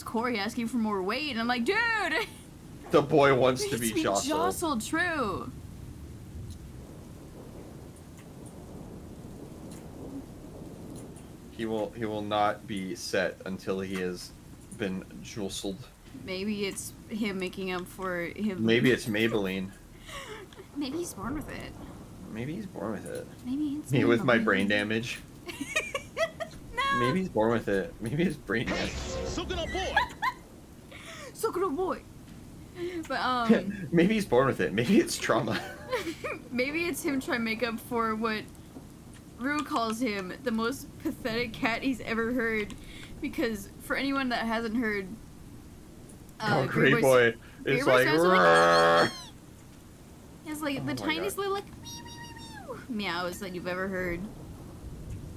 Corey asking for more weight, and I'm like, dude, The boy wants to needs be jostled. jostled. True. He will not be set until he has been jostled. Maybe it's him making up for him. Maybe it's Maybelline. Maybe he's born with it. Maybe he's born with it. Maybe it's Me with my Maybelline. brain damage. No. Maybe he's born with it. Maybe his brain damage. Sukuna boy. So good boy. But Maybe he's born with it. Maybe it's trauma. maybe it's him trying to make up for what Rue calls him, the most pathetic cat he's ever heard. Because for anyone that hasn't heard, Oh, Grey Boy is Boy like, sounds like- "Roar." it's like Oh the my tiniest God. little like meow, meow, meow, meows that you've ever heard.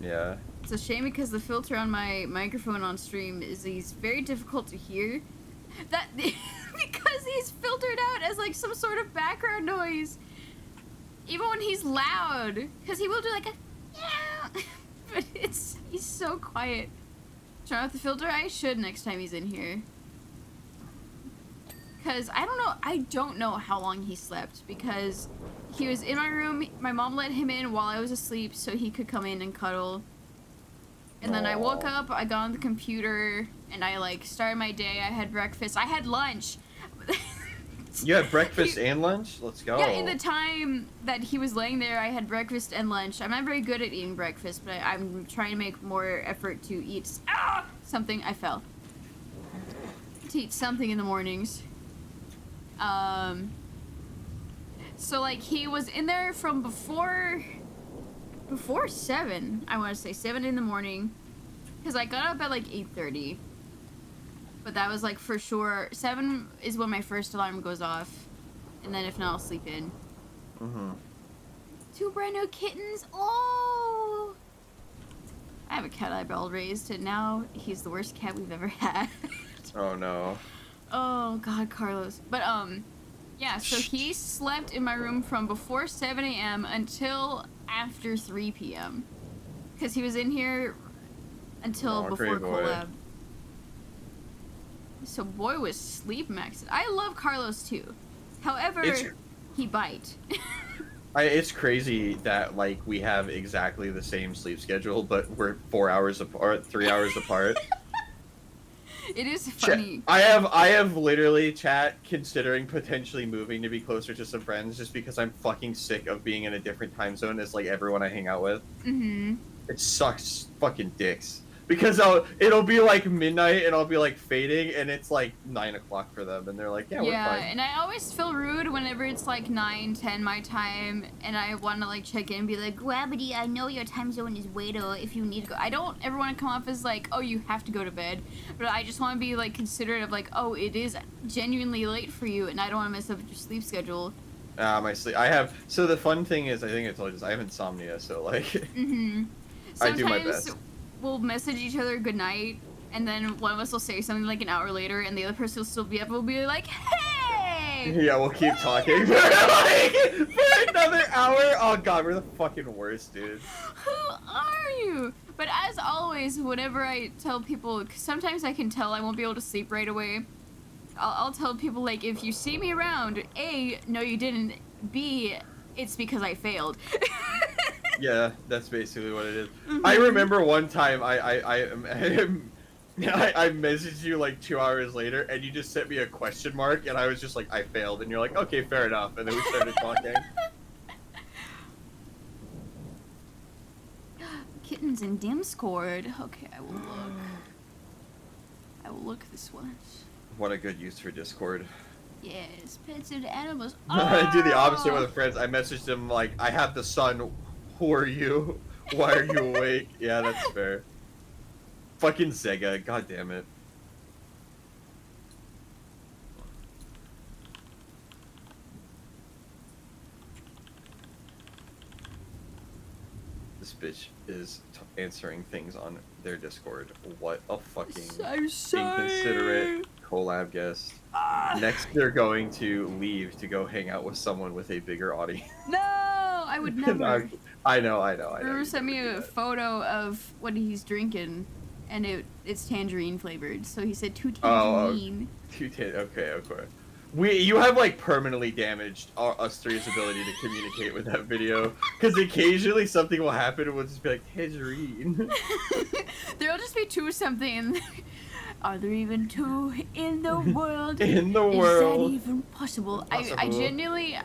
Yeah. It's a shame because the filter on my microphone on stream he's very difficult to hear. That because he's filtered out as like some sort of background noise, even when he's loud. Because he will do like a yeah, but he's so quiet. Turn off the filter. I should next time he's in here. Because I don't know how long he slept, because he was in my room. My mom let him in while I was asleep so he could come in and cuddle. And then I woke Aw. up, I got on the computer, and I like started my day. I had breakfast. I had lunch. You had breakfast and lunch? Let's go. Yeah, in the time that he was laying there, I had breakfast and lunch. I'm not very good at eating breakfast, but I'm trying to make more effort to eat something. I fell. To eat something in the mornings. So like he was in there from before 7, I want to say 7 in the morning, because I got up at like 8:30. But that was like for sure 7 is when my first alarm goes off, and then if not, I'll sleep in. Mm-hmm. 2 brand new kittens. Oh, I have a cat eyeball raised, and now he's the worst cat we've ever had. Oh no. Oh God, Carlos. But yeah. So he slept in my room from before 7 a.m. until after 3 p.m. Because he was in here until Oh, before great boy. collab. So boy was sleep maxed. I love Carlos too. However, It's- he bite. It's crazy that like we have exactly the same sleep schedule, but we're 4 hours apart, 3 hours apart. It is Chat- funny. I have literally chat considering potentially moving to be closer to some friends just because I'm fucking sick of being in a different time zone as like everyone I hang out with. Mm-hmm. It sucks fucking dicks. Because it'll be like midnight and I'll be like fading and it's like 9 o'clock for them and they're like, yeah, we're fine. And I always feel rude whenever it's like 9, 10 my time, and I want to like check in and be like, Gravity, I know your time zone is later if you need to go. I don't ever want to come off as like, oh, you have to go to bed, but I just want to be like considerate of like, oh, it is genuinely late for you, and I don't want to mess up your sleep schedule. My sleep. So the fun thing is, I think I told you this, I have insomnia, so like, Mm-hmm. I Sometimes do my best. we'll message each other good night, and then one of us will say something like an hour later, and the other person will still be up and will be like, hey! yeah, we'll keep talking for like, for another hour. Oh god, we're the fucking worst, dude. Who are you? But as always, whenever I tell people, 'cause sometimes I can tell I won't be able to sleep right away, I'll tell people, like, if you see me around, A, no you didn't, B, it's because I failed. Yeah, that's basically what it is. Mhm. I remember one time I messaged you like 2 hours later and you just sent me a question mark and I was just like, I failed, and you're like, okay, fair enough, and then we started talking. Kittens in Discord. Okay, I will look. I will look this once. What a good use for Discord. Yes, pets and animals. I do the opposite Oh! with friends. I messaged them like, I have the sun. Who are you? Why are you awake? Yeah, that's fair. Fucking Sega, god damn it. This bitch is answering things on their Discord. What a fucking I'm sorry. inconsiderate collab guest. Next, they're going to leave to go hang out with someone with a bigger audience. No, I would never. I know. Ruru you sent me never do a that. photo of what he's drinking, and it's tangerine flavored. So he said two Oh, tangerine. Okay. You have like permanently damaged us three's ability to communicate with that video, because occasionally something will happen and we'll just be like, tangerine. There'll just be two something. Are there even two in the world? In the Is world. that even possible? I Possible. genuinely,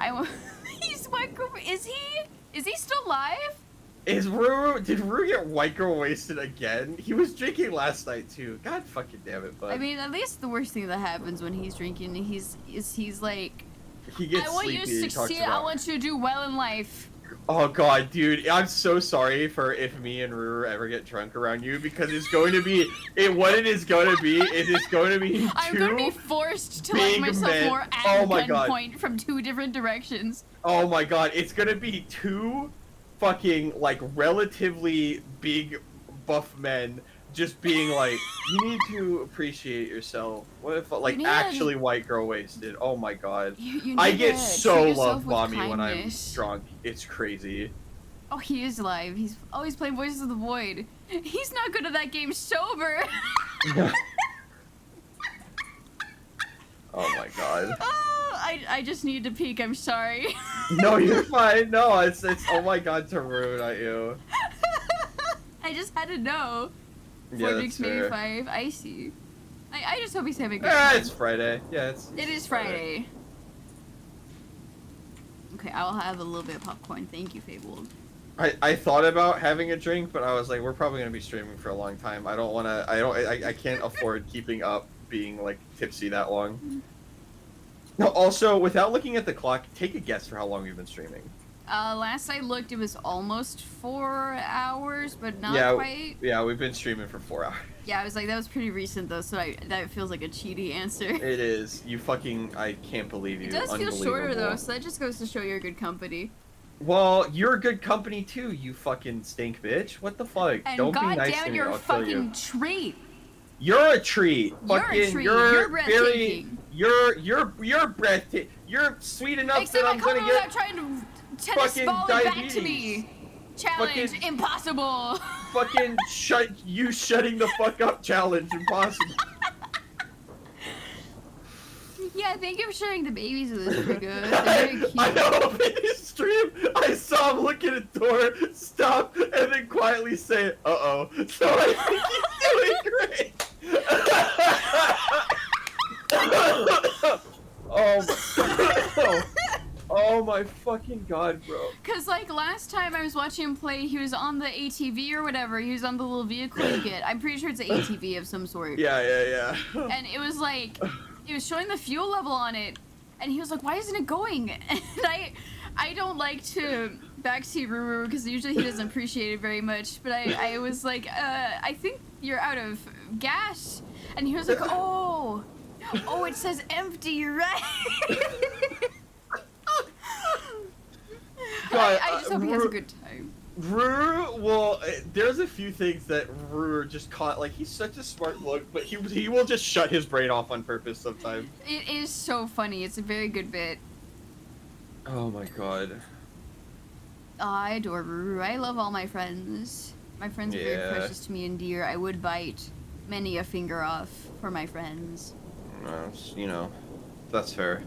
he's white girl. Is he still alive? Did Ruru get white girl wasted again? He was drinking last night too. God fucking damn it, bud. I mean, at least the worst thing that happens when he's drinking, he's like, he gets I want sleepy. you he to talks succeed. about- I want you to do well in life. Oh god, dude, I'm so sorry for if me and Ruru ever get drunk around you, because it's going to be what it is going to be. It is going to be I'm two. gonna be forced to big let myself men- more at Oh my God. gunpoint from two different directions. Oh my god, it's gonna be two fucking like relatively big buff men just being like, you need to appreciate yourself. What if like need- actually white girl wasted? Oh my god. You I need get to so treat yourself love with mommy when I'm kindness. drunk. It's crazy. Oh, he is live. He's always playing Voices of the Void. He's not good at that game sober. Oh my god. Oh, I just need to peek. I'm sorry. No, you're fine. No, it's oh my god, Tarun, not you. I just had to know. Yeah, Four that's drinks, maybe fair. 5. I see. I just hope he's having a good Ah, time. it's Friday. Yeah, it's It is Friday. Okay, I'll have a little bit of popcorn. Thank you, Fabled. I thought about having a drink, but I was like, we're probably gonna be streaming for a long time. I don't wanna. I can't afford keeping up being like tipsy that long. No, also, without looking at the clock, take a guess for how long we've been streaming. Last I looked, it was almost 4 hours, but not Yeah, quite. Yeah, we've been streaming for 4 hours. Yeah, I was like, that was pretty recent though, so that feels like a cheaty answer. It is. You fucking. I can't believe you. It does feel shorter though, Unbelievable. so that just goes to show you're good company. Well, you're good company too, you fucking stink bitch. What the fuck? And Don't be nice goddamn, to me. you're a I'll kill you. fucking treat. You're a treat. You're a Fucking, treat. You're You're very. breathtaking. You're breathtaking. You're sweet enough Except that I I'm come gonna without get trying to tennis fucking ball it back to diabetes. me. Challenge Fucking- impossible. fucking shutting the fuck up challenge impossible. Yeah, thank you for sharing the babies with us. Pretty good. They're very cute. I know in his stream, I saw him look at a door, stop, and then quietly say, "Uh-oh." So I think he's doing great. Oh my fucking god, bro. Cause like last time I was watching him play, he was on the ATV or whatever. He was on the little vehicle you get. I'm pretty sure it's an ATV of some sort. Yeah. And it was like, it was showing the fuel level on it, and he was like, "Why isn't it going?" And I don't like to backseat Ruru because usually he doesn't appreciate it very much. But I was like, I think you're out of gas, and he was like, "Oh, it says empty. You're right." God, I just hope he has a good time. Ruru, well, there's a few things that Ruru just caught. Like, he's such a smart look, but he will just shut his brain off on purpose sometimes. It is so funny. It's a very good bit. Oh my god. Oh, I adore Ruru. I love all my friends. My friends are Yeah. very precious to me and dear. I would bite many a finger off for my friends. You know, that's fair.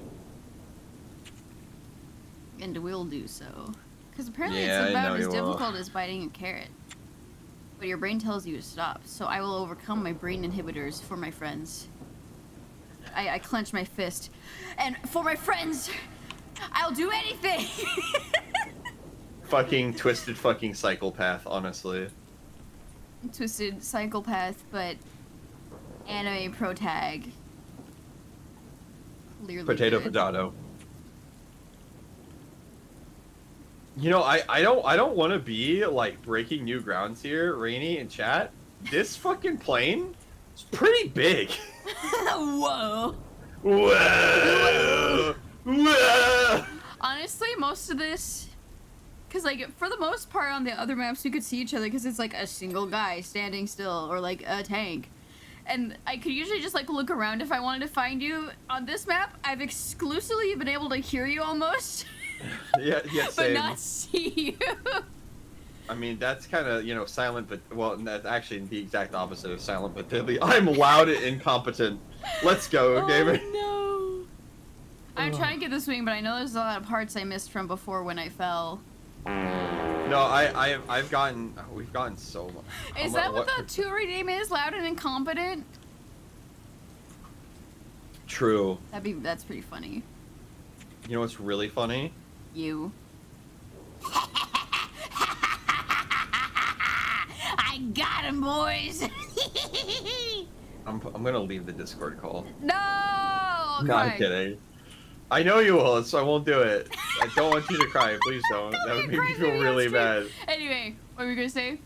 And will do so. Because apparently Yeah, it's I about know as you will. difficult as biting a carrot. But your brain tells you to stop, so I will overcome my brain inhibitors for my friends. I clench my fist. And for my friends, I'll do anything! Fucking twisted fucking psychopath, honestly. Twisted psychopath, but anime pro tag. Clearly Potato good. potato. You know, I don't want to be like breaking new grounds here, Rainy and chat. This fucking plane is pretty big. Whoa. Whoa! Whoa! Honestly, most of this Because, like, for the most part on the other maps, you could see each other because it's, like, a single guy standing still or, like, a tank. And I could usually just, like, look around if I wanted to find you. On this map, I've exclusively been able to hear you almost. Yeah, but same. not see you. I mean, that's kind of, you know, silent, but, well, that's actually the exact opposite of silent but deadly. I'm loud and incompetent. Let's go, gamer. Oh, no. I'm trying to get the swing, but I know there's a lot of parts I missed from before when I fell. No, we've gotten so much. Is that what the Touri name is? Loud and incompetent? True. That's pretty funny. You know what's really funny? You. I got him, boys! I'm gonna leave the Discord call. No! I'll Not cry. kidding. I know you will, so I won't do it. I don't want you to cry. Please don't. That would make me feel really bad. Anyway, what were we gonna say?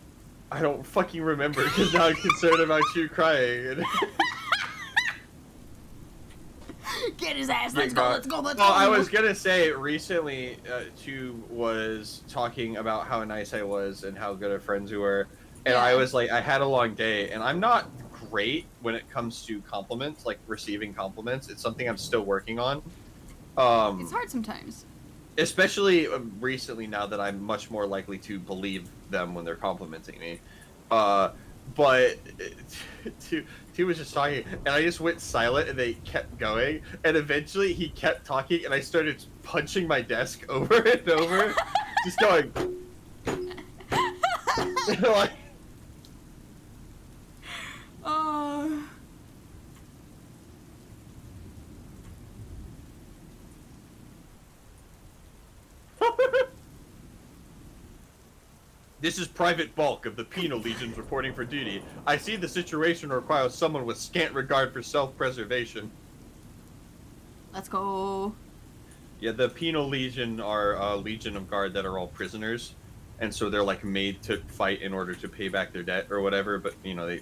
I don't fucking remember because now I'm concerned about you crying. Get his ass! Let's go! Let's go! Let's Well, go! I was gonna say recently, Chu was talking about how nice I was and how good of friends we were, and Yeah. I was like, I had a long day, and I'm not great when it comes to compliments, like receiving compliments. It's something I'm still working on. It's hard sometimes. Especially recently, now that I'm much more likely to believe them when they're complimenting me. But T was just talking, and I just went silent, and they kept going, and eventually he kept talking, and I started punching my desk over and over, just going. Like, Oh. This is Private Bulk of the Penal Legions reporting for duty. I see the situation requires someone with scant regard for self-preservation. Let's go. Yeah, the Penal Legion are a legion of guard that are all prisoners, and so they're like made to fight in order to pay back their debt or whatever. But you know,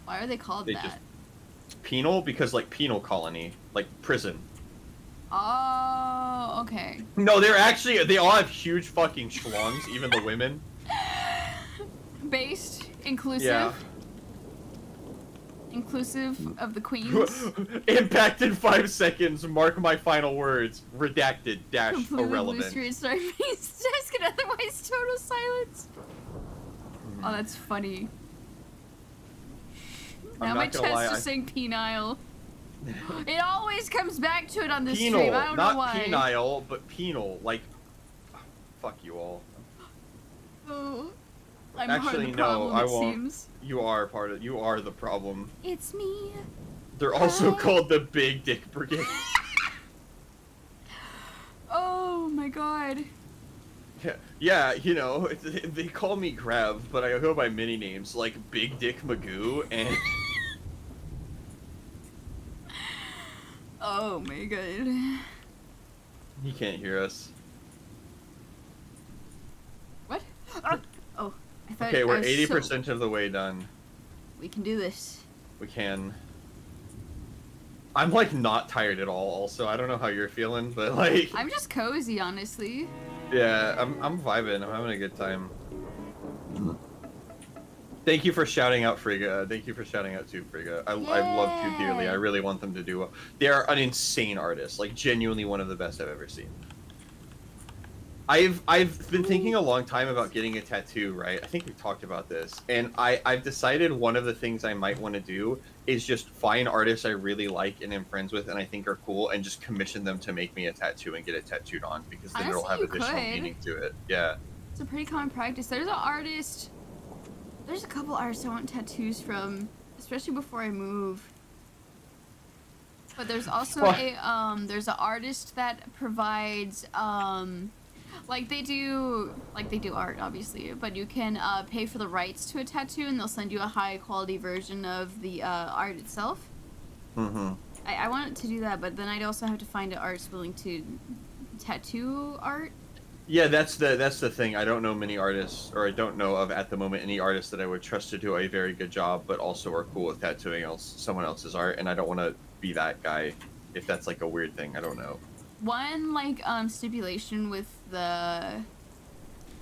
Why are they called they that? just penal because like penal colony, like prison. Oh, okay. No, they all have huge fucking schlongs, even the women. Based, inclusive. Yeah. Inclusive of the queens. Impact in 5 seconds. Mark my final words. Redacted. Dash Completely irrelevant. blue screen start face desk and otherwise total silence. Oh, that's funny. I'm Now not my gonna chest lie, is saying penile. It always comes back to it on this Penal, stream. I don't know not why. penile, but penal. Like, fuck you all. Oh, I'm Actually, part of the no, problem, I it won't. seems. You are the problem. It's me. They're also Hi. called the Big Dick Brigade. Oh my god. Yeah, you know, they call me Grav, but I go by many names like Big Dick Magoo and. Oh my god. He can't hear us. What? Oh, I thought Okay, I we're was 80% of the way done. We can do this. We can. I'm like not tired at all. Also, I don't know how you're feeling, but like, I'm just cozy, honestly. yeah, I'm vibing. I'm having a good time. Thank you for shouting out Frigga. Thank you for shouting out to Frigga. I love you dearly. I really want them to do well. They are an insane artist. Like genuinely one of the best I've ever seen. I've been thinking a long time about getting a tattoo, right? I think we talked about this. And I've decided one of the things I might want to do is just find artists I really like and am friends with and I think are cool and just commission them to make me a tattoo and get it tattooed on because then it'll have Honestly, you additional could. meaning to it. Yeah. It's a pretty common practice. There's an artist. There's a couple artists I want tattoos from, especially before I move. But there's also there's an artist that provides like they do art obviously, but you can pay for the rights to a tattoo and they'll send you a high quality version of the art itself. Mm-hmm. I wanted to do that, but then I'd also have to find an artist willing to tattoo art. Yeah, that's the thing. I don't know many artists, or I don't know of at the moment any artists that I would trust to do a very good job, but also are cool with tattooing someone else's art, and I don't want to be that guy if that's like a weird thing. I don't know. one like stipulation with the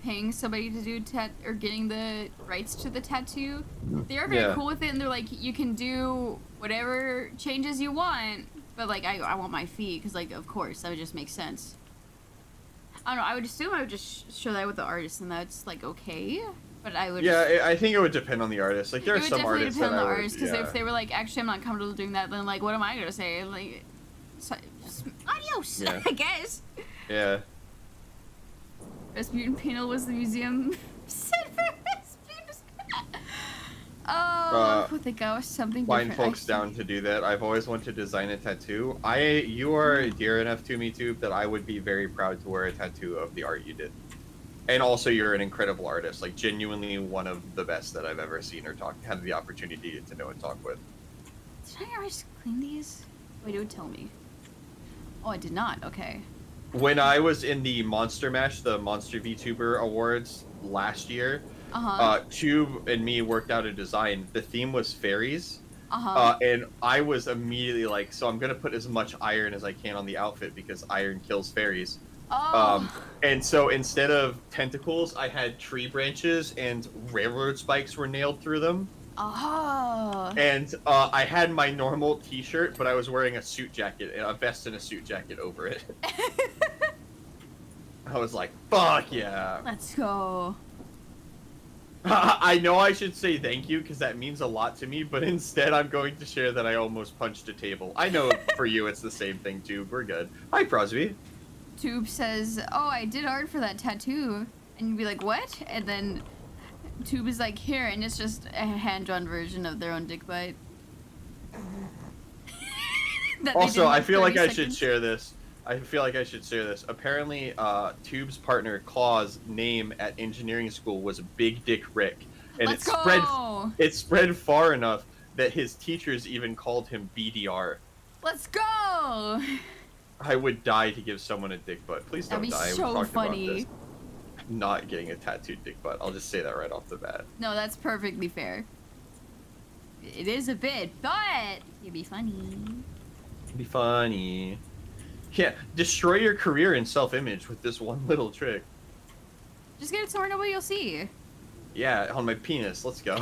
paying somebody to do or getting the rights to the tattoo. They are very Yeah. cool with it, and they're like, you can do whatever changes you want, but like I want my fee because like of course that would just make sense. I don't know. I would assume I would just show that with the artist, and that's like okay. But I would. Yeah, I think it would depend on the artist. Like there It are would some definitely artists depend that on the I would, artist, because yeah. if they were like, actually, I'm not comfortable doing that, then like, what am I gonna say? Like, so, just, adios, Yeah. I guess. Yeah. Rasputin panel was the museum set for Rasputin. Oh, I think I was something Find different. folks down to do that. I've always wanted to design a tattoo. You are dear enough to me, Tube, that I would be very proud to wear a tattoo of the art you did. And also, you're an incredible artist. Like, genuinely one of the best that I've ever seen or had the opportunity to know and talk with. Did I already clean these? Wait, it would tell me. Oh, I did not. Okay. When I was in the Monster Mash, the Monster VTuber Awards last year, Tube and me worked out a design. The theme was fairies. And I was immediately like, so I'm going to put as much iron as I can on the outfit because iron kills fairies. Oh. And so instead of tentacles, I had tree branches and railroad spikes were nailed through them. Oh. And I had my normal t-shirt, but I was wearing a suit jacket, a vest and a suit jacket over it. I was like, fuck yeah. Let's go. I know I should say thank you because that means a lot to me, but instead I'm going to share that I almost punched a table. I know for you it's the same thing too. We're good. Hi, Crosby. Tube says, oh, I did art for that tattoo. And you'd be like, what? And then Tube is like, here, and it's just a hand-drawn version of their own dick bite. That they Also, did in, I feel like 30 I should seconds. share this. Apparently, Tube's partner Claw's name at engineering school was Big Dick Rick, and Let's it spread far enough that his teachers even called him BDR. Let's go! I would die to give someone a dick butt. Please don't That'd be die. We so talked about funny. this. Not getting a tattooed dick butt. I'll just say that right off the bat. No, that's perfectly fair. It is a bit, but it'd be funny. It'd be funny. Yeah, destroy your career in self-image with this one little trick. Just get it somewhere nobody will see. Yeah, on my penis. Let's go.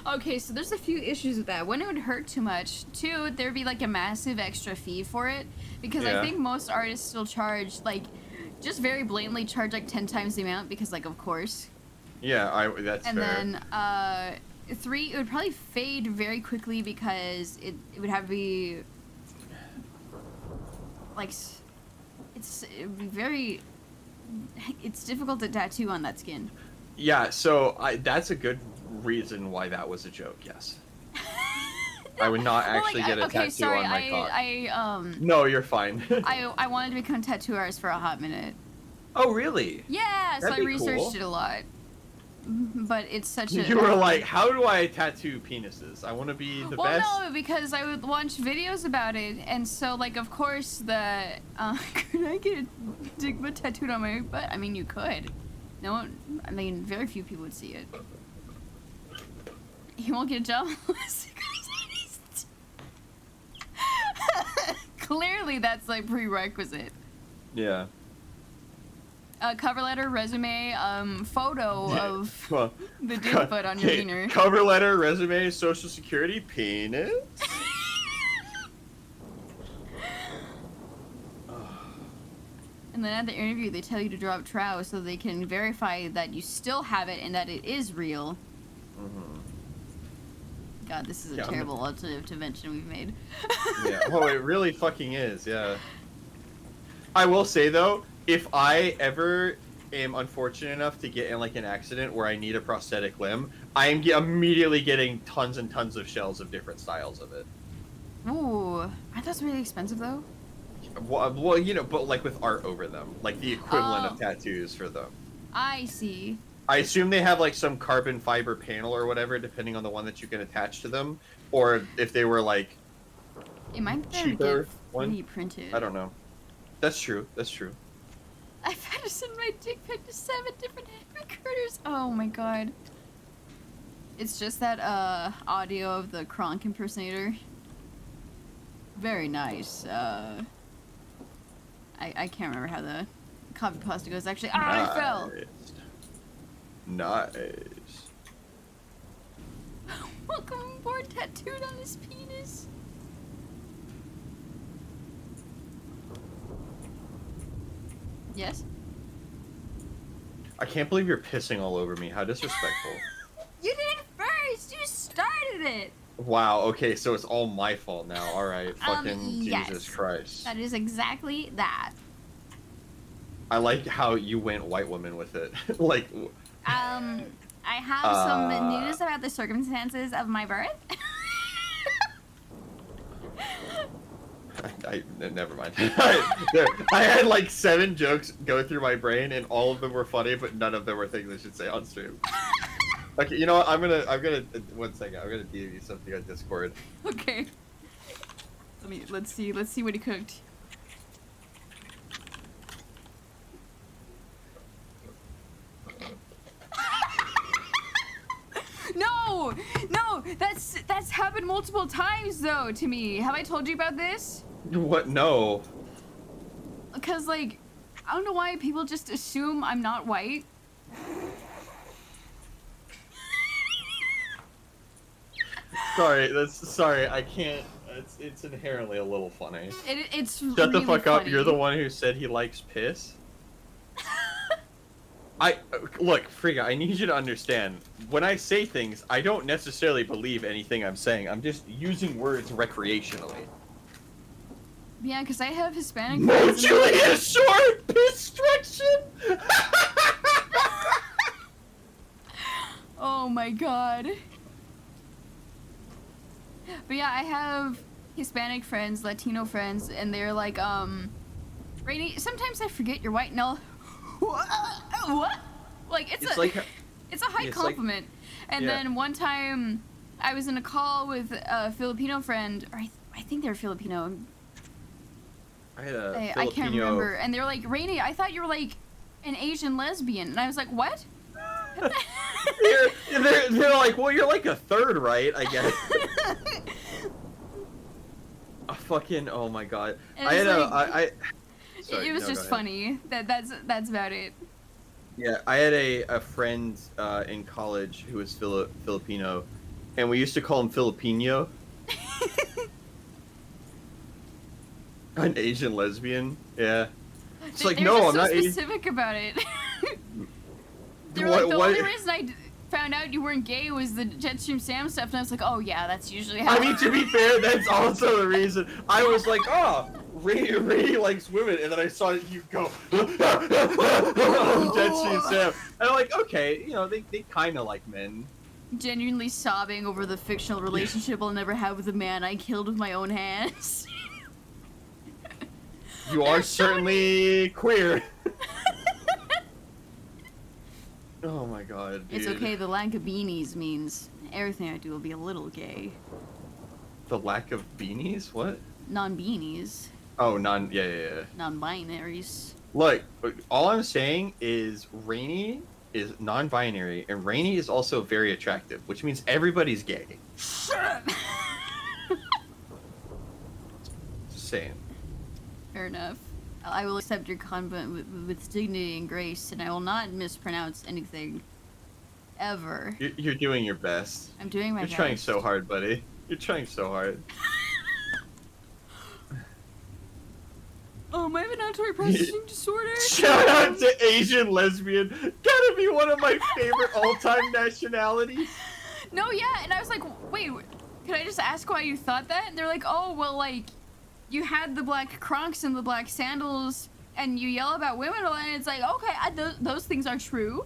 Okay, so there's a few issues with that. One, it would hurt too much. Two, there'd be like a massive extra fee for it. Because Yeah. I think most artists still charge, like, just very blatantly charge like 10 times the amount because, like, of course. Yeah, that's And fair. then, three, it would probably fade very quickly because it would have to be, like, it would be very, it's difficult to tattoo on that skin. Yeah, so that's a good reason why that was a joke. Yes, I would not actually get a tattoo on my cock. No, you're fine. I wanted to become a tattoo artist for a hot minute. Oh, really? Yeah, so That'd I be researched cool. it a lot. But it's such a... You were like, how do I tattoo penises? I want to be the well, best. no, because I would watch videos about it, and so, like, of course, the... could I get a dick butt tattooed on my butt? I mean, you could. No one... I mean, very few people would see it. You won't get a job unless it goes on. Clearly, that's, like, prerequisite. Yeah. Cover letter, resume, photo of Well, the dick butt on your wiener. Cover letter, resume, social security, penis. And then at the interview, they tell you to drop trow so they can verify that you still have it and that it is real. God, this is a Yeah, terrible alternative invention we've made. Yeah. Oh, it really fucking is. Yeah. I will say though, if I ever am unfortunate enough to get in like an accident where I need a prosthetic limb, I am immediately getting tons and tons of shells of different styles of it. Ooh, aren't those really expensive though? Well, you know, but like with art over them, like the equivalent Oh. of tattoos for them. I see. I assume they have like some carbon fiber panel or whatever, depending on the one that you can attach to them, or if they were like It might be cheaper get one. 3D printed. I don't know. That's true. That's true. I've had to send my dick pic to 7 different recruiters. Oh my god. It's just that audio of the Kronk impersonator. Very nice. I can't remember how the copy pasta goes actually. Ah, I fell! Nice. Welcome aboard, tattooed on his penis. Yes? I can't believe you're pissing all over me. How disrespectful. You did it first! You started it! Wow, okay, so it's all my fault now. Alright, fucking Yes. Jesus Christ. That is exactly that. I like how you went white woman with it. Like, I have some news about the circumstances of my birth. never mind. I had like 7 jokes go through my brain, and all of them were funny, but none of them were things I should say on stream. Okay, you know what? I'm gonna. 1 second. I'm gonna DM you something on Discord. Okay. Let's see what he cooked. No! No! That's happened multiple times though to me. Have I told you about this? What? No. Cause like, I don't know why people just assume I'm not white. Sorry. I can't. It's inherently a little funny. It's Shut really the fuck up. funny. You're the one who said he likes piss. Look, Frigga, I need you to understand. When I say things, I don't necessarily believe anything I'm saying. I'm just using words recreationally. Yeah, cause I have Hispanic No, friends. Julia Short! Pistruction! Oh my god. But yeah, I have Hispanic friends, Latino friends, and they're like, Rainy, sometimes I forget you're white. No. What? Like, it's a high it's like- compliment. And yeah. then one time, I was in a call with a Filipino friend, or I think they're Filipino. I had a I can't remember. And they're like, Rainy, I thought you were like an Asian lesbian. And I was like, what? they're like, well, you're like a third, right? I guess. Oh my god. And I had it's Sorry, it was no, just go ahead. funny. That's about it. Yeah, I had a friend in college who was Filipino, and we used to call him Filipino. An Asian lesbian, yeah. It's like, They're no, just I'm so not Asian. specific about it. They're What- like, the what- only reason I found out you weren't gay was the Jetstream Sam stuff, and I was like, oh yeah, that's usually how. I mean, to be fair, that's also the reason. I was like, oh, Ray likes women, and then I saw you go, Jetstream Sam. And I'm like, okay, you know, they kind of like men. Genuinely sobbing over the fictional relationship I'll never have with a man I killed with my own hands. You are certainly queer. Oh my god, dude. It's okay, the lack of beanies means everything I do will be a little gay. The lack of beanies? What? Non-beanies. Oh, yeah. Non-binaries. Look, all I'm saying is Rainy is non-binary, and Rainy is also very attractive, which means everybody's gay. Shut up! Just saying. Fair enough. I will accept your compliment with dignity and grace, and I will not mispronounce anything. Ever. You're doing your best. I'm doing my You're best. trying so hard, buddy. You're trying so hard. I have an auditory processing disorder. Shout out to Asian lesbian. Gotta be one of my favorite all-time nationalities. No, yeah, and I was like, wait, could I just ask why you thought that? And they're like, oh, well, like, you had the black Crocs and the black sandals, and you yell about women a lot, and it's like, okay, those things are true.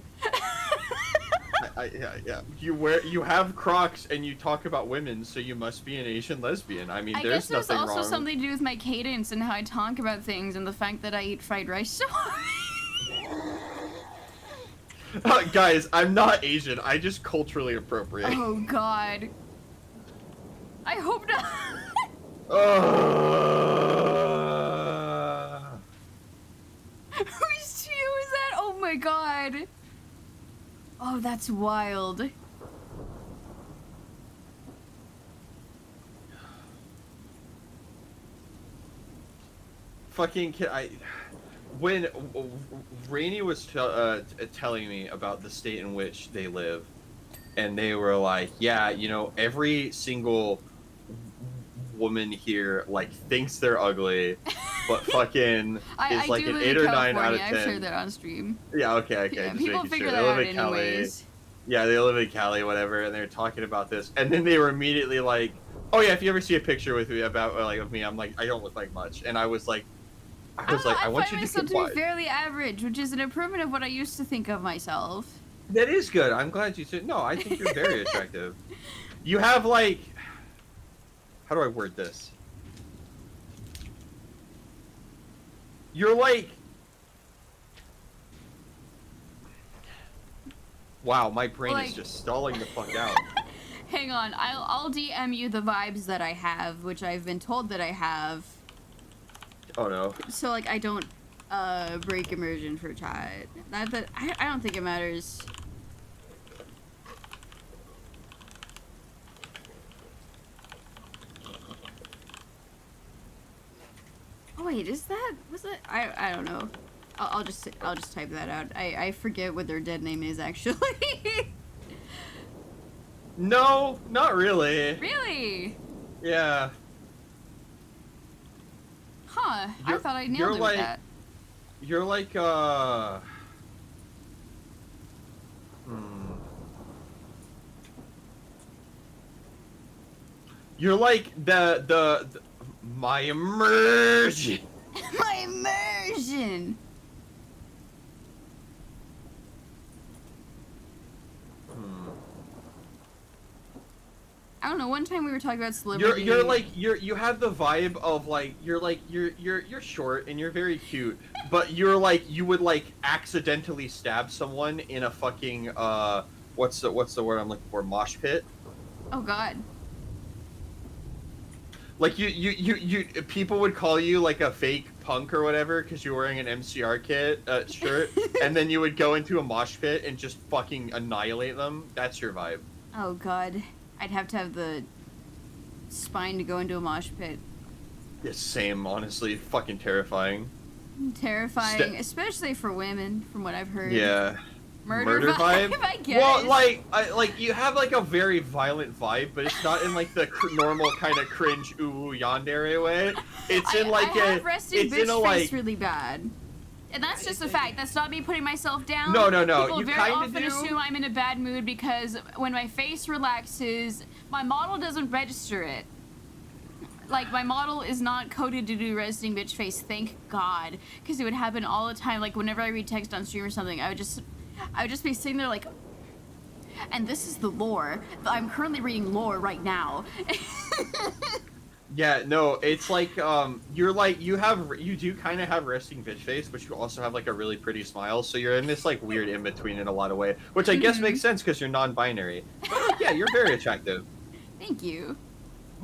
Yeah. You have Crocs and you talk about women, so you must be an Asian lesbian. I mean, I there's guess there's nothing also wrong. something to do with my cadence and how I talk about things, and the fact that I eat fried rice so Guys, I'm not Asian. I just culturally appropriate. Oh god. I hope not. Whose chew is that? Oh my god. Oh, that's wild. fucking when Rainey was telling me about the state in which they live, and they were like, yeah, you know, every single woman here like thinks they're ugly, but fucking is like do an live 8 in or 9 out of California. 10. I've shared that on stream. Yeah, okay, Yeah, just people making figure sure. that They live out in Cali. anyways. Yeah, they live in Cali, whatever, and they're talking about this, and then they were immediately like, "Oh yeah, if you ever see a picture with me about like of me, I'm like, I don't look like much," and I was like, I want find you to myself comply. to be fairly average, which is an improvement of what I used to think of myself. That is good. I'm glad you said. No, I think you're very attractive. You have like, how do I word this? You're like, wow, my brain Like- is just stalling the fuck out. Hang on, I'll DM you the vibes that I have, which I've been told that I have. Oh no. So like I don't break immersion for chat. That I don't think it matters. Oh wait, was it? I don't know. I'll just type that out. I forget what their dead name is actually. No, not really. Really? Yeah. Huh. I You're- thought I you're nailed it like- with that. You're like, You're like the my immersion. My immersion. I don't know. One time we were talking about celebrity. You're like you have the vibe of like you're short and you're very cute, but you're like you would like accidentally stab someone in a fucking what's the word I'm looking for, mosh pit. Oh God. Like you people would call you like a fake punk or whatever because you're wearing an MCR kit shirt, and then you would go into a mosh pit and just fucking annihilate them. That's your vibe. Oh God. I'd have to have the spine to go into a mosh pit. Yeah, same, honestly, fucking terrifying. Terrifying, especially for women, from what I've heard. Yeah. Murder vibe, I guess. Well, like you have like a very violent vibe, but it's not in like the normal kind of cringe ooh yandere way. It's in like I have resting it's bitch in a face like really bad. And that's just a fact. That's not me putting myself down. No. People You very kind of often do. assume I'm in a bad mood because when my face relaxes, my model doesn't register it. Like, my model is not coded to do resting bitch face, thank God. Because it would happen all the time. Like, whenever I read text on stream or something, I would just be sitting there like, and this is the lore. I'm currently reading lore right now. Yeah, no, it's like you're like you do kind of have resting bitch face, but you also have like a really pretty smile, so you're in this like weird in between in a lot of ways, which I guess makes sense because you're non-binary. But like, yeah, you're very attractive. Thank you.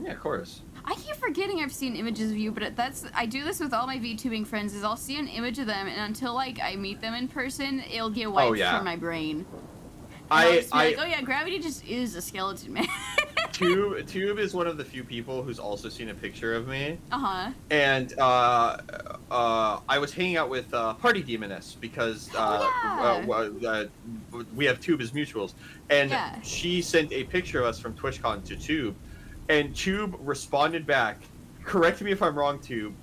Yeah, of course. I keep forgetting I've seen images of you, but I do this with all my VTubing friends, is I'll see an image of them, and until, like, I meet them in person, it'll get wiped yeah. from my brain. And I'll just be like, oh yeah, Gravity just is a skeleton man. Tube is one of the few people who's also seen a picture of me. Uh-huh. And I was hanging out with Party Demoness because we have Tube as mutuals, and Yeah. she sent a picture of us from TwitchCon to Tube, and Tube responded back. Correct me if I'm wrong, Tube.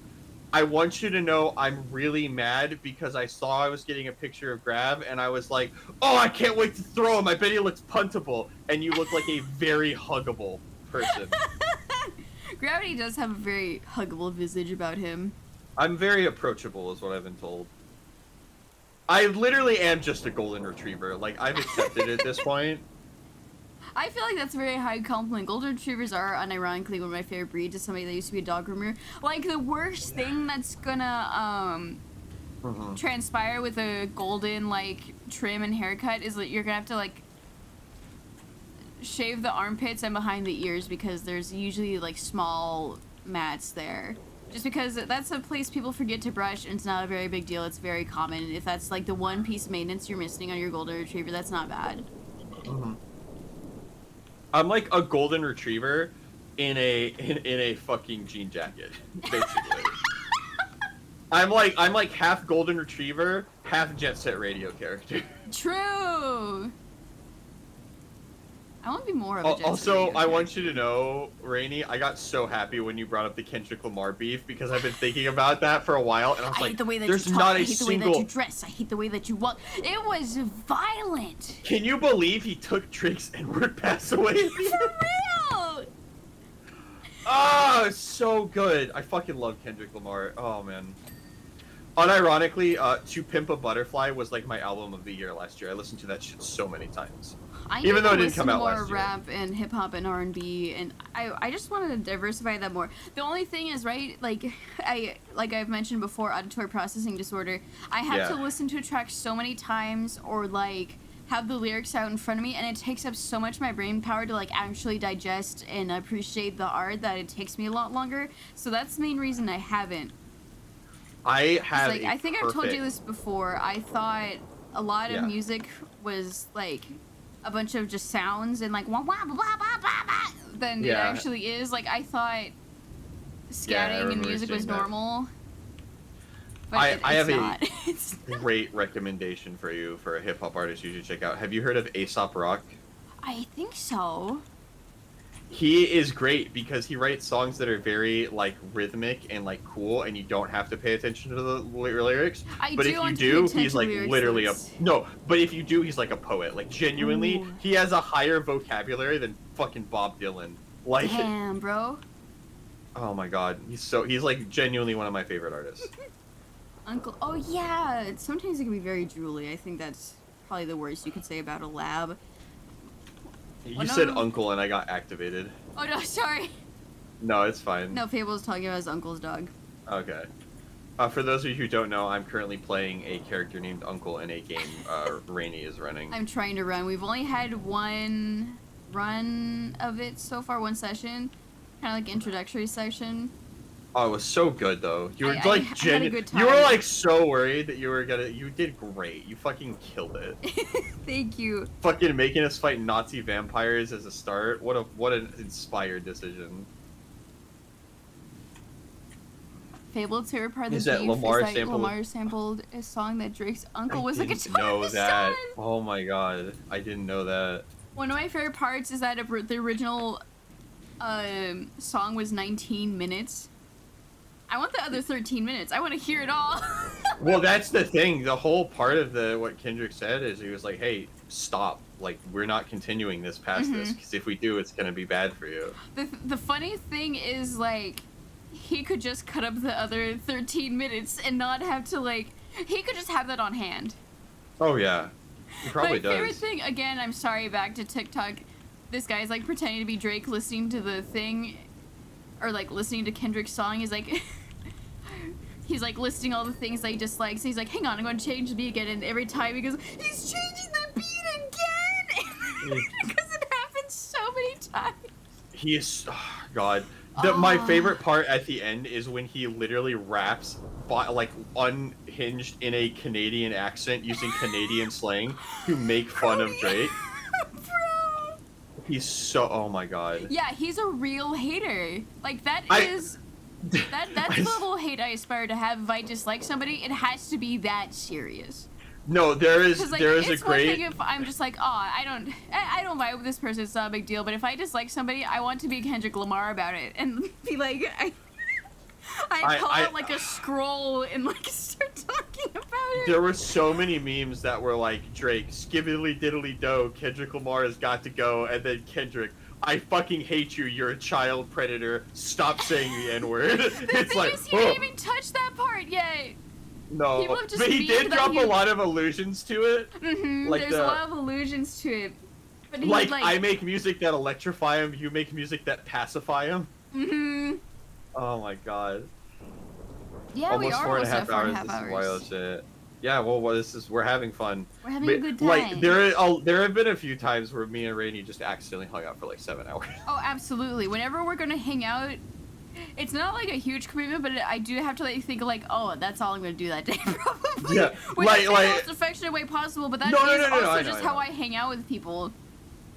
I want you to know I'm really mad because I saw I was getting a picture of Grav, and I was like, oh, I can't wait to throw him. I bet he looks puntable. And you look like a very huggable person. Gravity does have a very huggable visage about him. I'm very approachable, is what I've been told. I literally am just a golden retriever. Like, I've accepted it at this point. I feel like that's a very high compliment. Golden Retrievers are unironically one of my favorite breeds as somebody that used to be a dog groomer. Like, the worst thing that's gonna, transpire with a golden, like, trim and haircut is that you're gonna have to, like, shave the armpits and behind the ears because there's usually, like, small mats there. Just because that's a place people forget to brush and it's not a very big deal. It's very common. If that's, like, the one piece of maintenance you're missing on your Golden Retriever, that's not bad. I'm like a golden retriever in a fucking jean jacket, basically. I'm like half golden retriever, half Jet Set Radio character. True. I want to be more of a Jet Set Also, Radio I want character. you to know, Rainey, I got so happy when you brought up the Kendrick Lamar beef because I've been thinking about that for a while, and I was I like, hate the way that there's you talk. not I a hate the way that single. you dress. I hate the way that you walk. It was violent. Can you believe he took Drake's N-word pass away? For real. Oh, so good. I fucking love Kendrick Lamar. Oh man. Unironically, To Pimp a Butterfly was like my album of the year last year. I listened to that shit so many times. I Even need though to it didn't listen come to out more last year. rap and hip hop and R&B, and I just wanted to diversify that more. The only thing is, right, like I've mentioned before, auditory processing disorder. I have to Yeah. listen to a track so many times, or like have the lyrics out in front of me, and it takes up so much of my brain power to like actually digest and appreciate the art that it takes me a lot longer. So that's the main reason I haven't. I It's have. like, I think I've told you this before. I thought a lot of Yeah. music was like a bunch of just sounds and like wah wah blah blah blah blah blah. Than it Yeah. actually is. Like I thought Yeah, I scatting and remember music was seeing that. normal. But I it's have a- not. It's Great recommendation for you for a hip hop artist you should check out. Have you heard of Aesop Rock? I think so. He is great because he writes songs that are very like rhythmic and like cool, and you don't have to pay attention to the lyrics. I But do if you want to pay do, attention he's to like lyrics, literally a though. no. But if you do, he's like a poet. Like genuinely, Ooh. he has a higher vocabulary than fucking Bob Dylan. Like, Damn, bro. oh my god, he's like genuinely one of my favorite artists. Uncle. Oh yeah. Sometimes it can be very drooly. I think that's probably the worst you could say about a lab. You Well, no, said no. uncle, and I got activated. Oh no, sorry. No, it's fine. No, Fable's talking about his uncle's dog. Okay. For those of you who don't know, I'm currently playing a character named Uncle in a game Rainey is running. I'm trying to run. We've only had one run of it so far, one session. Kind of like introductory session. Oh, it was so good though. You were I like had a good You were time. like so worried that you were gonna. You did great. You fucking killed it. Thank you. Fucking making us fight Nazi vampires as a start. What an inspired decision. Fable's favorite part of the Is that beef Lamar is that sampled- Lamar sampled a song that Drake's uncle was I a didn't guitarist know that. on. Oh my god, I didn't know that. One of my favorite parts is that the original song was 19 minutes. I want the other 13 minutes. I want to hear it all. Well, that's the thing. The whole part of what Kendrick said is he was like, "Hey, stop! Like, we're not continuing this past this because if we do, it's gonna be bad for you." The funny thing is, like, he could just cut up the other 13 minutes and not have to, like, he could just have that on hand. Oh yeah, he probably My favorite does. thing, again, I'm sorry, back to TikTok. This guy's like pretending to be Drake, listening to the thing, or like listening to Kendrick's song. He's like, he's like listing all the things that he dislikes. He's like, hang on, I'm going to change the beat again. And every time he goes, he's changing the beat again, because it happens so many times. He is, oh, God. My Ah. favorite part at the end is when he literally raps, like unhinged in a Canadian accent using Canadian slang to make fun of Drake. Bro. He's so, oh my God. Yeah, he's a real hater. Like that's the level of hate I aspire to have. If I dislike somebody, it has to be that serious. No, there is Because like, a it's one great. thing if I'm just like, oh, I don't vibe with this person. It's not a big deal. But if I dislike somebody, I want to be Kendrick Lamar about it and be like, I pull out like a scroll and like start talking about it. There were so many memes that were like Drake, skibbily diddly do, Kendrick Lamar has got to go, and then Kendrick, I fucking hate you, you're a child predator, stop saying the N-word. The It's thing like, is, he didn't even touch that part yet. no, people have just but he memed did that drop he- a lot of allusions to it. Like There's a lot of allusions to it. But he Like, I make music that electrify him, you make music that pacify him. Oh my god. Yeah, we Almost are 4.5 almost at 4.5 hours, this is wild shit. Yeah, well, we're having fun. We're having a good time. Like, there have been a few times where me and Rainey just accidentally hung out for like 7 hours. Oh, absolutely. Whenever we're gonna hang out, it's not like a huge commitment, but I do have to like think like, oh, that's all I'm gonna do that day, probably. Yeah, Which like- is the most affectionate way possible, but that No, is no, also I know, just I how know. I hang out with people.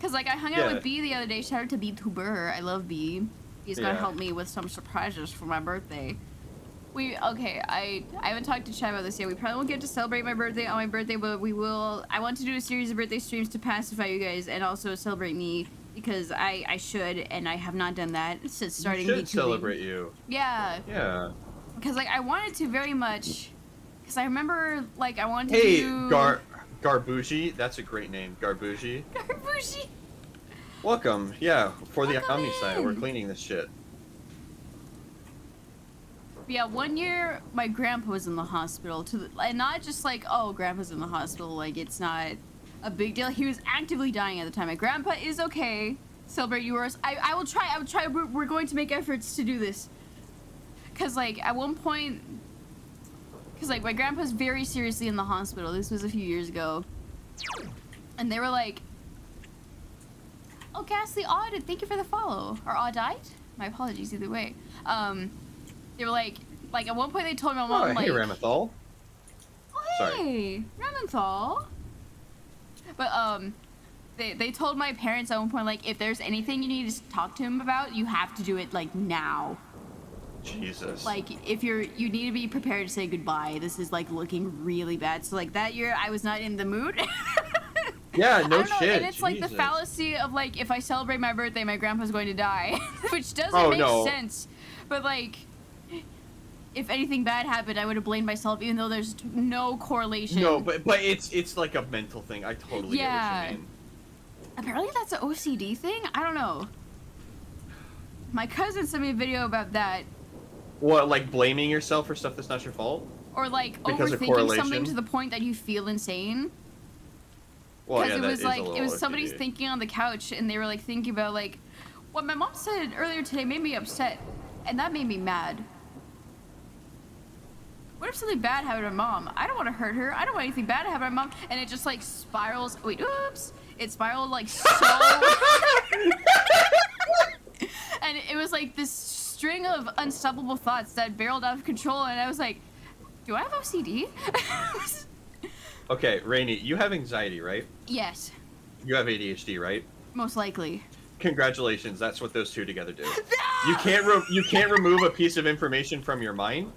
Cause like I hung out Yeah. with B the other day. Shout out to B Tuber. I love B. He's gonna Yeah. help me with some surprises for my birthday. Okay, I haven't talked to Chad about this yet. We probably won't get to celebrate my birthday on my birthday, but we will. I want to do a series of birthday streams to pacify you guys and also celebrate me because I should, and I have not done that since starting should VTubing. celebrate you. Yeah, Yeah. because like I wanted to very much, because I remember like I wanted to Hey, do. Garbuji. That's a great name, Garbuji. Garbushi. Welcome. Yeah, for the Welcome Omni site, we're in. cleaning this shit. Yeah, one year my grandpa was in the hospital and not just like, oh, grandpa's in the hospital, like it's not a big deal. He was actively dying at the time. My grandpa is okay. Celebrate yours. I will try. We're going to make efforts to do this. Cause like at one point, cause like my grandpa's very seriously in the hospital. This was a few years ago, and they were like, "Oh, Ghastly Odd, thank you for the follow." Or Oddite? My apologies either way. They were like at one point they told my mom Oh, like, hey, Ramethal. "Oh, Sorry. hey, Ramenthal." But they told my parents at one point like, if there's anything you need to talk to him about, you have to do it like now. Jesus. Like if you need to be prepared to say goodbye. This is like looking really bad. So like that year I was not in the mood. Yeah, I no don't know, shit. and it's like the Jesus. fallacy of like if I celebrate my birthday, my grandpa's going to die, which doesn't Oh, make no. sense. But like, if anything bad happened, I would have blamed myself, even though there's no correlation. No, but it's like a mental thing. I totally get Yeah. what you mean. Apparently that's an OCD thing. I don't know. My cousin sent me a video about that, What, like blaming yourself for stuff that's not your fault? or like Because of overthinking correlation? something to the point that you feel insane. Well, yeah, Because that it was is like a little it was somebody OCD. thinking on the couch, and they were like thinking about like what my mom said earlier today made me upset, and that made me mad. What if something bad happened to my mom? I don't want to hurt her. I don't want anything bad to happen to my mom. And it just like spirals. Wait, oops! It spiraled like so. And it was like this string of unstoppable thoughts that barreled out of control, and I was like, do I have OCD? Okay, Rainy, you have anxiety, right? Yes, You have ADHD, right? most likely. Congratulations, that's what those two together do. You can't remove a piece of information from your mind,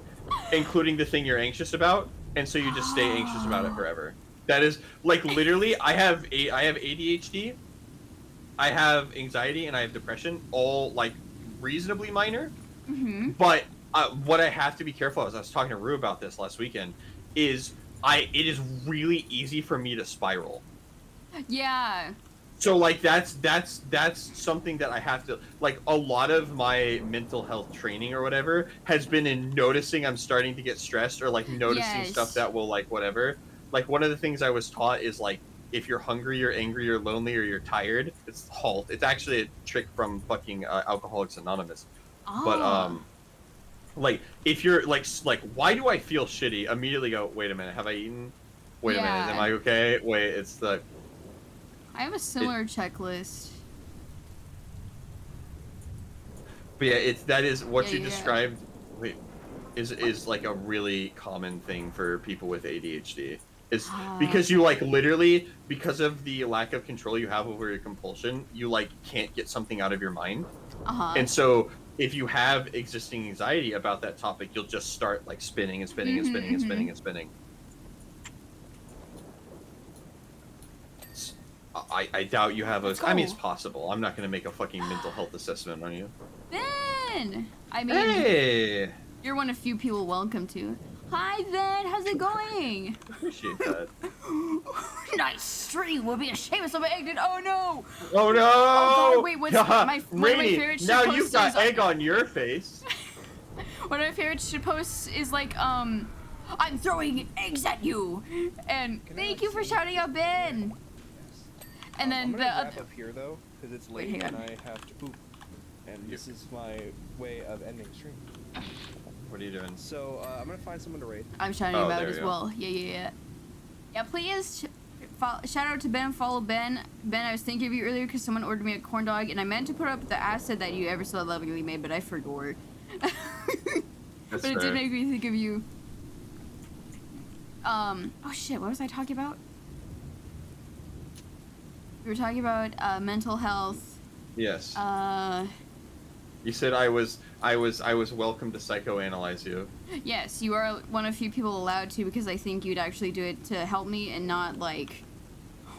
including the thing you're anxious about, and so you just stay anxious about it forever. That is like literally. I have ADHD, I have anxiety, and I have depression. All like reasonably minor, Mm-hmm. but what I have to be careful of, as I was talking to Rue about this last weekend, is it is really easy for me to spiral. Yeah. So like that's something that I have to like. A lot of my mental health training or whatever has been in noticing I'm starting to get stressed, or like noticing Yes. stuff that will like whatever. Like one of the things I was taught is like if you're hungry, you're angry, you're lonely, or you're tired, it's halt. It's actually a trick from fucking Alcoholics Anonymous. Oh. But like if you're like why do I feel shitty? Immediately go, wait a minute, have I eaten? Wait a minute, Yeah. am I okay? Wait, it's the I have a similar checklist. But yeah, that is what Yeah, you yeah. described. Wait, is like a really common thing for people with ADHD. Is because you like literally because of the lack of control you have over your compulsion, you like can't get something out of your mind, Uh-huh. and so if you have existing anxiety about that topic, you'll just start like spinning and spinning and spinning and Mhm, spinning and spinning. I doubt you have a. Let's I mean, it's go. possible. I'm not going to make a fucking mental health assessment on you. Ben! I mean, Hey, you're one of few people welcome to. Hi, Ben. How's it going? appreciate that. Nice stream. Would be a shame if someone egged it. Oh, no. Oh no! Oh, God, wait, what's one of my Rainy, favorite shit now you've got posters- egg on your face. One of my favorite shit posts is like, I'm throwing eggs at you. And thank you for shouting out Ben. And then I'm the gonna wrap other. up here though, because it's Wait, late hang and on. I have to poop. And this is my way of ending stream. What are you doing? So I'm gonna find someone to raid. I'm shouting Oh, him out there as you go. well. Yeah. Yeah, please shout out to Ben. Follow Ben. Ben, I was thinking of you earlier because someone ordered me a corn dog, and I meant to put up the asset that you ever so lovingly made, but I forgot. That's But it fair. did make me think of you. Oh shit, what was I talking about? We were talking about mental health. Yes. You said I was welcome to psychoanalyze you. Yes, you are one of few people allowed to because I think you'd actually do it to help me and not like,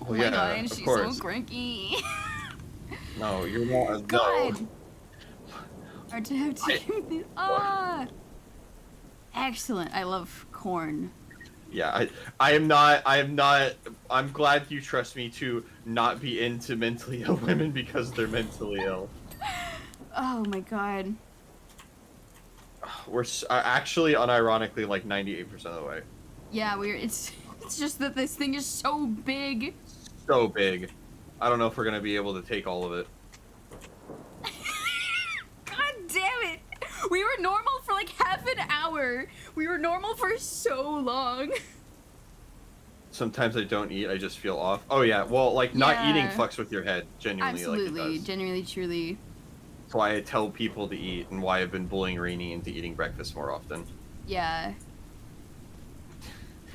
oh Well, my yeah, god, of she's course. so cranky. No, you're not. God. No. Or to have to give me excellent. I love corn. Yeah, I am not. I'm glad you trust me to not be into mentally ill women because they're mentally ill. Oh my god. We're actually, unironically, like 98% of the way. Yeah, it's just that this thing is so big. So big. I don't know if we're gonna be able to take all of it. God damn it! We were normal for like half an hour. We were normal for so long. Sometimes I don't eat. I just feel off. Oh yeah. Well, like not eating Yeah. fucks with your head. Genuinely, like it Absolutely, does. genuinely, truly. That's why I tell people to eat, and why I've been bullying Rainy into eating breakfast more often. Yeah.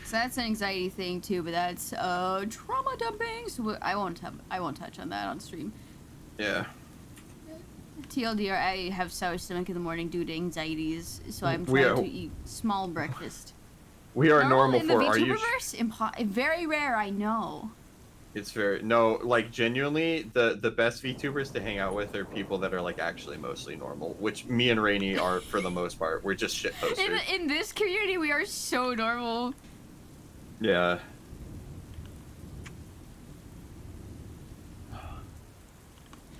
So that's an anxiety thing too, but that's trauma dumping. So I won't touch on that on stream. Yeah. TLDR, I have sour stomach in the morning due to anxieties, so I'm We trying are- to eat small breakfast. We are normal in for. the Are you? VTuberverse? Very rare, I know. It's very no, like genuinely, the best VTubers to hang out with are people that are like actually mostly normal, which me and Rainy are for the most part. We're just shit posters. In this community, we are so normal. Yeah.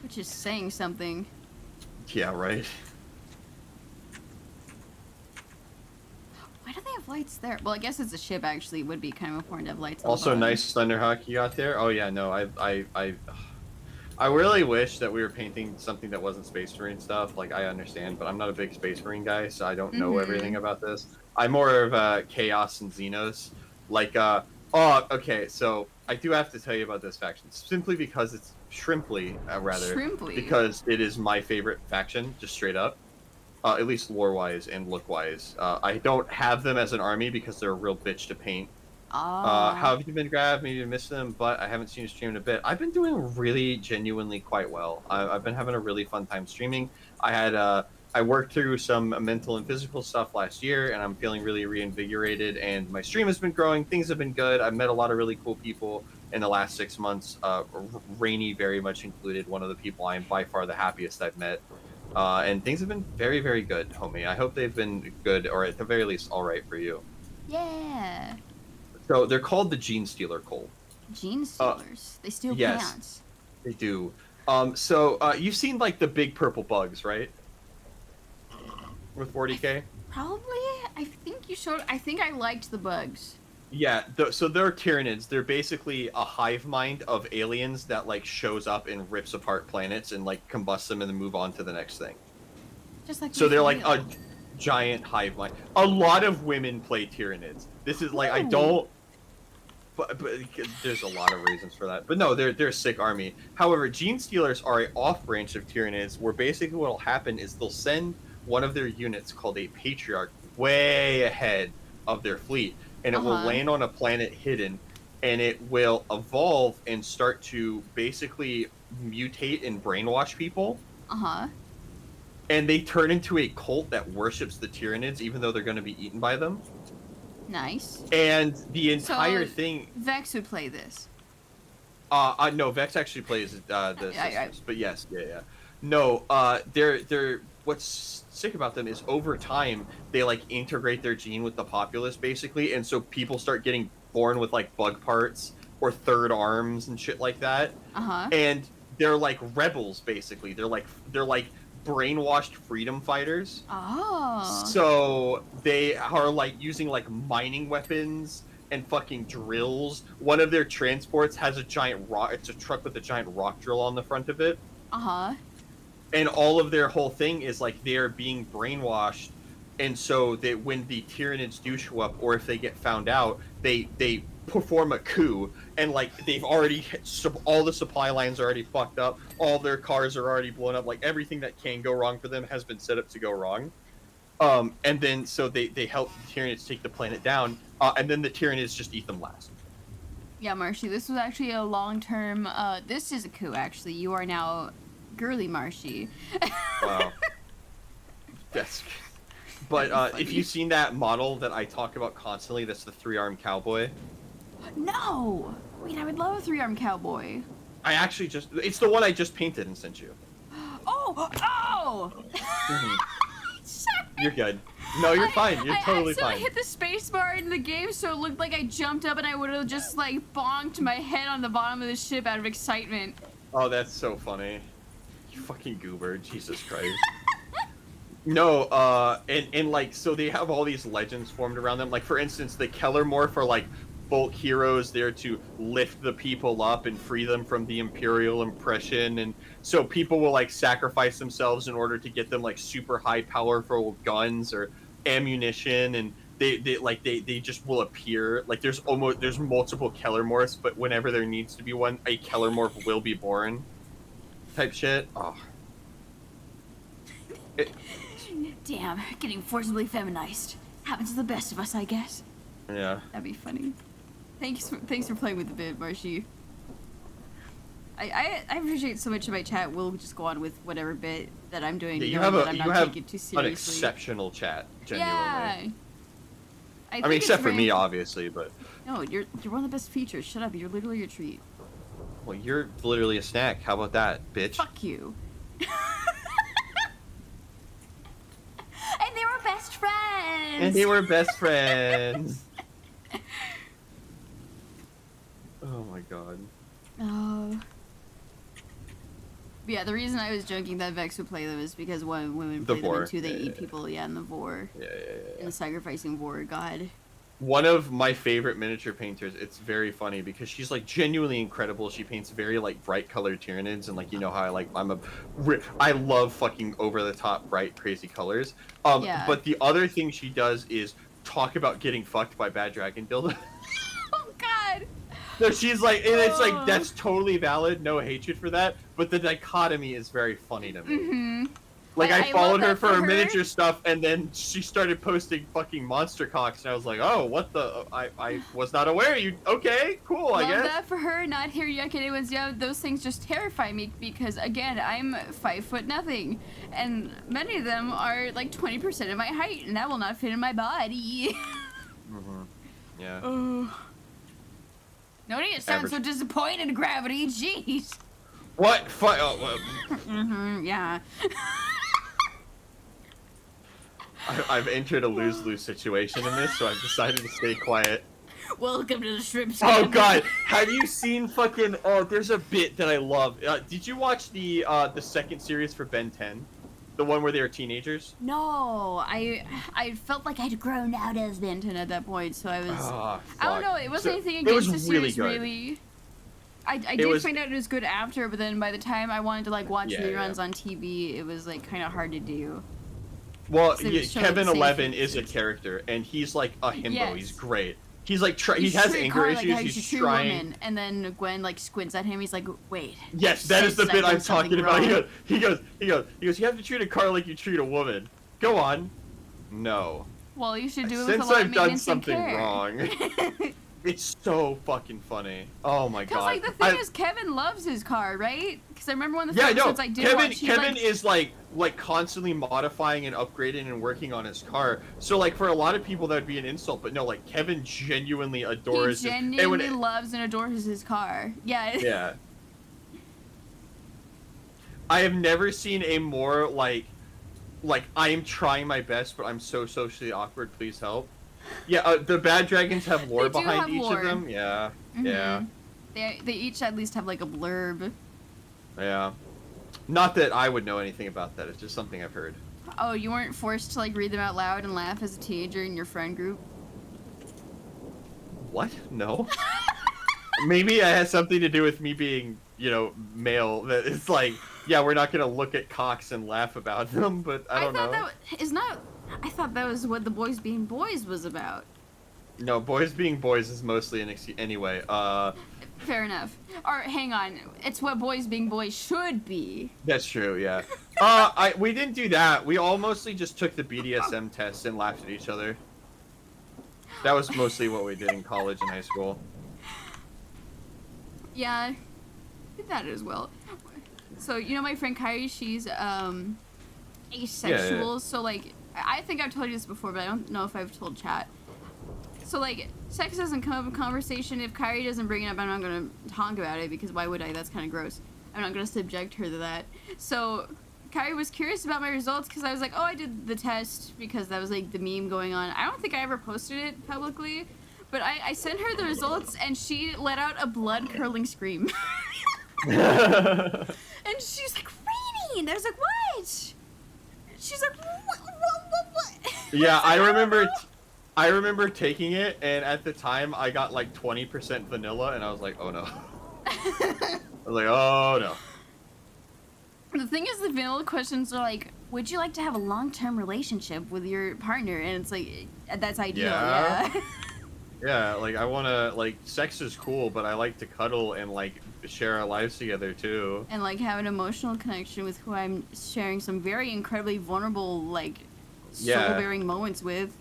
Which is saying something. Yeah. Right. Why do they have lights there? Well, I guess it's a ship, actually. It would be kind of important to have lights on the Also, bottom. nice Thunderhawk you got there. Oh yeah, no, I really wish that we were painting something that wasn't Space Marine stuff. Like I understand, but I'm not a big Space Marine guy, so I don't know Mhm. everything about this. I'm more of Chaos and Xenos. Like okay, so I do have to tell you about this faction simply because it's Shrimply, rather. Shrimply? Because it is my favorite faction, just straight up. At least lore-wise and look-wise. I don't have them as an army because they're a real bitch to paint. How have you been, Grav? Maybe you missed them, but I haven't seen you stream in a bit. I've been doing really, genuinely quite well. I've been having a really fun time streaming. I worked through some mental and physical stuff last year, and I'm feeling really reinvigorated, and my stream has been growing. Things have been good. I've met a lot of really cool people in the last 6 months. Rainy very much included, one of the people I am by far the happiest I've met. And things have been very, very good, homie. I hope they've been good, or at the very least, all right for you. Yeah. So they're called the Gene Stealer Cole. Gene stealers. They steal yes. plants. They do. You've seen like the big purple bugs, right? With 40k. Probably. I think I liked the bugs. Yeah. So they're Tyranids. They're basically a hive mind of aliens that like shows up and rips apart planets and like combusts them and then move on to the next thing. Just like So they're like real. a giant hive mind. A lot of women play Tyranids. This is like I Ooh. don't. But there's a lot of reasons for that. But no, they're a sick army. However, Gene Stealers are an off branch of Tyranids, where basically what will happen is they'll send one of their units called a Patriarch way ahead of their fleet, and it will Uh-huh. land on a planet hidden, and it will evolve and start to basically mutate and brainwash people. Uh-huh. And they turn into a cult that worships the Tyranids, even though they're going to be eaten by them. Nice. And the entire So- thing. Vex would play this. No, Vex actually plays the Yeah. sisters, but yes, yeah. No, they're what's sick about them is over time they like integrate their gene with the populace basically, and so people start getting born with like bug parts or third arms and shit like that, Uh-huh. and they're like rebels basically. They're like brainwashed freedom fighters. Oh. So they are like using like mining weapons and fucking drills. One of their transports has a giant rock. It's a truck with a giant rock drill on the front of it. Uh-huh. And all of their whole thing is like they're being brainwashed. And so that when the Tyranids do show up, or if they get found out, they perform a coup, and like they've already all the supply lines are already fucked up, all their cars are already blown up, like everything that can go wrong for them has been set up to go wrong. And then so they help the Tyranids take the planet down, and then the Tyranids just eat them last. Yeah, Marshy, this was actually a long-term, this is a coup, actually. You are now Girly Marshy. Wow. That's. But Funny. if you've seen that model that I talk about constantly, that's the 3-armed cowboy. No! Wait, I would love a 3-armed cowboy. I actually it's the one I just painted and sent you. Oh! Oh! Mhm. Sorry. You're good. No, you're fine. You're totally I fine. hit the space bar in the game, so it looked like I jumped up and I would have just like bonked my head on the bottom of the ship out of excitement. Oh, that's so funny. You fucking goober. Jesus Christ. No, and like, so they have all these legends formed around them. Like, for instance, the Kellermorph are like folk heroes there to lift the people up and free them from the Imperial oppression. And so people will like sacrifice themselves in order to get them like super high powerful guns or ammunition. And they just will appear. Like, there's multiple Kellermorphs, but whenever there needs to be one, a Kellermorph will be born. Type shit. Oh. Damn, getting forcibly feminized. Happens to the best of us, I guess. Yeah. That'd be funny. Thanks for playing with the bit, Marshy. I appreciate so much of my chat. We'll just go on with whatever bit that I'm doing. Yeah, you knowing have that I'm you not have taking it too an seriously. exceptional chat, genuinely. Yeah. I think mean, it's except for very- me, obviously, but No, you're one of the best features. Shut up. You're literally a treat. well, you're literally a snack. How about that, bitch? Fuck you. And they were best friends. And they were best friends. Oh my god. Oh. Yeah, the reason I was joking that Vex would play them is because when women The play them vor. and two, they Yeah, eat yeah, people. Yeah, in the vor. Yeah. In the sacrificing vor, God. One of my favorite miniature painters. It's very funny because she's like genuinely incredible. She paints very like bright colored Tyranids, and like, you know how I love fucking over the top bright crazy colors. Yeah. But the other thing she does is talk about getting fucked by bad dragon dildo. Oh God. No, she's like, and it's like, Oh. that's totally valid, no hatred for that, but the dichotomy is very funny to me. Mm-hmm. Like, I love followed her that for for her her. miniature stuff, and then she started posting fucking monster cocks, and I was like, oh, what the, I was not aware, you, okay, cool, I Love guess. that for her. Not here yet. Anyone's yeah. Those things just terrify me because again, I'm 5'0", and many of them are like 20% of my height, and that will not fit in my body. Mhm. Yeah. Oh. No need to sound so Average. disappointed, Gravity. Jeez. What? Mm-hmm. Yeah. I've entered a lose-lose situation in this, so I've decided to stay quiet. Welcome to the strip. Oh god, have you seen fucking, oh, there's a bit that I love. Did you watch the second series for Ben 10? The one where they were teenagers? No, I felt like I'd grown out as Benton at that point, so I was. Ah, I don't fuck. know. It wasn't So, anything it against was the really series, good. really. I did was- find out it was good after, but then by the time I wanted to like watch Yeah, reruns yeah. on TV, it was like kind of hard to do. Well, So it yeah, was showing the Kevin same 11 thing. is a character, and he's like a himbo. Yes. He's great. He's like, he You has treat anger Carl like issues. how you He's should treat a trying. woman, and then Gwen like squints at him. He's like, "Wait." Yes, that is the Since bit I've I'm done something talking about. wrong. He goes, you have to treat a car like you treat a woman. Go on. No. Well, you should do it with a Since lot I've of done maintenance and something care. wrong. It's so fucking funny. Oh my Because god. like the thing is, Kevin loves his car, right? Because I remember one of the yeah, first no. episodes I did Kevin, watch. He, Kevin like, is like constantly modifying and upgrading and working on his car. So like for a lot of people that would be an insult, but no, like Kevin genuinely he adores. genuinely loves and adores his car. Yeah. Yeah. I have never seen a more like I am trying my best, but I'm so socially awkward. Please help. Yeah, the bad dragons have lore They do behind have each lore. of them. Yeah, yeah, They each at least have like a blurb. yeah. Not that I would know anything about that. It's just something I've heard. Oh, you weren't forced to like read them out loud and laugh as a teenager in your friend group? What? No. Maybe it has something to do with me being, male. That it's like, yeah, we're not gonna look at cocks and laugh about them, but I don't know. I thought that was what the boys being boys was about. No, boys being boys is mostly an excuse. Anyway, Fair enough. Or hang on, it's what boys being boys should be. that's true. Yeah. We didn't do that. We all mostly just took the BDSM test and laughed at each other. That was mostly what we did in college and high school. Yeah, did that as well. So my friend Kyrie, asexual. So like, I think I've told you this before, but I don't know if I've told chat. So like, sex doesn't come up in conversation. If Kyrie doesn't bring it up, I'm not gonna talk about it because why would I? That's kind of gross. I'm not gonna subject her to that. So Kyrie was curious about my results because I was like, oh, I did the test because that was like the meme going on. I don't think I ever posted it publicly, but I sent her the results and she let out a blood curdling scream. And she's like, Rainy! And I was like, what? She's like, what? Yeah, I remember taking it, and at the time I got like 20% vanilla, and I was like, oh no. I was like, oh no. The thing is, the vanilla questions are like, would you like to have a long-term relationship with your partner? And it's like, that's ideal, Yeah. yeah. Yeah, like I wanna, like, sex is cool, but I like to cuddle and like share our lives together too. And like have an emotional connection with who I'm sharing some very incredibly vulnerable, like, Yeah. soul-bearing moments with.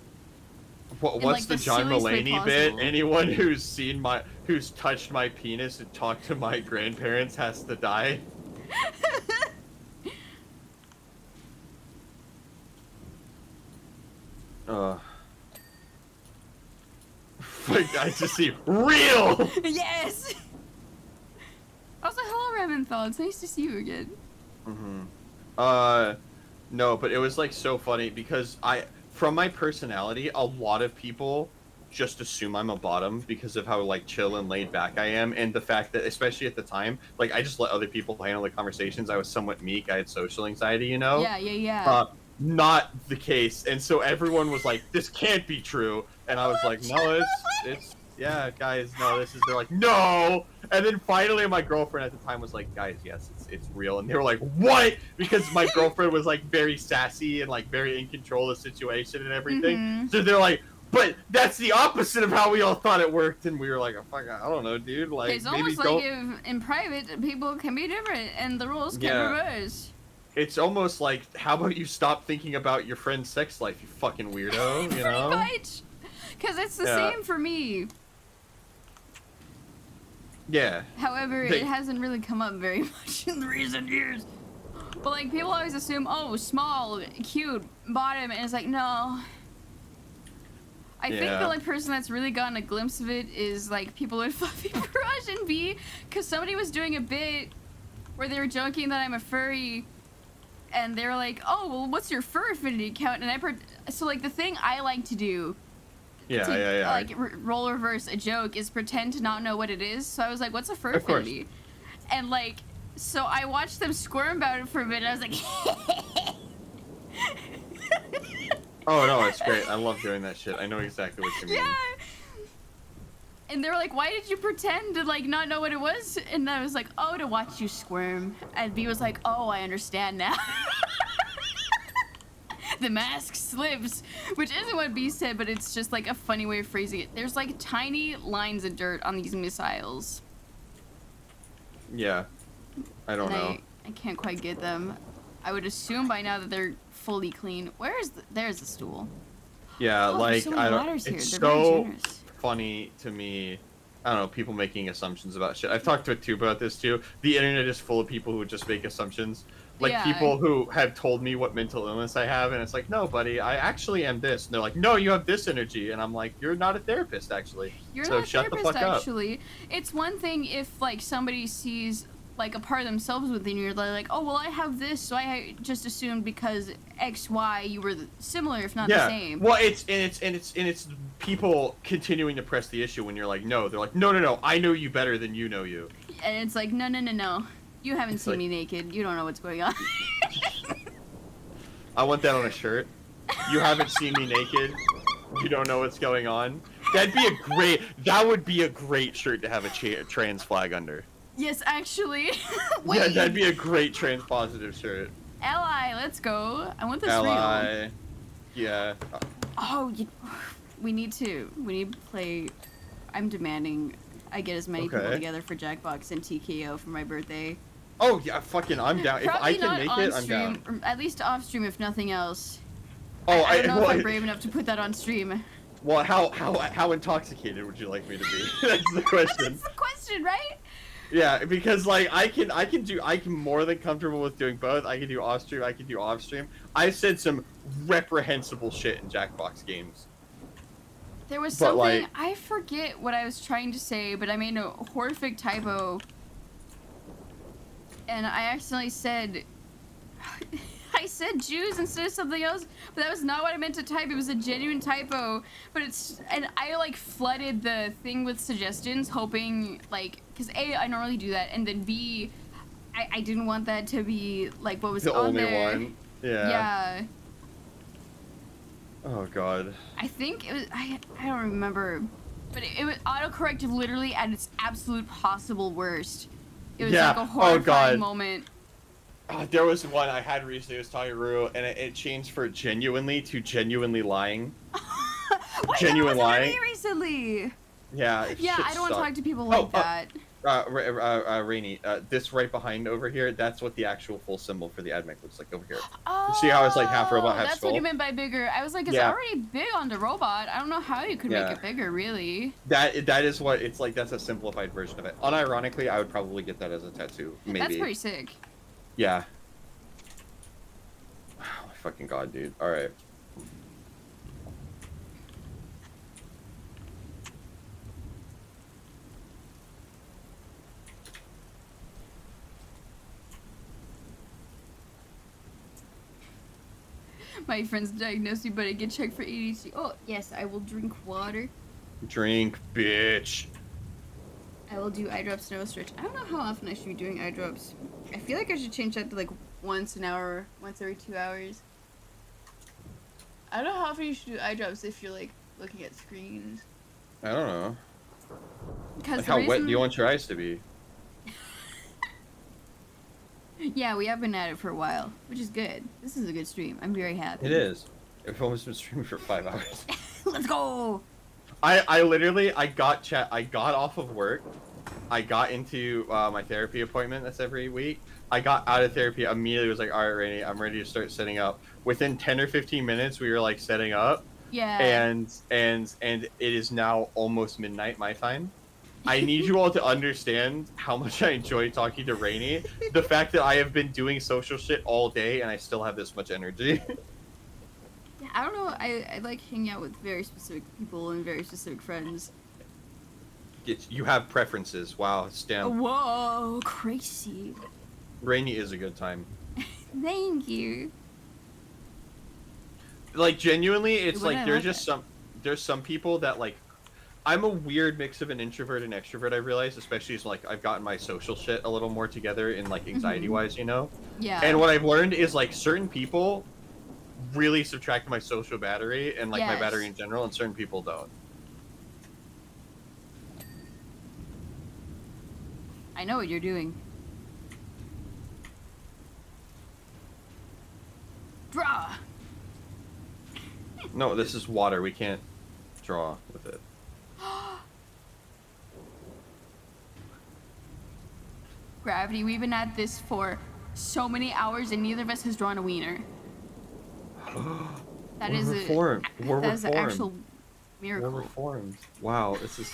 What's like, the the John silliest way Mulaney bit? possible. Anyone who's touched my penis and talked to my grandparents has to die. Like, I just see real. Yes! Also, hello, Rementhal. It's nice to see you again. No, but it was like so funny because from my personality, a lot of people just assume I'm a bottom because of how like chill and laid back I am, and the fact that, especially at the time, like I just let other people handle the conversations. I was somewhat meek. I had social anxiety, you know. Yeah. Not the case, and so everyone was like, "This can't be true," and I was like, "No, it's yeah, guys, no, this is." They're like, "No," and then finally, my girlfriend at the time was like, "Guys, yes, it's real," and they were like, "What?" Because my girlfriend was like very sassy and like very in control of the situation and everything. Mhm. So they're like, "But that's the opposite of how we all thought it worked," and we were like, "Oh, fuck, I don't know, dude. Like, It's maybe almost don't." like if in private people can be different and the rules can Yeah. reverse. It's almost like, how about you stop thinking about your friend's sex life, you fucking weirdo, you know? Pretty much. Because it's the Yeah. same for me. Yeah. However, They- it hasn't really come up very much in recent years. But like people always assume, oh, small, cute, bottom, and it's like, no. I think Yeah. the only person that's really gotten a glimpse of it is like people with fluffy brush and B, because somebody was doing a bit where they were joking that I'm a furry, and they were like, oh, well, what's your fur affinity count? And so like the thing I like to do Yeah, to yeah. like role reverse a joke is pretend to not know what it is. So I was like, what's a fur Of course. affinity? And like, so I watched them squirm about it for a minute. I was like, Oh, no, it's great. I love doing that shit. I know exactly what you mean. yeah. And they were like, why did you pretend to like not know what it was? And I was like, oh, to watch you squirm. And B was like, oh, I understand now. The mask slips, which isn't what B said, but it's just like a funny way of phrasing it. There's like tiny lines of dirt on these missiles. Yeah. I don't and know. I can't quite get them. I would assume by now that they're fully clean. There's the stool. Yeah, Oh, there's like, so many I don't. ladders here. It's They're very so generous. funny to me. I don't know, people making assumptions about shit. I've talked to it too about this too. The internet is full of people who just make assumptions. Like Yeah. people who have told me what mental illness I have, and it's like, no, buddy, I actually am this. And they're like, no, you have this energy, and I'm like, you're not a therapist, actually. You're So not a shut the therapist, fuck up. actually. It's one thing if like somebody sees like a part of themselves within you, they're like, oh well, I have this, so I just assumed because X, Y, you were similar, if not the same. Well, it's people continuing to press the issue when you're like, no. They're like, no, I know you better than you know you. And it's like, no. You haven't It's seen like- me naked. You don't know what's going on. I want that on a shirt. You haven't seen me naked. You don't know what's going on. That would be a great shirt to have a trans flag under. Yes, actually. Yeah, Wait. that'd be a great trans positive shirt. Ally, let's go. I want this real. Ally. Yeah. Oh, we need to play. I'm demanding I get as many people Okay. together for Jackbox and TKO for my birthday. Oh yeah, fucking I'm down. If Probably I can not make on it, I'm stream, down. or at least off stream if nothing else. Oh, I don't know if well, I'm brave enough to put that on stream. well, how intoxicated would you like me to be? That's the question. That's the question, right? Yeah, because like I can more than comfortable with doing both. I can do off stream, I can do off stream. I said some reprehensible shit in Jackbox games. There was But, something, like- I forget what I was trying to say, but I made a horrific typo. And I accidentally said, I said Jews instead of something else, but that was not what I meant to type. It was a genuine typo, but and I like flooded the thing with suggestions, hoping like, cause A, I normally do that, and then B, I didn't want that to be like what was The on only there. one. Yeah. Yeah. Oh god. I think it was, I don't remember, but it was autocorrected literally at its absolute possible worst. It was Yeah. like a Oh, horrifying God. moment. There was one I had recently. I was talking to Rue, and it changed for genuinely to genuinely lying. Wait, Genuine that was lying. me recently. Yeah. Yeah, shit I don't want to sucked. talk to people like Oh, that. Rainy, this right behind over here, that's what the actual full symbol for the admech looks like over here. Oh, see how it's like half robot, half that's skull? what you meant by bigger. I was like, it's Yeah. already big on the robot. I don't know how you could Yeah. make it bigger, really. That is what it's like. That's a simplified version of it. Unironically, I would probably get that as a tattoo. Maybe. That's pretty sick. Yeah. Oh my fucking god, dude. All right. My friend's diagnosed you, but I get checked for ADHD. Oh, yes, I will drink water. Drink, bitch. I will do eye drops, no stretch. I don't know how often I should be doing eye drops. I feel like I should change that to like once an hour, once every 2 hours. I don't know how often you should do eye drops if you're like looking at screens. I don't know. Because Like, how wet do you want your eyes to be? Yeah, we have been at it for a while, which is good. This is a good stream. I'm very happy. It is. I've almost been streaming for 5 hours. Let's go. I literally I got off of work. I got into my therapy appointment that's every week. I got out of therapy immediately. Was like, all right, Rainy, I'm ready to start setting up. Within 10 or 15 minutes, we were like setting up, Yeah. and it is now almost midnight my time. I need you all to understand how much I enjoy talking to Rainy. The fact that I have been doing social shit all day and I still have this much energy. Yeah, I don't know. I like hanging out with very specific people and very specific friends. You have preferences. Wow, Stan. Whoa, crazy. Rainy is a good time. Thank you. Like genuinely, it's Wouldn't like I there's love just it? there's some people that like I'm a weird mix of an introvert and extrovert. I realize, especially as like I've gotten my social shit a little more together in like anxiety wise, you know. Yeah. And what I've learned is like certain people really subtract my social battery and like my Yes. battery in general, and certain people don't. I know what you're doing. Draw. No, this is water. We can't draw with it. Gravity, we've been at this for so many hours and neither of us has drawn a wiener. That We're is reformed. We're that is an reformed. actual We're miracle. reformed. Wow, this is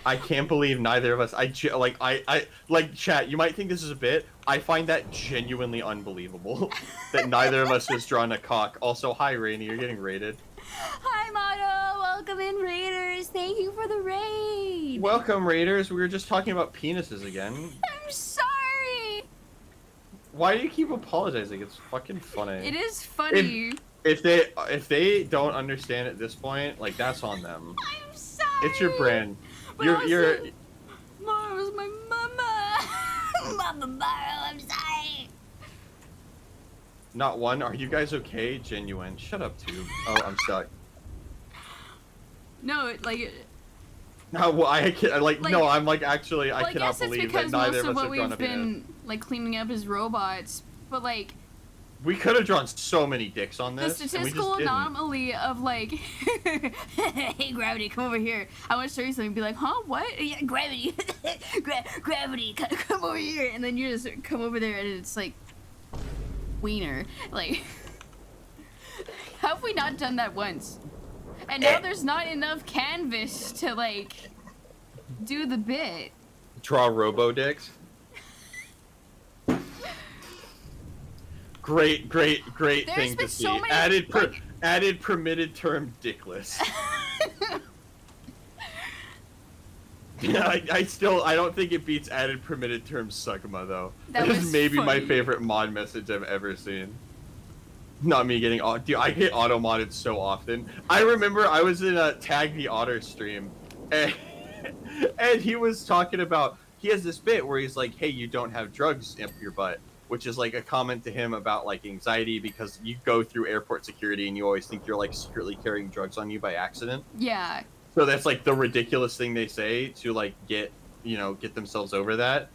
I can't believe neither of us. I like chat. You might think this is a bit. I find that genuinely unbelievable that neither of us has drawn a cock. Also, hi Rainy, you're getting raided. Hi, Moto. Welcome in, Raiders. Thank you for the raid. Welcome Raiders. We were just talking about penises again. I'm sorry. Why do you keep apologizing? It's fucking funny. It is funny. If they don't understand at this point, like that's on them. I'm sorry. It's your brand. But You're also, Mara's my mama. Mama Mara, I'm sorry. not one. Are you guys okay? Genuine. Shut up, too. Oh, I'm stuck. No, No, well, I can't, like, Like- no, I'm like actually, well, I I cannot guess it's believe that because neither most of of us what have drawn we've a penis. been like cleaning up is robots, but like We could have drawn so many dicks on the this. and we statistical just didn't. anomaly of like, hey Gravity, come over here. I want to show you something. Be like, huh? What? Yeah, Gravity, Gravity, come over here. And then you just come over there, and it's like, wiener. Like, how have we not done that once? And now there's not enough canvas to like do the bit. Draw robo dicks. Great There's thing been to see. so many, Added permitted term dickless. Yeah, I don't think it beats added permitted term Sugma though. That That is was maybe my funny. favorite mod message I've ever seen. Not me getting dude, I get auto modded so often. I remember I was in a Tag the Otter stream, and he was talking about, he has this bit where he's like, hey, you don't have drugs up your butt, which is like a comment to him about like anxiety because you go through airport security and you always think you're like secretly carrying drugs on you by accident. Yeah. So that's like the ridiculous thing they say to like get themselves over that.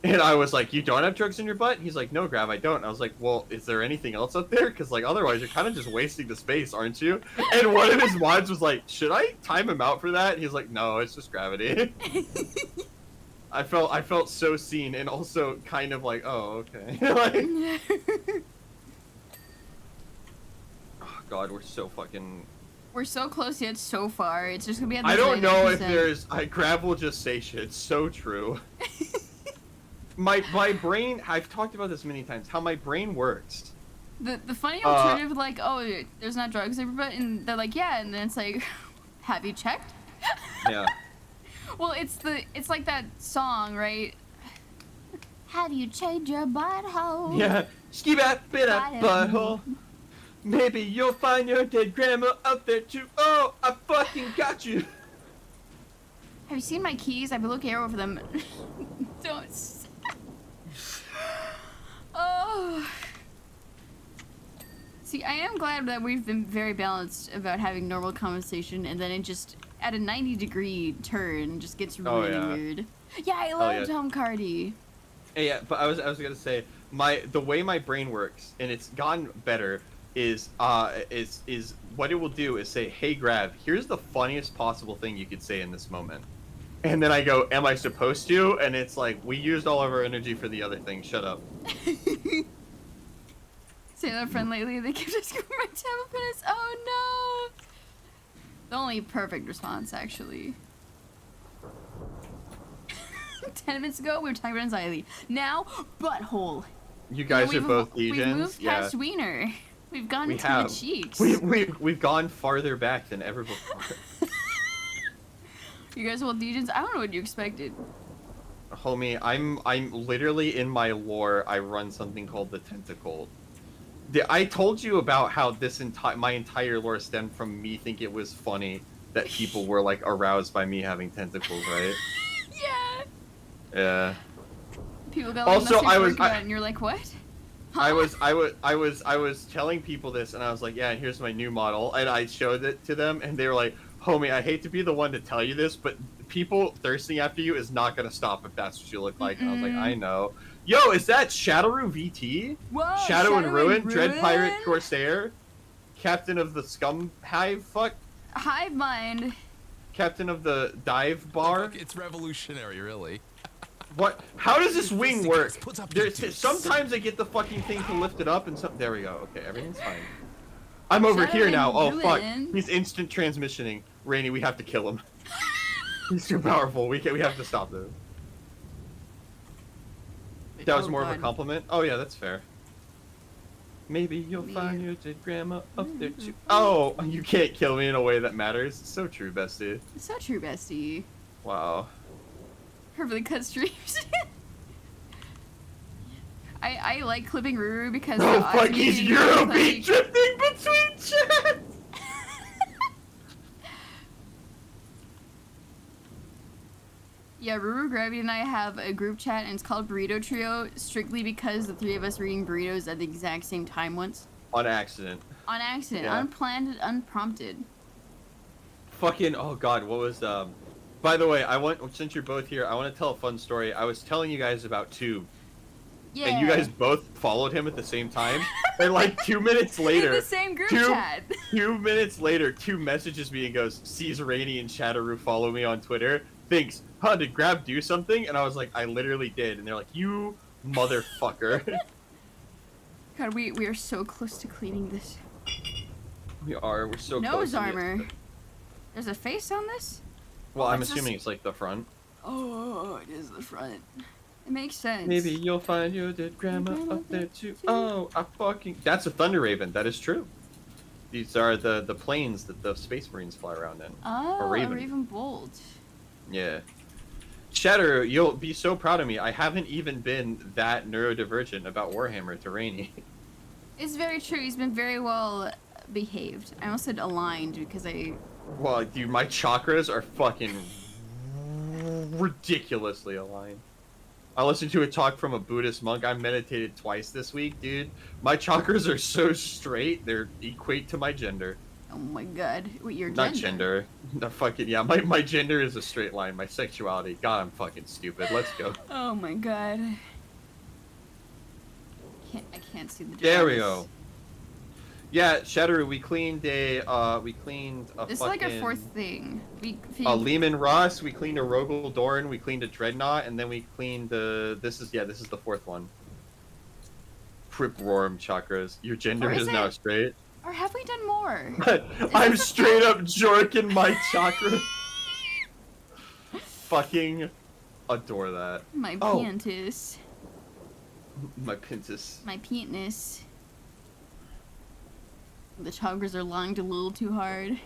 And I was like, you don't have drugs in your butt? He's like, no, Grav, I don't. And I was like, well, is there anything else up there? Because like otherwise you're kind of just wasting the space, aren't you? And one of his mods was like, should I time him out for that? And he's like, no, it's just gravity. I felt so seen and also kind of like, oh, okay. Like, oh god, we're so fucking. We're so close yet so far. It's just gonna be at the I don't know if 99%. there's. Grav will just say shit. It's so true. My brain. I've talked about this many times. How my brain works. The funny alternative, like, oh, there's not drugs everywhere, and they're like, yeah, and then it's like, have you checked? Yeah. Well, it's like that song, right? Have you changed your butthole? Yeah. Ski bat bit up butthole. Maybe you'll find your dead grandma up there too. Oh, I fucking got you. Have you seen my keys? I've been looking over them. Don't. Oh. See, I am glad that we've been very balanced about having normal conversation, and then it just, at a 90-degree turn, just gets really yeah. weird. Yeah, I love yeah. Tom Cardi. Yeah, but I was gonna say the way my brain works, and it's gotten better, is what it will do is say, hey Grav, here's the funniest possible thing you could say in this moment. And then I go, am I supposed to? And it's like, we used all of our energy for the other thing, shut up. Say that friend lately, they kept just going my tab minutes. Oh no! The only perfect response, actually. 10 minutes ago, we were talking about anxiety. Now, butthole. You guys are both We've Degens? moved Yeah. past wiener. We've gone We into have. the cheeks. We've gone farther back than ever before. You guys want Degens? I don't know what you expected. Homie, I'm literally in my lore. I run something called the Tentacle. I told you about how my entire lore stemmed from me thinking it was funny that people were like aroused by me having tentacles, right? Yeah. Yeah. People got like Also, message I was- workout and you're like, what? I was telling people this, and I was like, yeah, here's my new model, and I showed it to them, and they were like, homie, I hate to be the one to tell you this, but people thirsting after you is not gonna stop if that's what you look like. And I was like, I know. Yo, is that Shadowroo VT? Whoa, Shadow and Ruin, Dread Ruin? Pirate Corsair, Captain of the Scum Hive, Hive mind. Captain of the Dive Bar. It's revolutionary, really. What? How does this wing work? Puts up There's, YouTube. sometimes I get the fucking thing to lift it up, and some. There we go. Okay, everything's fine. I'm over Shadow here and now. Oh fuck! Ruin. He's instant transmissioning. Rainy, we have to kill him. He's too powerful. We have to stop this. That was Oh, more of a God. compliment. Oh yeah, that's fair. Maybe you'll Me. find your dead grandma up there too. Oh, you can't kill me in a way that matters. So true, bestie. So true, bestie. Wow. Perfectly cut streams. I like clipping Ruru because Oh the fuck, he's audio is Eurobeat like- drifting between chats! Yeah, Ruru, Gravity, and I have a group chat, and it's called Burrito Trio, strictly because the three of us were eating burritos at the exact same time once. On accident. On accident, Yeah. unplanned, unprompted. Fucking, oh god, what was, by the way, since you're both here, I want to tell a fun story. I was telling you guys about Tube, Yeah. and you guys both followed him at the same time, and like 2 minutes later, In the same group Tube- chat. 2 minutes later, Tube messages me and goes, sees Rainy and Shadowroo follow me on Twitter, thinks, huh, did Grab do something? And I was like, I literally did, and they're like, you motherfucker. God, we are so close to cleaning this. we're so close. Nose to the- armor. There's a face on this? Well, I'm What's this? assuming it's like the front. Oh, it is the front. It makes sense. Maybe you'll find your dead grandma up there too. Oh, I fucking. That's a Thunder Raven. That is true. These are the planes that the Space Marines fly around in. Oh, A Raven. a Raven Bolt. Yeah. Shatter, you'll be so proud of me. I haven't even been that neurodivergent about Warhammer to Rainy. It's very true. He's been very well behaved. I almost said aligned because I. Well, dude, my chakras are fucking ridiculously aligned. I listened to a talk from a Buddhist monk. I meditated twice this week, dude. My chakras are so straight, they're equate to my gender. Oh my god. What, your Not gender. No, fucking, yeah, my gender is a straight line. My sexuality. God, I'm fucking stupid. Let's go. Oh my god. I can't see the difference. There we go. Yeah, Shatter, we cleaned a This is like our fourth thing. A Lehman Ross, we cleaned a Rogel Dorn, we cleaned a Dreadnought, and then we cleaned this is the fourth one. Crip Roarm chakras. Your gender Or is is now it- straight. Or have we done more? I'm straight up jorking my chakra. Fucking adore that. My Oh. pantis. My Pintus. My penis. The chakras are lined a little too hard.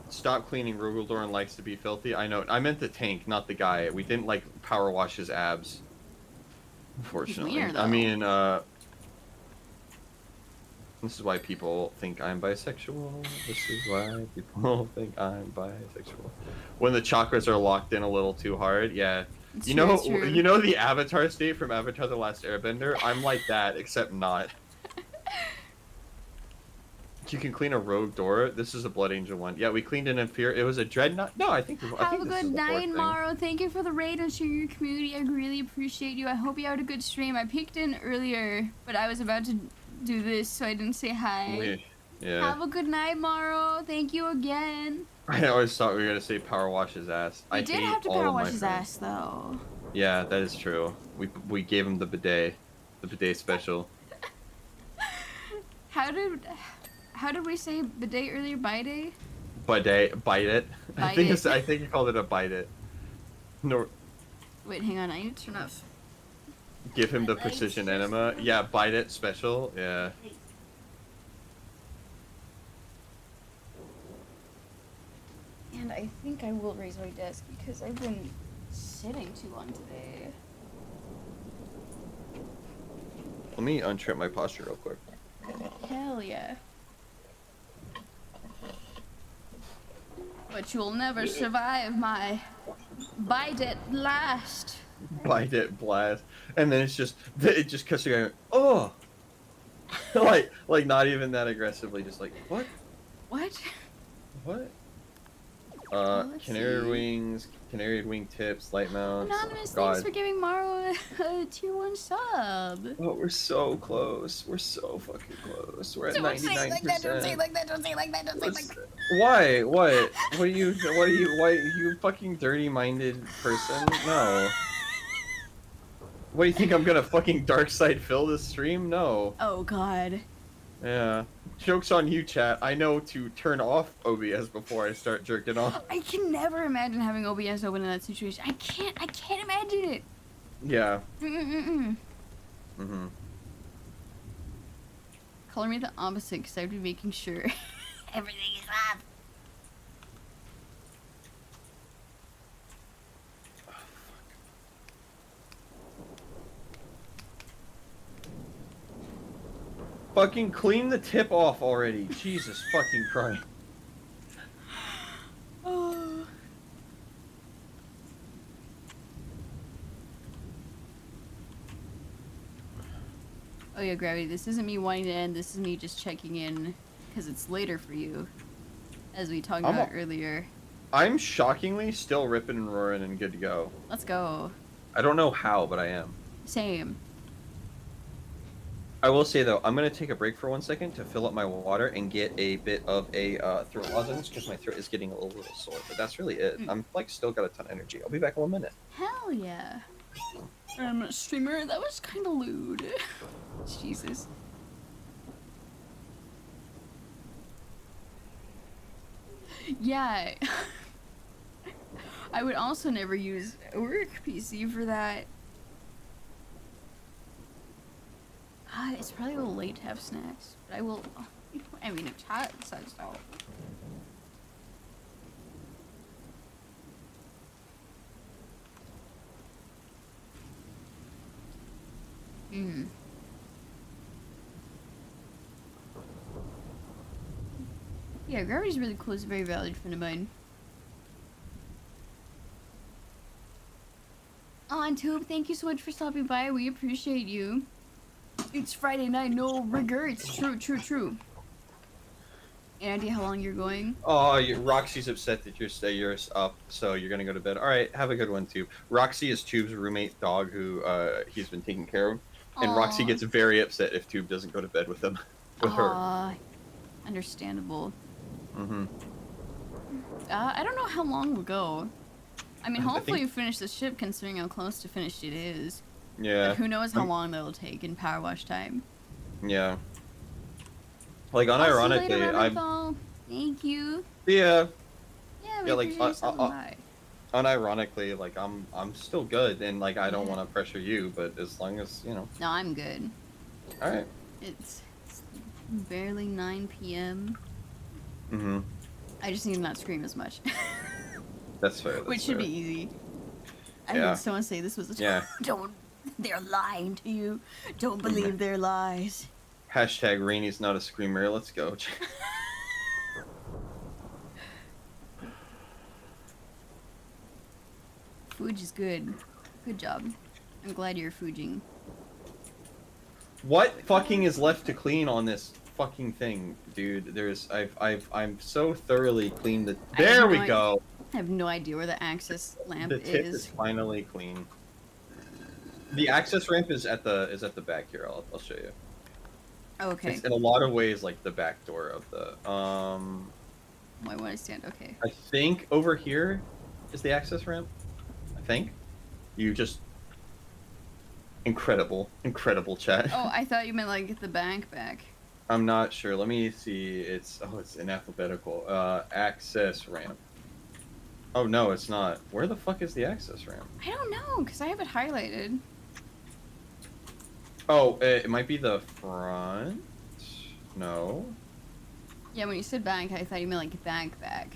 Stop cleaning. Rogel Dorn likes to be filthy. I know. I meant the tank, not the guy. We didn't like power wash his abs. Unfortunately. weird, I though. mean, this is why people think I'm bisexual. This is why people think I'm bisexual. When the chakras are locked in a little too hard, yeah. It's You true, know, it's true. you know the Avatar state from Avatar: The Last Airbender. I'm like that, except not. You can clean a rogue door. This is a Blood Angel one. Yeah, we cleaned an Inferior. It was a Dreadnought. No, I think. I Have think a this is good the fourth night, thing. Morrow. Thank you for the raid and sharing your community. I really appreciate you. I hope you had a good stream. I peeked in earlier, but I was about to do this, so I didn't say hi. Yeah. Have a good night, Morrow. Thank you again. I always thought we were gonna say power wash his ass. We I did hate have to all power of my wash his friends. ass, though. Yeah, that is true. We gave him the bidet special. How did we say bidet earlier? Bidet? Bidet, bite it. I Bite think it. I think he called it a bite it. No, Wait, hang on. I need to turn off. give him the precision enema. Yeah, bite it special. Yeah. And I think I will raise my desk because I've been sitting too long today. Let me untrip my posture real quick. Hell yeah. But you'll never survive my bite it blast. Bite it, blast, and then it just cuts you going, oh, like not even that aggressively, just like what? What? let's Canary see. wings, canary wing tips, light mounts. Anonymous, God. thanks for giving Maro a tier 1 sub. Oh, we're so close. We're so fucking close. We're at Don't say it 99%. like that, don't say it like that, don't say it like that, don't say it like that. Why? What? What are you? Why? You fucking dirty-minded person? No. What do you think? I'm gonna fucking dark side fill this stream? No. Oh god. Yeah. Joke's on you, chat. I know to turn off OBS before I start jerking off. I can never imagine having OBS open in that situation. I can't imagine it. Yeah. Mm-mm-mm. Mm-hmm. Color me the opposite because I would be making sure everything is up. Fucking clean the tip off already. Jesus fucking Christ. Oh. Oh yeah, Gravity, this isn't me wanting to end, this is me just checking in, because it's later for you, as we talked about earlier. I'm shockingly still ripping and roaring and good to go. Let's go. I don't know how, but I am. Same. I will say though, I'm gonna take a break for 1 second to fill up my water and get a bit of a throat lozenge because my throat is getting a little sore. But that's really it. I'm like still got a ton of energy. I'll be back in 1 minute. Hell yeah. Streamer, that was kind of lewd. Jesus. Yeah. I would also never use a work PC for that. It's probably a little late to have snacks, but I will. I mean, if chat says so. Hmm. Yeah, gravity's really cool. It's a very valued friend of mine. Oh, and Tube, thank you so much for stopping by. We appreciate you. It's Friday night, no regrets. True. Any idea how long you're going? Oh, Roxy's upset that you're up, so you're gonna go to bed. All right, have a good one too. Roxy is Tube's roommate dog, who he's been taking care of, and Roxy Aw. gets very upset if Tube doesn't go to bed with him, with her. Aw, understandable. Mm-hmm. I don't know how long we'll go. I mean, I hopefully think- we finish the ship, considering how close to finished it is. Yeah. But who knows how long that'll take in power wash time. Yeah. Like I'll see you unironically, later, I'm Renethal. Thank you. yeah. Yeah, we Yeah, like, appreciate you stopping by. Unironically, like I'm still good, and like I don't want to pressure you, but as long as you know. No, I'm good. All right. It's barely 9 p.m. Mm-hmm. I just need to not scream as much. That's fair. That's Which should fair. be easy. I Yeah. heard someone say this was a Yeah. Don't. They're lying to you. Don't believe their lies. Hashtag Rainy's not a screamer. Let's go. Fuge is good. Good job. I'm glad you're fuging. What fucking is left to clean on this fucking thing, dude? I'm so thoroughly cleaned the. I have There no we idea. go. I have no idea where the access lamp The tip is is. finally clean. The access ramp is at the back here. I'll show you. Oh, okay. It's in a lot of ways like the back door of the Why would I stand? Okay. I think over here is the access ramp. I think. You just incredible chat. Oh, I thought you meant like the bank back. I'm not sure. Let me see. It's in alphabetical. Access ramp. Oh no, it's not. Where the fuck is the access ramp? I don't know, because I have it highlighted. Oh, it might be the front. No. Yeah, when you said bank, I thought you meant like back.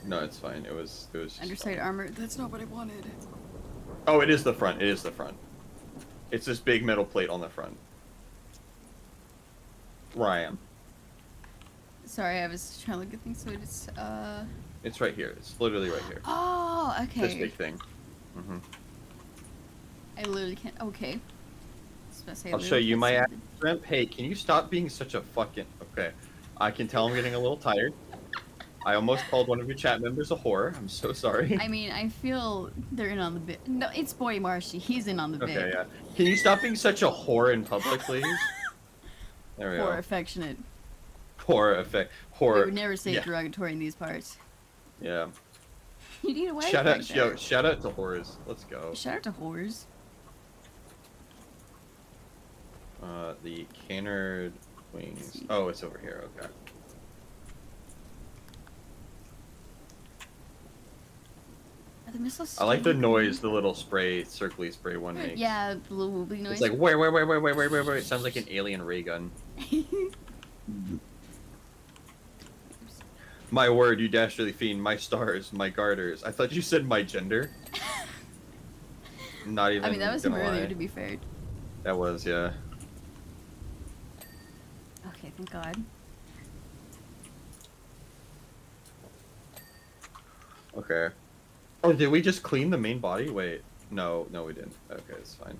No, it's fine. It was just Underside fine. armor. That's not what I wanted. Oh, it is the front. It is the front. It's this big metal plate on the front. Where I am. Sorry, I was trying to look at things, so it's, It's right here. It's literally right here. Oh, okay. This big thing. Mm-hmm. I literally can't. Okay. I was about to say, I I'll show literally you can't my see access ramp. Hey, can you stop being such a fucking... Okay. I can tell I'm getting a little tired. I almost called one of your chat members a whore. I'm so sorry. I mean, I feel they're in on the bit. No, it's Boy Marshy. He's in on the Okay, bit. yeah. Can you stop being such a whore in public, please? There we Poor go. affectionate. Whore effect. We Whore. would never say yeah. derogatory in these parts. Yeah. You need a wife Shout back out, there. shout out to whores. Let's go. Shout out to whores. The canard wings. Oh, it's over here. Okay. Are the missiles I like the still- noise the little spray, circly spray one makes. Yeah, the little woobly noise. It's like where. It sounds like an alien ray gun. My word, you dastardly fiend, my stars, my garters. I thought you said my gender. Not even. I mean, that was him gonna earlier, lie. to be fair. That was, yeah. Okay, thank God. Okay. Oh, did we just clean the main body? Wait. No, we didn't. Okay, it's fine.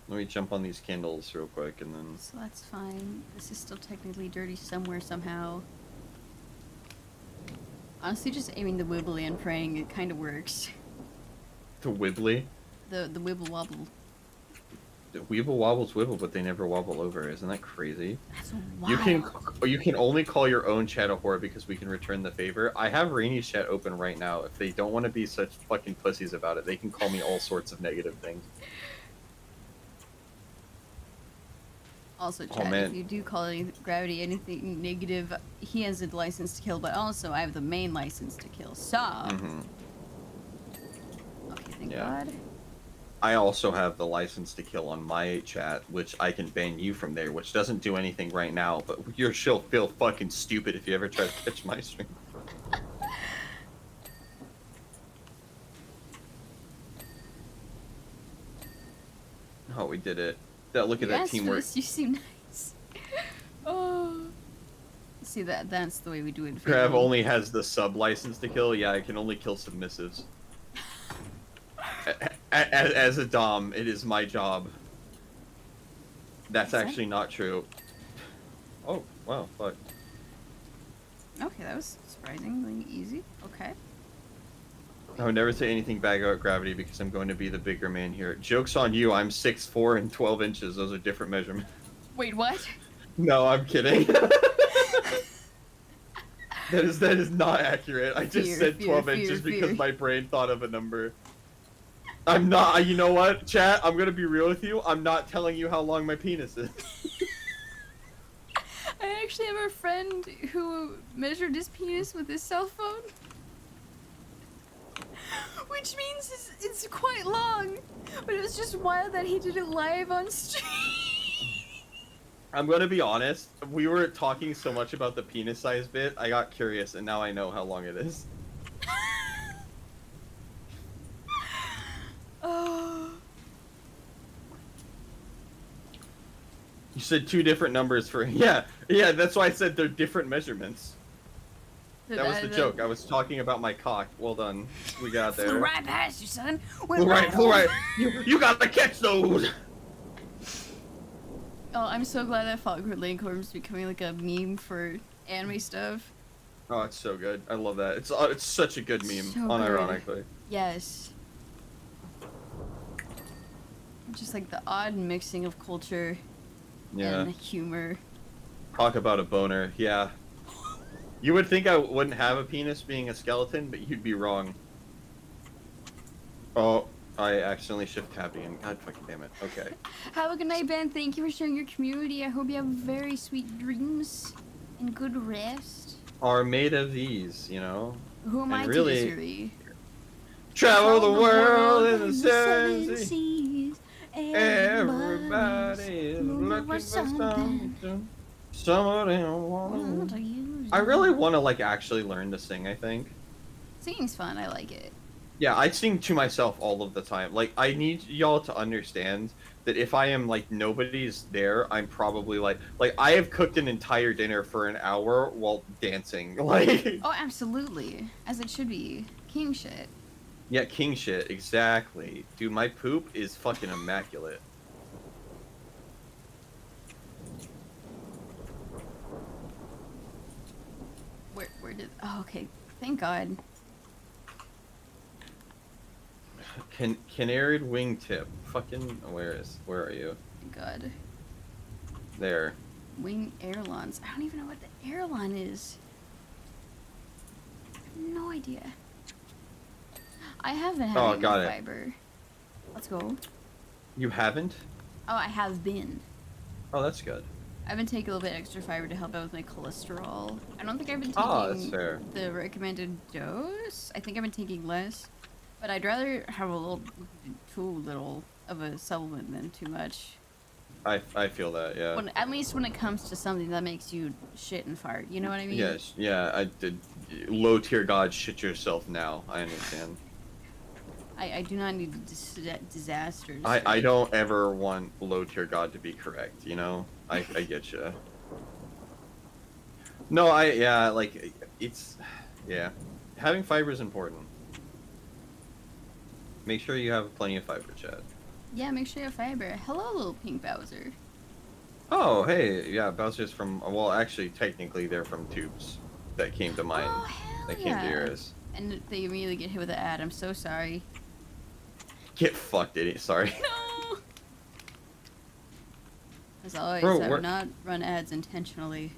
Let me jump on these candles real quick and then... So that's fine. This is still technically dirty somewhere, somehow. Honestly, just aiming the wibbly and praying, it kind of works. The wibbly? The wibble wobble. The weeble wobbles wibble, but they never wobble over. Isn't that crazy? That's wild. You can only call your own chat a whore because we can return the favor. I have Rainy's chat open right now. If they don't want to be such fucking pussies about it, they can call me all sorts of negative things. Also, Oh, Chad, man. if you do call Gravity anything negative, he has a license to kill, but also I have the main license to kill. So. Mhm. Okay, thank Yeah. God. I also have the license to kill on my chat, which I can ban you from there, which doesn't do anything right now, but you'll feel fucking stupid if you ever try to catch my stream. Oh, we did it. Look at You that asked for teamwork. this, you seem nice. Oh. See, that's the way we do it. in Crab family. only has the sub license to kill. Yeah, I can only kill submissives. As a dom, it is my job. That's Is that- actually not true. Oh, wow, fuck. Okay, that was surprisingly easy. Okay. I would never say anything bad about Gravity because I'm going to be the bigger man here. Joke's on you, I'm 6'4" and 12 inches. Those are different measurements. Wait, what? No, I'm kidding. That is not accurate. I just Fear, said fear, 12 fear, inches fear. because my brain thought of a number. I'm not, you know what, chat? I'm gonna be real with you. I'm not telling you how long my penis is. I actually have a friend who measured his penis with his cell phone. Which means it's quite long. But it was just wild that he did it live on stream. I'm gonna be honest. We were talking so much about the penis size bit, I got curious, and now I know how long it is. Oh. You said two different numbers for yeah, that's why I said they're different measurements. That was the joke. I was talking about my cock. Well done. We got there. Flew right past you, son. Flew right. You gotta catch those. Oh, I'm so glad that Falkor Lanecorn's becoming like a meme for anime stuff. Oh, it's so good. I love that. It's such a good meme, So unironically. Yes. Just like the odd mixing of culture Yeah. and humor. Talk about a boner. Yeah. You would think I wouldn't have a penis being a skeleton, but you'd be wrong. Oh, I accidentally shift tabbed again. God fucking damn it. Okay. Have a good night, Ben. Thank you for sharing your community. I hope you have very sweet dreams and good rest. Are made of these, you know? Who am And I really- to disagree? Travel the world in the in seven seas. seas. Everybody is looking for something. Some of them wanna. I really want to like actually learn to sing. I think. Singing's fun. I like it. Yeah, I sing to myself all of the time. Like, I need y'all to understand that if I am like nobody's there, I'm probably like I have cooked an entire dinner for an hour while dancing. Like, Oh, absolutely. As it should be. King shit. yeah, king shit, exactly. Dude, my poop is fucking immaculate. Where did? Oh, okay. Thank God. Canaried wingtip. Fucking where are you? Thank God. There. Wing Airlines. I don't even know what the airline is. I have no idea. I have been Oh, having got it. fiber. Let's go. You haven't? Oh, I have been. Oh, that's good. I've been taking a little bit extra fiber to help out with my cholesterol. I don't think I've been Oh, that's taking fair. the recommended dose. I think I've been taking less. But I'd rather have too little of a supplement than too much. I feel that, yeah. At least when it comes to something that makes you shit and fart. You know what I mean? Yes, yeah, I did. Low tier god, shit yourself now. I understand. I do not need disasters. I don't ever want low tier god to be correct, you know? I get you. No, like, it's, yeah. Having fiber is important. Make sure you have plenty of fiber, Chad. Yeah, make sure you have fiber. Hello, little pink Bowser. Oh, hey, yeah, Bowser's from, well, actually, technically, they're from tubes that came to mine. Oh, hell that yeah. came to yours. And they immediately get hit with an ad. I'm so sorry. Get fucked, idiot. Sorry. No! As always, Bro, I we're- would not run ads intentionally.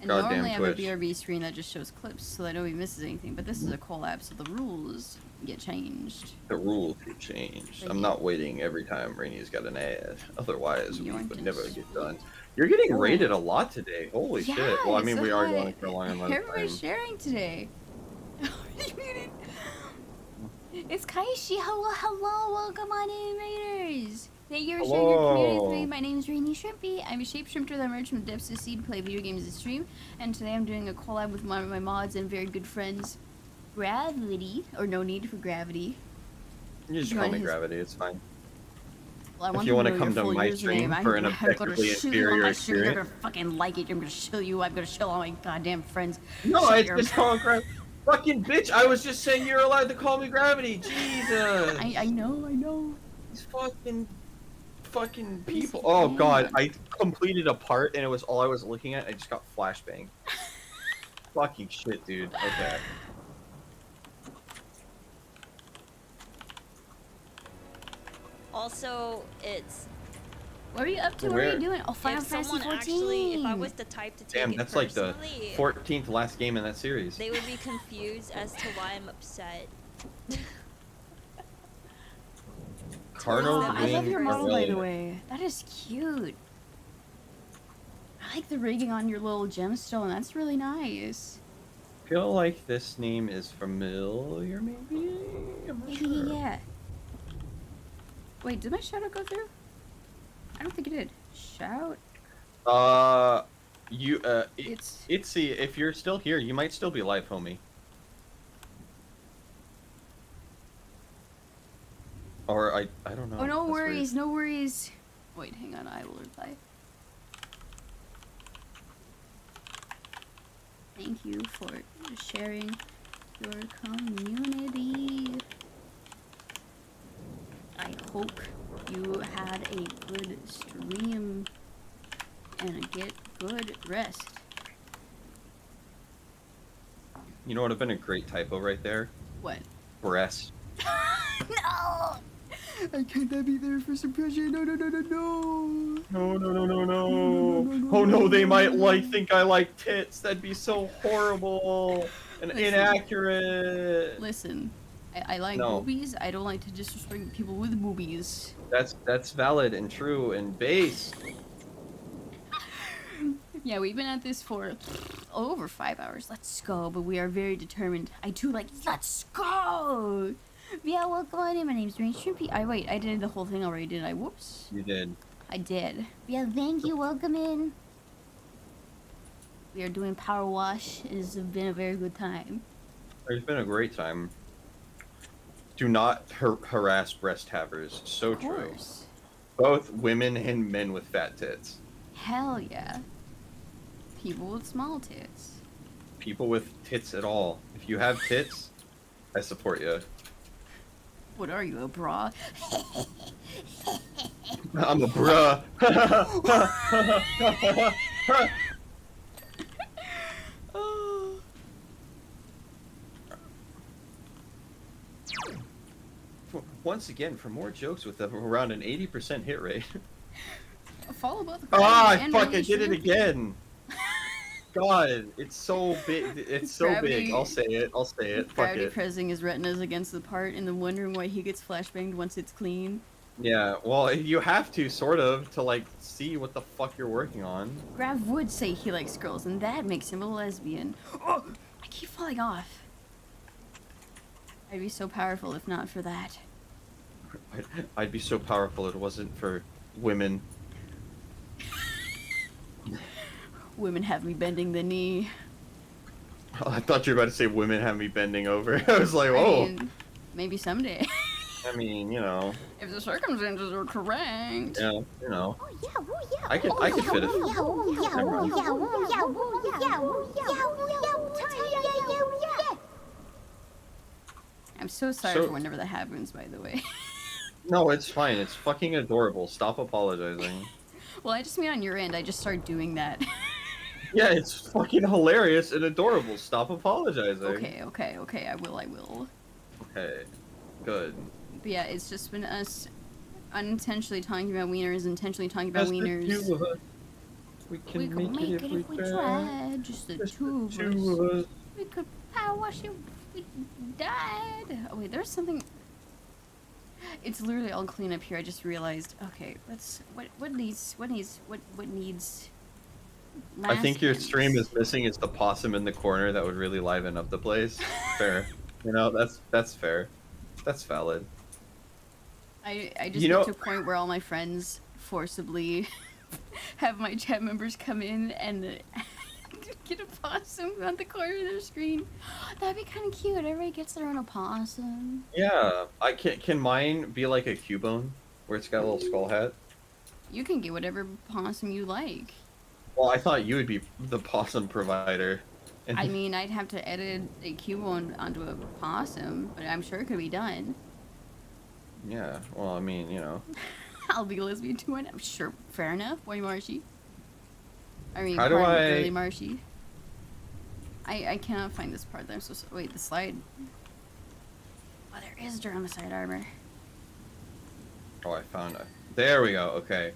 And Goddamn normally I have a Twitch. BRB screen that just shows clips so that nobody misses anything, but this is a collab, so the rules get changed. The rules have changed. They I'm did. not waiting every time Rainey's got an ad. Otherwise, we You aren't would never just- get done. You're getting Oh. rated a lot today. Holy Yeah, shit. Well, I it's mean, so we are hot. going for a long amount of Everybody's time. sharing today. It's Kaishi. Hello, hello. Welcome on in, Raiders. Thank you for sharing your community with me. Hello. My name is Rainy Shrimpy. I'm a shapeshifter that emerged from the depths of the sea to play video games and stream. And today I'm doing a collab with one of my mods and very good friends, Gravity, or No Need for Gravity. You just Join call me his- Gravity, it's fine. Well, I If want you to wanna know come your to full my username. stream I'm for an gonna show you objectively on inferior my stream. You're gonna experience. fucking like it. I'm gonna show you. I'm gonna show all my goddamn friends. No, Shut it's your just calling Gravity. Fucking bitch, I was just saying you're allowed to call me Gravity. Jesus. I know. These fucking Please people. keep Oh going. god, I completed a part and it was all I was looking at. I just got flashbang. Fucking shit, dude. Okay. Also, it's What are you up to? What are Where? you doing? Oh, Final if Fantasy someone 14. actually, if I was the type to take Damn, it that's like the personally, 14th last game in that series. they would be confused as to why I'm upset. Cardinal Oh, I love Wing your model, by the Rebellion. way. That is cute. I like the rigging on your little gemstone. That's really nice. Feel like this name is familiar, maybe? I'm not sure. Yeah. Wait, did my shout out go through? I don't think it did. Shout. It's It's. Itsy, if you're still here, you might still be live, homie. Or I don't know. Oh, no That's weird. worries, no worries. Wait, hang on. I will reply. Thank you for sharing your community. I hope you had a good stream and get good rest. You know what would have been a great typo right there? What? Breast. No! I cannot be there for suppression. No. No. Oh no, they might think I like tits. That'd be so horrible and Listen. inaccurate. Listen, I like No. boobies. I don't like to disrespect people with boobies. That's valid and true and base. Yeah, we've been at this for over 5 hours. Let's go, but we are very determined. I do like, let's go! Yeah, welcome on in. My name's Rain Shrimpy. I did the whole thing already, didn't I? Whoops. You did. I did. Yeah, thank you. Welcome in. We are doing power wash. It has been a very good time. It's been a great time. Do not harass breast havers. So Of true. course. Both women and men with fat tits. Hell yeah. People with small tits. People with tits at all. If you have tits, I support you. What are you, a bra? I'm a bruh. Once again, for more jokes with around an 80% hit rate. Follow both. Ah, Gravity and fuck! I Rainy did it Shrimpy. again. God, it's so big. It's so Gravity- big. I'll say it. Fuck Gravity it. pressing his retinas against the part and then wondering why he gets flashbanged once it's clean. Yeah. Well, you have to sort of to like see what the fuck you're working on. Grav would say he likes girls, and that makes him a lesbian. Oh, I keep falling off. I'd be so powerful if not for that. I'd be so powerful it wasn't for women. Women have me bending the knee. I thought you were about to say women have me bending over. I was like, I whoa. mean, maybe someday. I mean, you know, If the circumstances are correct. yeah, you know. Oh yeah, oh yeah. I could fit it. Oh yeah, oh yeah, oh yeah, oh yeah, oh yeah, oh yeah, oh yeah. I'm so sorry So- for whenever that happens, by the way. No, it's fine. It's fucking adorable. Stop apologizing. Well, I just mean on your end, I just started doing that. Yeah, it's fucking hilarious and adorable. Stop apologizing. Okay, I will. Okay. Good. But yeah, it's just been us unintentionally talking about wieners, intentionally talking about Just the wieners. two of us. We can We could make it if we try. try. Just the Just two the of us. two of us. We could power wash it. We died. Oh wait, there's something. It's literally all clean up here. I just realized. Okay, what needs. I think your last stream ends? is missing is the possum in the corner that would really liven up the place. Fair. You know, that's fair. That's valid. I just You get know- to a point where all my friends forcibly have my chat members come in and get a possum on the corner of their screen. That'd be kind of cute. Everybody gets their own opossum. Yeah. I can mine be like a Cubone where it's got a little skull hat? You can get whatever possum you like. Well, I thought you would be the possum provider. And I mean, I'd have to edit a Cubone onto a possum, but I'm sure it could be done. yeah. Well, I mean, you know. I'll be lesbian too, and I'm sure. Fair enough, boy Marshy. I mean, How do pardon me, I- girly Marshy. I cannot find this part. I'm so wait, the slide. Oh, there is dirt on the side armor. Oh, I found it. There we go. Okay.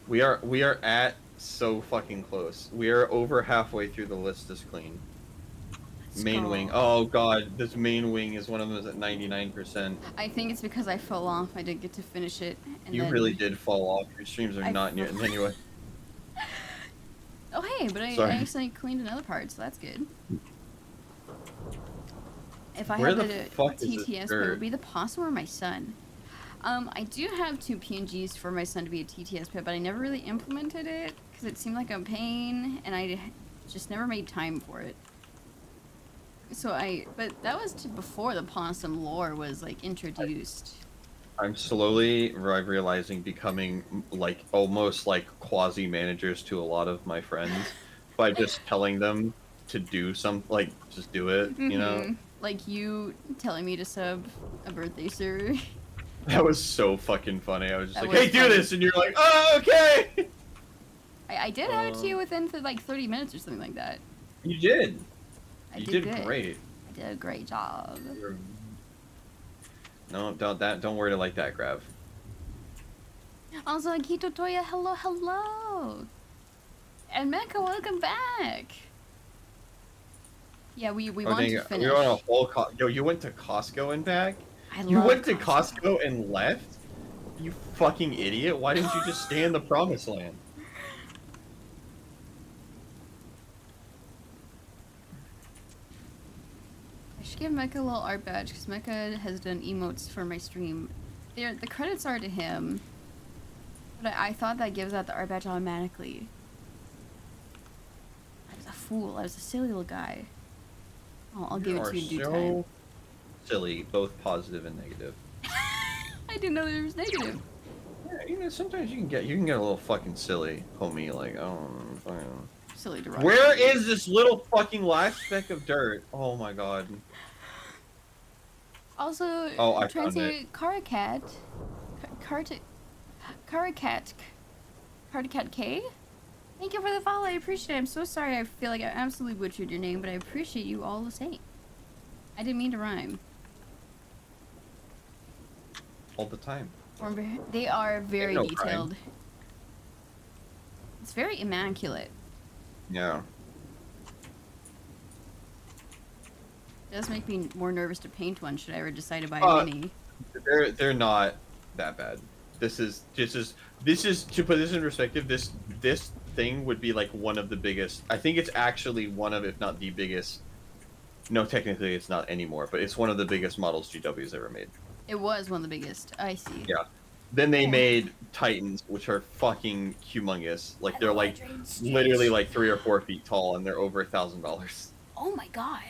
We are at so fucking close. We are over halfway through the list is clean. Let's Main go. wing. Oh god, this main wing is one of them is at 99%. I think it's because I fell off. I didn't get to finish it. And You then... really did fall off. Your streams are I not near anyway. Oh hey, but I Sorry. actually cleaned another part, so that's good. If I Where had the the fuck is this TTS, it dirt? would be the possum or my son. I do have 2 PNGs for my son to be a TTS pet, but I never really implemented it because it seemed like a pain, and I just never made time for it. But that was before the possum lore was like introduced. I'm slowly realizing becoming like almost like quasi managers to a lot of my friends by just telling them to do some like just do it, you know? Mhm. Like you telling me to sub a birthday server. That was so fucking funny. I was just That like, was "Hey, do funny. this," and you're like, "Oh, okay." I did have it to you within like 30 minutes or something like that. You did. I You did did good. great. I did a great job. No, don't word it like that, Grav. Also, Akito Toya, hello. And Mecha, welcome back. Yeah, we Oh, want dang to it. finish. We were on a whole Yo, you went to Costco and back? I You love went to Costco and left? You fucking idiot. Why didn't you just stay in the promised land? I should give Mecha a little art badge because Mecha has done emotes for my stream. The credits are to him, but I thought that gives out the art badge automatically. I was a fool. I was a silly little guy. I'll give it to you in due time. Silly, both positive and negative. I didn't know there was negative. Yeah, you know, sometimes you can get a little fucking silly, homie. Like, oh, fucking. Silly to run. Where is this little fucking last speck of dirt? Oh my god. Also, Oh, I found Transit Caracat, Caracat K. Thank you for the follow. I appreciate it. I'm so sorry. I feel like I absolutely butchered your name, but I appreciate you all the same. I didn't mean to rhyme. All the time. They are very no detailed. crime. It's very immaculate. Yeah. It does make me more nervous to paint one. Should I ever decide to buy Uh, a mini? They're not that bad. This is to put this in perspective. This thing would be like one of the biggest. I think it's actually one of, if not the biggest. No, technically it's not anymore, but it's one of the biggest models GW's ever made. It was one of the biggest. I see. Yeah. Then they Yeah. made Titans, which are fucking humongous. Like they're like literally like 3 or 4 feet tall, and they're over $1,000. Oh my god.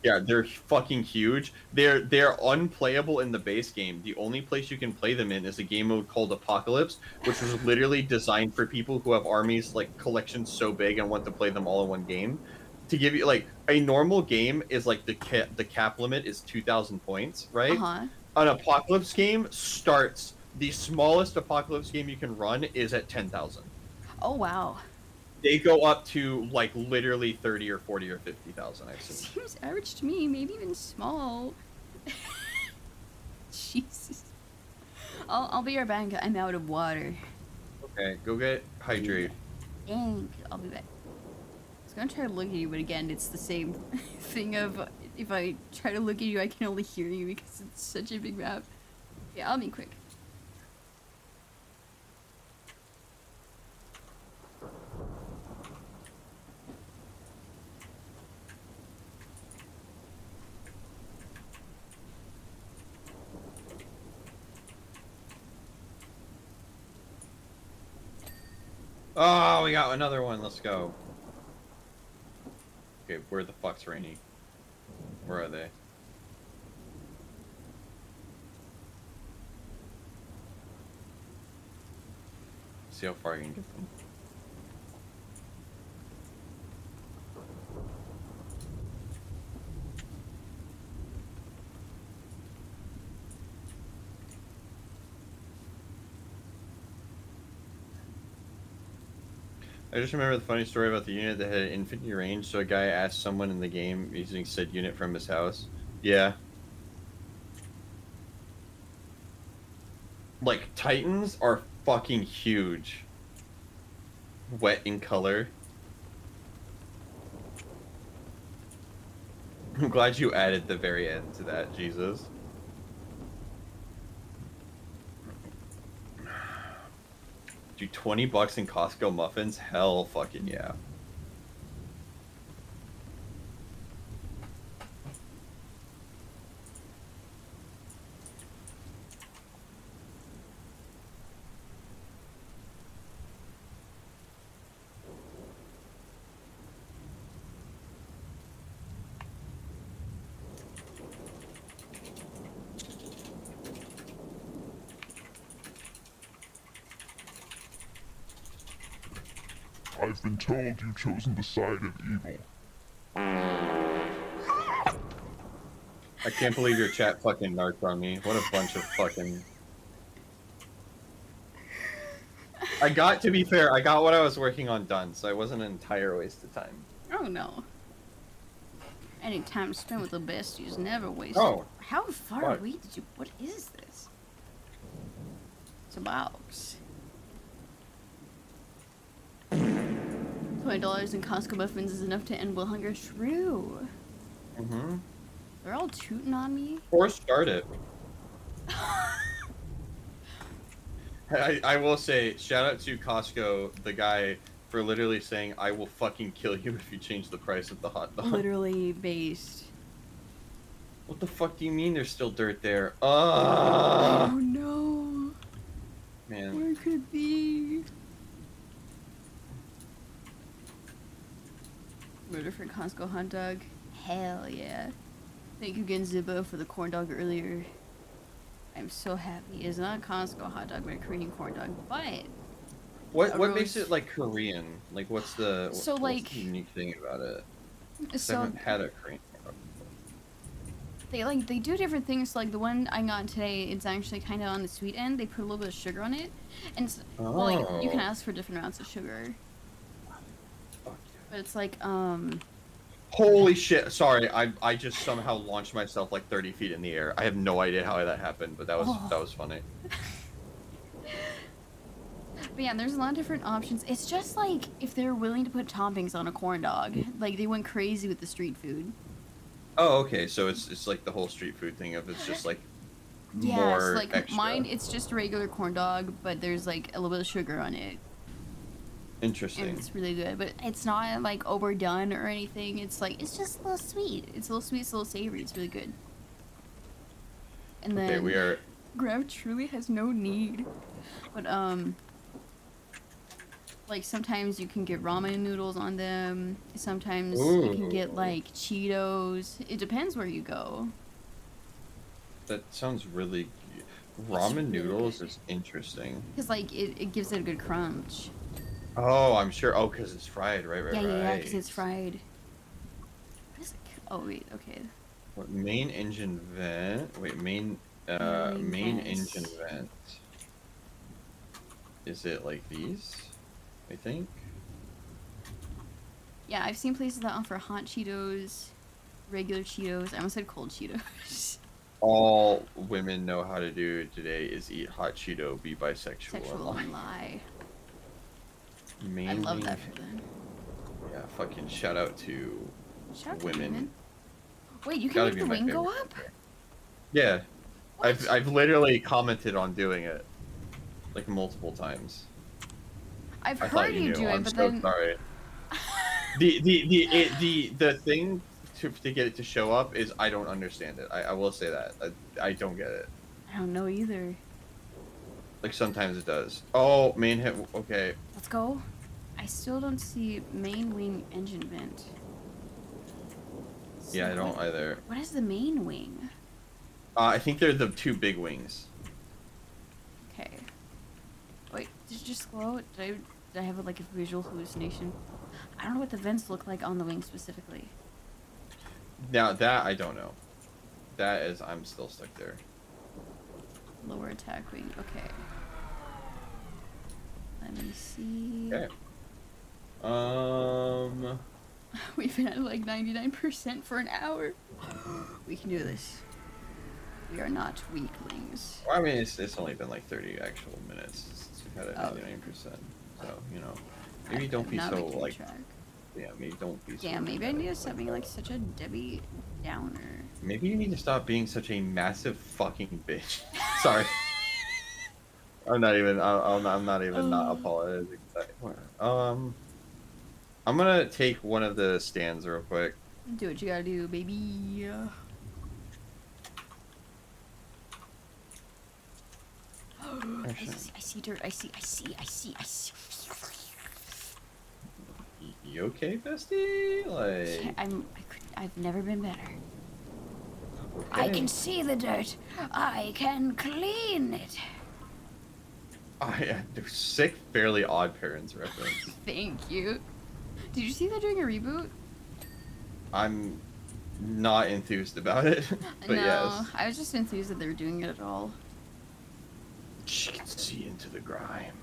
Yeah, they're fucking huge. They're unplayable in the base game. The only place you can play them in is a game mode called Apocalypse, which was literally designed for people who have armies like collections so big and want to play them all in one game. To give you like a normal game is like the cap limit is 2,000 points, right? Uh-huh. An Apocalypse game starts. The smallest Apocalypse game you can run is at 10,000. Oh wow. They go up to like literally 30 or 40 or 50,000. I've seen. Seems average to me, maybe even small. Jesus. I'll be right back. I'm out of water. Okay, go get hydrate. Dang. I'll be back. I was gonna try to look at you, but again, it's the same thing of if I try to look at you, I can only hear you because it's such a big map. Yeah, I'll be quick. Oh, we got another one. Let's go. Okay, where the fuck's Rainy? Where are they? See how far I can get them. I just remember the funny story about the unit that had infinity range. So a guy asked someone in the game using said unit from his house. Yeah. Like, Titans are fucking huge. Wet in color. I'm glad you added the very end to that, Jesus. Do $20 in Costco muffins? Hell fucking yeah. I've been told you've chosen the side of evil. I can't believe your chat fucking narked on me. What a bunch of fucking... to be fair, I got what I was working on done, so it wasn't an entire waste of time. Oh no. Any time spent with the bestie is never wasted. Oh. How far What? away did you... What is this? It's a box. $20 in Costco muffins is enough to end will hunger. True. Mm-hmm. They're all tooting on me. Or start it. I will say, shout out to Costco, the guy, for literally saying, I will fucking kill you if you change the price of the hot dog. Literally based. What the fuck do you mean there's still dirt there? Oh no. Man. Where could it be? Murder for Costco hot dog? Hell yeah. Thank you again, Zibbo, for the corn dog earlier. I'm so happy. It's not a Costco hot dog, but a Korean corn dog. But What makes it like Korean? Like what's the So, what's like- the unique thing about it? 'Cause I so haven't had a Korean. they do different things. Like the one I got today, it's actually kind of on the sweet end. They put a little bit of sugar on it, and well, like you can Oh. ask for different amounts of sugar. Fuck But it's like Holy shit! Sorry, I just somehow launched myself like 30 feet in the air. I have no idea how that happened, but that was funny. But yeah, there's a lot of different options. It's just like if they're willing to put toppings on a corn dog, like they went crazy with the street food. Oh, okay. So it's like the whole street food thing of it's just like Yeah, more so like extra. mine, it's just a regular corn dog, but there's like a little bit of sugar on it, Interesting. and it's really good. But it's not like overdone or anything. It's like it's just a little sweet. It's a little sweet, it's a little savory. It's really good. And then Okay, we are. Grav truly has no need, but like sometimes you can get ramen noodles on them. Sometimes you can get Ooh. like Cheetos. It depends where you go. That sounds really. really Ramen noodles good. is interesting. Cause like it gives it a good crunch. Oh, I'm sure. Oh, because it's fried, right? Yeah, because it's fried. What is it? Oh wait, okay. What, main engine vent. Wait, main Main vents. engine vent. Is it like these? I think. Yeah, I've seen places that offer hot Cheetos, regular Cheetos. I almost said cold Cheetos. All women know how to do today is eat hot Cheeto, be bisexual, Sexual and and lie. I mainly, love that for them. Yeah, fucking shout out to Shout out to women. Wait, you can Gotta make be the my wing go favorite. up? Yeah, What? I've literally commented on doing it, like multiple times. I've I heard thought you you knew. do it, I'm but so then sorry. The thing to get it to show up is I don't understand it. I will say that I don't get it. I don't know either. Like sometimes it does. Oh, main hit. Okay. Let's go. I still don't see main wing engine vent. So Yeah, I don't either. What is the main wing? I think they're the two big wings. Okay. Wait, did it just glow? Did I have like a visual hallucination? I don't know what the vents look like on the wing specifically. Now that I don't know. That is, I'm still stuck there. Lower attack wing. Okay. Let me see. Okay. We've been at like 99% for an hour. We can do this. We are not weaklings. Well, I mean, it's only been like 30 actual minutes since we've had it Oh. 99%. So you know, maybe don't be Not so making like. track. Yeah, maybe don't be. So Yeah, maybe I dramatic need to about stop being like such a Debbie Downer. Maybe you need to stop being such a massive fucking bitch. Sorry. I'm not even. I'm not even not apologizing. I'm gonna take one of the stands real quick. Do what you gotta do, baby. I see dirt. I see. You okay, bestie? Like. I've never been better. Okay. I can see the dirt. I can clean it. Sick, Fairly Odd Parents reference. Thank you. Did you see they're doing a reboot? I'm not enthused about it, but no, yes. I was just enthused that they were doing it at all. She can see into the grime.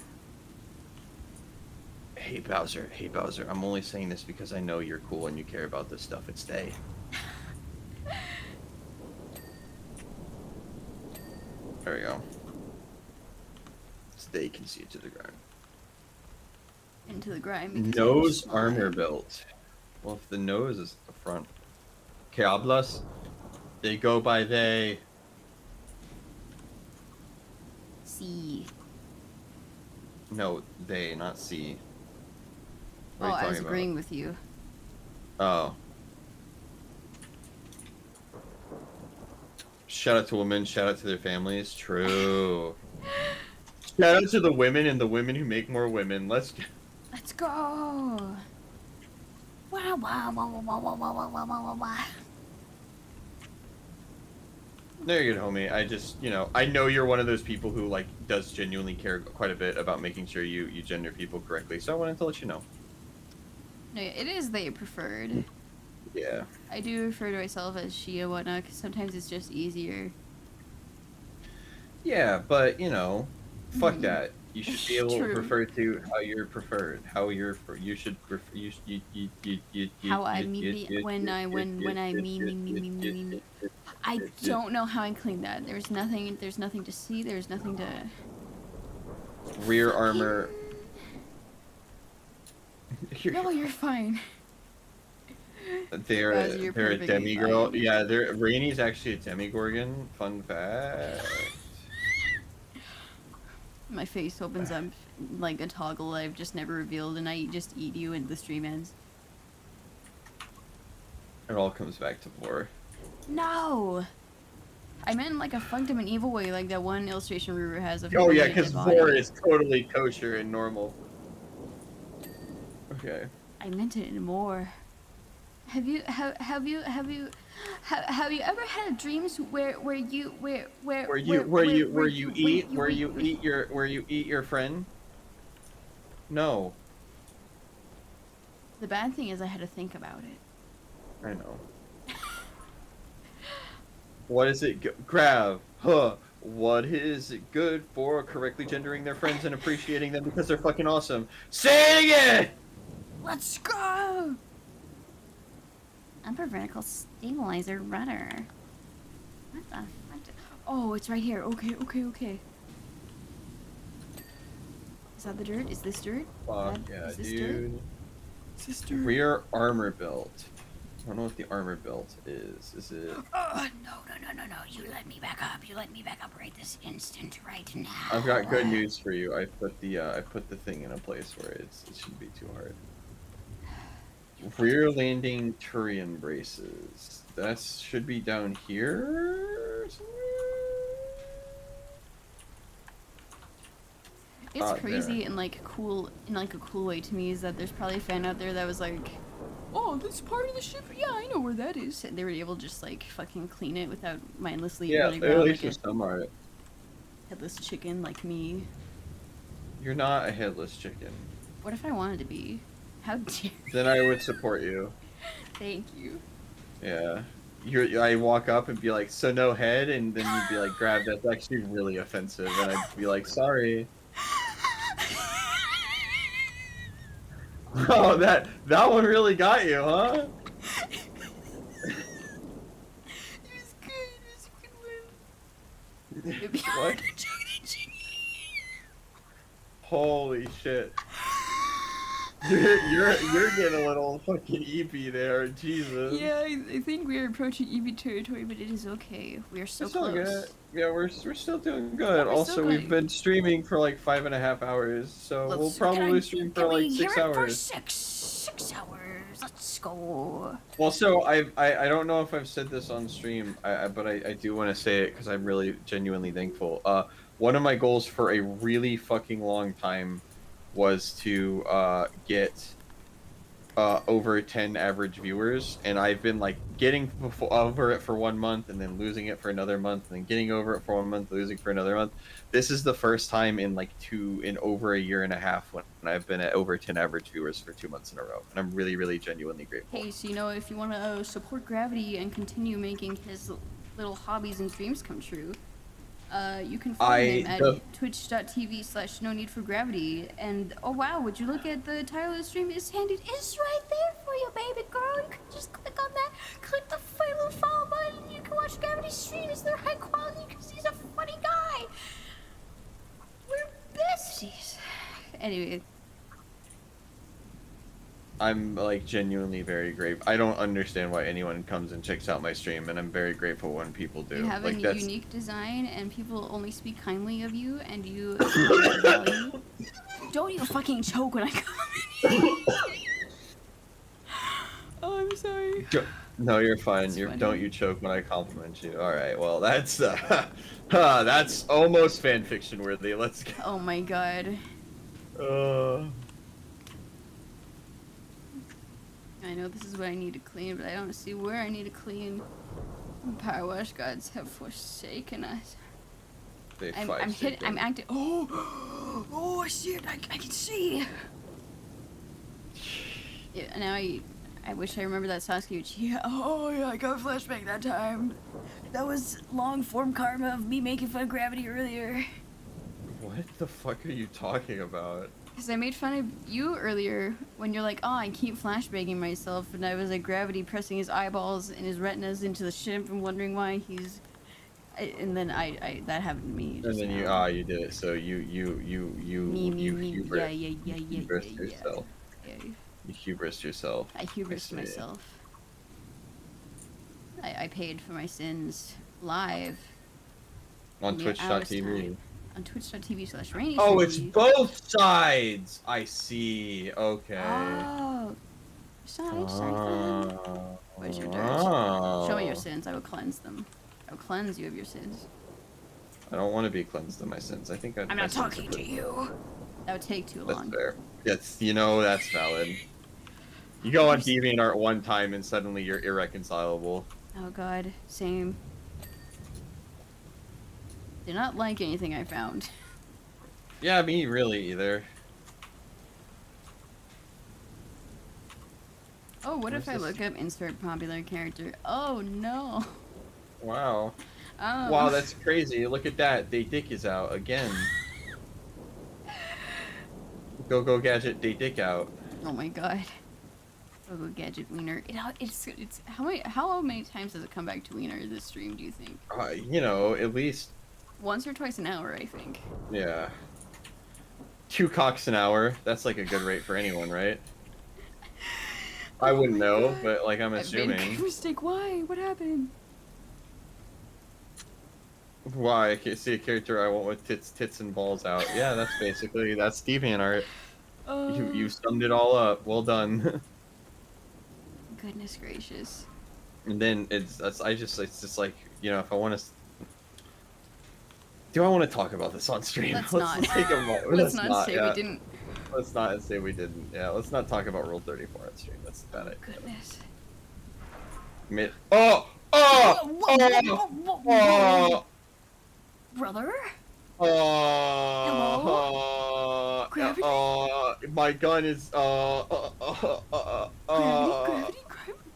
Hey Bowser, I'm only saying this because I know you're cool and you care about this stuff. It's Day. There we go. They can see into the grime. Into the grime. because Nose I'm armor slime. built. Well, if the nose is the front. Que hablas? They go by they. See. No, they, not C. What Oh, are you I was talking agreeing with you. about? Oh. Shout out to women, shout out to their families. True. Shout out to the women and the women who make more women. Let's Let's go. Wow, wow, wow, wow, wow, wow, wow, wow, wow, wow. There you go, homie. I just, I know you're one of those people who like does genuinely care quite a bit about making sure you gender people correctly. So I wanted to let you know. No, it is they preferred. Yeah. I do refer to myself as she and whatnot, because sometimes it's just easier. Yeah, but fuck Mhm. that. You should be able to True. refer to how you're preferred. How you should refer. You. How I mean, when I mean. I don't know how I clean that. There's nothing to see. There's nothing to. Rear armor. No, you're fine. They're Guys, you're a perfectly demigirl. fine. Yeah, Rainy's actually a demigorgon. Fun fact. My face opens up like a toggle I've just never revealed, and I just eat you, and the stream ends. It all comes back to war. No! I meant like a fucked up and evil way, like that one illustration Ruru has of him Oh yeah, eating a because dead body. war is totally kosher and normal. Okay. I meant it in more. Have you ever had dreams where you eat your friend? No. The bad thing is I had to think about it. I know. What is it? Grav. Huh. What is it good for? Correctly gendering their friends and appreciating them because they're fucking awesome. Say it again! Let's go! Upper vertical stabilizer rudder. What the fuck? Oh, it's right here. Okay. Is that the dirt? Is this dirt? Fuck Is yeah, this dude. Dirt? Is this dirt? Rear armor built. I don't know what the armor belt is. Is it? Oh, no. You let me back up. You let me back up right this instant, right now. I've got good news for you. I put the thing in a place where it shouldn't be too hard. Rear landing Turian braces. That should be down here somewhere. It's crazy there. and like cool in like a cool way to me is that there's probably a fan out there that was like, oh, this part of the ship, yeah, I know where that is. And they were able to just like fucking clean it without mindlessly Yeah, running at around least like there's some art. a headless chicken like me. You're not a headless chicken. What if I wanted to be? How dare Then I would support you. Thank you. Yeah. I walk up and be like, so no head, and then you'd be like, grab, that's actually really offensive, and I'd be like, sorry. Oh, that one really got you, huh? It was good. It was a good one. It'd be hard What? to joke that chicken. Holy shit. You're getting a little fucking eepy there, Jesus. Yeah, I think we're approaching EV territory, but it is okay. We are so We're still close. good. Yeah, we're still doing good. Yeah, we're still Also, we've going. been streaming for like 5.5 hours, so we'll Let's- probably stream for like 6 hours. Six hours. Let's go. Well, so I don't know if I've said this on stream, but I do want to say it because I'm really genuinely thankful. One of my goals for a really fucking long time was to get over 10 average viewers, and I've been like getting over it for 1 month and then losing it for another month and then getting over it for 1 month, losing for another month. This is the first time in over a year and a half when I've been at over 10 average viewers for 2 months in a row, and I'm really, really genuinely grateful. Hey, so if you want to support Gravity and continue making his little hobbies and dreams come true, you can follow him at twitch.tv/no need for gravity. And oh wow, would you look at the title of the stream? It's handy. It's right there for you, baby girl. You can just click on that, click the little follow button, and you can watch Gravity's streams. They're high quality because he's a funny guy. We're besties. Anyway. I'm like genuinely very grateful. I don't understand why anyone comes and checks out my stream, and I'm very grateful when people do. You have like, a that's... unique design, and people only speak kindly of you, and you value. Don't you fucking choke when I come in. Oh, I'm sorry. No, you're fine. That's Don't you choke when I compliment you. All right. Well, that's that's almost fan fiction worthy. Let's go. Oh my god. I know this is what I need to clean, but I don't see where I need to clean. Power wash gods have forsaken us. I'm acting. Oh, shit! I can see. Yeah, now I wish I remember that Sasuke Uchiha. Oh yeah, I got a flashback that time. That was long form karma of me making fun of Gravity earlier. What the fuck are you talking about? Because I made fun of you earlier when you're like, oh, I keep flashbanging myself, and I was like Gravity pressing his eyeballs and his retinas into the ship and wondering why he's. And then that happened to me. And then now. you did it. So you Me. hubris Yeah. yourself. Yeah. You hubris yourself. I hubrised see. myself. I paid for my sins live. On mere hours Twitch.tv. time. On twitch.tv/rainy. Oh, it's both sides. I see. Okay. Oh. It's not each side. Where's your dirt? Oh. Show me your sins. I will cleanse them. I will cleanse you of your sins. I don't want to be cleansed of my sins. I think I'm not talking to you. That would take too That's long. fair. That's that's valid. You go on DeviantArt one time and suddenly you're irreconcilable. Oh god, same. Did not like anything I found. Yeah, me really either. Oh, what if I Where's look up insert popular character? Oh no. Wow. Oh. Wow, that's crazy. Look at that. Day Dick is out again. Go Gadget, Day Dick out. Oh my god. Go Gadget Wiener. It's how many times does it come back to Wiener this stream, do you think? At least. Once or twice an hour, I think. Yeah. 2 cocks an hour. That's like a good rate for anyone, right? I wouldn't my know, God. but like I'm I made a assuming. mistake. Why? What happened? Why? I can't see a character I want with tits and balls out. Yeah, that's deviant art. You summed it all up. Well done. Goodness gracious. And then it's just like, you know, if I want to. Do I want to talk about this on stream? Let's not. take a moment. Let's not say yeah. we didn't. Let's not say we didn't. Yeah, let's not talk about Rule 34 on stream. That's about it. Goodness. Oh! Brother? Gravity? My gun is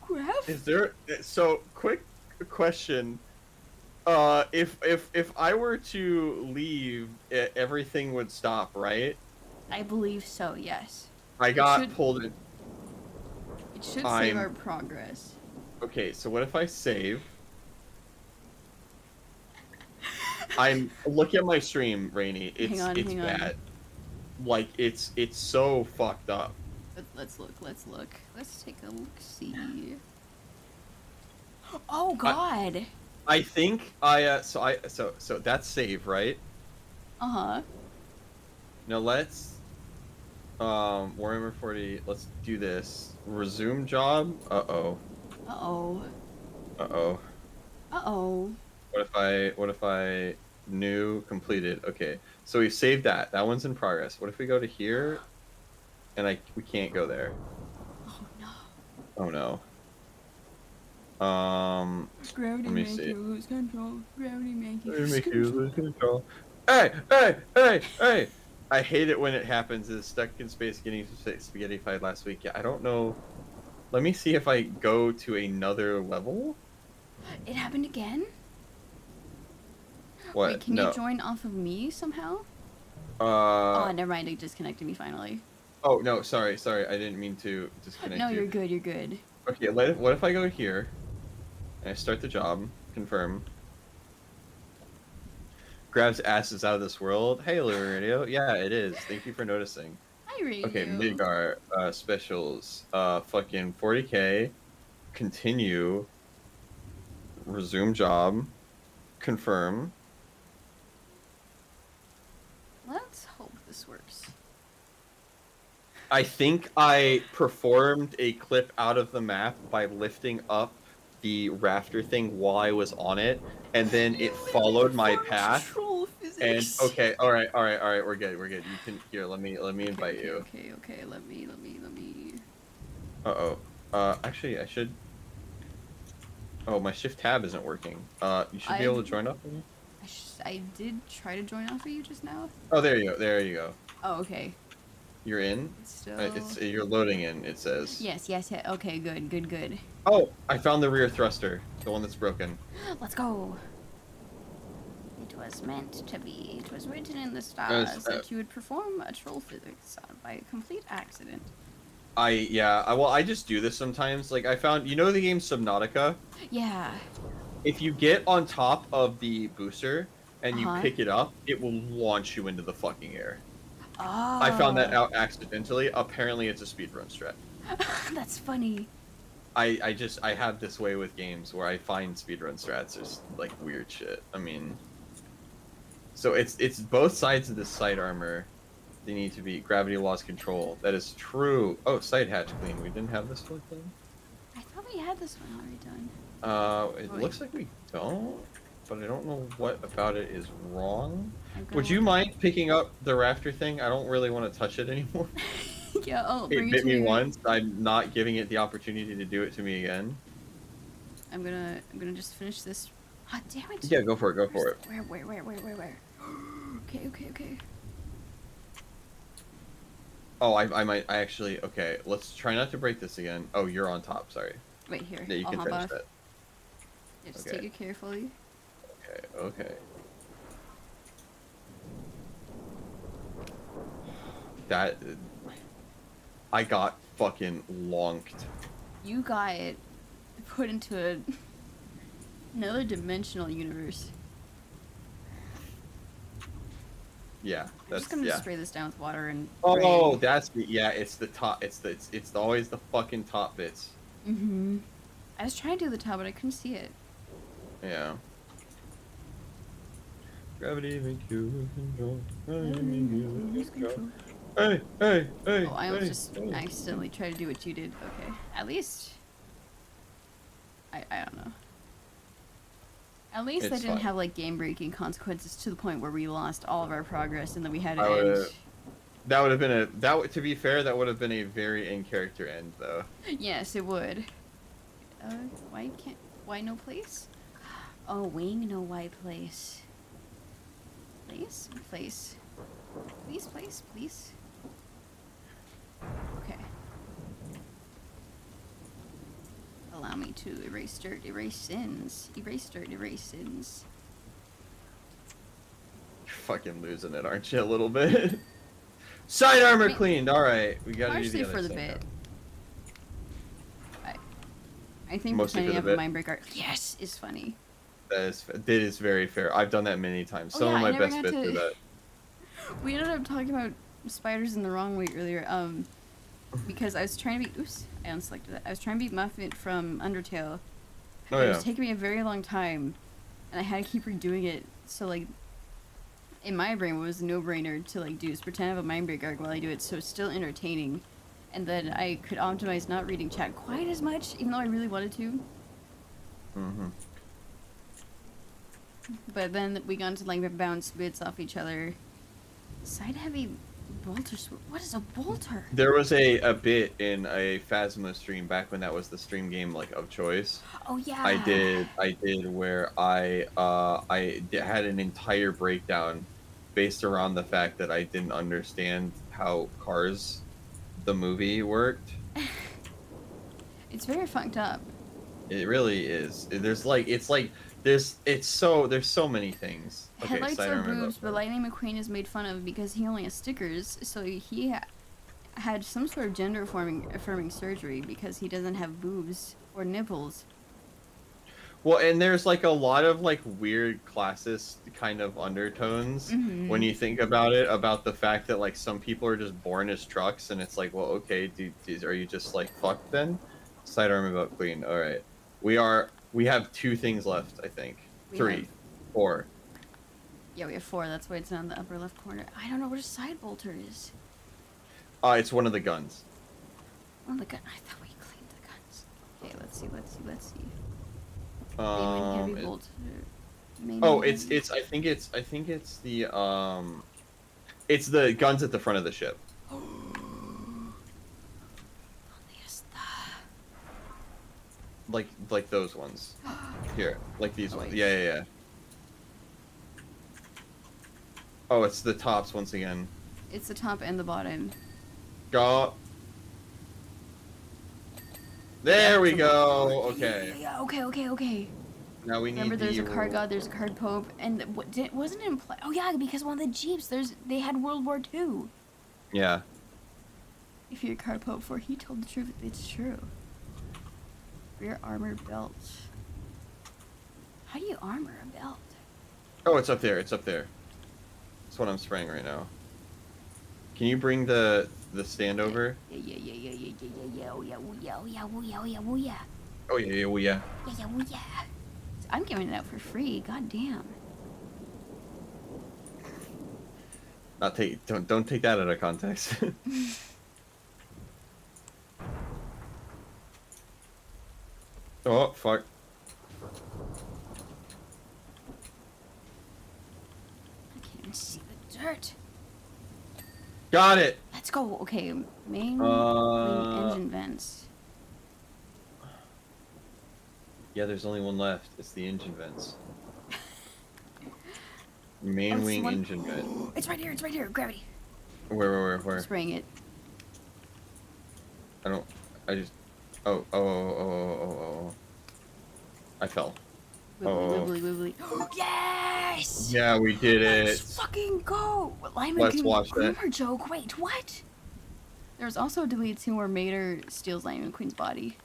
Gravity? Is there so quick question? If I were to leave, everything would stop, right? I believe so, yes. I got should- pulled in. It should save I'm- our progress. Okay, so what if I save? I'm look at my stream, Rainy. It's Hang on. bad. Like it's so fucked up. Let's look. Let's take a look. See. Oh God. I think so that's save, right? Uh-huh. Now let's Warhammer 40. Let's do this. Resume job. Uh-oh. Uh-oh. Uh-oh. Uh-oh. What if I new completed? Okay. So we saved that. That one's in progress. What if we go to here and we can't go there? Oh no. Oh no. Gravity Let me make see. you lose control. Gravity make you Let me lose make you control. lose control. Hey! I hate it when it happens. It's stuck in space getting spaghetti fied last week. Yeah, I don't know. Let me see if I go to another level. It happened again? What? Wait, can no. you join off of me somehow? Uh. Oh, never mind. It disconnected me finally. Oh no, sorry. I didn't mean to disconnect No, you. you're good. You're good. Okay, what if I go here and I start the job? Confirm. Grabs asses out of this world. Hey, Lure Radio. Yeah, it is. Thank you for noticing. Hi, Radio. Okay, Midgar specials. Fucking 40k. Continue. Resume job. Confirm. Let's hope this works. I think I performed a clip out of the map by lifting up the rafter thing while I was on it, and then it followed my path. Troll And physics. okay, all right, we're good. You can here. Let me invite Okay, you. Okay. Let me. Actually, I should. Oh, my shift tab isn't working. You should be able to join up. I did try to join off of you just now. Oh, there you go. Oh, okay. You're in. It's still. You're loading in. It says. Yes. Okay, good. Oh, I found the rear thruster, the one that's broken. Let's go. It was meant to be. It was written in the stars that you would perform a troll physics by a complete accident. I just do this sometimes. Like I found, you know, the game Subnautica. Yeah. If you get on top of the booster and you Uh-huh. pick it up, it will launch you into the fucking air. Oh. I found that out accidentally. Apparently, it's a speedrun strat. That's funny. I have this way with games where I find speedrun strats just like weird shit. I mean, so it's both sides of the sight armor. They need to be gravity loss control. That is true. Oh, sight hatch clean. We didn't have this one thing. I thought we had this one already done. It Wait. looks like we don't, but I don't know what about it is wrong. I'm gonna Would you look- mind picking up the rafter thing? I don't really want to touch it anymore. Yeah. Oh, It bring bit to me your- once. I'm not giving it the opportunity to do it to me again. I'm gonna just finish this. Ah, damn it. Yeah, go for it. Go for it. Where? Okay. Oh, I actually. Okay, let's try not to break this again. Oh, you're on top. Sorry. Wait here. Yeah, you I'll can hop finish off. that. Yeah, just Okay. take it carefully. Okay. That. I got fucking lonked. You got put into another dimensional universe. Yeah, I'm that's just gonna yeah. spray this down with water and. Oh, that's the yeah. It's the top. It's always the fucking top bits. Mm-hmm. I was trying to do the top, but I couldn't see it. Yeah. Gravity makes you control. Lose control. Hey, hey, hey. Oh, I was hey, just hey. accidentally trying to do what you did. Okay. At least. I don't know. At least It's that didn't fine. have like game-breaking consequences to the point where we lost all of our progress and then we had to I end. would've- That would have been to be fair, that would have been a very in character end though. Yes, it would. Why no place? Oh, wing, no why place. Place? Place. Please, place, please. Okay. Allow me to erase dirt, erase sins. Erase dirt, erase sins. You're fucking losing it, aren't you, a little bit? Side armor Wait. cleaned. All right, we gotta do Partially the other for the side bit. now. I think Mostly for pretending the to have a bit. mind breaker, yes, is funny. That is very fair. I've done that many times. Oh, Some yeah, of I my never best got bits to- are that. We ended up talking about spiders in the wrong way earlier, because I was trying to beat, oops, I unselected that. I was trying to beat Muffet from Undertale. Oh It yeah. was taking me a very long time, and I had to keep redoing it, so like, in my brain it was a no-brainer to like do is pretend I have a mind break arc while I do it, so it's still entertaining. And then I could optimize not reading chat quite as much, even though I really wanted to. Mm-hmm. But then we got into like bounce bits off each other. Side heavy bolter. What is a bolter? There was a bit in a Phasma stream back when that was the stream game like of choice. Oh yeah. I did where I had an entire breakdown based around the fact that I didn't understand how Cars the movie worked. It's very fucked up. It really is. There's so many things. Okay, Headlights side are armor, boobs, though. but Lightning McQueen is made fun of because he only has stickers, so he had some sort of gender affirming surgery because he doesn't have boobs or nipples. Well, and there's like a lot of like weird classist kind of undertones Mhm. when you think about it, about the fact that like some people are just born as trucks, and it's like, well, okay, are you just like fucked then? Side armor about clean. All right, we have 2 things left, I think. We 3, have- 4. Yeah, we have 4. That's why it's not in the upper left corner. I don't know what a side bolter is. It's one of the guns. Oh, the gun. I thought we cleaned the guns. Okay, let's see. Main heavy It- bolter. Main oh, heavy- I think it's the guns at the front of the ship. Yes, Like those ones. Here, like these Oh, ones. wait. Yeah. Oh, it's the tops once again. It's the top and the bottom. Go. There we go. Okay. Yeah, okay. Now we need Remember, there's the a card god, there's a card pope, and wasn't it implied? Oh yeah, because one of the jeeps, they had World War II. Yeah. If you're a card pope for, he told the truth. It's true. Rear armor belt. How do you armor a belt? Oh, it's up there. It's up there. That's what I'm spraying right now. Can you bring the stand over? Yeah. Oh yeah. Oh yeah. Yeah. I'm giving it out for free. God damn. Don't take that out of context. Oh fuck. I can't even see the dirt. Got it. Let's go. Okay, main engine vents. Yeah, there's only one left. It's the engine vents. Main it's wing one- engine vent. It's right here. Gravity. Where? Spraying it. I just. Oh. I fell. Wibbly. Yes! Yeah, we did it. Let's fucking go! Lyman Let's can watch that. groomer joke. Wait, what? There's also a delete scene where Mater steals Lyman Queen's body.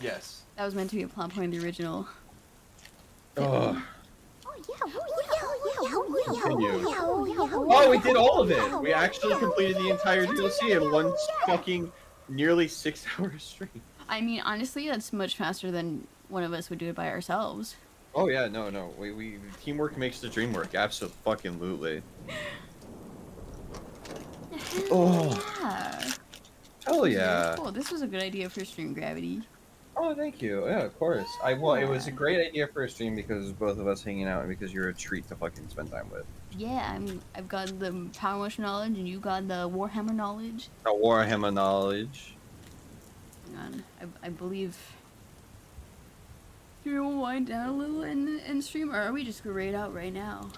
Yes. That was meant to be a plot point in the original. Oh. Oh yeah, oh yeah, oh yeah, oh continue. Oh, Oh, we did all of it. We actually completed the entire DLC in one fucking nearly 6 hour stream. I mean, honestly, that's much faster than one of us would do it by ourselves. Oh yeah, no. We teamwork makes the dream work. Absolutely. Oh, Yeah. hell Very yeah. Cool. This was a good idea for Stream Gravity. Oh, thank you. Yeah, of course. It was a great idea for a stream because both of us hanging out and because you're a treat to fucking spend time with. Yeah, I've got the Power Wash knowledge and you got the Warhammer knowledge. A Warhammer knowledge. Hang on. I believe... Do you want to wind down a little and stream, or are we just gonna raid out right now?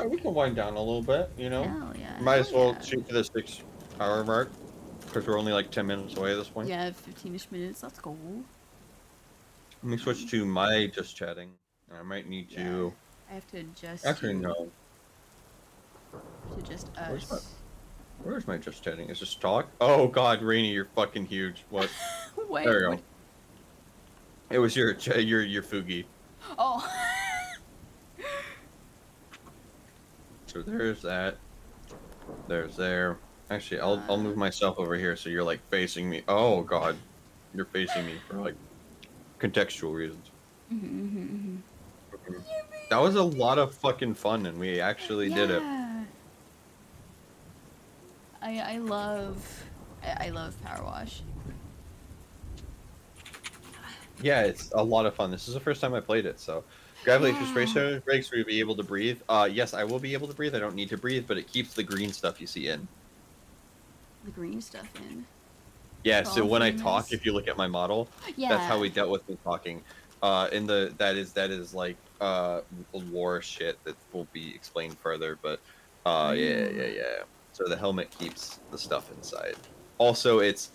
We can wind down a little bit, you know? Hell yeah. Might as hell well yeah. shoot for the 6 hour mark because we're only like 10 minutes away at this point. Yeah, 15-ish minutes. Let's go. Let me switch to my just chatting. I might need to. I have to adjust. Actually, no. To just Where's us. Where's my just chatting? Is this talk? Oh god, Rainy, you're fucking huge. What? Wait. There you go. What? It was your Fugi. Oh. So there's that. There's there. Actually, I'll move myself over here so you're like facing me. Oh god, you're facing me for like contextual reasons. That was a lot of fucking fun, and we actually did it. I love Power Wash. Yeah, it's a lot of fun. This is the first time I played it, so Gravity Space Zone breaks where you'll be able to breathe. Yes, I will be able to breathe. I don't need to breathe, but it keeps the green stuff you see in. The green stuff in. Yeah, so when I famous. talk, if you look at my model, Yeah. that's how we dealt with me talking. That is like lore shit that will be explained further, but yeah. So the helmet keeps the stuff inside. Also, it's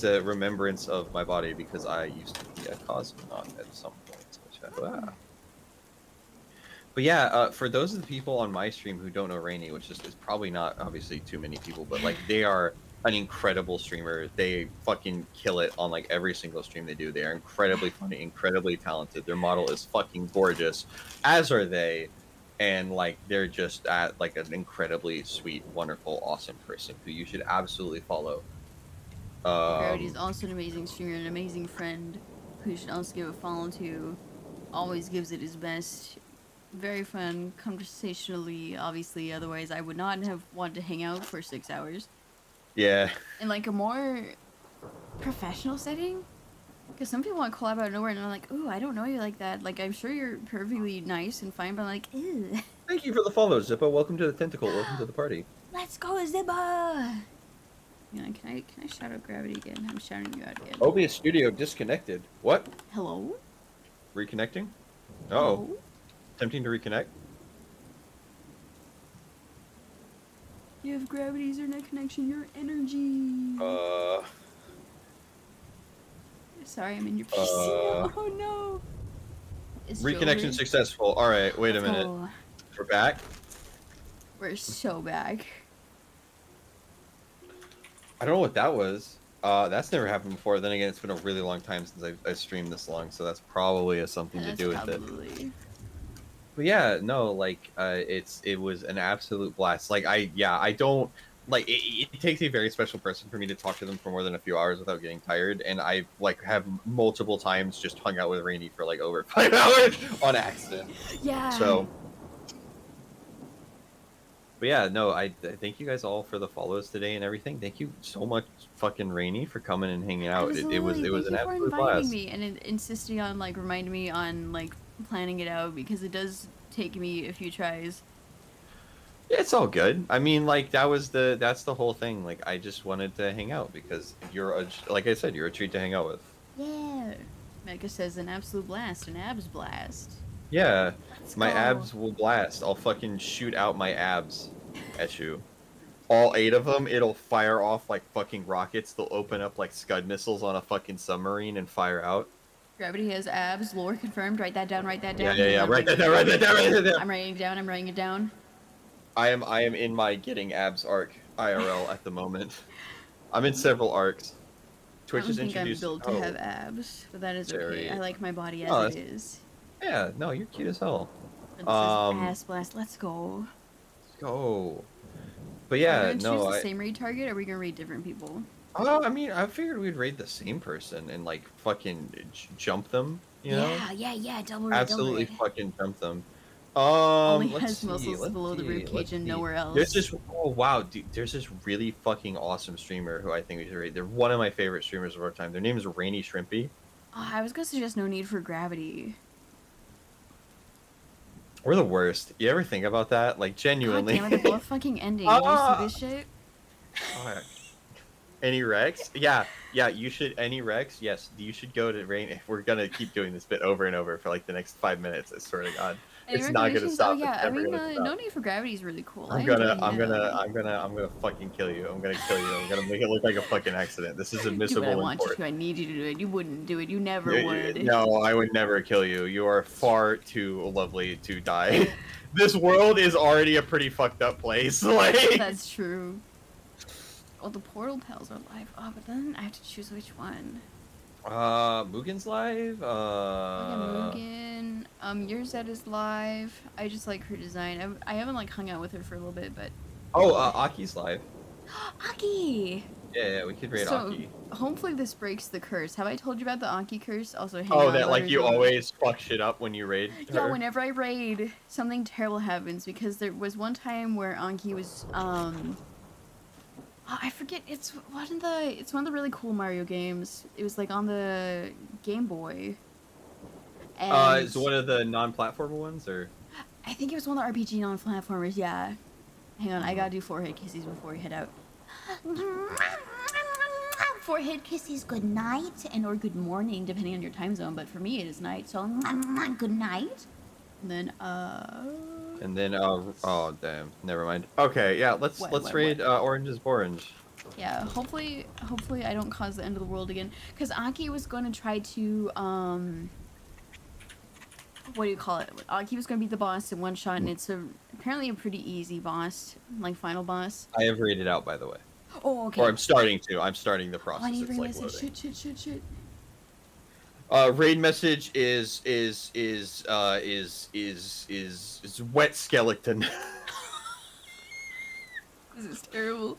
a remembrance of my body because I used to be a cosmonaut at some point. But yeah, for those of the people on my stream who don't know Rainy, which is probably not obviously too many people, but like they are an incredible streamer. They fucking kill it on like every single stream they do. They are incredibly funny, incredibly talented. Their model is fucking gorgeous, as are they. And like they're just at like an incredibly sweet, wonderful, awesome person who you should absolutely follow. Gravity is also an amazing streamer, an amazing friend who you should also give a follow to. Always gives it his best. Very fun, conversationally, obviously. Otherwise, I would not have wanted to hang out for 6 hours. Yeah. In like a more professional setting. Because some people want to collab out of nowhere and I'm like, ooh, I don't know you like that. Like, I'm sure you're perfectly nice and fine, but I'm like, ew. Thank you for the follow, Zippo. Welcome to the Tentacle. Welcome to the party. Let's go, Zibba! Yeah, can I shout out Gravity again? I'm shouting you out again. OBS Studio disconnected. What? Hello? Reconnecting? Hello? Oh. Attempting to reconnect? You have Gravity's internet connection, your energy. Sorry, I'm in your PC. Oh no! It's Reconnection Joey. successful. Alright, wait a Let's minute. go. We're back? We're so back. I don't know what that was. That's never happened before. Then again, it's been a really long time since I streamed this long, so that's probably something to That's do with it. probably. But yeah, no, like it was an absolute blast. Like I don't like it takes a very special person for me to talk to them for more than a few hours without getting tired, and I like have multiple times just hung out with Rainy for like over 5 hours on accident. Yeah. So, but yeah, no, I thank you guys all for the follows today and everything. Thank you so much, fucking Rainy, for coming and hanging out. It was Absolutely. an Thank you for absolute inviting blast. me and insisting on like reminding me on like planning it out because it does take me a few tries. It's all good. I mean, like that's the whole thing. Like I just wanted to hang out because like I said, you're a treat to hang out with. Yeah. Mega says an absolute blast, an abs blast. Yeah, Let's my go. abs will blast. I'll fucking shoot out my abs at you. All 8 of them, it'll fire off like fucking rockets. They'll open up like Scud missiles on a fucking submarine and fire out. Gravity has abs, lore confirmed. Write that down, write that down. Yeah. Write that down. I'm writing it down, I'm writing it down. I am in my getting abs arc IRL at the moment. I'm in several arcs. Twitch I don't is think introduced. I'm built to have abs, but that is Jerry. okay. I like my body as Oh, it is. Yeah, no, you're cute as hell. But this is ass blast. Let's go. go. But Are we yeah, gonna choose no, the same raid target, or are we gonna raid different people? I mean, I figured we'd raid the same person and like fucking jump them, you know? Yeah. Double raid, Absolutely double raid. fucking dump them. Only Let's has see. muscles Let's below the see. rib Let's cage and see. nowhere else. There's this. Oh wow, dude. There's this really fucking awesome streamer who I think we should rate. They're one of my favorite streamers of our time. Their name is Rainy Shrimpy. Oh, I was gonna suggest No Need for Gravity. We're the worst. You ever think about that? Like God genuinely. damn it, they're both fucking ending. You see this shit? Alright. Any Rex? Yeah. You should. Any Rex? Yes. You should go to Rain. We're gonna keep doing this bit over and over for like the next 5 minutes. I swear to God. Any It's not gonna recommendations? stop. Oh yeah, It's I never mean, gonna stop. No Need for Gravity is really cool. I'm gonna fucking kill you. I'm gonna kill you. I'm gonna make it look like a fucking accident. This is Do what admissible I in want you court. to. I need you to do it. You wouldn't do it. You never would. No, I would never kill you. You are far too lovely to die. This world is already a pretty fucked up place. Like That's true. Oh, the portal pals are live. Oh, but then I have to choose which one. Mugen's live. Okay, Mugen. Yurzet is live. I just like her design. I haven't like hung out with her for a little bit, but. Oh, Aki's live. Aki. Yeah, we could raid So Aki. hopefully this breaks the curse. Have I told you about the Aki curse? Also, hang Oh, on, that like letters you on- always fuck shit up when you raid Yeah, her. whenever I raid, something terrible happens because there was one time where Anki was I forget, it's one of the really cool Mario games. It was like on the Game Boy. And Is it one of the non-platformer ones or? I think it was one of the RPG non-platformers, yeah. Hang on, I gotta do forehead kisses before we head out. Forehead kisses, good night, and or good morning, depending on your time zone. But for me, it is night, so good night. And then, And then oh damn, never mind. Okay, yeah, let's What? raid Orange is Orange. yeah, hopefully I don't cause the end of the world again. Because Aki was going to try to, what do you call it? Aki was going to beat the boss in one shot, and it's apparently a pretty easy boss, like final boss. I have raided out, by the way. Oh, okay. Or I'm starting to. I'm starting the Oh, process. I need It's to like message. loading. Shit. Raid message is wet skeleton. This is terrible.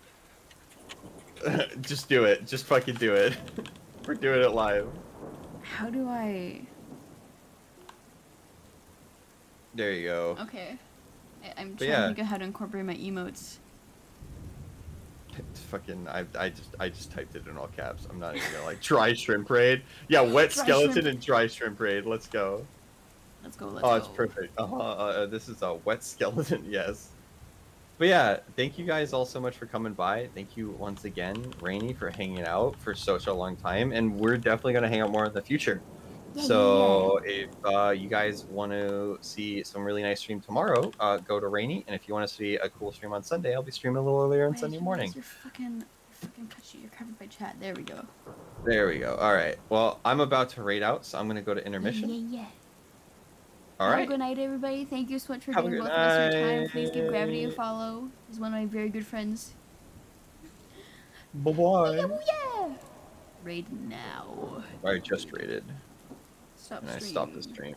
Just do it. Just fucking do it. We're doing it live. How do I... There you go. Okay. I'm But trying yeah. to think of how to incorporate my emotes. It's fucking. I just typed it in all caps. I'm not even gonna like dry shrimp raid. Yeah, wet Dry skeleton shrimp. and dry shrimp raid. Let's go. Let's go, Oh, it's perfect. This is a wet skeleton. Yes. But yeah, thank you guys all so much for coming by. Thank you once again, Rainy, for hanging out for such a long time, and we're definitely gonna hang out more in the future. So if you guys want to see some really nice stream tomorrow, go to Rainy, and if you want to see a cool stream on Sunday, I'll be streaming a little earlier on Sunday morning. You're fucking cut sheet. You're covered by chat. There we go. There we go. All right. Well, I'm about to raid out, so I'm gonna go to intermission. Yeah. All Have right. a good night, everybody. Thank you so much for Have a giving good both of us your time. night. Please give Gravity a follow. He's one of my very good friends. Bye bye. Yeah. Raid now. I just raided, Stop and I stream. stopped the stream.